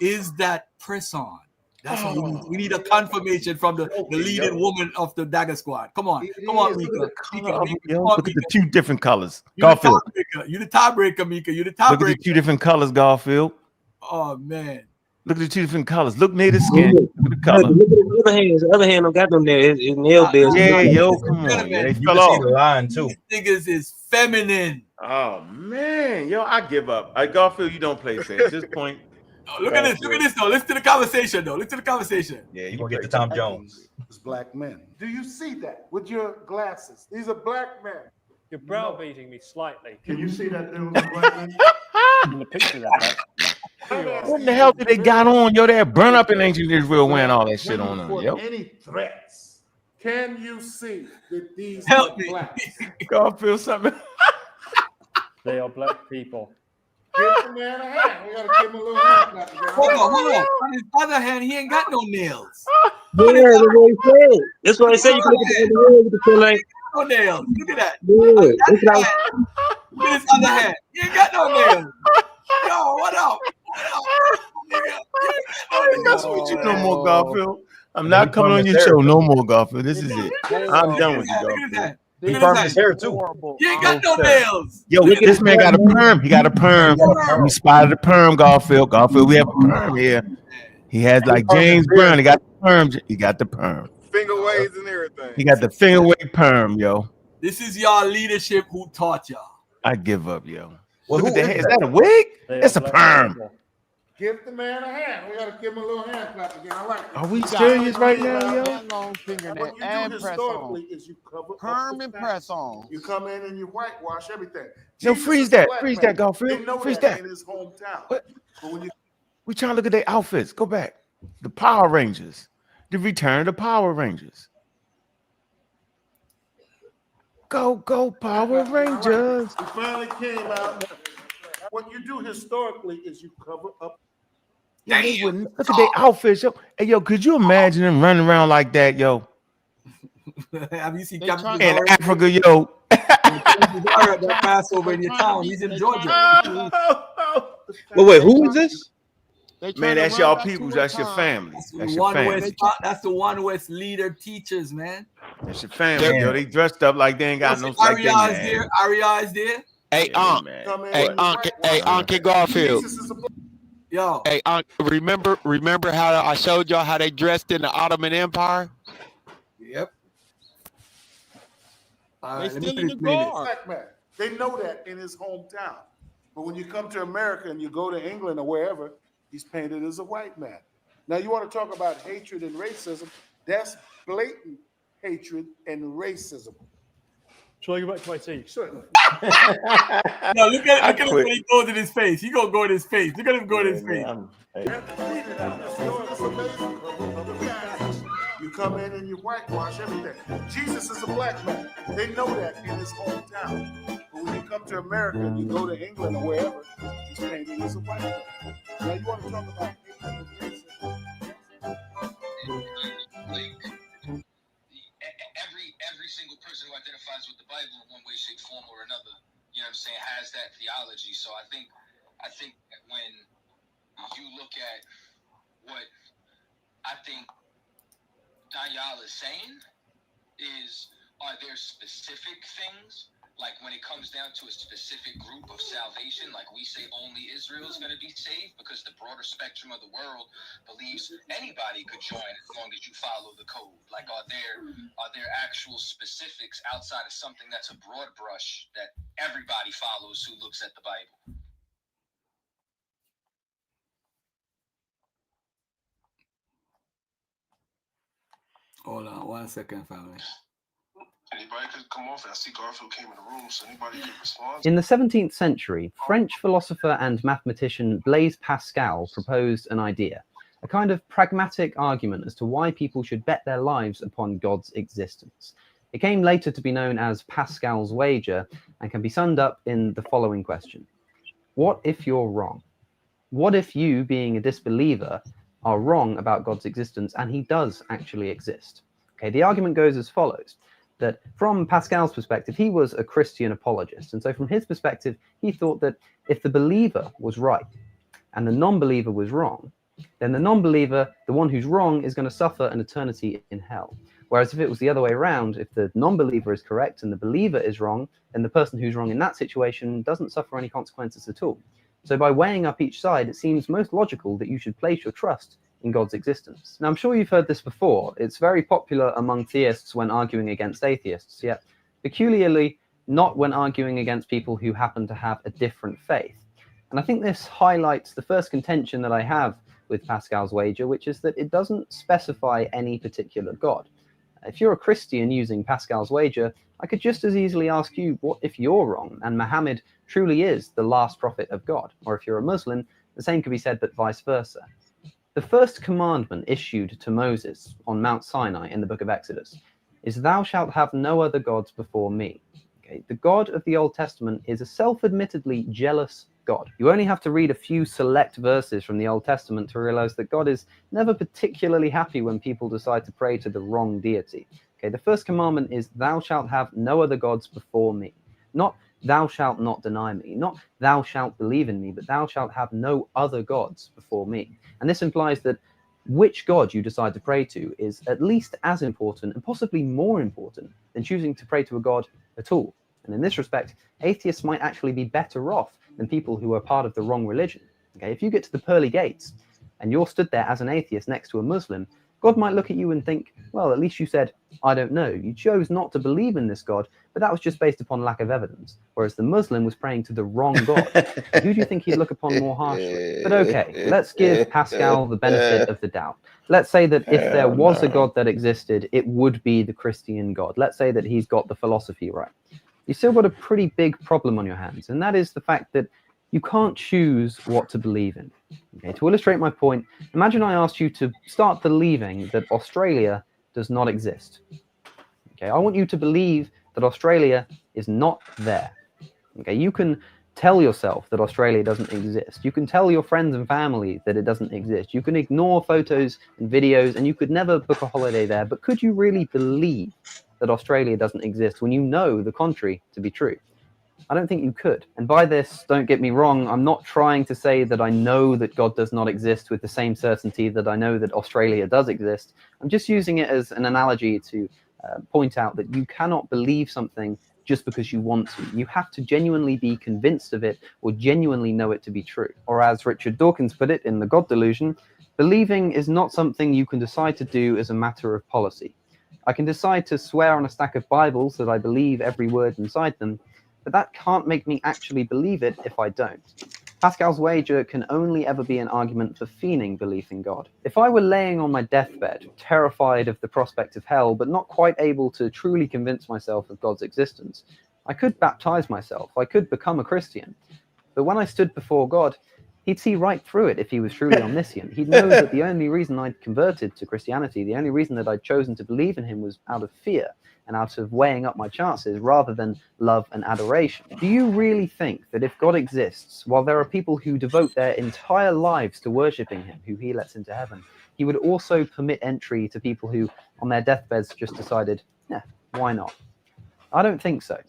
is that press-on? That's what we need a confirmation from the leading woman of the Dagger Squad. Come on, Mika. Look at the two different colors. Garfield. You the tiebreaker, Mika. You the tiebreaker. Look at the two different colors, Garfield. Oh man. Look at the two different colors. Look native skin. Look at the color. Look at the other hand. The other hand don't got them there. His nail beds. Yeah, yo, come on. Yeah, they fell off. The line too. These niggas is feminine. Oh man, yo, I give up. Garfield, you don't play fair. At this point. Oh, look at this though. Listen to the conversation though. Yeah, you gonna get to Tom Jones. It's black men. Do you see that with your glasses? These are black men. You're browbeating me slightly. Can you see that those are black men? In the picture that. What in the hell did they got on? Yo, they had burn up in ancient Israel wearing all that shit on them, yo. Any threats? Can you see that these help are me? blacks? Garfield something. They are black people. Give the man a hand. We gotta give him a little hand clap again. Hold on. On his other hand, he ain't got no nails. Yeah, that's what he said. That's what I said. You can look at the other hand with the feel like. No nails. Look at that. Yeah, that's what I was. Look at his other hand. He ain't got no nails. Yo, what up? I ain't messing with you no more, Garfield. I'm not coming on your show no more, Garfield. This is it. I'm done with you, Garfield. He farmed his hair too. He ain't got no nails. Yo, this man got a perm. He got a perm. We spotted a perm, Garfield. Garfield, we have a perm here. He has like James Brown. He got the perm. He got the perm. Finger waves and everything. He got the finger wave perm, yo. This is y'all leadership who taught y'all. I give up, yo. Well, look at the hair. Is that a wig? It's a perm. Give the man a hand. We gotta give him a little hand clap again. I like it. Are we serious right now, yo? Long fingernail What you and do press historically on. is you cover Perm and press on. You come in and you whitewash everything. Yo, Jesus freeze is a that. black Freeze man. that, Garfield. They know Freeze that that. in his hometown. What? But when you We trying to look at their outfits. Go back. The Power Rangers. The Return of the Power Rangers. Go Power Rangers. He finally came out. What you do historically is you cover up. Yeah, they wouldn't. Look at their outfits, yo. Hey, yo, could you imagine them running around like that, yo? Have you seen In Africa, yo? that Passover in your town? He's in Georgia. Wait, who is this? Man, that's y'all people. That's your family. That's your family. That's the One West leader teachers, man. That's your family, yo. They dressed up like they ain't got no. Aria is there. Aria is there. Hey, Uncle Garfield. Yo. Hey, remember how I showed y'all how they dressed in the Ottoman Empire? Yep. They still in the guard. They know that in his hometown. But when you come to America and you go to England or wherever, He's painted as a white man. Now, you want to talk about hatred and racism? That's blatant hatred and racism. Shall I go back to my tea? Certainly. No, look at him when he goes in his face. He gonna go in his face. Look at him go in his face. You come in and you whitewash everything. Jesus is a black man. They know that in his hometown. But when you come to America and you go to England or wherever, he's painted as a white man. Now you want to talk about every single person who identifies with the Bible in one way, shape, form, or another, you know what I'm saying, has that theology. So I think when you look at what I think Daniel is saying is, are there specific things, like when it comes down to a specific group of salvation, like we say only Israel is going to be saved, because the broader spectrum of the world believes anybody could join as long as you follow the code. Like, are there actual specifics outside of something that's a broad brush that everybody follows who looks at the Bible? Hold on 1 second, family. Anybody could come off. I see Garfield came in the room, so anybody could respond. In the 17th century, French philosopher and mathematician Blaise Pascal proposed an idea, a kind of pragmatic argument as to why people should bet their lives upon God's existence. It came later to be known as Pascal's wager and can be summed up in the following question. What if you're wrong? What if you, being a disbeliever, are wrong about God's existence and he does actually exist? Okay, the argument goes as follows, that from Pascal's perspective, he was a Christian apologist. And so from his perspective, he thought that if the believer was right and the non-believer was wrong, then the non-believer, the one who's wrong, is going to suffer an eternity in hell. Whereas if it was the other way around, if the non-believer is correct and the believer is wrong, then the person who's wrong in that situation doesn't suffer any consequences at all. So by weighing up each side, it seems most logical that you should place your trust in God's existence. Now, I'm sure you've heard this before. It's very popular among theists when arguing against atheists, yet peculiarly not when arguing against people who happen to have a different faith. And I think this highlights the first contention that I have with Pascal's wager, which is that it doesn't specify any particular God. If you're a Christian using Pascal's wager, I could just as easily ask you, what if you're wrong and Muhammad truly is the last prophet of God? Or if you're a Muslim, the same could be said, but vice versa. The first commandment issued to Moses on Mount Sinai in the book of Exodus is, "Thou shalt have no other gods before me." Okay? The God of the Old Testament is a self-admittedly jealous God. You only have to read a few select verses from the Old Testament to realize that God is never particularly happy when people decide to pray to the wrong deity. Okay, the first commandment is, "Thou shalt have no other gods before me." Not, "Thou shalt not deny me." Not, "Thou shalt believe in me," but "Thou shalt have no other gods before me." And this implies that which God you decide to pray to is at least as important and possibly more important than choosing to pray to a God at all. And in this respect, atheists might actually be better off than people who are part of the wrong religion. Okay, if you get to the pearly gates and you're stood there as an atheist next to a Muslim, God might look at you and think, well, at least you said, "I don't know." You chose not to believe in this God, but that was just based upon lack of evidence. Whereas the Muslim was praying to the wrong God. Who do you think he'd look upon more harshly? But okay, let's give Pascal the benefit of the doubt. Let's say that if there was a God that existed, it would be the Christian God. Let's say that he's got the philosophy right. You still got a pretty big problem on your hands, and that is the fact that you can't choose what to believe in. Okay, to illustrate my point, imagine I asked you to start believing that Australia does not exist. Okay, I want you to believe that Australia is not there. Okay, you can tell yourself that Australia doesn't exist. You can tell your friends and family that it doesn't exist. You can ignore photos and videos, and you could never book a holiday there. But could you really believe that Australia doesn't exist when you know the contrary to be true? I don't think you could. And by this, don't get me wrong, I'm not trying to say that I know that God does not exist with the same certainty that I know that Australia does exist. I'm just using it as an analogy to point out that you cannot believe something just because you want to. You have to genuinely be convinced of it or genuinely know it to be true. Or as Richard Dawkins put it in The God Delusion, believing is not something you can decide to do as a matter of policy. I can decide to swear on a stack of Bibles that I believe every word inside them, but that can't make me actually believe it if I don't. Pascal's wager can only ever be an argument for feigning belief in God. If I were laying on my deathbed, terrified of the prospect of hell, but not quite able to truly convince myself of God's existence, I could baptize myself, I could become a Christian. But when I stood before God, he'd see right through it if he was truly omniscient. He'd know that the only reason I'd converted to Christianity, the only reason that I'd chosen to believe in him was out of fear and out of weighing up my chances rather than love and adoration. Do you really think that if God exists, while there are people who devote their entire lives to worshipping him, who he lets into heaven, he would also permit entry to people who, on their deathbeds, just decided, yeah, why not? I don't think so.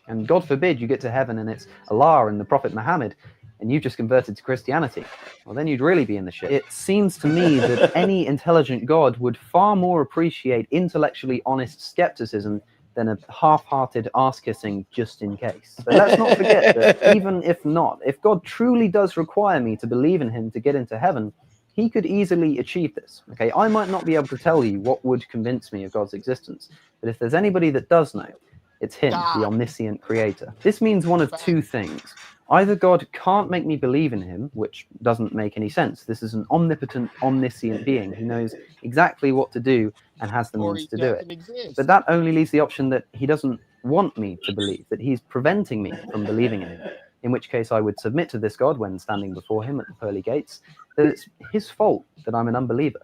And God forbid you get to heaven and it's Allah and the Prophet Muhammad, and you've just converted to Christianity. Well, then you'd really be in the shit. It seems to me that any intelligent God would far more appreciate intellectually honest skepticism than a half-hearted ass-kissing just in case. But let's not forget that even if not, if God truly does require me to believe in him to get into heaven, he could easily achieve this. Okay, I might not be able to tell you what would convince me of God's existence, but if there's anybody that does know, it's him, the omniscient creator. This means one of two things. Either God can't make me believe in him, which doesn't make any sense. This is an omnipotent, omniscient being who knows exactly what to do and has the means to do it. But that only leaves the option that he doesn't want me to believe, that he's preventing me from believing in him, in which case I would submit to this God when standing before him at the pearly gates, that it's his fault that I'm an unbeliever.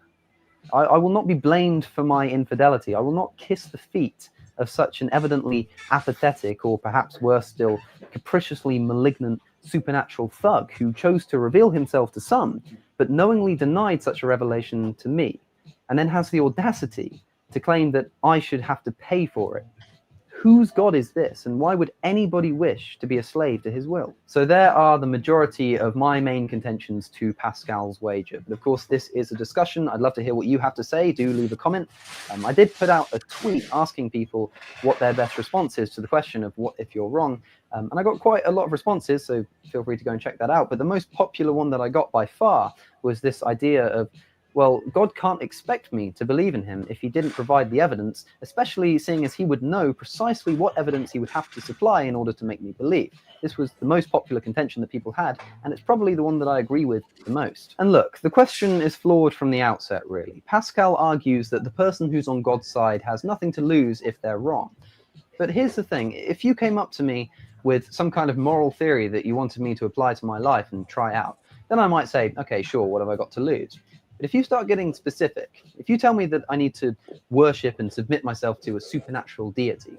I will not be blamed for my infidelity. I will not kiss the feet of such an evidently apathetic, or perhaps worse still, capriciously malignant supernatural thug who chose to reveal himself to some, but knowingly denied such a revelation to me, and then has the audacity to claim that I should have to pay for it. Whose God is this, and why would anybody wish to be a slave to his will? So there are the majority of my main contentions to Pascal's wager. But of course, this is a discussion. I'd love to hear what you have to say. Do leave a comment. I did put out a tweet asking people what their best response is to the question of what if you're wrong. And I got quite a lot of responses, so feel free to go and check that out. But the most popular one that I got by far was this idea of, well, God can't expect me to believe in him if he didn't provide the evidence, especially seeing as he would know precisely what evidence he would have to supply in order to make me believe. This was the most popular contention that people had, and it's probably the one that I agree with the most. And look, the question is flawed from the outset, really. Pascal argues that the person who's on God's side has nothing to lose if they're wrong. But here's the thing, if you came up to me with some kind of moral theory that you wanted me to apply to my life and try out, then I might say, okay, sure, what have I got to lose? But if you start getting specific, if you tell me that I need to worship and submit myself to a supernatural deity,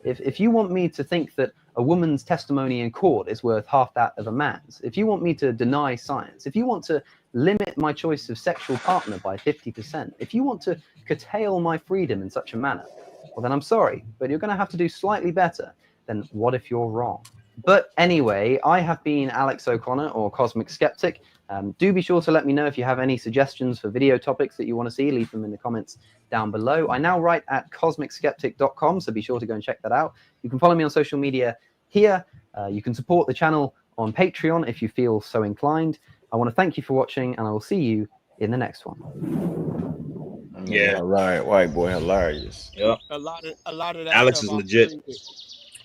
if you want me to think that a woman's testimony in court is worth half that of a man's, if you want me to deny science, if you want to limit my choice of sexual partner by 50%, if you want to curtail my freedom in such a manner, well then I'm sorry, but you're going to have to do slightly better than what if you're wrong. But anyway, I have been Alex O'Connor, or Cosmic Skeptic. Do be sure to let me know if you have any suggestions for video topics that you want to see. Leave them in the comments down below. I now write at cosmicskeptic.com, so be sure to go and check that out. You can follow me on social media here. You can support the channel on Patreon if you feel so inclined. I want to thank you for watching, and I will see you in the next one. Yeah. All right, white boy, hilarious. Yep. A lot of that Alex stuff is I legit. agree with.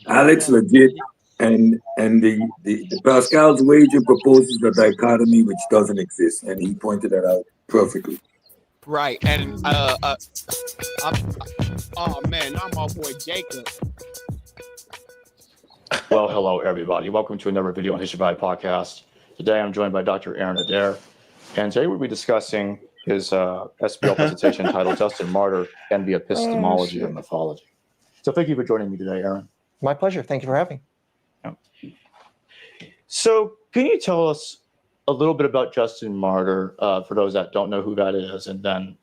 Alex legit, and the Pascal's wager proposes a dichotomy which doesn't exist, and he pointed that out perfectly. Right, and oh man, not my boy Jacob. Well, hello everybody. Welcome to another video on History by Podcast. Today I'm joined by Dr. Aaron Adair, and today we'll be discussing his SBL presentation titled Justin Martyr and the Epistemology of Mythology. So thank you for joining me today, Aaron. My pleasure. Thank you for having me. So can you tell us a little bit about Justin Martyr, for those that don't know who that is, and then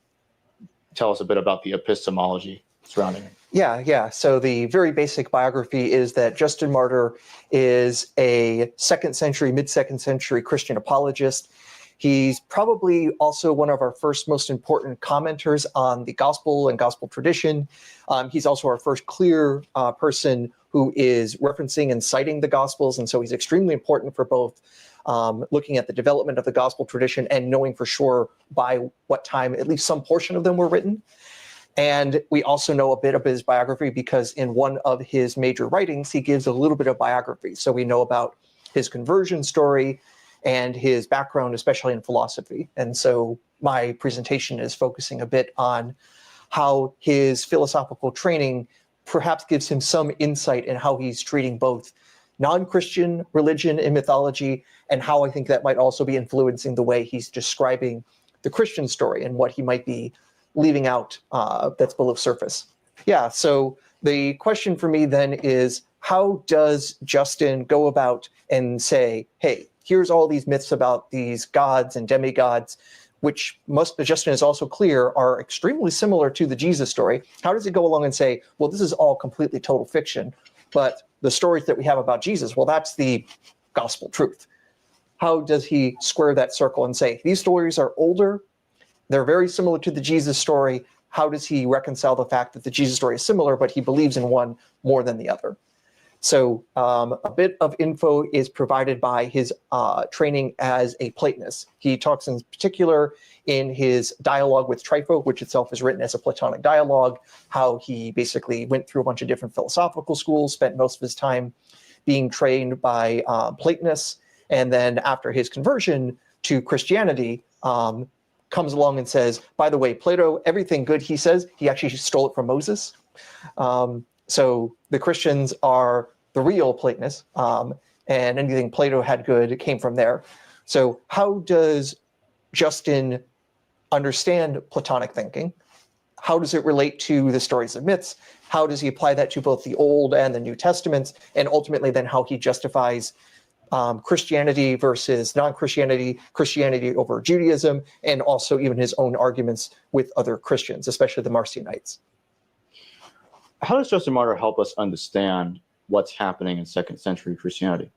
tell us a bit about the epistemology surrounding it? Yeah. So the very basic biography is that Justin Martyr is a mid-second century Christian apologist. He's probably also one of our first most important commenters on the gospel and gospel tradition. He's also our first clear person who is referencing and citing the gospels. And so he's extremely important for both looking at the development of the gospel tradition and knowing for sure by what time at least some portion of them were written. And we also know a bit of his biography because in one of his major writings, he gives a little bit of biography. So we know about his conversion story and his background, especially in philosophy. And so my presentation is focusing a bit on how his philosophical training perhaps gives him some insight in how he's treating both non-Christian religion and mythology, and how I think that might also be influencing the way he's describing the Christian story and what he might be leaving out that's below surface. Yeah, so the question for me then is, how does Justin go about and say, hey, here's all these myths about these gods and demigods, which Justin is also clear are extremely similar to the Jesus story. How does he go along and say, well, this is all completely total fiction, but the stories that we have about Jesus, well, that's the gospel truth. How does he square that circle and say, these stories are older, they're very similar to the Jesus story? How does he reconcile the fact that the Jesus story is similar, but he believes in one more than the other? So a bit of info is provided by his training as a Platonist. He talks in particular in his dialogue with Trypho, which itself is written as a Platonic dialogue, how he basically went through a bunch of different philosophical schools, spent most of his time being trained by Platonists, and then after his conversion to Christianity, comes along and says, by the way, Plato, everything good he says, he actually stole it from Moses. So the Christians are the real Platonists, and anything Plato had good came from there. So how does Justin understand Platonic thinking? How does it relate to the stories of myths? How does he apply that to both the Old and the New Testaments? And ultimately then how he justifies Christianity versus non-Christianity, Christianity over Judaism, and also even his own arguments with other Christians, especially the Marcionites. How does Justin Martyr help us understand what's happening in second century Christianity?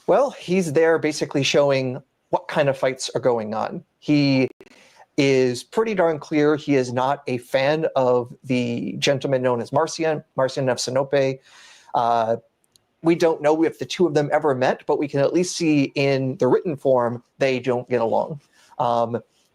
Well, he's there basically showing what kind of fights are going on. He is pretty darn clear he is not a fan of the gentleman known as Marcion of Sinope. We don't know if the two of them ever met, but we can at least see in the written form they don't get along.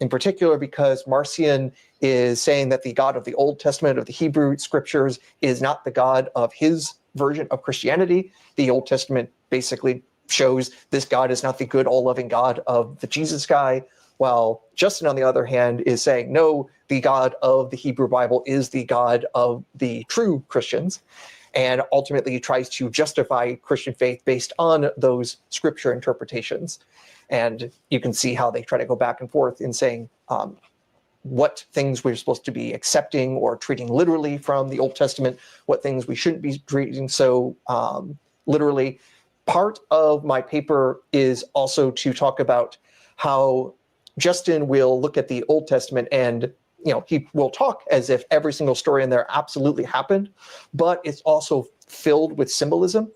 In particular, because Marcion is saying that the God of the Old Testament, of the Hebrew scriptures, is not the God of his version of Christianity. The Old Testament basically shows this God is not the good, all-loving God of the Jesus guy, while Justin, on the other hand, is saying, no, the God of the Hebrew Bible is the God of the true Christians, and ultimately he tries to justify Christian faith based on those scripture interpretations. And you can see how they try to go back and forth in saying what things we're supposed to be accepting or treating literally from the Old Testament, what things we shouldn't be treating so literally. Part of my paper is also to talk about how Justin will look at the Old Testament and he will talk as if every single story in there absolutely happened, but it's also filled with symbolism.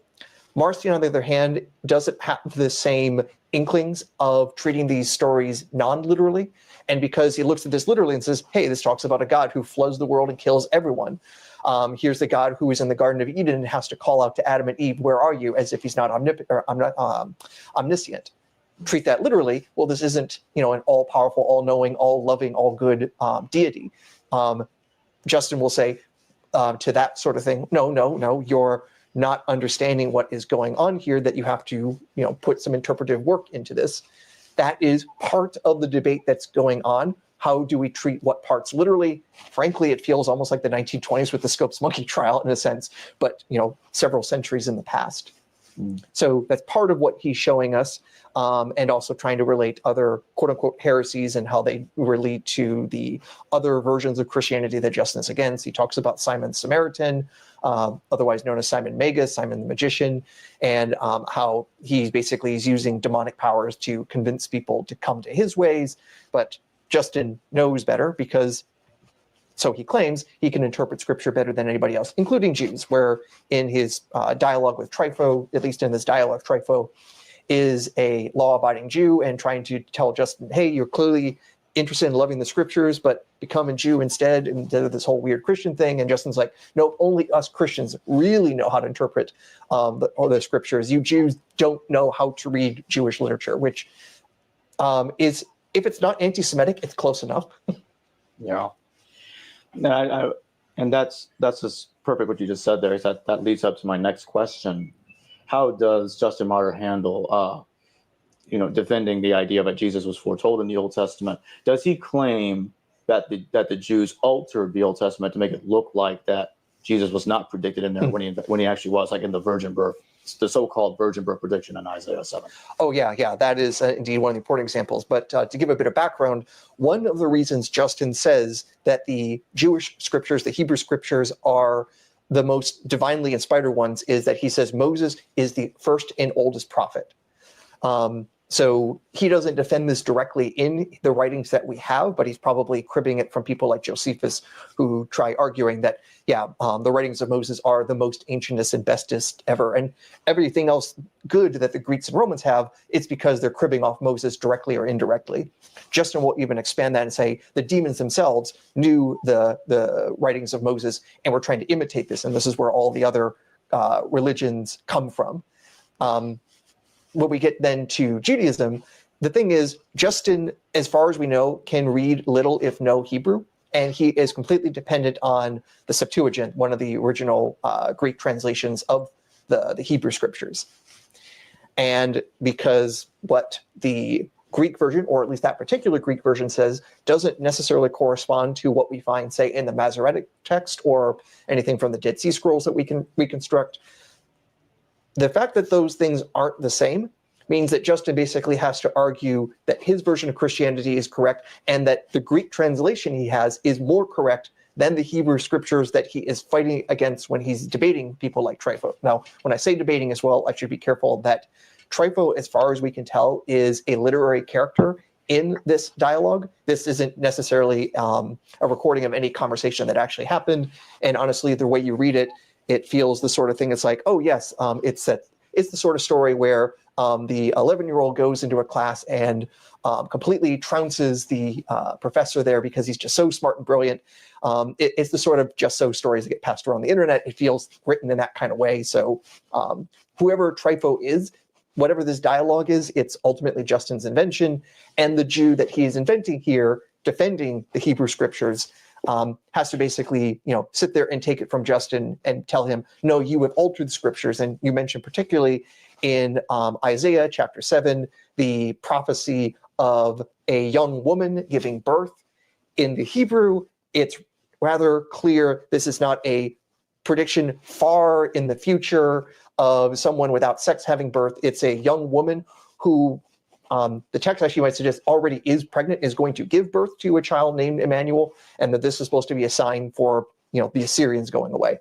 Marcion, on the other hand, doesn't have the same inklings of treating these stories non-literally. And because he looks at this literally and says, hey, this talks about a God who floods the world and kills everyone. Here's the God who is in the Garden of Eden and has to call out to Adam and Eve, where are you? As if he's not omniscient. Treat that literally. Well, this isn't, an all-powerful, all-knowing, all-loving, all-good deity. Justin will say to that sort of thing, no, you're not understanding what is going on here, that you have to, put some interpretive work into this. That is part of the debate that's going on. How do we treat what parts literally? Frankly, it feels almost like the 1920s with the Scopes monkey trial in a sense, but, several centuries in the past. So that's part of what he's showing us, and also trying to relate other quote-unquote heresies and how they relate to the other versions of Christianity that Justin is against. He talks about Simon the Samaritan, otherwise known as Simon Magus, Simon the Magician, and how he basically is using demonic powers to convince people to come to his ways. But Justin knows better because, so he claims, he can interpret scripture better than anybody else, including Jews, where in his dialogue with Trypho, at least in this dialogue, Trypho is a law-abiding Jew and trying to tell Justin, hey, you're clearly interested in loving the scriptures, but become a Jew instead of this whole weird Christian thing. And Justin's like, no, only us Christians really know how to interpret the scriptures. You Jews don't know how to read Jewish literature, which is, if it's not anti-Semitic, it's close enough. Yeah. No, and that's just perfect what you just said there. Is that leads up to my next question. How does Justin Martyr handle defending the idea that Jesus was foretold in the Old Testament, does he claim that the Jews altered the Old Testament to make it look like that Jesus was not predicted in there when he actually was, like in the virgin birth, the so-called virgin birth prediction in Isaiah 7? Oh, yeah, that is indeed one of the important examples. But to give a bit of background, one of the reasons Justin says that the Jewish scriptures, the Hebrew scriptures, are the most divinely inspired ones is that he says Moses is the first and oldest prophet. So he doesn't defend this directly in the writings that we have, but he's probably cribbing it from people like Josephus, who try arguing that, the writings of Moses are the most ancientest and bestest ever. And everything else good that the Greeks and Romans have, it's because they're cribbing off Moses directly or indirectly. Justin will even expand that and say the demons themselves knew the writings of Moses and were trying to imitate this. And this is where all the other religions come from. When we get then to Judaism, the thing is, Justin, as far as we know, can read little if no Hebrew, and he is completely dependent on the Septuagint, one of the original Greek translations of the Hebrew scriptures. And because what the Greek version, or at least that particular Greek version, says doesn't necessarily correspond to what we find, say, in the Masoretic text or anything from the Dead Sea Scrolls that we can reconstruct, the fact that those things aren't the same means that Justin basically has to argue that his version of Christianity is correct and that the Greek translation he has is more correct than the Hebrew scriptures that he is fighting against when he's debating people like Trypho. Now, when I say debating as well, I should be careful that Trypho, as far as we can tell, is a literary character in this dialogue. This isn't necessarily a recording of any conversation that actually happened. And honestly, the way you read it, it feels the sort of thing. It's like, oh yes, it's the sort of story where the 11-year-old goes into a class and completely trounces the professor there because he's just so smart and brilliant. It's the sort of just so stories that get passed around the internet. It feels written in that kind of way. So whoever Trypho is, whatever this dialogue is, it's ultimately Justin's invention, and the Jew that he's inventing here, defending the Hebrew scriptures, has to basically, sit there and take it from Justin and tell him, no, you have altered the scriptures. And you mentioned particularly in Isaiah chapter 7, the prophecy of a young woman giving birth. In the Hebrew, it's rather clear this is not a prediction far in the future of someone without sex having birth. It's a young woman who, the text actually might suggest already is pregnant, is going to give birth to a child named Emmanuel, and that this is supposed to be a sign for the Assyrians going away.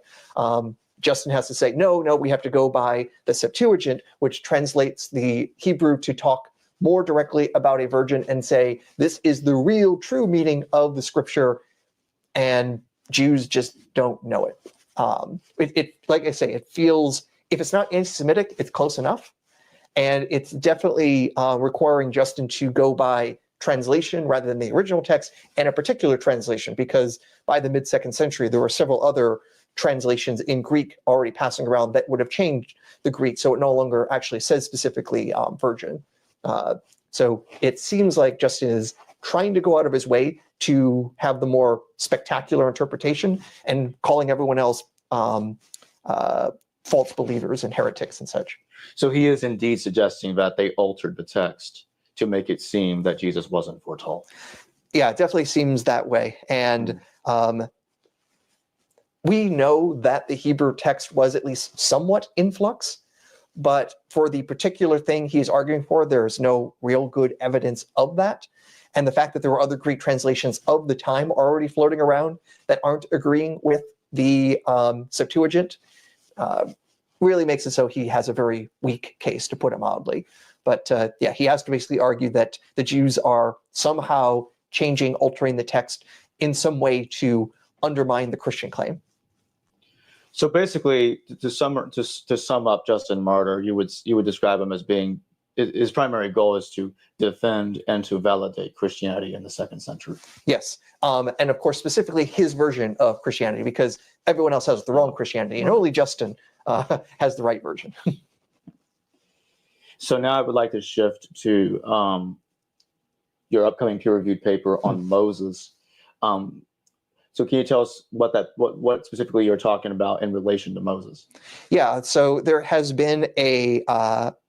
Justin has to say, no, we have to go by the Septuagint, which translates the Hebrew to talk more directly about a virgin and say, this is the real true meaning of the scripture, and Jews just don't know it. It like I say, it feels, if it's not anti-Semitic, it's close enough. And it's definitely requiring Justin to go by translation rather than the original text, and a particular translation, because by the mid-2nd century, there were several other translations in Greek already passing around that would have changed the Greek, so it no longer actually says specifically virgin. So it seems like Justin is trying to go out of his way to have the more spectacular interpretation and calling everyone else false believers and heretics and such. So he is indeed suggesting that they altered the text to make it seem that Jesus wasn't foretold. Yeah, it definitely seems that way. And we know that the Hebrew text was at least somewhat in flux, but for the particular thing he's arguing for, there's no real good evidence of that. And the fact that there were other Greek translations of the time already floating around that aren't agreeing with the Septuagint really makes it so he has a very weak case, to put it mildly. But he has to basically argue that the Jews are somehow changing, altering the text in some way to undermine the Christian claim. So basically, to sum up Justin Martyr, you would describe him as being, his primary goal is to defend and to validate Christianity in the 2nd century. Yes, and of course, specifically his version of Christianity, because everyone else has the wrong Christianity, and only Justin has the right version. So now I would like to shift to your upcoming peer-reviewed paper on Moses. So can you tell us what specifically you're talking about in relation to Moses? Yeah, so there has been a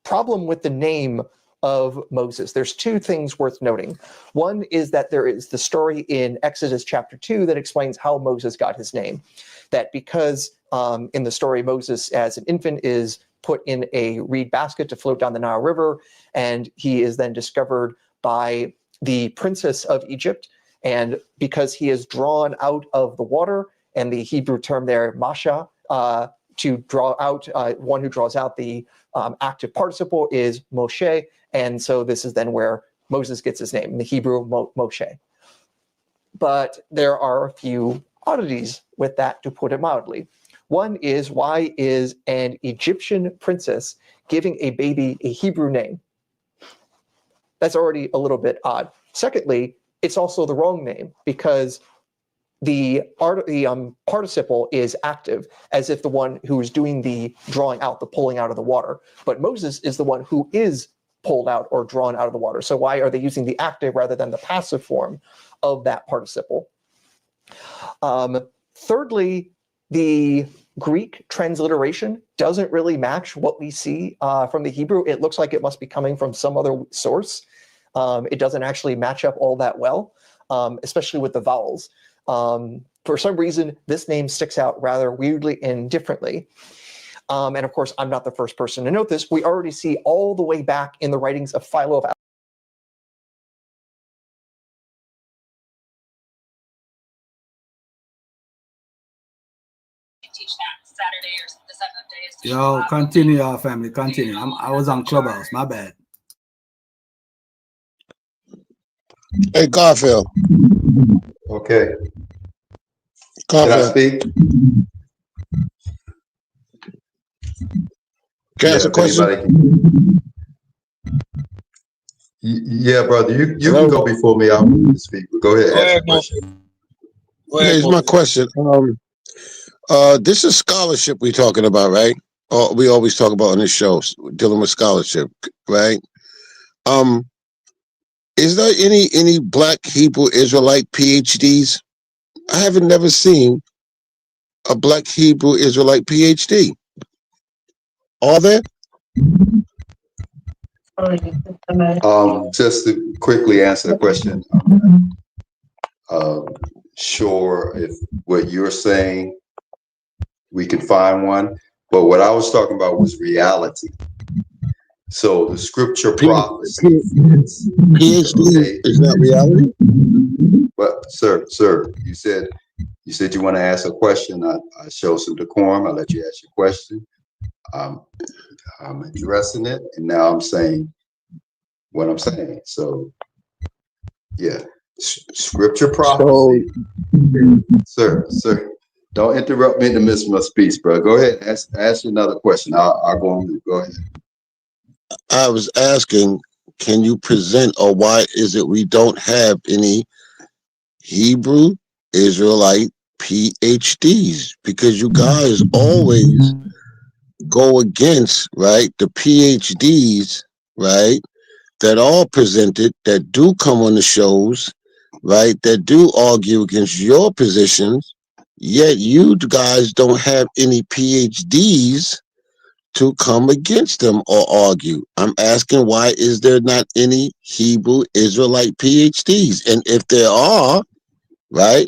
problem with the name of Moses. There's two things worth noting. One is that there is the story in Exodus chapter 2 that explains how Moses got his name. That because in the story, Moses as an infant is put in a reed basket to float down the Nile River, and he is then discovered by the princess of Egypt. And because he is drawn out of the water, and the Hebrew term there, masha, to draw out, one who draws out the active participle is Moshe. And so this is then where Moses gets his name, in the Hebrew Moshe. But there are a few oddities with that, to put it mildly. One is, why is an Egyptian princess giving a baby a Hebrew name? That's already a little bit odd. Secondly, it's also the wrong name, because the participle is active, as if the one who is doing the drawing out, the pulling out of the water. But Moses is the one who is pulled out or drawn out of the water. So why are they using the active rather than the passive form of that participle? Thirdly, the Greek transliteration doesn't really match what we see from the Hebrew. It looks like it must be coming from some other source. It doesn't actually match up all that well, especially with the vowels. For some reason, this name sticks out rather weirdly and differently. And of course, I'm not the first person to note this. We already see all the way back in the writings of Philo of Yo, continue, y'all, family. Continue. I was on Clubhouse. My bad. Hey, Garfield. Okay. Garfield. Can I speak? Can I ask a question? Yeah, brother. You can go before me. I want to speak. Go ahead. Ask your question. Here's my question. This is scholarship we're talking about, right? We always talk about on this show, dealing with scholarship, right? Is there any Black Hebrew Israelite PhDs? I haven't never seen a Black Hebrew Israelite PhD. Are there? Just to quickly answer the question, sure, if what you're saying, we could find one, but what I was talking about was reality. So the scripture prophecy is PhD is not reality. But sir, you said you want to ask a question. I show some decorum. I let you ask your question. I'm addressing it, and now I'm saying what I'm saying. So yeah, scripture prophecy. Sir, don't interrupt me in the midst of my speech, bro. Go ahead, ask you another question. I'll go on. Go ahead. I was asking, can you present, or why is it we don't have any Hebrew Israelite PhDs? Because you guys always go against, right, the PhDs, right, that are presented, that do come on the shows, right, that do argue against your positions, yet you guys don't have any PhDs to come against them or argue. I'm asking, why is there not any Hebrew Israelite PhDs? And if there are, right,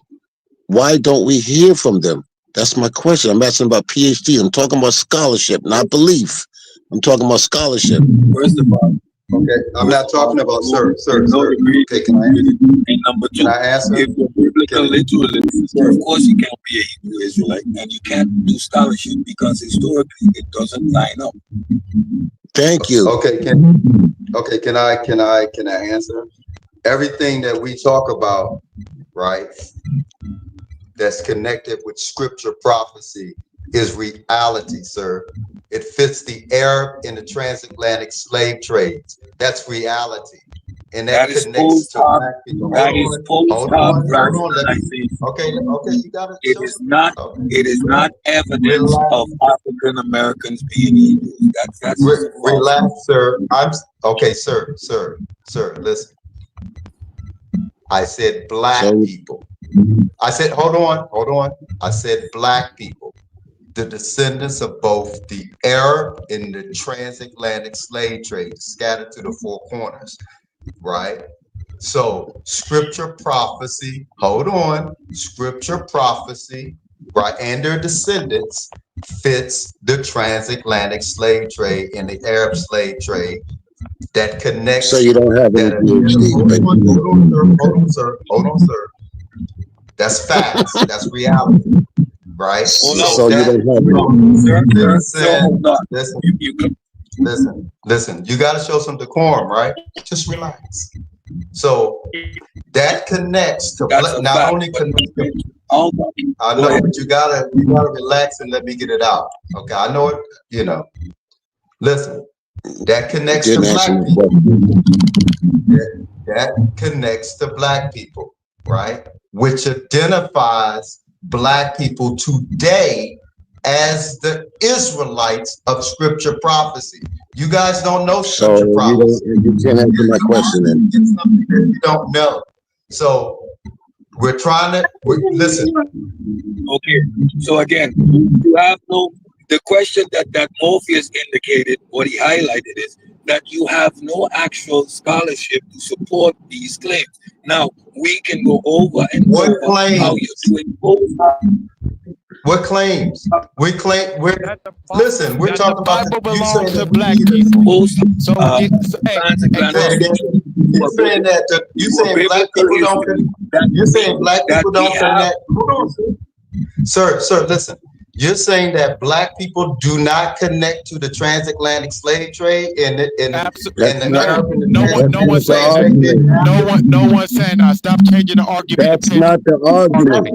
why don't we hear from them? That's my question. I'm asking about PhD. I'm talking about scholarship, not belief. I'm talking about scholarship. First of all, okay, I'm not talking about sir. Okay, can I answer? And number two, can I answer? If you're biblical literalist, of course you can't be a Hebrew Israelite, and you can't do scholarship because historically it doesn't line up. Thank you. Okay, can I answer? Everything that we talk about, right, that's connected with scripture prophecy is reality, sir. It fits the Arab and the transatlantic slave trades. That's reality. And that connects to Black people. That is post-op rationalization. Okay, you got it. It is not evidence of African Americans being Hebrews. That's relax, sir. Sir. Listen. I said Black people. I said, hold on. I said Black people. the descendants of both the Arab and the transatlantic slave trade scattered to the four corners, right? So scripture prophecy, hold on, scripture prophecy, right, and their descendants fits the transatlantic slave trade and the Arab slave trade that connects. So you don't have any PhD. Hold on, sir. That's facts. That's reality, right? So you don't have Listen. You got to show some decorum, right? Just relax. So that connects to not only connects to, I know, but you gotta relax and let me get it out. Okay, I know it. You know, listen. That connects to black people. That connects to black people, right? Which identifies black people today as the Israelites of scripture prophecy. You guys don't know scripture prophecy. You can't answer my question then. It's something that you don't know. So we're trying to listen. Okay. So again, you have the question that Morpheus indicated, what he highlighted is that you have no actual scholarship to support these claims. Now, we can go over and what claims? How you're doing both. What claims? Listen, we're talking about the Bible belongs to black people. So, you're saying that you saying black people don't. You're saying black people don't connect. Hold on, sir. Sir, listen. You're saying that black people do not connect to the transatlantic slave trade and the Arab and no one's saying that. No one's saying that. Stop changing the argument. That's not the argument.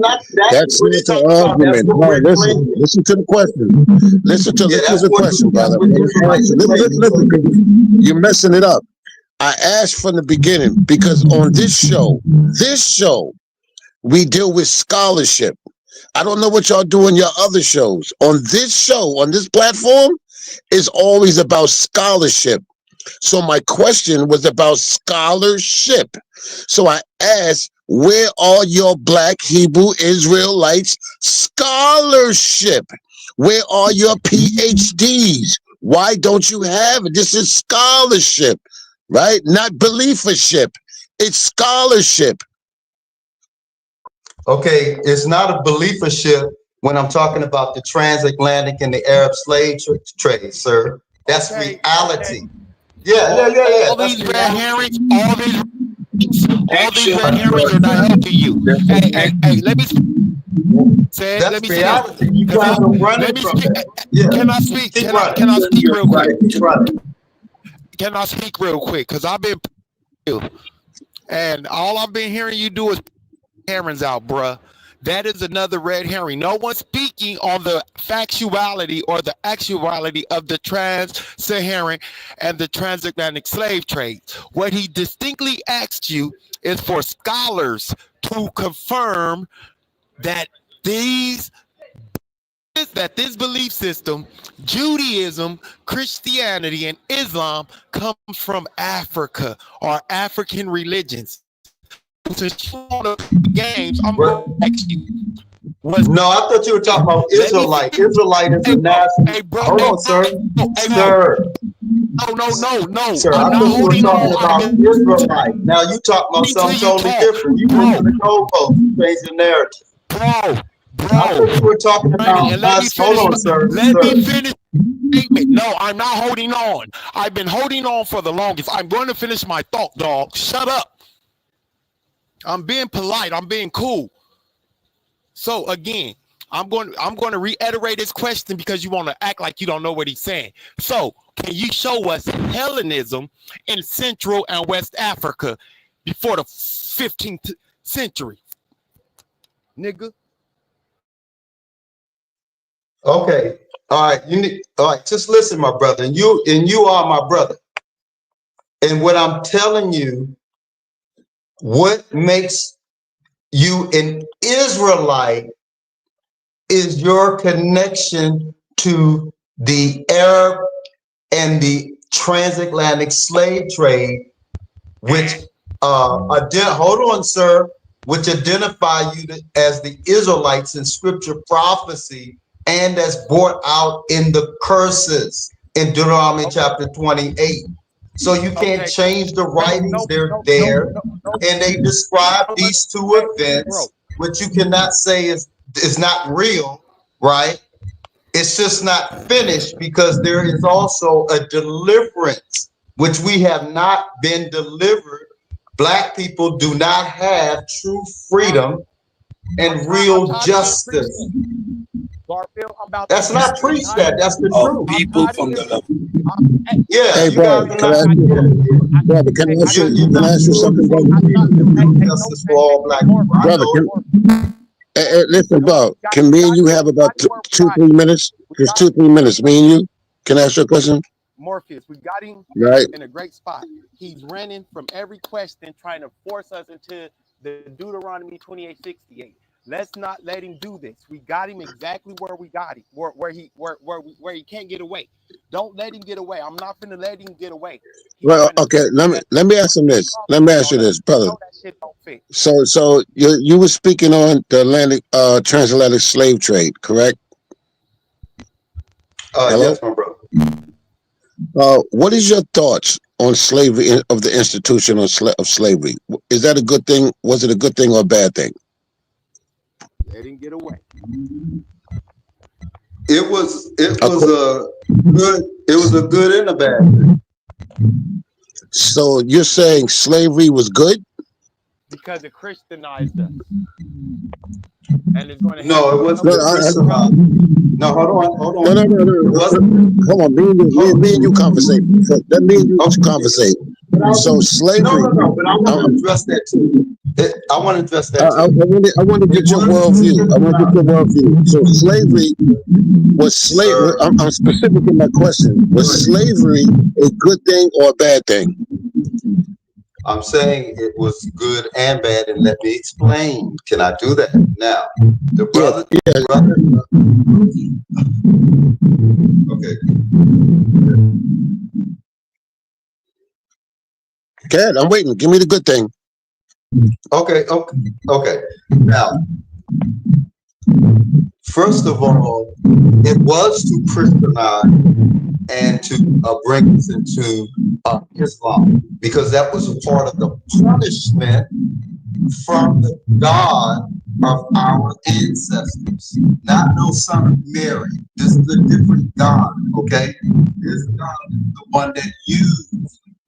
That's not the argument. No, listen to the question. Listen to the question, brother. Listen, you're messing it up. I asked from the beginning because on this show, we deal with scholarship. I don't know what y'all do in your other shows. On this show, on this platform, is always about scholarship. So my question was about scholarship. So I asked, where are your black Hebrew Israelites scholarship? Where are your PhDs? Why don't you have it? This is scholarship, right? Not beliefership. It's scholarship. Okay, it's not a beliefership when I'm talking about the transatlantic and the Arab slave trade, sir. That's reality. Yeah. All these red herrings, all these red herrings are not helping you. Hey, let me say. That's reality. You guys are running from that. Yeah. Can I speak? Can I speak real quick? Can I speak real quick? Because I've been, and all I've been hearing you do is herrings out, bruh. That is another red herring. No one's speaking on the factuality or the actuality of the trans-Saharan and the transatlantic slave trade. What he distinctly asked you is for scholars to confirm that this belief system, Judaism, Christianity, and Islam comes from Africa or African religions. Games, I'm going to ask you. No, I thought you were talking about Israelite. Israelite is a national. Hold on, sir. Sir. No. Sir, I thought you were talking about Israelite. Now you talking about something totally different. You went to the goalpost. You changed the narrative. Bro. I thought you were talking about us. Hold on, sir. Let me finish. No, I'm not holding on. I've been holding on for the longest. I'm going to finish my thought, dog. Shut up. I'm being polite. I'm being cool. So again, I'm going to reiterate this question because you want to act like you don't know what he's saying. So can you show us Hellenism in Central and West Africa before the 15th century? Nigga. Okay. All right. Just listen, my brother. And you are my brother. And what I'm telling you, what makes you an Israelite is your connection to the Arab and the transatlantic slave trade, which hold on, sir, which identify you as the Israelites in scripture prophecy and that's brought out in the curses in Deuteronomy chapter 28. So you can't change the writings, they're there, and they describe these two events, which you cannot say is not real, right? It's just not finished because there is also a deliverance, which we have not been delivered. Black people do not have true freedom and real justice. That's not preach that. That's the truth. People from the yeah. Hey, brother, can I ask you something, brother? Justice for all black Brother, listen, bro. Can me and you have about 2-3 minutes? Just 2-3 minutes. Me and you. Can I ask you a question? Morpheus, we got him right in a great spot. He's running from every question, trying to force us into the Deuteronomy 28:68. Let's not let him do this. We got him exactly where we got him, where he can't get away. Don't let him get away. I'm not gonna let him get away. Well, okay. Let me ask him this. Let me ask you this, brother. So you were speaking on the transatlantic slave trade, correct? Yes, my brother. What is your thoughts on slavery of the institution of slavery? Is that a good thing? Was it a good thing or a bad thing? Let him get away. It was a good and a bad thing. So you're saying slavery was good? Because it Christianized us. And it's going to no, it wasn't Christianized. No, hold on. No. Hold on, me and you conversate. Let me and you conversate. So slavery. No, but I want to address that too. I want to address that too. I want to get your worldview. So slavery was slavery. I'm specific in my question. Was slavery a good thing or a bad thing? I'm saying it was good and bad, and let me explain. Can I do that now? The brother. Okay. Good. I'm waiting. Give me the good thing. Okay. Now, first of all, it was to Christianize and to bring us into Islam, because that was a part of the punishment from the God of our ancestors, not no son of Mary. This is a different God, okay? This God is the one that used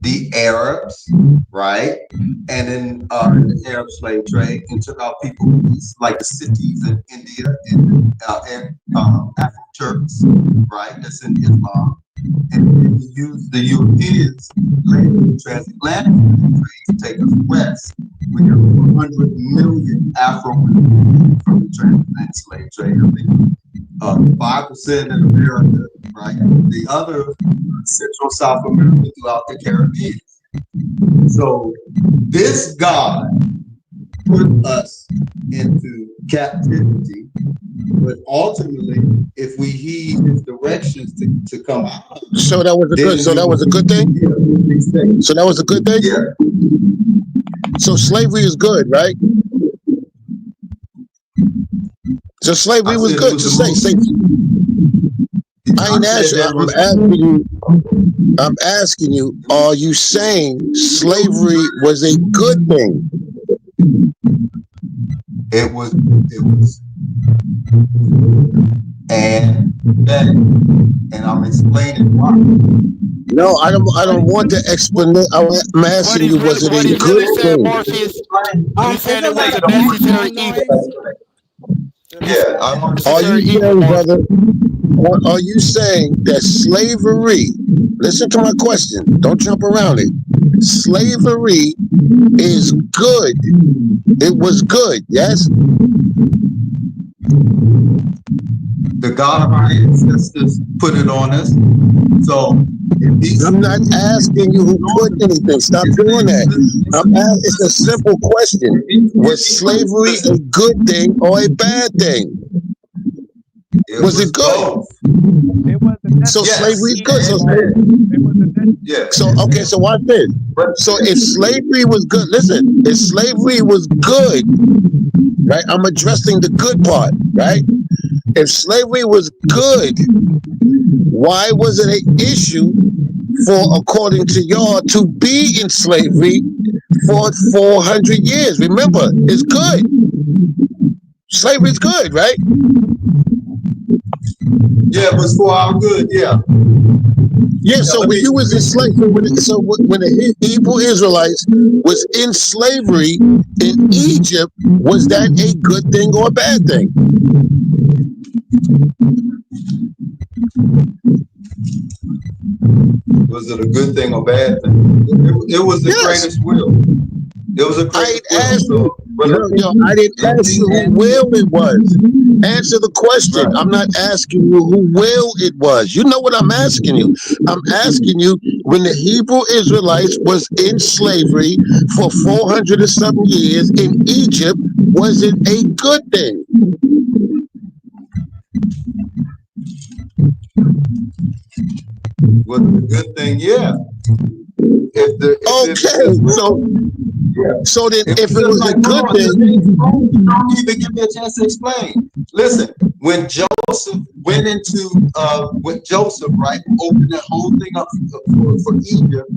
the Arabs, right? And then the Arab slave trade, and took out people like the cities in India and Afro-Turks, right? That's in Islam. And he used the Europeans later in transatlantic trade to take us west. We have 100 million Afro-Americans from the transatlantic slave trade. I think 5% in America, right? The other Central South America throughout the Caribbean. So this God put us into captivity, but ultimately, if we heed his directions to come out, so that was a good. So that was a good thing. Yeah, so that was a good thing. Yeah. So slavery is good, right? So slavery was good. Just say. I ain't asking. I'm asking you. Are you saying slavery was a good thing? It was, and I'm explaining why. No, I don't want to explain. I'm asking you, was it a good thing? He's saying it was a necessary evil. Yeah, are you saying, brother? Are you saying that slavery? Listen to my question. Don't jump around it. Slavery is good. It was good, yes? The God of our ancestors put it on us. So I'm not asking you who put anything. Stop doing that. It's a simple question. Was slavery a good thing or a bad thing? Was it good? So slavery is good. So okay, so watch this. So if slavery was good, listen, if slavery was good, right? I'm addressing the good part, right? If slavery was good, why was it an issue for, according to y'all, to be in slavery for 400 years? Remember, it's good. Slavery is good, right? Yeah, but it's for our good. Yeah. Yeah, so when you was in slavery, when the Hebrew Israelites was in slavery in Egypt, was that a good thing or a bad thing? Was it a good thing or bad thing? It was the greatest will. It was a greatest will. I didn't ask you who will it was. Answer the question. Right. I'm not asking you who will it was. You know what I'm asking you. I'm asking you, when the Hebrew Israelites was in slavery for 400 and some years in Egypt, was it a good thing? Was it a good thing? Yeah. So then if it was a good thing, even give me a chance to explain. Listen, when Joseph went into with Joseph, right, opened that whole thing up for Egypt,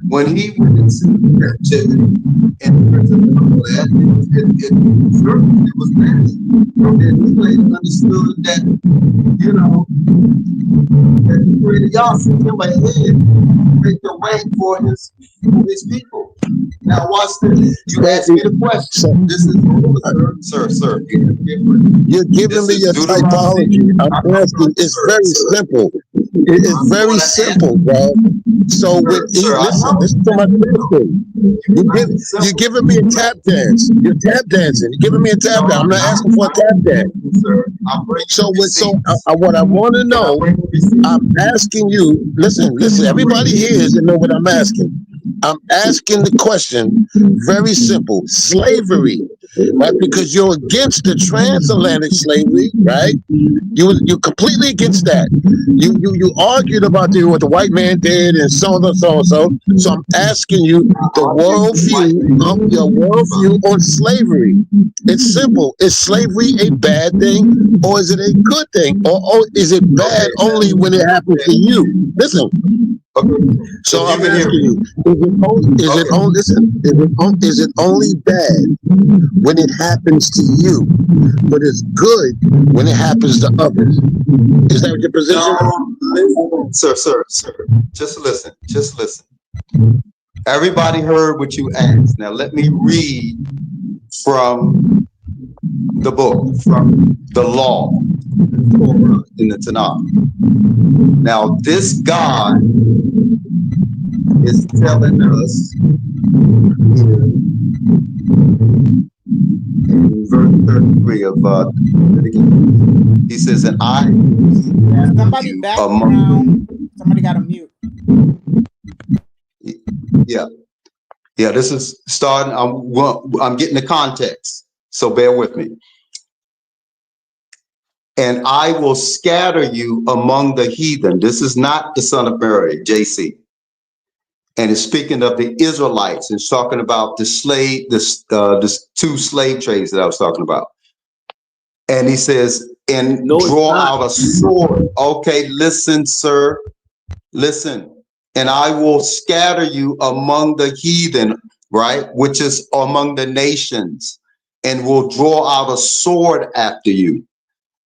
when he went into captivity and prison and all that, it was bad. And they understood that, you know, that the greater y'all sent him ahead, make the way for his people. Now watch this. You asked me the question. This is sir. You're giving me your typology. I'm asking. It's very simple. It is very simple, bro. So listen to my question. You're giving me a tap dance. You're tap dancing. You're giving me a tap dance. I'm not asking for a tap dance. So what I want to know, I'm asking you. Listen. Everybody hears and know what I'm asking. I'm asking the question, very simple. Slavery, right? Because you're against the transatlantic slavery, right? You're completely against that. You argued about what the white man did and so on and so on. So I'm asking you the your worldview on slavery. It's simple. Is slavery a bad thing, or is it a good thing, or is it bad only when it happens to you? Listen. So I'm asking you: is it only bad when it happens to you, but it's good when it happens to others? Is that your position? Sir. Just listen. Everybody heard what you asked. Now let me read from the book, from the law in the Tanakh. Now this God is telling us in verse 33 of he says, and I somebody background, somebody got a mute. Yeah, this is starting. I'm getting the context, so bear with me. And I will scatter you among the heathen. This is not the son of Mary, JC. And it's speaking of the Israelites. It's talking about the slave, this two slave trades that I was talking about. And he says, and draw out a sword. Okay, listen, sir. Listen. And I will scatter you among the heathen, right? Which is among the nations, and will draw out a sword after you.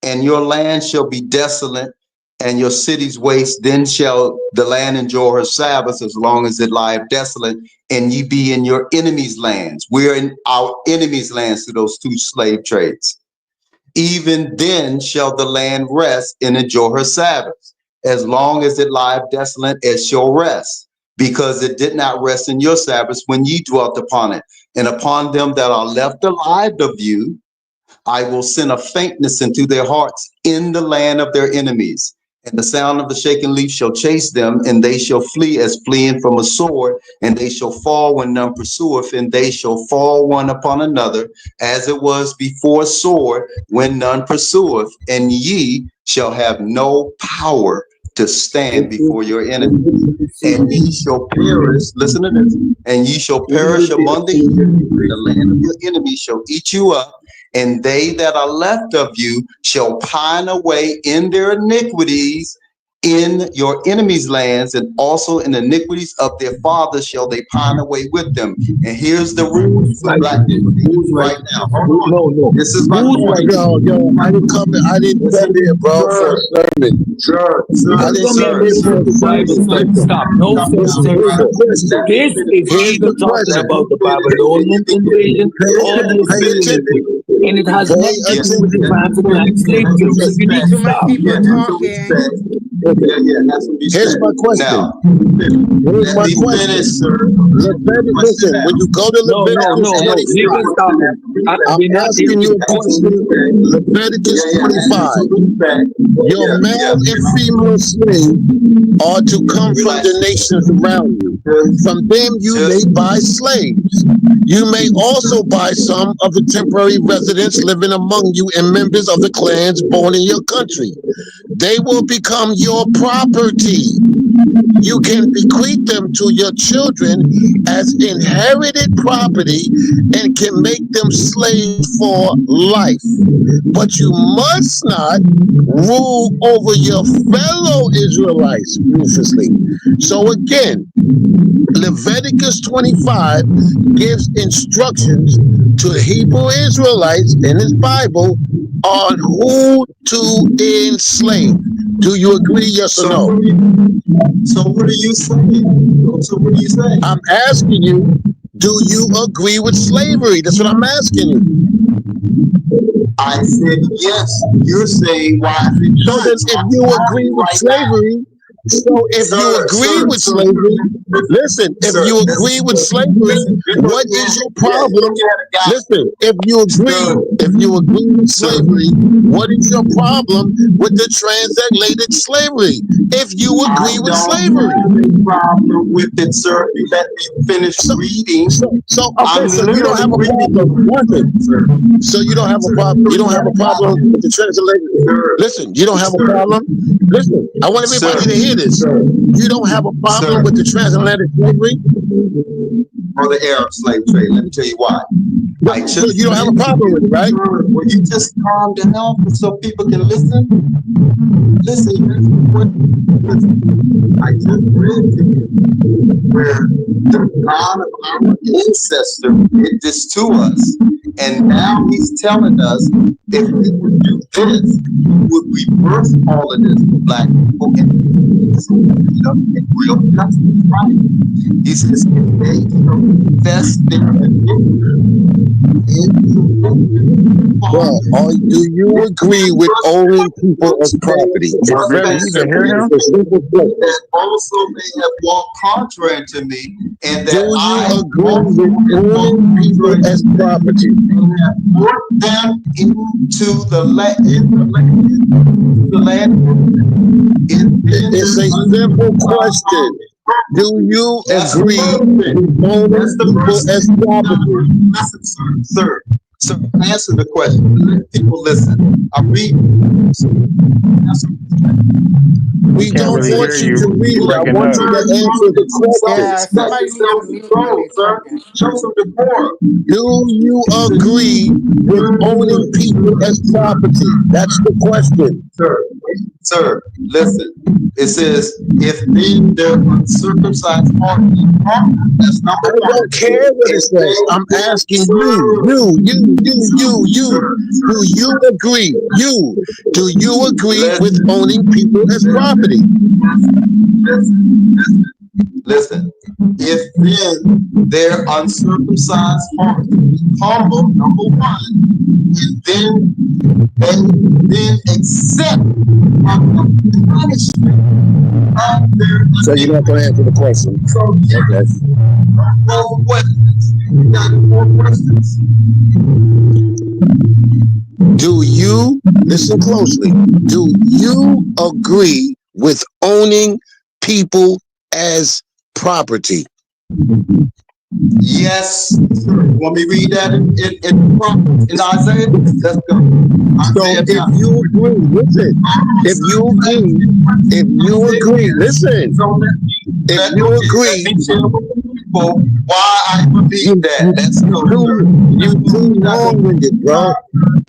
And your land shall be desolate, and your cities waste. Then shall the land enjoy her Sabbaths as long as it lieth desolate, and ye be in your enemies' lands. We're in our enemies' lands through those two slave trades. Even then shall the land rest and enjoy her Sabbaths, as long as it lieth desolate, it shall rest, because it did not rest in your Sabbaths when ye dwelt upon it. And upon them that are left alive of you, I will send a faintness into their hearts in the land of their enemies. And the sound of the shaking leaf shall chase them, and they shall flee as fleeing from a sword, and they shall fall when none pursueth, and they shall fall one upon another, as it was before sword when none pursueth, and ye shall have no power to stand before your enemies. And ye shall perish, listen to this, and ye shall perish among the heathen, the land of your enemies shall eat you up, and they that are left of you shall pine away in their iniquities in your enemies' lands, and also in the iniquities of their fathers shall they pine away with them. And here's the rules for black people right now. No. This is my point. Yo, I didn't come here, bro, for a sermon. I didn't come here for a sermon. Stop. No such thing. This is either talking about the Babylonian invasion or the Assyrian invasion. And it has nothing to do with the transatlantic slave trade. So you need to stop. Here's my question. Listen, when you go to Leviticus 25, I'm asking you a question. Leviticus 25. Your male and female slave are to come from the nations around you. From them you may buy slaves. You may also buy some of the temporary residents living among you and members of the clans born in your country. They will become your property. You can bequeath them to your children as inherited property and can make them slaves for life. But you must not rule over your fellow Israelites ruthlessly. So again, Leviticus 25 gives instructions to the Hebrew Israelites in his Bible on who to enslave. Do you agree, yes or no? So what are you saying? I'm asking you, do you agree with slavery? That's what I'm asking you. I said yes. You're saying why? So then if you agree with slavery, listen, if you agree with slavery, what is your problem? Listen, if you agree with slavery, what is your problem with the transatlantic slavery? If you agree with slavery. I don't have a problem with it, sir. You let me finish reading. So you don't have a problem with it. So you don't have a problem. You don't have a problem with the transatlantic. Listen, you don't have a problem. Listen, I want everybody to hear this. You don't have a problem with the transatlantic slavery or the Arab slave trade. Let me tell you why. So you don't have a problem with it, right? Will you just calm down so people can listen? Listen. I just read to you where the God of our ancestor did this to us, and now He's telling us if we would do this, we would reverse all of this for black people and real justice, right? He says, if they invest their well, do you agree with owning people as property? That also they have walked contrary to me, and that do you agree with owning people as property? And have brought them into the land. It's a simple question. Do you agree with owning people as property? Listen, sir, answer the question. Let people listen. I'm reading. We don't want you to read it. I want you to answer the question. Yeah, somebody needs to mute when they're talking. Show some decorum. Do you agree with owning people as property? That's the question. Sir, listen. It says, if they're uncircumcised heart, that's not I don't care what it says. I'm asking you. Do you agree? Do you agree with owning people as property? Listen. If then their uncircumcised heart is humble, number one, and then accept punishment of their. So you're not going to answer the question. So yes. More questions. You got more questions. Do you listen closely? Do you agree with owning people as property? Yes. Want me to read that in Isaiah? Let's go. So if you agree, listen. If you agree, listen. If you agree, people why I believe that. Let's go. You too long-winded, bro.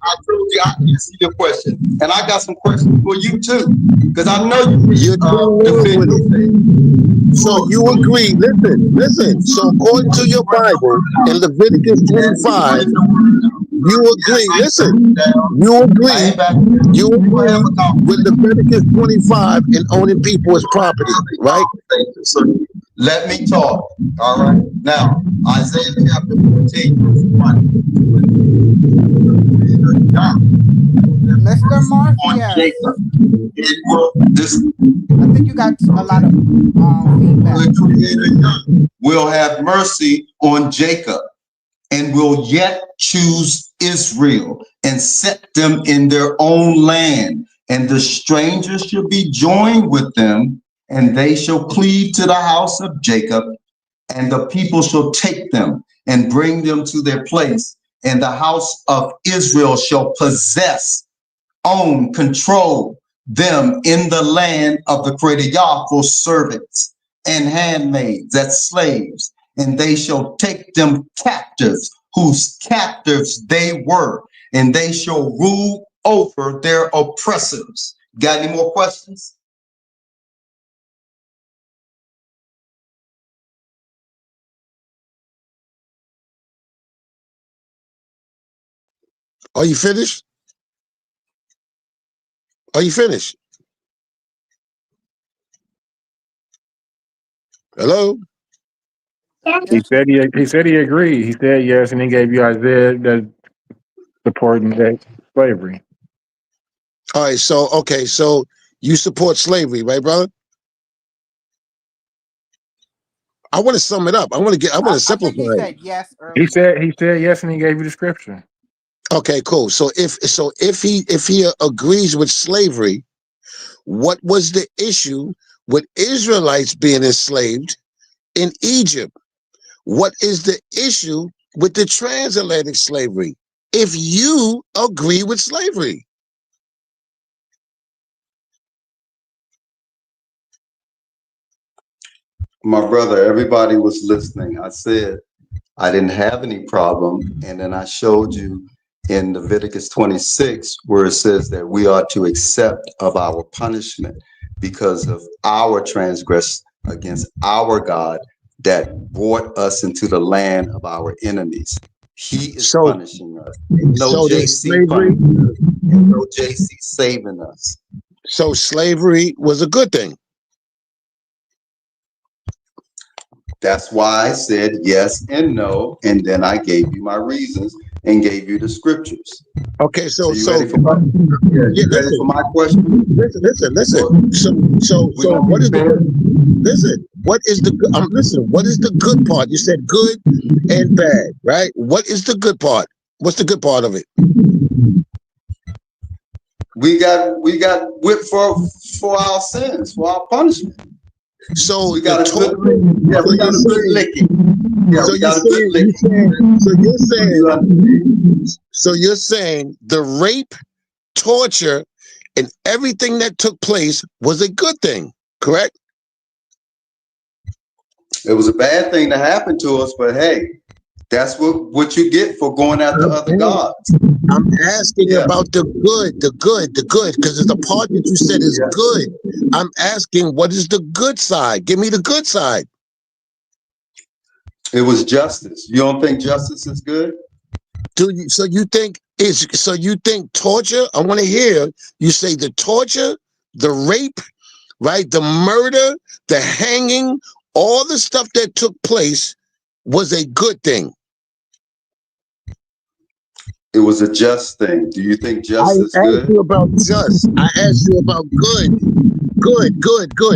I told you I answered your question, and I got some questions for you too, because I know you're too long-winded. So you agree? Listen. So according to your Bible in Leviticus 25, you agree. Listen, you agree with Leviticus 25 and owning people as property, right? Let me talk. All right. Now, Isaiah chapter 14, verse 1. Mr. Morpheus. I think you got a lot of feedback. Will have mercy on Jacob and will yet choose Israel and set them in their own land. And the strangers shall be joined with them, and they shall cleave to the house of Jacob, and the people shall take them and bring them to their place. And the house of Israel shall possess, own, control them in the land of the Creator Yah for servants and handmaids, as slaves. And they shall take them captives, whose captives they were, and they shall rule over their oppressors. Got any more questions? Are you finished? Are you finished? Hello? He said he agreed. He said yes, and he gave you Isaiah that supporting that slavery. All right, so you support slavery, right, brother? I want to sum it up. I want to simplify He it. said yes earlier. He said yes, and he gave you the scripture. Okay, cool. So if he agrees with slavery, what was the issue with Israelites being enslaved in Egypt? What is the issue with the transatlantic slavery? If you agree with slavery. My brother, everybody was listening. I said I didn't have any problem. And then I showed you in Leviticus 26, where it says that we are to accept of our punishment because of our transgress against our God that brought us into the land of our enemies. He is punishing us. No JC punishing us. No JC saving us. So slavery was a good thing. That's why I said yes and no, and then I gave you my reasons and gave you the scriptures. Okay, so ready for my, ready for my question? Listen. So what is what is the good part? You said good and bad, right? What is the good part? What's the good part of it? We got whipped for our sins, for our punishment. So we got a good licking. Yeah, we got a good licking. Yeah, we got a good licking. So you're saying the rape, torture, and everything that took place was a good thing, correct? It was a bad thing to happen to us, but hey, that's what you get for going after other gods. I'm asking about the good, because it's the part that you said is good. I'm asking, what is the good side? Give me the good side. It was justice. You don't think justice is good? So you think torture? I want to hear you say the torture, the rape, right? The murder, the hanging, all the stuff that took place was a good thing. It was a just thing. Do you think just is good? I asked you about just. I asked you about good. Good.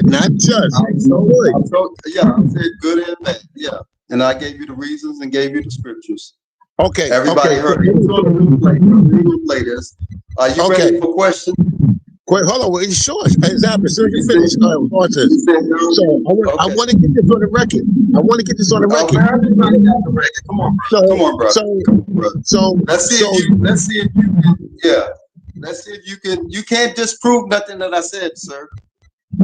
Not just. I said good and bad. Yeah. And I gave you the reasons and gave you the scriptures. Okay. Everybody heard it. Replay this. Are you ready for questions? Wait, hold on. It's short. It's happening. As soon as you finish, so I want to get this on the record. Come on, bro. So let's see if you can. Yeah. Let's see if you can. You can't disprove nothing that I said, sir.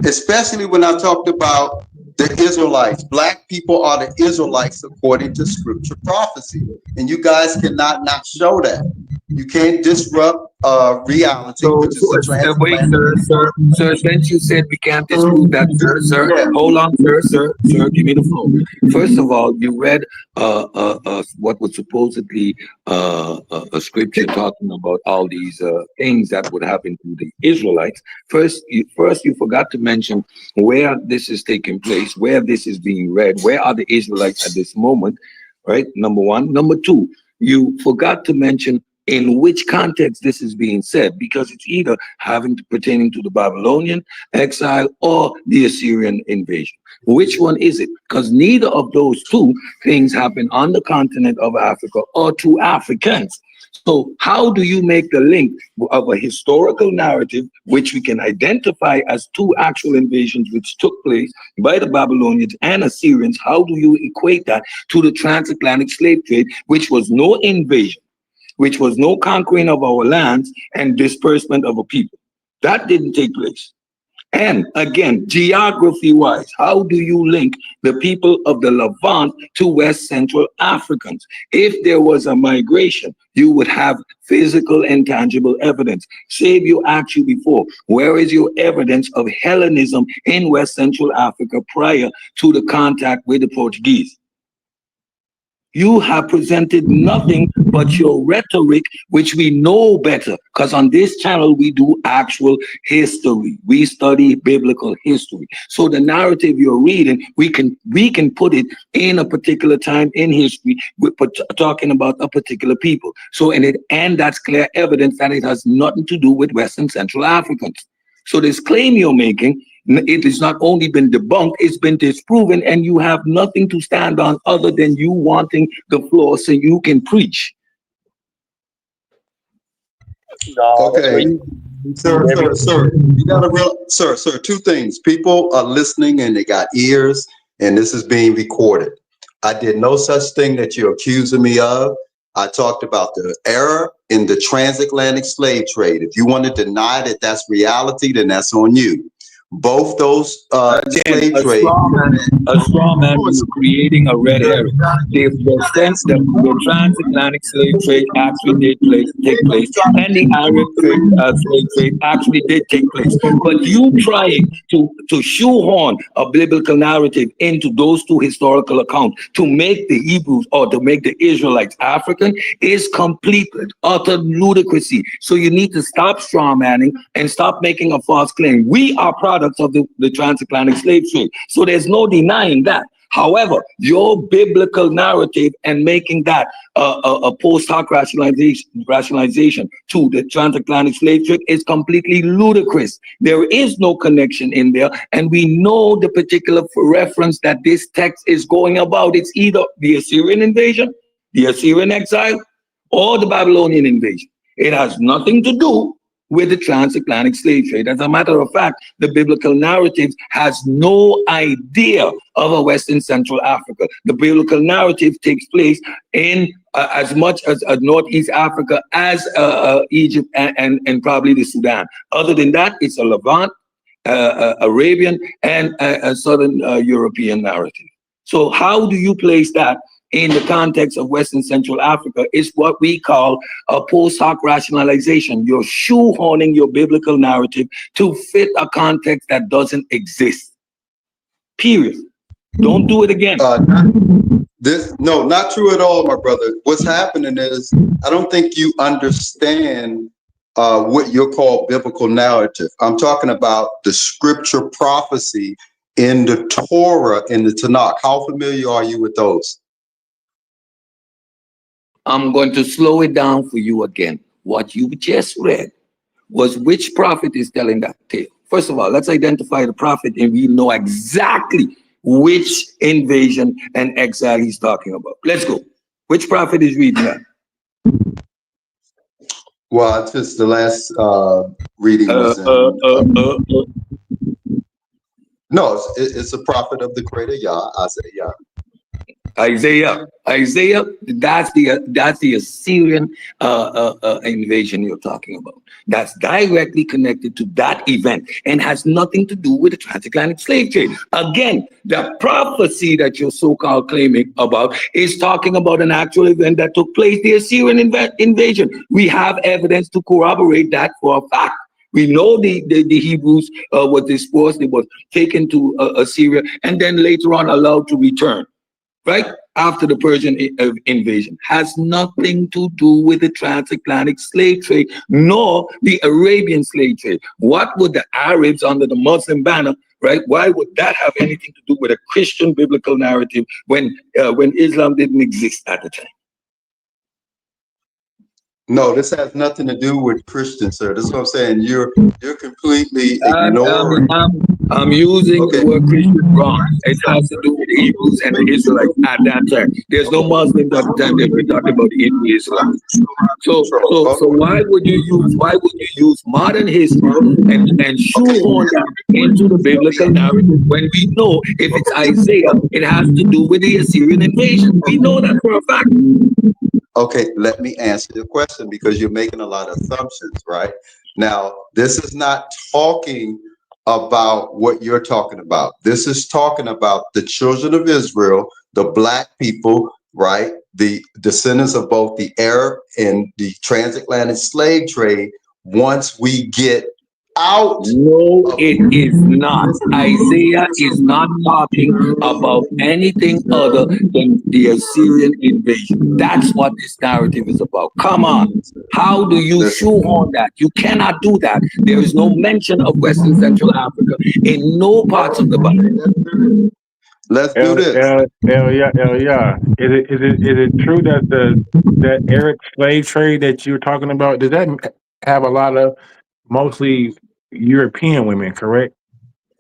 especially when I talked about the Israelites. Black people are the Israelites according to scripture prophecy. And you guys cannot not show that. You can't disrupt reality, which is the Wait, transatlantic. sir, since you said we can't disprove that, sir, hold on, sir, give me the floor. First of all, you read what was supposedly a scripture talking about all these things that would happen to the Israelites. First, you forgot to mention where this is taking place, where this is being read, where are the Israelites at this moment, right? Number one. Number two, you forgot to mention in which context this is being said, because it's either pertaining to the Babylonian exile or the Assyrian invasion. Which one is it? Because neither of those two things happen on the continent of Africa or to Africans. So how do you make the link of a historical narrative, which we can identify as two actual invasions which took place by the Babylonians and Assyrians? How do you equate that to the transatlantic slave trade, which was no invasion, which was no conquering of our lands and disbursement of a people? That didn't take place. And again, geography-wise, how do you link the people of the Levant to West Central Africans? If there was a migration, you would have physical and tangible evidence. Sabio asked you before, where is your evidence of Hellenism in West Central Africa prior to the contact with the Portuguese? You have presented nothing but your rhetoric, which we know better, because on this channel we do actual history. We study biblical history. So the narrative you're reading, we can put it in a particular time in history, talking about a particular people. So and that's clear evidence that it has nothing to do with West and Central Africans. So this claim you're making, it has not only been debunked, it's been disproven, and you have nothing to stand on other than you wanting the floor so you can preach. Okay, sir, you gotta sir, two things. People are listening and they got ears, and this is being recorded. I did no such thing that you're accusing me of. I talked about the error in the transatlantic slave trade. If you want to deny that that's reality, then that's on you. Both those slave trade. A straw man was creating a red herring. The sense that the transatlantic slave trade actually did take place, and the Arab slave trade actually did take place. But you trying to shoehorn a biblical narrative into those two historical accounts to make the Hebrews or to make the Israelites African is complete utter ludicrousy. So you need to stop straw manning and stop making a false claim. We are products of the transatlantic slave trade. So there's no denying that. However, your biblical narrative and making that a post hoc rationalization to the transatlantic slave trade is completely ludicrous. There is no connection in there, and we know the particular reference that this text is going about. It's either the Assyrian invasion, the Assyrian exile, or the Babylonian invasion. It has nothing to do with the transatlantic slave trade. As a matter of fact, the biblical narrative has no idea of a West and Central Africa. The biblical narrative takes place in as much as Northeast Africa as Egypt and probably the Sudan. Other than that, it's a Levant, Arabian, and a Southern European narrative. So how do you place that in the context of West and Central Africa? Is what we call a post hoc rationalization. You're shoehorning your biblical narrative to fit a context that doesn't exist. Period. Don't do it again. No, not true at all, my brother. What's happening is, I don't think you understand what you call biblical narrative. I'm talking about the scripture prophecy in the Torah, in the Tanakh. How familiar are you with those? I'm going to slow it down for you again. What you just read was which prophet is telling that tale. First of all, let's identify the prophet and we know exactly which invasion and exile he's talking about. Let's go. Which prophet is reading that? Well, it's just the last reading was No, it's a prophet of the greater Yah, Isaiah. Isaiah, that's the Assyrian invasion you're talking about. That's directly connected to that event and has nothing to do with the transatlantic slave trade. Again, the prophecy that you're so-called claiming about is talking about an actual event that took place, the Assyrian invasion. We have evidence to corroborate that for a fact. We know the Hebrews were dispersed, they were taken to Assyria, and then later on allowed to return. Right after the Persian invasion, has nothing to do with the transatlantic slave trade, nor the Arabian slave trade. What would the Arabs under the Muslim banner, right? Why would that have anything to do with a Christian biblical narrative when Islam didn't exist at the time? No, this has nothing to do with Christians, sir. This is what I'm saying. You're completely ignoring. I'm using the word Christian wrong. It has to do with the Hebrews and the Israelites at that time. There's no Muslims at the time that we're talking about the Hebrew Israelites. So why would you use modern history and shoehorn that into the biblical narrative when we know if it's Isaiah, it has to do with the Assyrian invasion? We know that for a fact. Okay, let me answer your question because you're making a lot of assumptions, right? Now, this is not talking about what you're talking about. This is talking about the children of Israel, the black people, right? The descendants of both the Arab and the transatlantic slave trade. Once we get out. No, it is not. Isaiah is not talking about anything other than the Assyrian invasion. That's what this narrative is about. Come on. How do you shoehorn that? You cannot do that. There is no mention of Western Central Africa in no parts of the Bible. Let's do this. Yeah. Is it true that that Arab slave trade that you're talking about, does that have a lot of mostly European women, correct?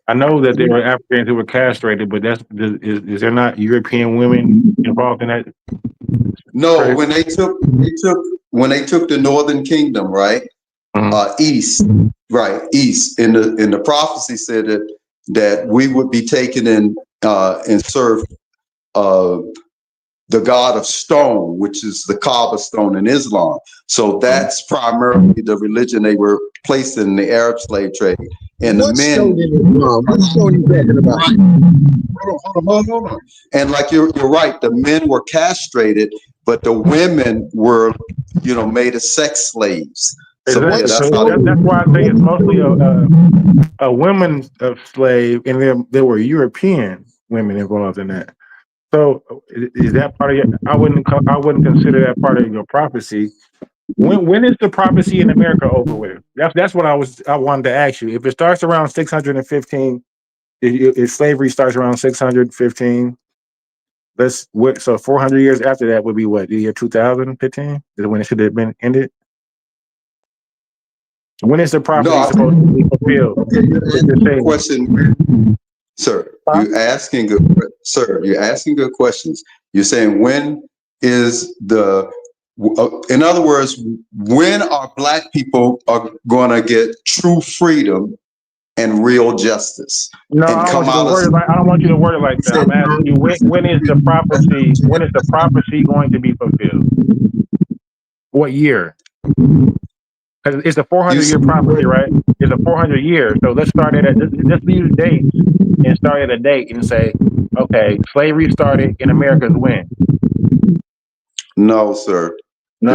I know that there were Africans who were castrated, but is there not European women involved in that? No, when they took the Northern Kingdom, right? East, right? East. In the prophecy said that we would be taken in and serve the god of stone, which is the Kaaba stone in Islam. So that's primarily the religion they were placed in the Arab slave trade. And the men. What stone are you talking about? Hold on. And like you're right, the men were castrated, but the women were, made as sex slaves. So that's why I say it's mostly a women slave, and there were European women involved in that. So is that part of your? I wouldn't consider that part of your prophecy. When is the prophecy in America over with? That's what I wanted to ask you. If it starts around 615, if slavery starts around 615, so 400 years after that would be what, the year 2015 is when it should have been ended. When is the prophecy supposed to be fulfilled? Okay, question. Sir, you're asking good questions. You're saying when is in other words, when are black people are going to get true freedom and real justice? No, I don't want you to word it like that. I'm asking you when is the prophecy? When is the prophecy going to be fulfilled? What year? Because it's a 400-year prophecy, right? It's a 400 years. So let's start let's use dates and start at a date and say, okay, slavery started in America's when? No, sir. No.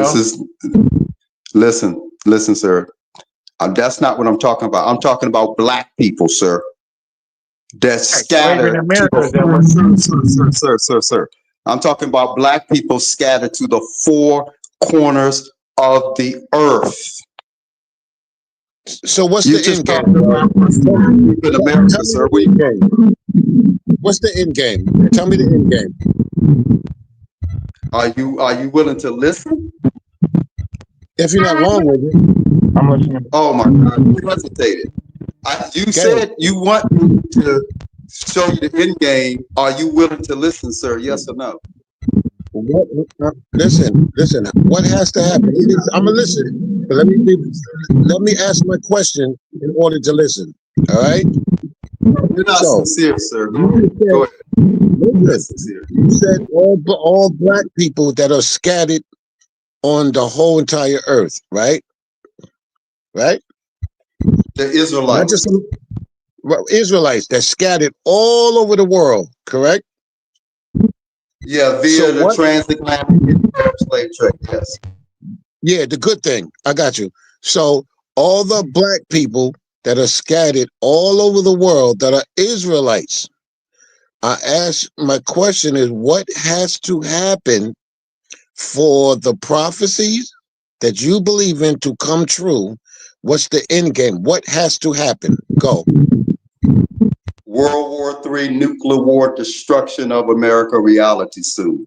Listen, sir. That's not what I'm talking about. I'm talking about black people, sir. That scattered. Sir. I'm talking about black people scattered to the four corners of the earth. So what's the end game? In America, sir. What's the end game? Tell me the end game. Are you willing to listen? If you're not wrong with it. I'm listening. Oh my God, you hesitated. You said you want me to show you the end game. Are you willing to listen, sir? Yes or no? Listen. What has to happen? I'm gonna listen, but let me ask my question in order to listen. All right? You're not sincere, sir. Go ahead. listen. You said all black people that are scattered on the whole entire earth, right? Right? The Not Israelites. just some Israelites that scattered all over the world, correct? Yeah, via So the what? transatlantic slave trade. Yes. Yeah, the good thing. I got you. So all the black people that are scattered all over the world that are Israelites, my question is, what has to happen for the prophecies that you believe in to come true? What's the end game? What has to happen? Go. World War III, nuclear war, destruction of America reality soon.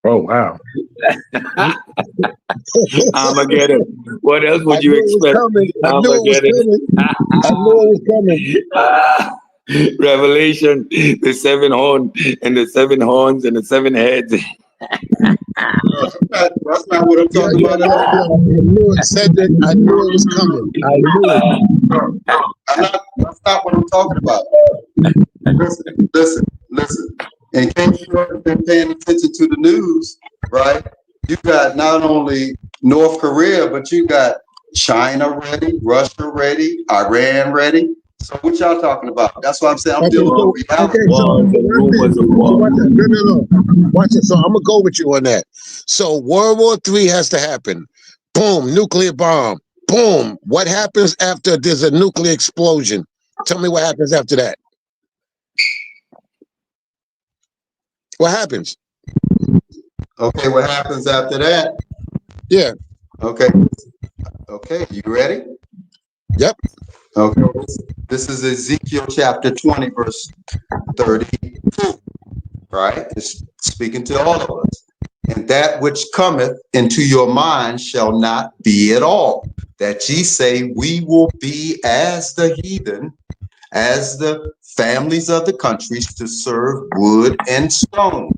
Oh, wow. Armageddon. What else would I you knew it was expect? coming. I knew it was coming. I knew it was coming. Revelation, the 7 horns and the 7 horns and the 7 heads. That's not what I'm Yeah, talking about at all. I knew it said that. I knew it was coming. I knew it. That's not what I'm talking about. Listen. In case you haven't been paying attention to the news, right? You got not only North Korea, but you got China ready, Russia ready, Iran ready. So what y'all talking about? That's what I'm saying. I'm dealing with reality. Watch it. So I'm gonna go with you on that. So World War III has to happen. Boom, nuclear bomb. Boom. What happens after there's a nuclear explosion? Tell me what happens after that. What happens? Okay, what happens after that? Yeah. Okay, you ready? Yep. Okay, this is Ezekiel chapter 20, verse 32, right? It's speaking to all of us. And that which cometh into your mind shall not be at all, that ye say, we will be as the heathen, as the families of the countries, to serve wood and stone.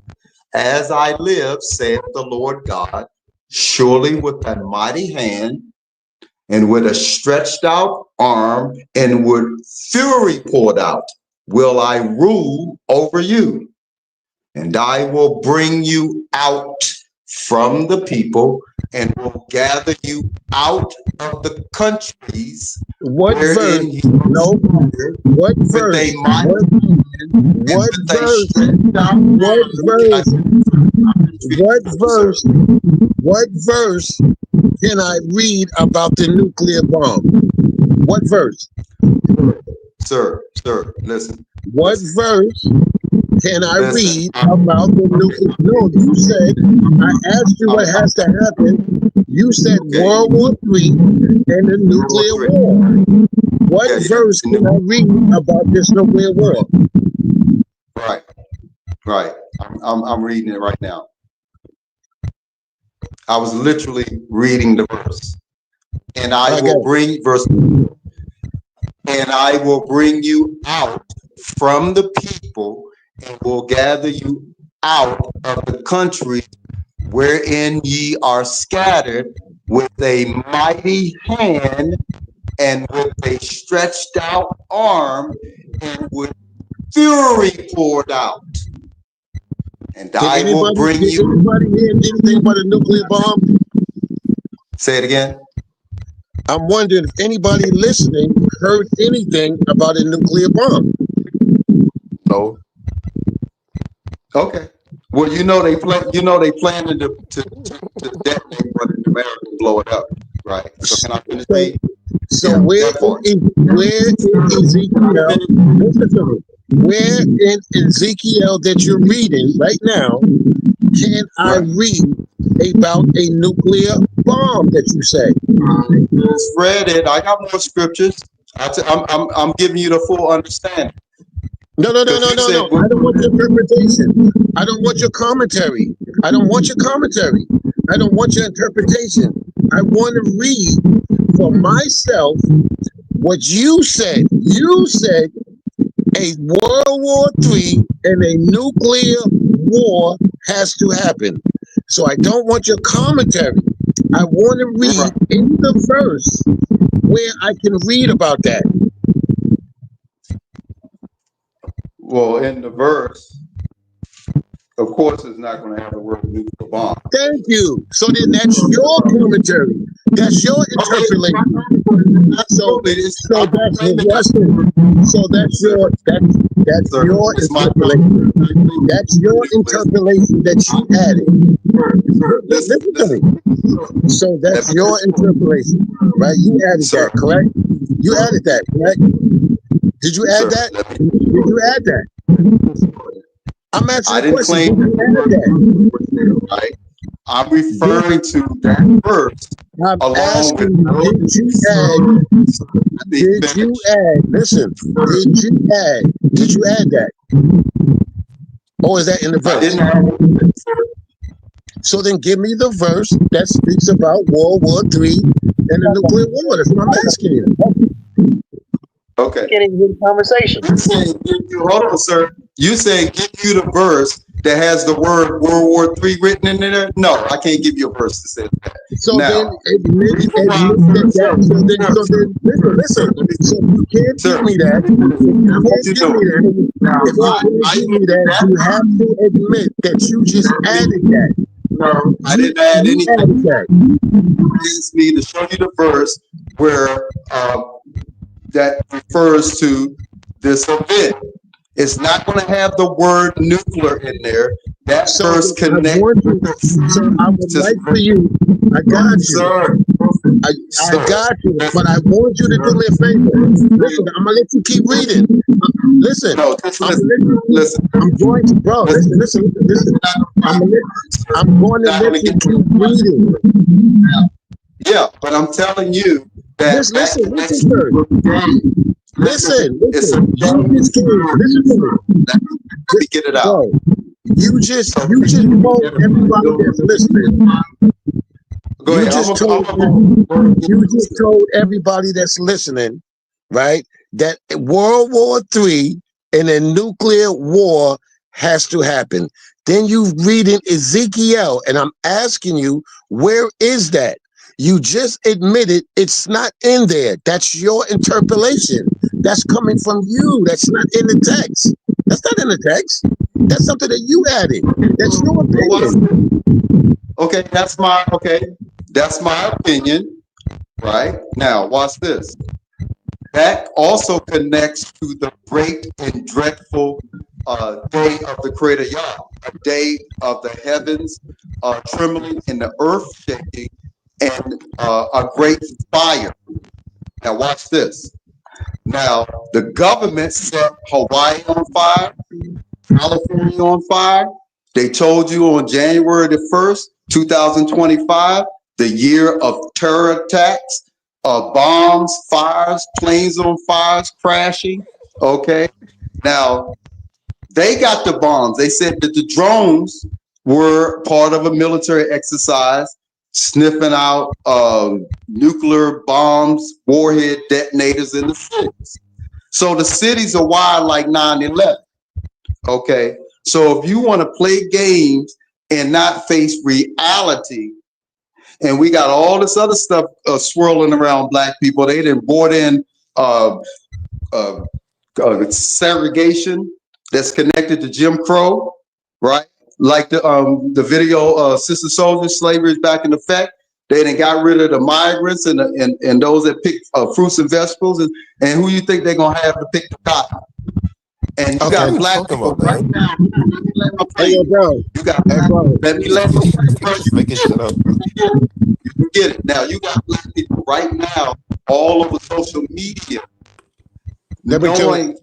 As I live, saith the Lord God, surely with a mighty hand and with a stretched out arm and with fury poured out will I rule over you. And I will bring you out from the people and will gather you out of the countries. What verse? No. What verse? What verse? What verse can I read about the nuclear bomb? What verse? Sir, listen. What verse can I read about the nuclear? No, you said, I asked you what has to happen. You said World War III and the nuclear war. What verse can I read about this nuclear war? Right. I'm reading it right now. I was literally reading the verse. And I will bring verse. And I will bring you out from the people and will gather you out of the country wherein ye are scattered with a mighty hand and with a stretched out arm and with fury poured out. And I will bring you. Did anybody hear anything about a nuclear bomb? Say it again. I'm wondering if anybody listening heard anything about a nuclear bomb. No. Okay. Well, they planning to detonate one in America and blow it up, right? So can I finish reading? So where in Ezekiel that you're reading right now can I read about a nuclear bomb that you say? I just read it. I got more scriptures. I'm giving you the full understanding. No. I don't want your interpretation. I don't want your commentary. I don't want your interpretation. I want to read for myself what you said. You said a World War III and a nuclear war has to happen. So I don't want your commentary. I want to read in the verse where I can read about that. Well, in the verse, of course, it's not going to have the word nuclear bomb. Thank you. So then that's your commentary. That's your interpolation. So that's Russian. So that's your interpolation. That's your interpolation that you added. Listen to me. So that's your interpolation, right? You added that, correct? You added that, correct? Did you add that? Did you add that? I'm asking a question. Did you add that? Right? I'm referring to that verse. I'm asking, did you add, listen, did you add that? Or is that in the verse? I didn't add. So then give me the verse that speaks about World War III and the nuclear war. That's what I'm asking you. Okay. Getting into the conversation. You're saying, hold on, sir. You saying give you the verse that has the word World War III written in there? No, I can't give you a verse to say that. So now, then admit that. So then listen. So you can't give me that. You have to admit that you just added that. No, I didn't add anything. You asked me to show you the verse where that refers to this event. It's not going to have the word nuclear in there. That verse connects. So I would like for you. I got you. Sir. I got you. But I want you to do me a favor. Listen, I'm gonna let you keep reading. Listen. No, listen. I'm going to, bro. Listen. I'm going to let you keep reading. Yeah, but I'm telling you that. Listen. Listen to me. Let me get it out. Bro, you just told everybody that's listening. Go ahead. You just told everybody that's listening, right, that World War III and a nuclear war has to happen. Then you read in Ezekiel, and I'm asking you, where is that? You just admitted it's not in there. That's your interpolation. That's coming from you. That's not in the text. That's not in the text. That's something that you added. That's your opinion. Okay, that's my opinion. Right now, watch this. That also connects to the great and dreadful day of the Creator Yah, a day of the heavens trembling and the earth shaking, and a great fire. Now watch this. Now the government set Hawaii on fire, California on fire. They told you on January the 1st, 2025, the year of terror attacks, bombs, fires, planes on fires, crashing. Okay. Now they got the bombs. They said that the drones were part of a military exercise, sniffing out nuclear bombs, warhead detonators in the cities. So the cities are wired like 9/11. Okay. So if you want to play games and not face reality, and we got all this other stuff swirling around black people, they done brought in segregation that's connected to Jim Crow, right? Like the video Sister Soldier, Slavery is Back in Effect. They done got rid of the migrants and those that pick fruits and vegetables, and who you think they're gonna have to pick the cotton? And you got black people right now. Hey, bro. You got let me make it shut up. You get it. Now you got black people right now all over social media. Knowing,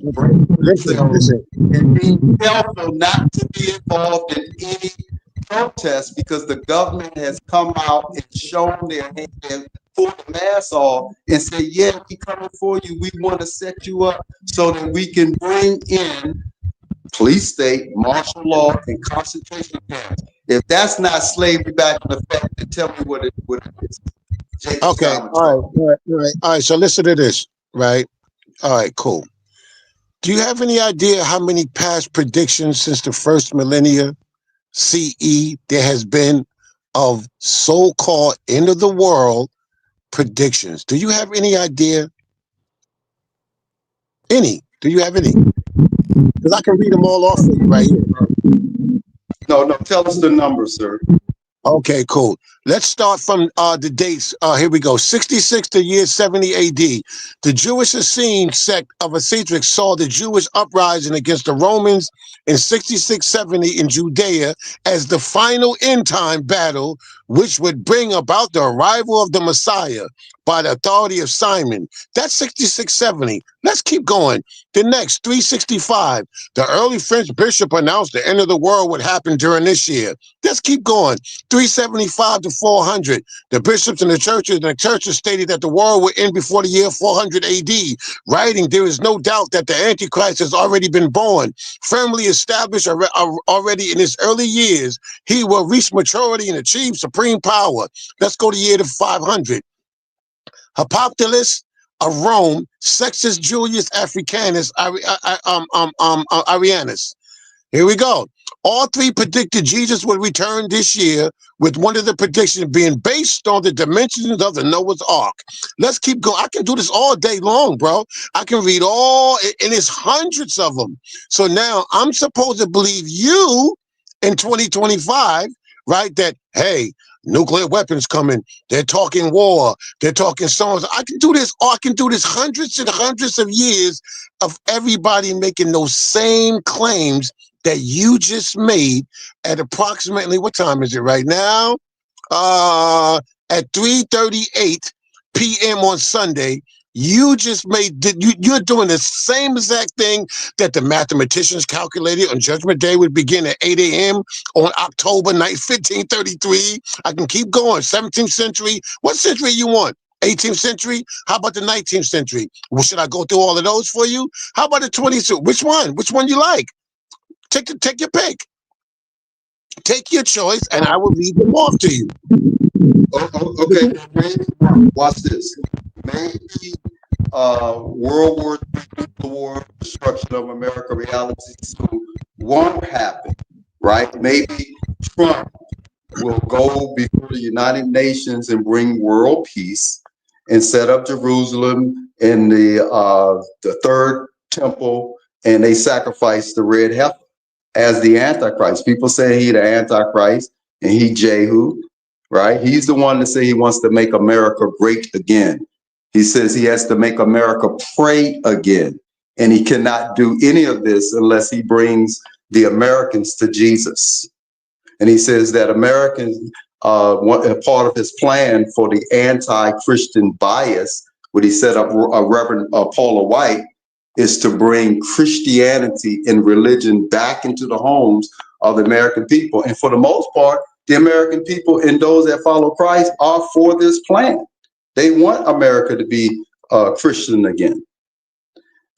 listen. And being careful not to be involved in any protest because the government has come out and shown their hand and pulled the mask off and say, yeah, we coming for you. We want to set you up so that we can bring in police state, martial law, and concentration camps. If that's not slavery back in effect, then tell me what it is. Okay, all right. So listen to this, right? All right, cool. Do you have any idea how many past predictions since the first millennia CE there has been of so-called end of the world predictions? Do you have any idea? Any? Do you have any? Because I can read them all off for you right here. No, tell us the number, sir. Okay, cool. Let's start from the dates. Here we go. 66 to year 70 AD. The Jewish Essene sect of Tazaryach saw the Jewish uprising against the Romans in 66-70 in Judea as the final end-time battle, which would bring about the arrival of the Messiah by the authority of Simon. That's 66-70. Let's keep going. The next, 365. The early French bishop announced the end of the world would happen during this year. Let's keep going. 375 to 400. The bishops and the churches stated that the world would end before the year 400 AD. Writing, there is no doubt that the Antichrist has already been born. Firmly established already in his early years, he will reach maturity and achieve supreme power. Let's go to year to 500. Hippocrates of Rome, Sextus Julius Africanus, Arianus. Here we go. All three predicted Jesus would return this year, with one of the predictions being based on the dimensions of the Noah's Ark. Let's keep going. I can do this all day long, bro. I can read all, and it's hundreds of them. So now I'm supposed to believe you in 2025, right? That, hey, nuclear weapons coming. They're talking war. They're talking songs. I can do this. Or I can do this hundreds and hundreds of years of everybody making those same claims that you just made at approximately, what time is it right now? At 3:38 p.m. on Sunday. You just made, you're doing the same exact thing that the mathematicians calculated on Judgment Day would begin at 8 a.m. on October 9th, 1533. I can keep going. 17th century. What century you want? 18th century? How about the 19th century? Well, should I go through all of those for you? How about the 20th? Which one? Which one you like? Take your pick. Take your choice, and I will read them off to you. Okay, watch this. Maybe World War III, the war, destruction of America, reality won't happen, right? Maybe Trump will go before the United Nations and bring world peace and set up Jerusalem in the third temple, and they sacrifice the red heifer as the Antichrist. People say he the Antichrist and he Jehu, right? He's the one that say he wants to make America great again. He says he has to make America pray again. And he cannot do any of this unless he brings the Americans to Jesus. And he says that Americans, part of his plan for the anti-Christian bias, what he set up, Reverend Paula White, is to bring Christianity and religion back into the homes of the American people. And for the most part, the American people and those that follow Christ are for this plan. They want America to be Christian again.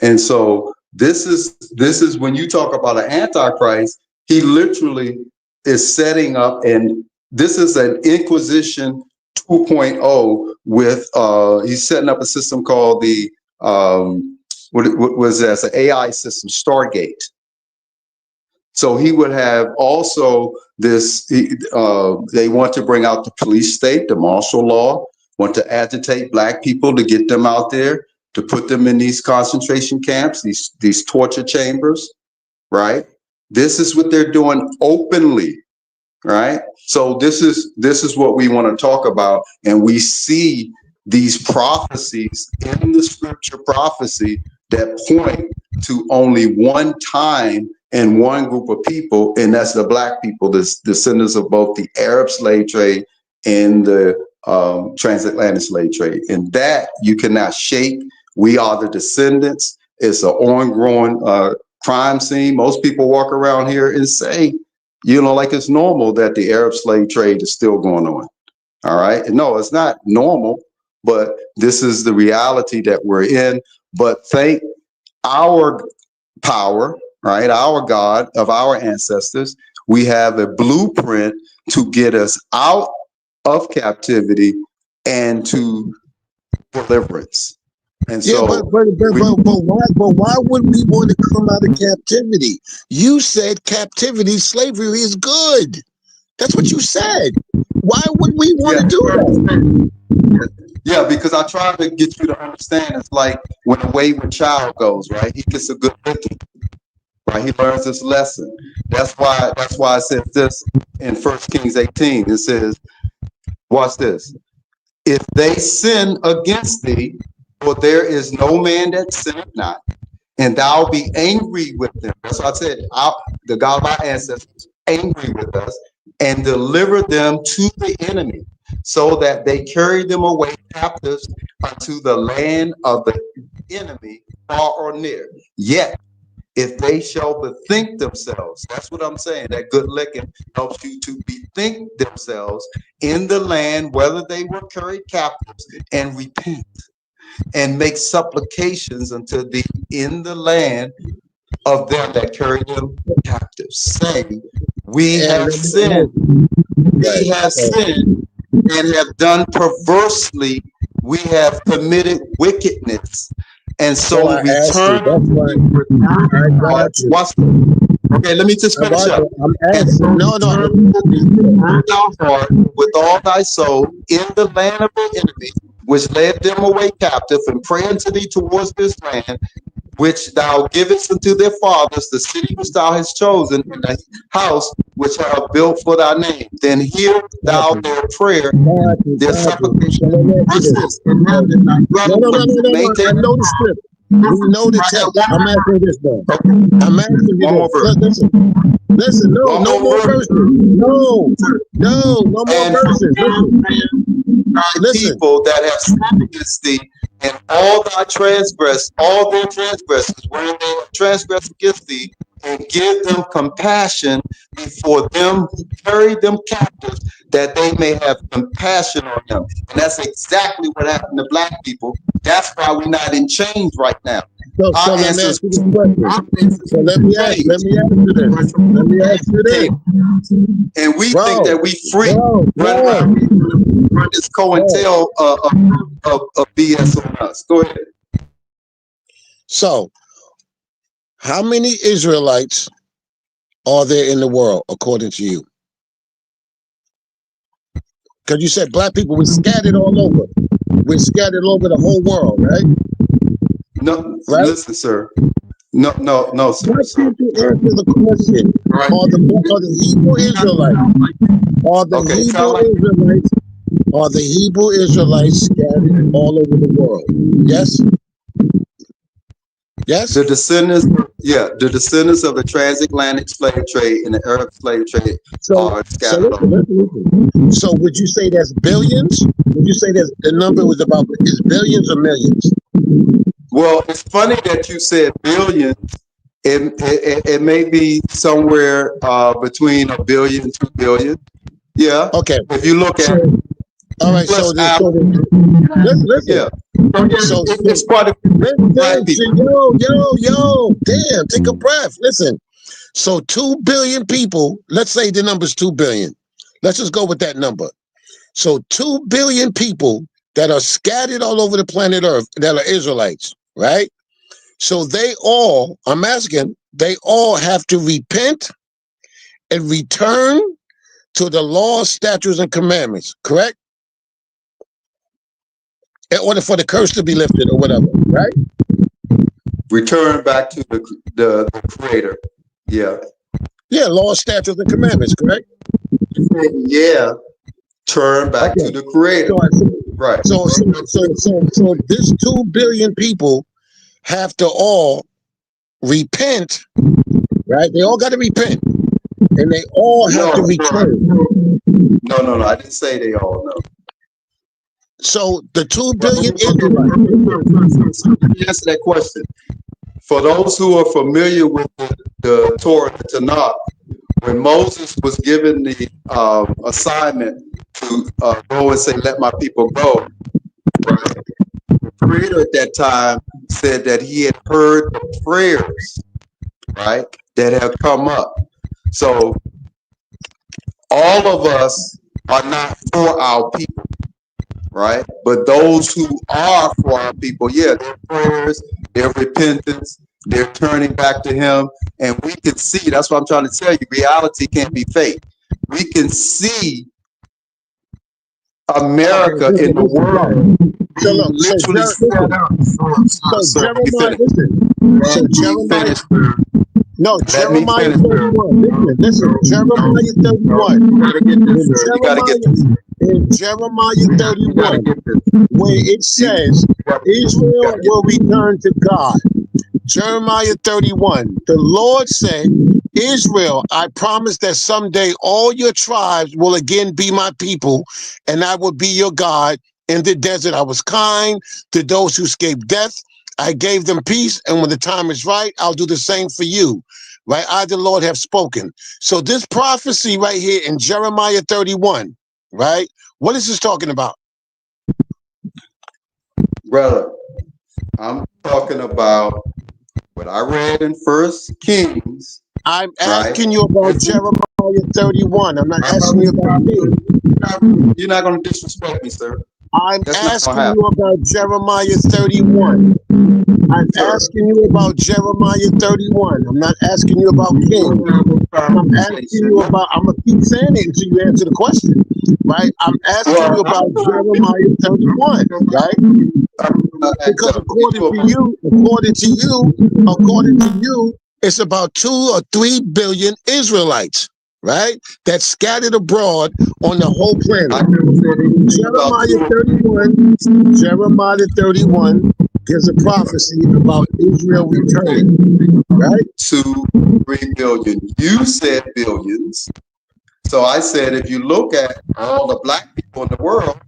And so this is when you talk about an Antichrist, he literally is setting up, and this is an Inquisition 2.0 with, he's setting up a system called the, what was that? It's an AI system, Stargate. So he would have also this, they want to bring out the police state, the martial law, want to agitate Black people to get them out there, to put them in these concentration camps, these torture chambers, right? This is what they're doing openly, right? So this is what we want to talk about. And we see these prophecies in the scripture prophecy that point to only one time and one group of people, and that's the Black people, the descendants of both the Arab slave trade and the transatlantic slave trade. And that you cannot shake. We are the descendants. It's an ongoing crime scene. Most people walk around here and say, like it's normal that the Arab slave trade is still going on. All right. No, it's not normal, but this is the reality that we're in. But thank our power, right? Our God of our ancestors, we have a blueprint to get us out of captivity and to deliverance. And yeah, so, but why would we want to come out of captivity? You said captivity, slavery is good. That's what you said. Why would we want to do that? Yeah, because I try to get you to understand. It's like when a wayward child goes, right? He gets a good licking. Right? He learns this lesson. That's why it says this in 1 Kings 18. It says, watch this. If they sin against thee, for there is no man that sinneth not, and thou be angry with them. That's what I said. The God of our ancestors angry with us, and deliver them to the enemy, so that they carry them away captives unto the land of the enemy, far or near. Yet, if they shall bethink themselves, that's what I'm saying. That good licking helps you to bethink themselves in the land, whether they were carried captives, and repent and make supplications unto thee in the land of them that carry them captive, saying, we have sinned, and have done perversely, we have committed wickedness, and so return. Okay, let me just finish up. And so thou heart with all thy soul in the land of the enemy, which led them away captive, and pray unto thee towards this land, which thou givest unto their fathers, the city which thou hast chosen, and the house which thou hast built for thy name. Then hear thou their prayer, their supplication. No, no, the script. We know the text. I'm asking this though. I'm asking you this. Listen, no more verses. No more verses. Listen. People that have sinned against thee, and all thy transgress, all their transgressions, where they transgress against thee, and give them compassion before them who carry them captives, that they may have compassion on them. And that's exactly what happened to black people. That's why we're not in chains right now. So let me ask you this question. So let me ask you this. And we think that we free run this COINTEL of BS on us. Go ahead. So, how many Israelites are there in the world, according to you? Because you said black people were scattered all over. We're scattered over the whole world, right? No, right? Listen, sir. No, sir. Why can't you answer the question? Right. Are the Hebrew Israelites? Are the Hebrew Israelites scattered all over the world? Yes. Yes. The descendants of the transatlantic slave trade and the Arab slave trade are scattered. So would you say that's billions? Would you say that the number was about is billions or millions? Well, it's funny that you said billions. It may be somewhere between 1 billion and 2 billion. Yeah. Okay. If you look at all right, so listen. Yeah. So it's part of yo, damn, take a breath. Listen. So 2 billion people, let's say the number's 2 billion. Let's just go with that number. So 2 billion people that are scattered all over the planet Earth that are Israelites, right? So they all have to repent and return to the laws, statutes, and commandments, correct? In order for the curse to be lifted or whatever, right? Return back to the Creator. Yeah. Yeah, laws, statutes, and commandments, correct? Yeah. Turn back to the Creator. Right. So this 2 billion people have to all repent, right? They all got to repent, and they all have to return. No. I didn't say they all. No. So the 2 billion Israelites. Let me answer that question. For those who are familiar with the Torah, the Tanakh, when Moses was given the assignment to go and say, "Let my people go," the Creator at that time said that He had heard the prayers, right, that have come up. So all of us are not for our people. Right, but those who are for our people, yeah, their prayers, their repentance, their turning back to Him, and we can see. That's what I'm trying to tell you. Reality can't be fake. We can see America in the world So look, literally set up. so Jeremiah, listen. So Jeremiah, no, Let me Jeremiah finish, sir. 31. Listen, Jeremiah 31. You gotta get this. In Jeremiah 31, where it says Israel will return to God. Jeremiah 31, the Lord said, Israel, I promise that someday all your tribes will again be my people, and I will be your God. In the desert, I was kind to those who escaped death. I gave them peace, and when the time is right, I'll do the same for you. Right? I, the Lord, have spoken. So this prophecy right here in Jeremiah 31, right? What is this talking about? Brother, I'm talking about what I read in First Kings. I'm asking you about Jeremiah 31. I'm not asking you about me. You're not going to disrespect me, sir. I'm asking you about Jeremiah 31. I'm asking you about Jeremiah 31. I'm not asking you about King. I'm asking you about, I'm going to keep saying it until you answer the question, right? I'm asking you about Jeremiah 31, right? Because according to you, it's about 2 or 3 billion Israelites, right? That's scattered abroad on the whole planet. Jeremiah 31 gives a prophecy about Israel returning, right? 2, 3 billion. You said billions. So I said, if you look at all the black people in the world,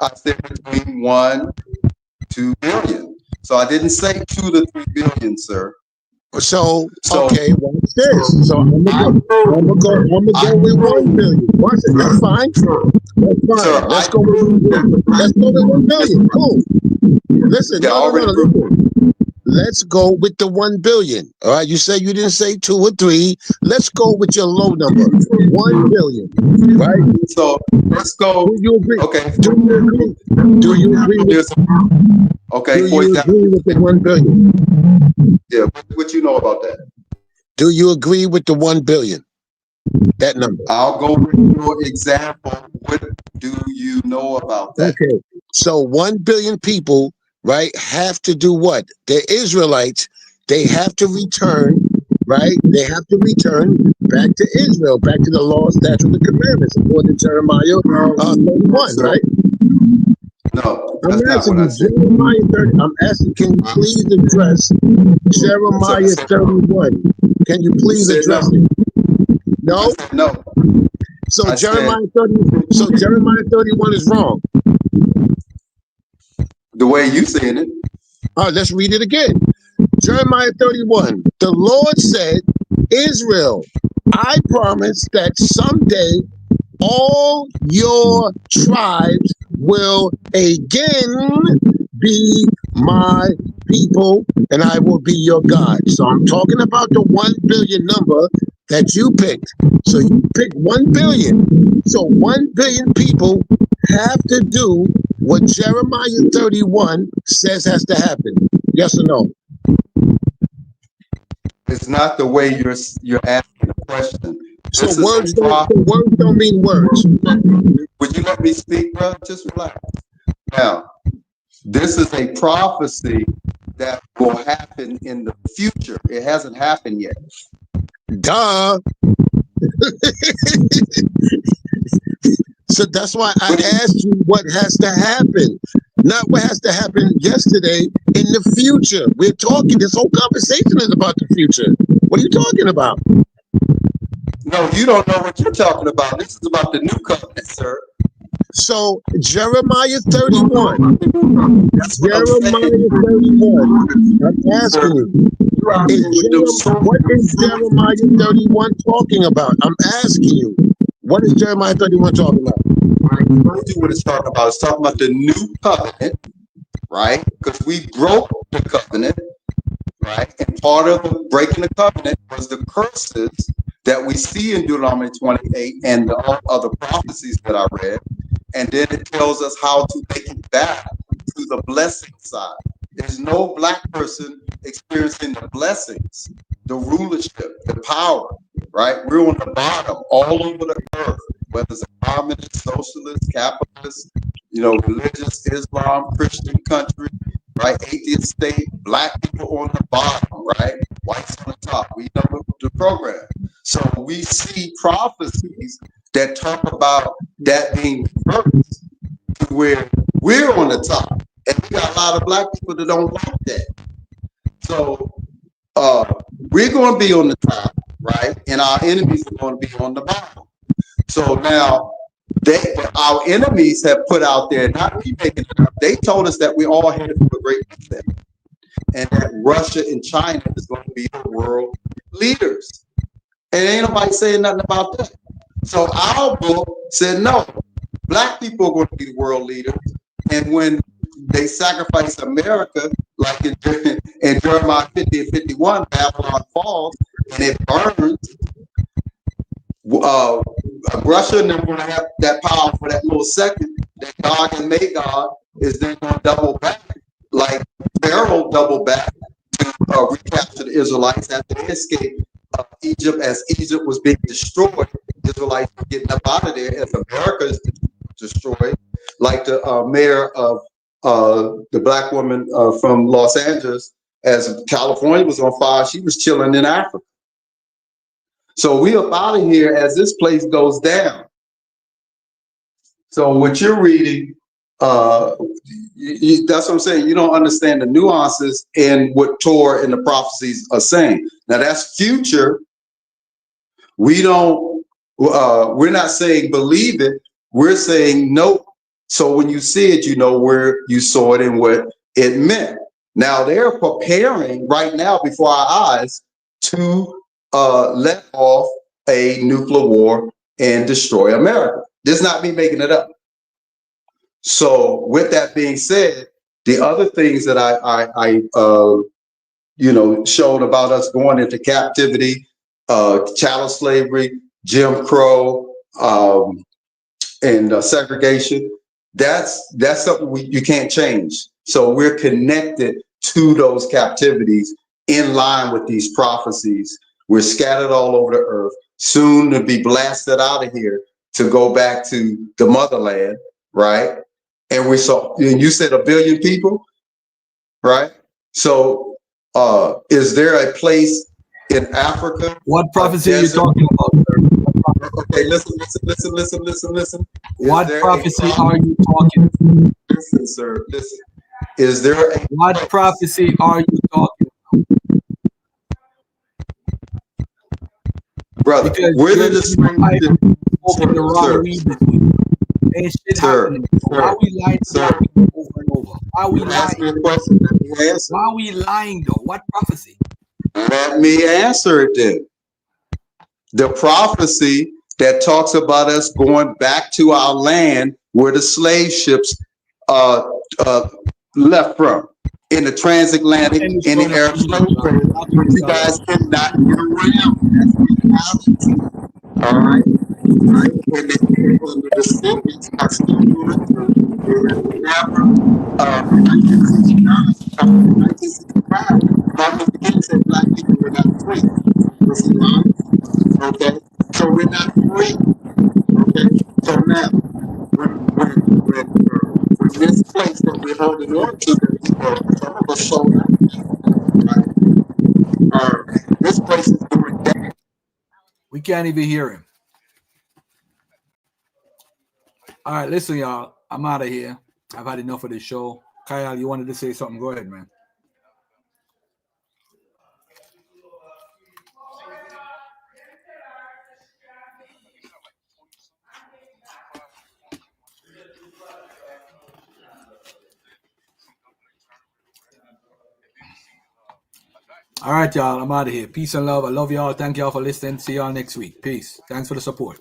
I said between 1, 2 billion. So I didn't say 2 to 3 billion, sir. So okay, watch this. So I'm gonna go with 1 billion. Watch it. That's fine. That's fine. Sir, Let's go with 1 billion. Let's go with 1 billion. Cool. Listen, listen. Let's go with the 1 billion. All right. You say you didn't say 2 or 3. Let's go with your low number. 1 billion. Right? So let's go. Do you agree? Okay. Do you agree? Do you agree with okay, do for you example, agree with the 1 billion? Yeah, what you know about that? Do you agree with the 1 billion? That number. I'll go with your example. What do you know about that? Okay. So 1 billion people, right, have to do what? They're Israelites. They have to return, right? They have to return back to Israel, back to the law, statutes, and commandments, according to Jeremiah 31, right? No, I'm that's not asking what I you, said. Jeremiah 30. I'm asking, can you please address Jeremiah 31? Can you please address it? No? No. So Jeremiah 31 is wrong. The way you saying it. All right, let's read it again. Jeremiah 31. The Lord said, Israel, I promise that someday all your tribes will again be my people, and I will be your God. So I'm talking about the 1 billion number that you picked. So you picked 1 billion. So 1 billion people have to do what Jeremiah 31 says has to happen. Yes or no? It's not the way you're asking the question. So words don't mean words. Would you let me speak, bro? Just relax. Now, this is a prophecy that will happen in the future. It hasn't happened yet. Duh. So that's why I asked you what has to happen, not what has to happen yesterday, in the future. We're talking, this whole conversation is about the future. What are you talking about? No, you don't know what you're talking about. This is about the new covenant, sir. So Jeremiah 31. Jeremiah 31. I'm asking you. What is Jeremiah 31 talking about? I'm asking you. What is Jeremiah 31 talking about? What it's talking about? It's talking about the new covenant, right? Because we broke the covenant, right? And part of breaking the covenant was the curses that we see in Deuteronomy 28 and the other prophecies that I read. And then it tells us how to make it back to the blessing side. There's no black person experiencing the blessings, the rulership, the power, right? We're on the bottom all over the earth, whether it's a communist, socialist, capitalist, religious Islam, Christian country, right? Atheist state, black people on the bottom, right? Whites on the top. We know the program. So we see prophecies that talk about that being reversed, where we're on the top. And we got a lot of black people that don't like that. So we're going to be on the top, right? And our enemies are going to be on the bottom. So now, our enemies have put out there, not me making it up, they told us that we all headed for a great reset, and that Russia and China is going to be the world leaders. And ain't nobody saying nothing about that. So our book said, no, black people are going to be the world leaders. And when they sacrifice America, like in Jeremiah 50 and 51, Babylon falls and it burns, Russia and them going to have that power for that little second. That God and Magog is then going to double back, like Pharaoh doubled back to recapture the Israelites after they escaped Egypt. As Egypt was being destroyed, the Israelites were getting up out of there as America is destroyed. Like the mayor of the black woman from Los Angeles, as California was on fire, she was chilling in Africa. So we up out of here as this place goes down. So what you're reading, that's what I'm saying. You don't understand the nuances in what Torah and the prophecies are saying. Now that's future. We don't. We're not saying believe it. We're saying no. So when you see it, you know where you saw it and what it meant. Now they're preparing right now before our eyes to let off a nuclear war and destroy America. This is not me making it up. So with that being said, the other things that I showed about us going into captivity, chattel slavery, Jim Crow, and segregation, that's something you can't change. So we're connected to those captivities in line with these prophecies. We're scattered all over the earth, soon to be blasted out of here to go back to the motherland, right? And and you said 1 billion people, right? So is there a place in Africa? What prophecy are you talking about, sir? Okay, listen. What prophecy are you talking about? Listen, sir, listen. Is there what prophecy are you talking about? Brother, because where did this smoking the wrong weed between? Ain't shit happening. Why are we lying over and over? Why are we lying? Why are we lying though? What prophecy? Let me answer it then. The prophecy that talks about us going back to our land where the slave ships left from, in the transatlantic, in the Arab Spring. You guys cannot get around. That's reality. All right. Right. And the descendants are still going through. Never, 1965, Martin Luther King said black people were not free. Was he lying? Okay. So we're not free. Okay. So now, when this place that we're holding on to, some of us sold out, right? This place is going down. We can't even hear him. All right, listen, y'all. I'm out of here. I've had enough of this show. Kyle, you wanted to say something? Go ahead, man. All right, y'all. I'm out of here. Peace and love. I love y'all. Thank y'all for listening. See y'all next week. Peace. Thanks for the support.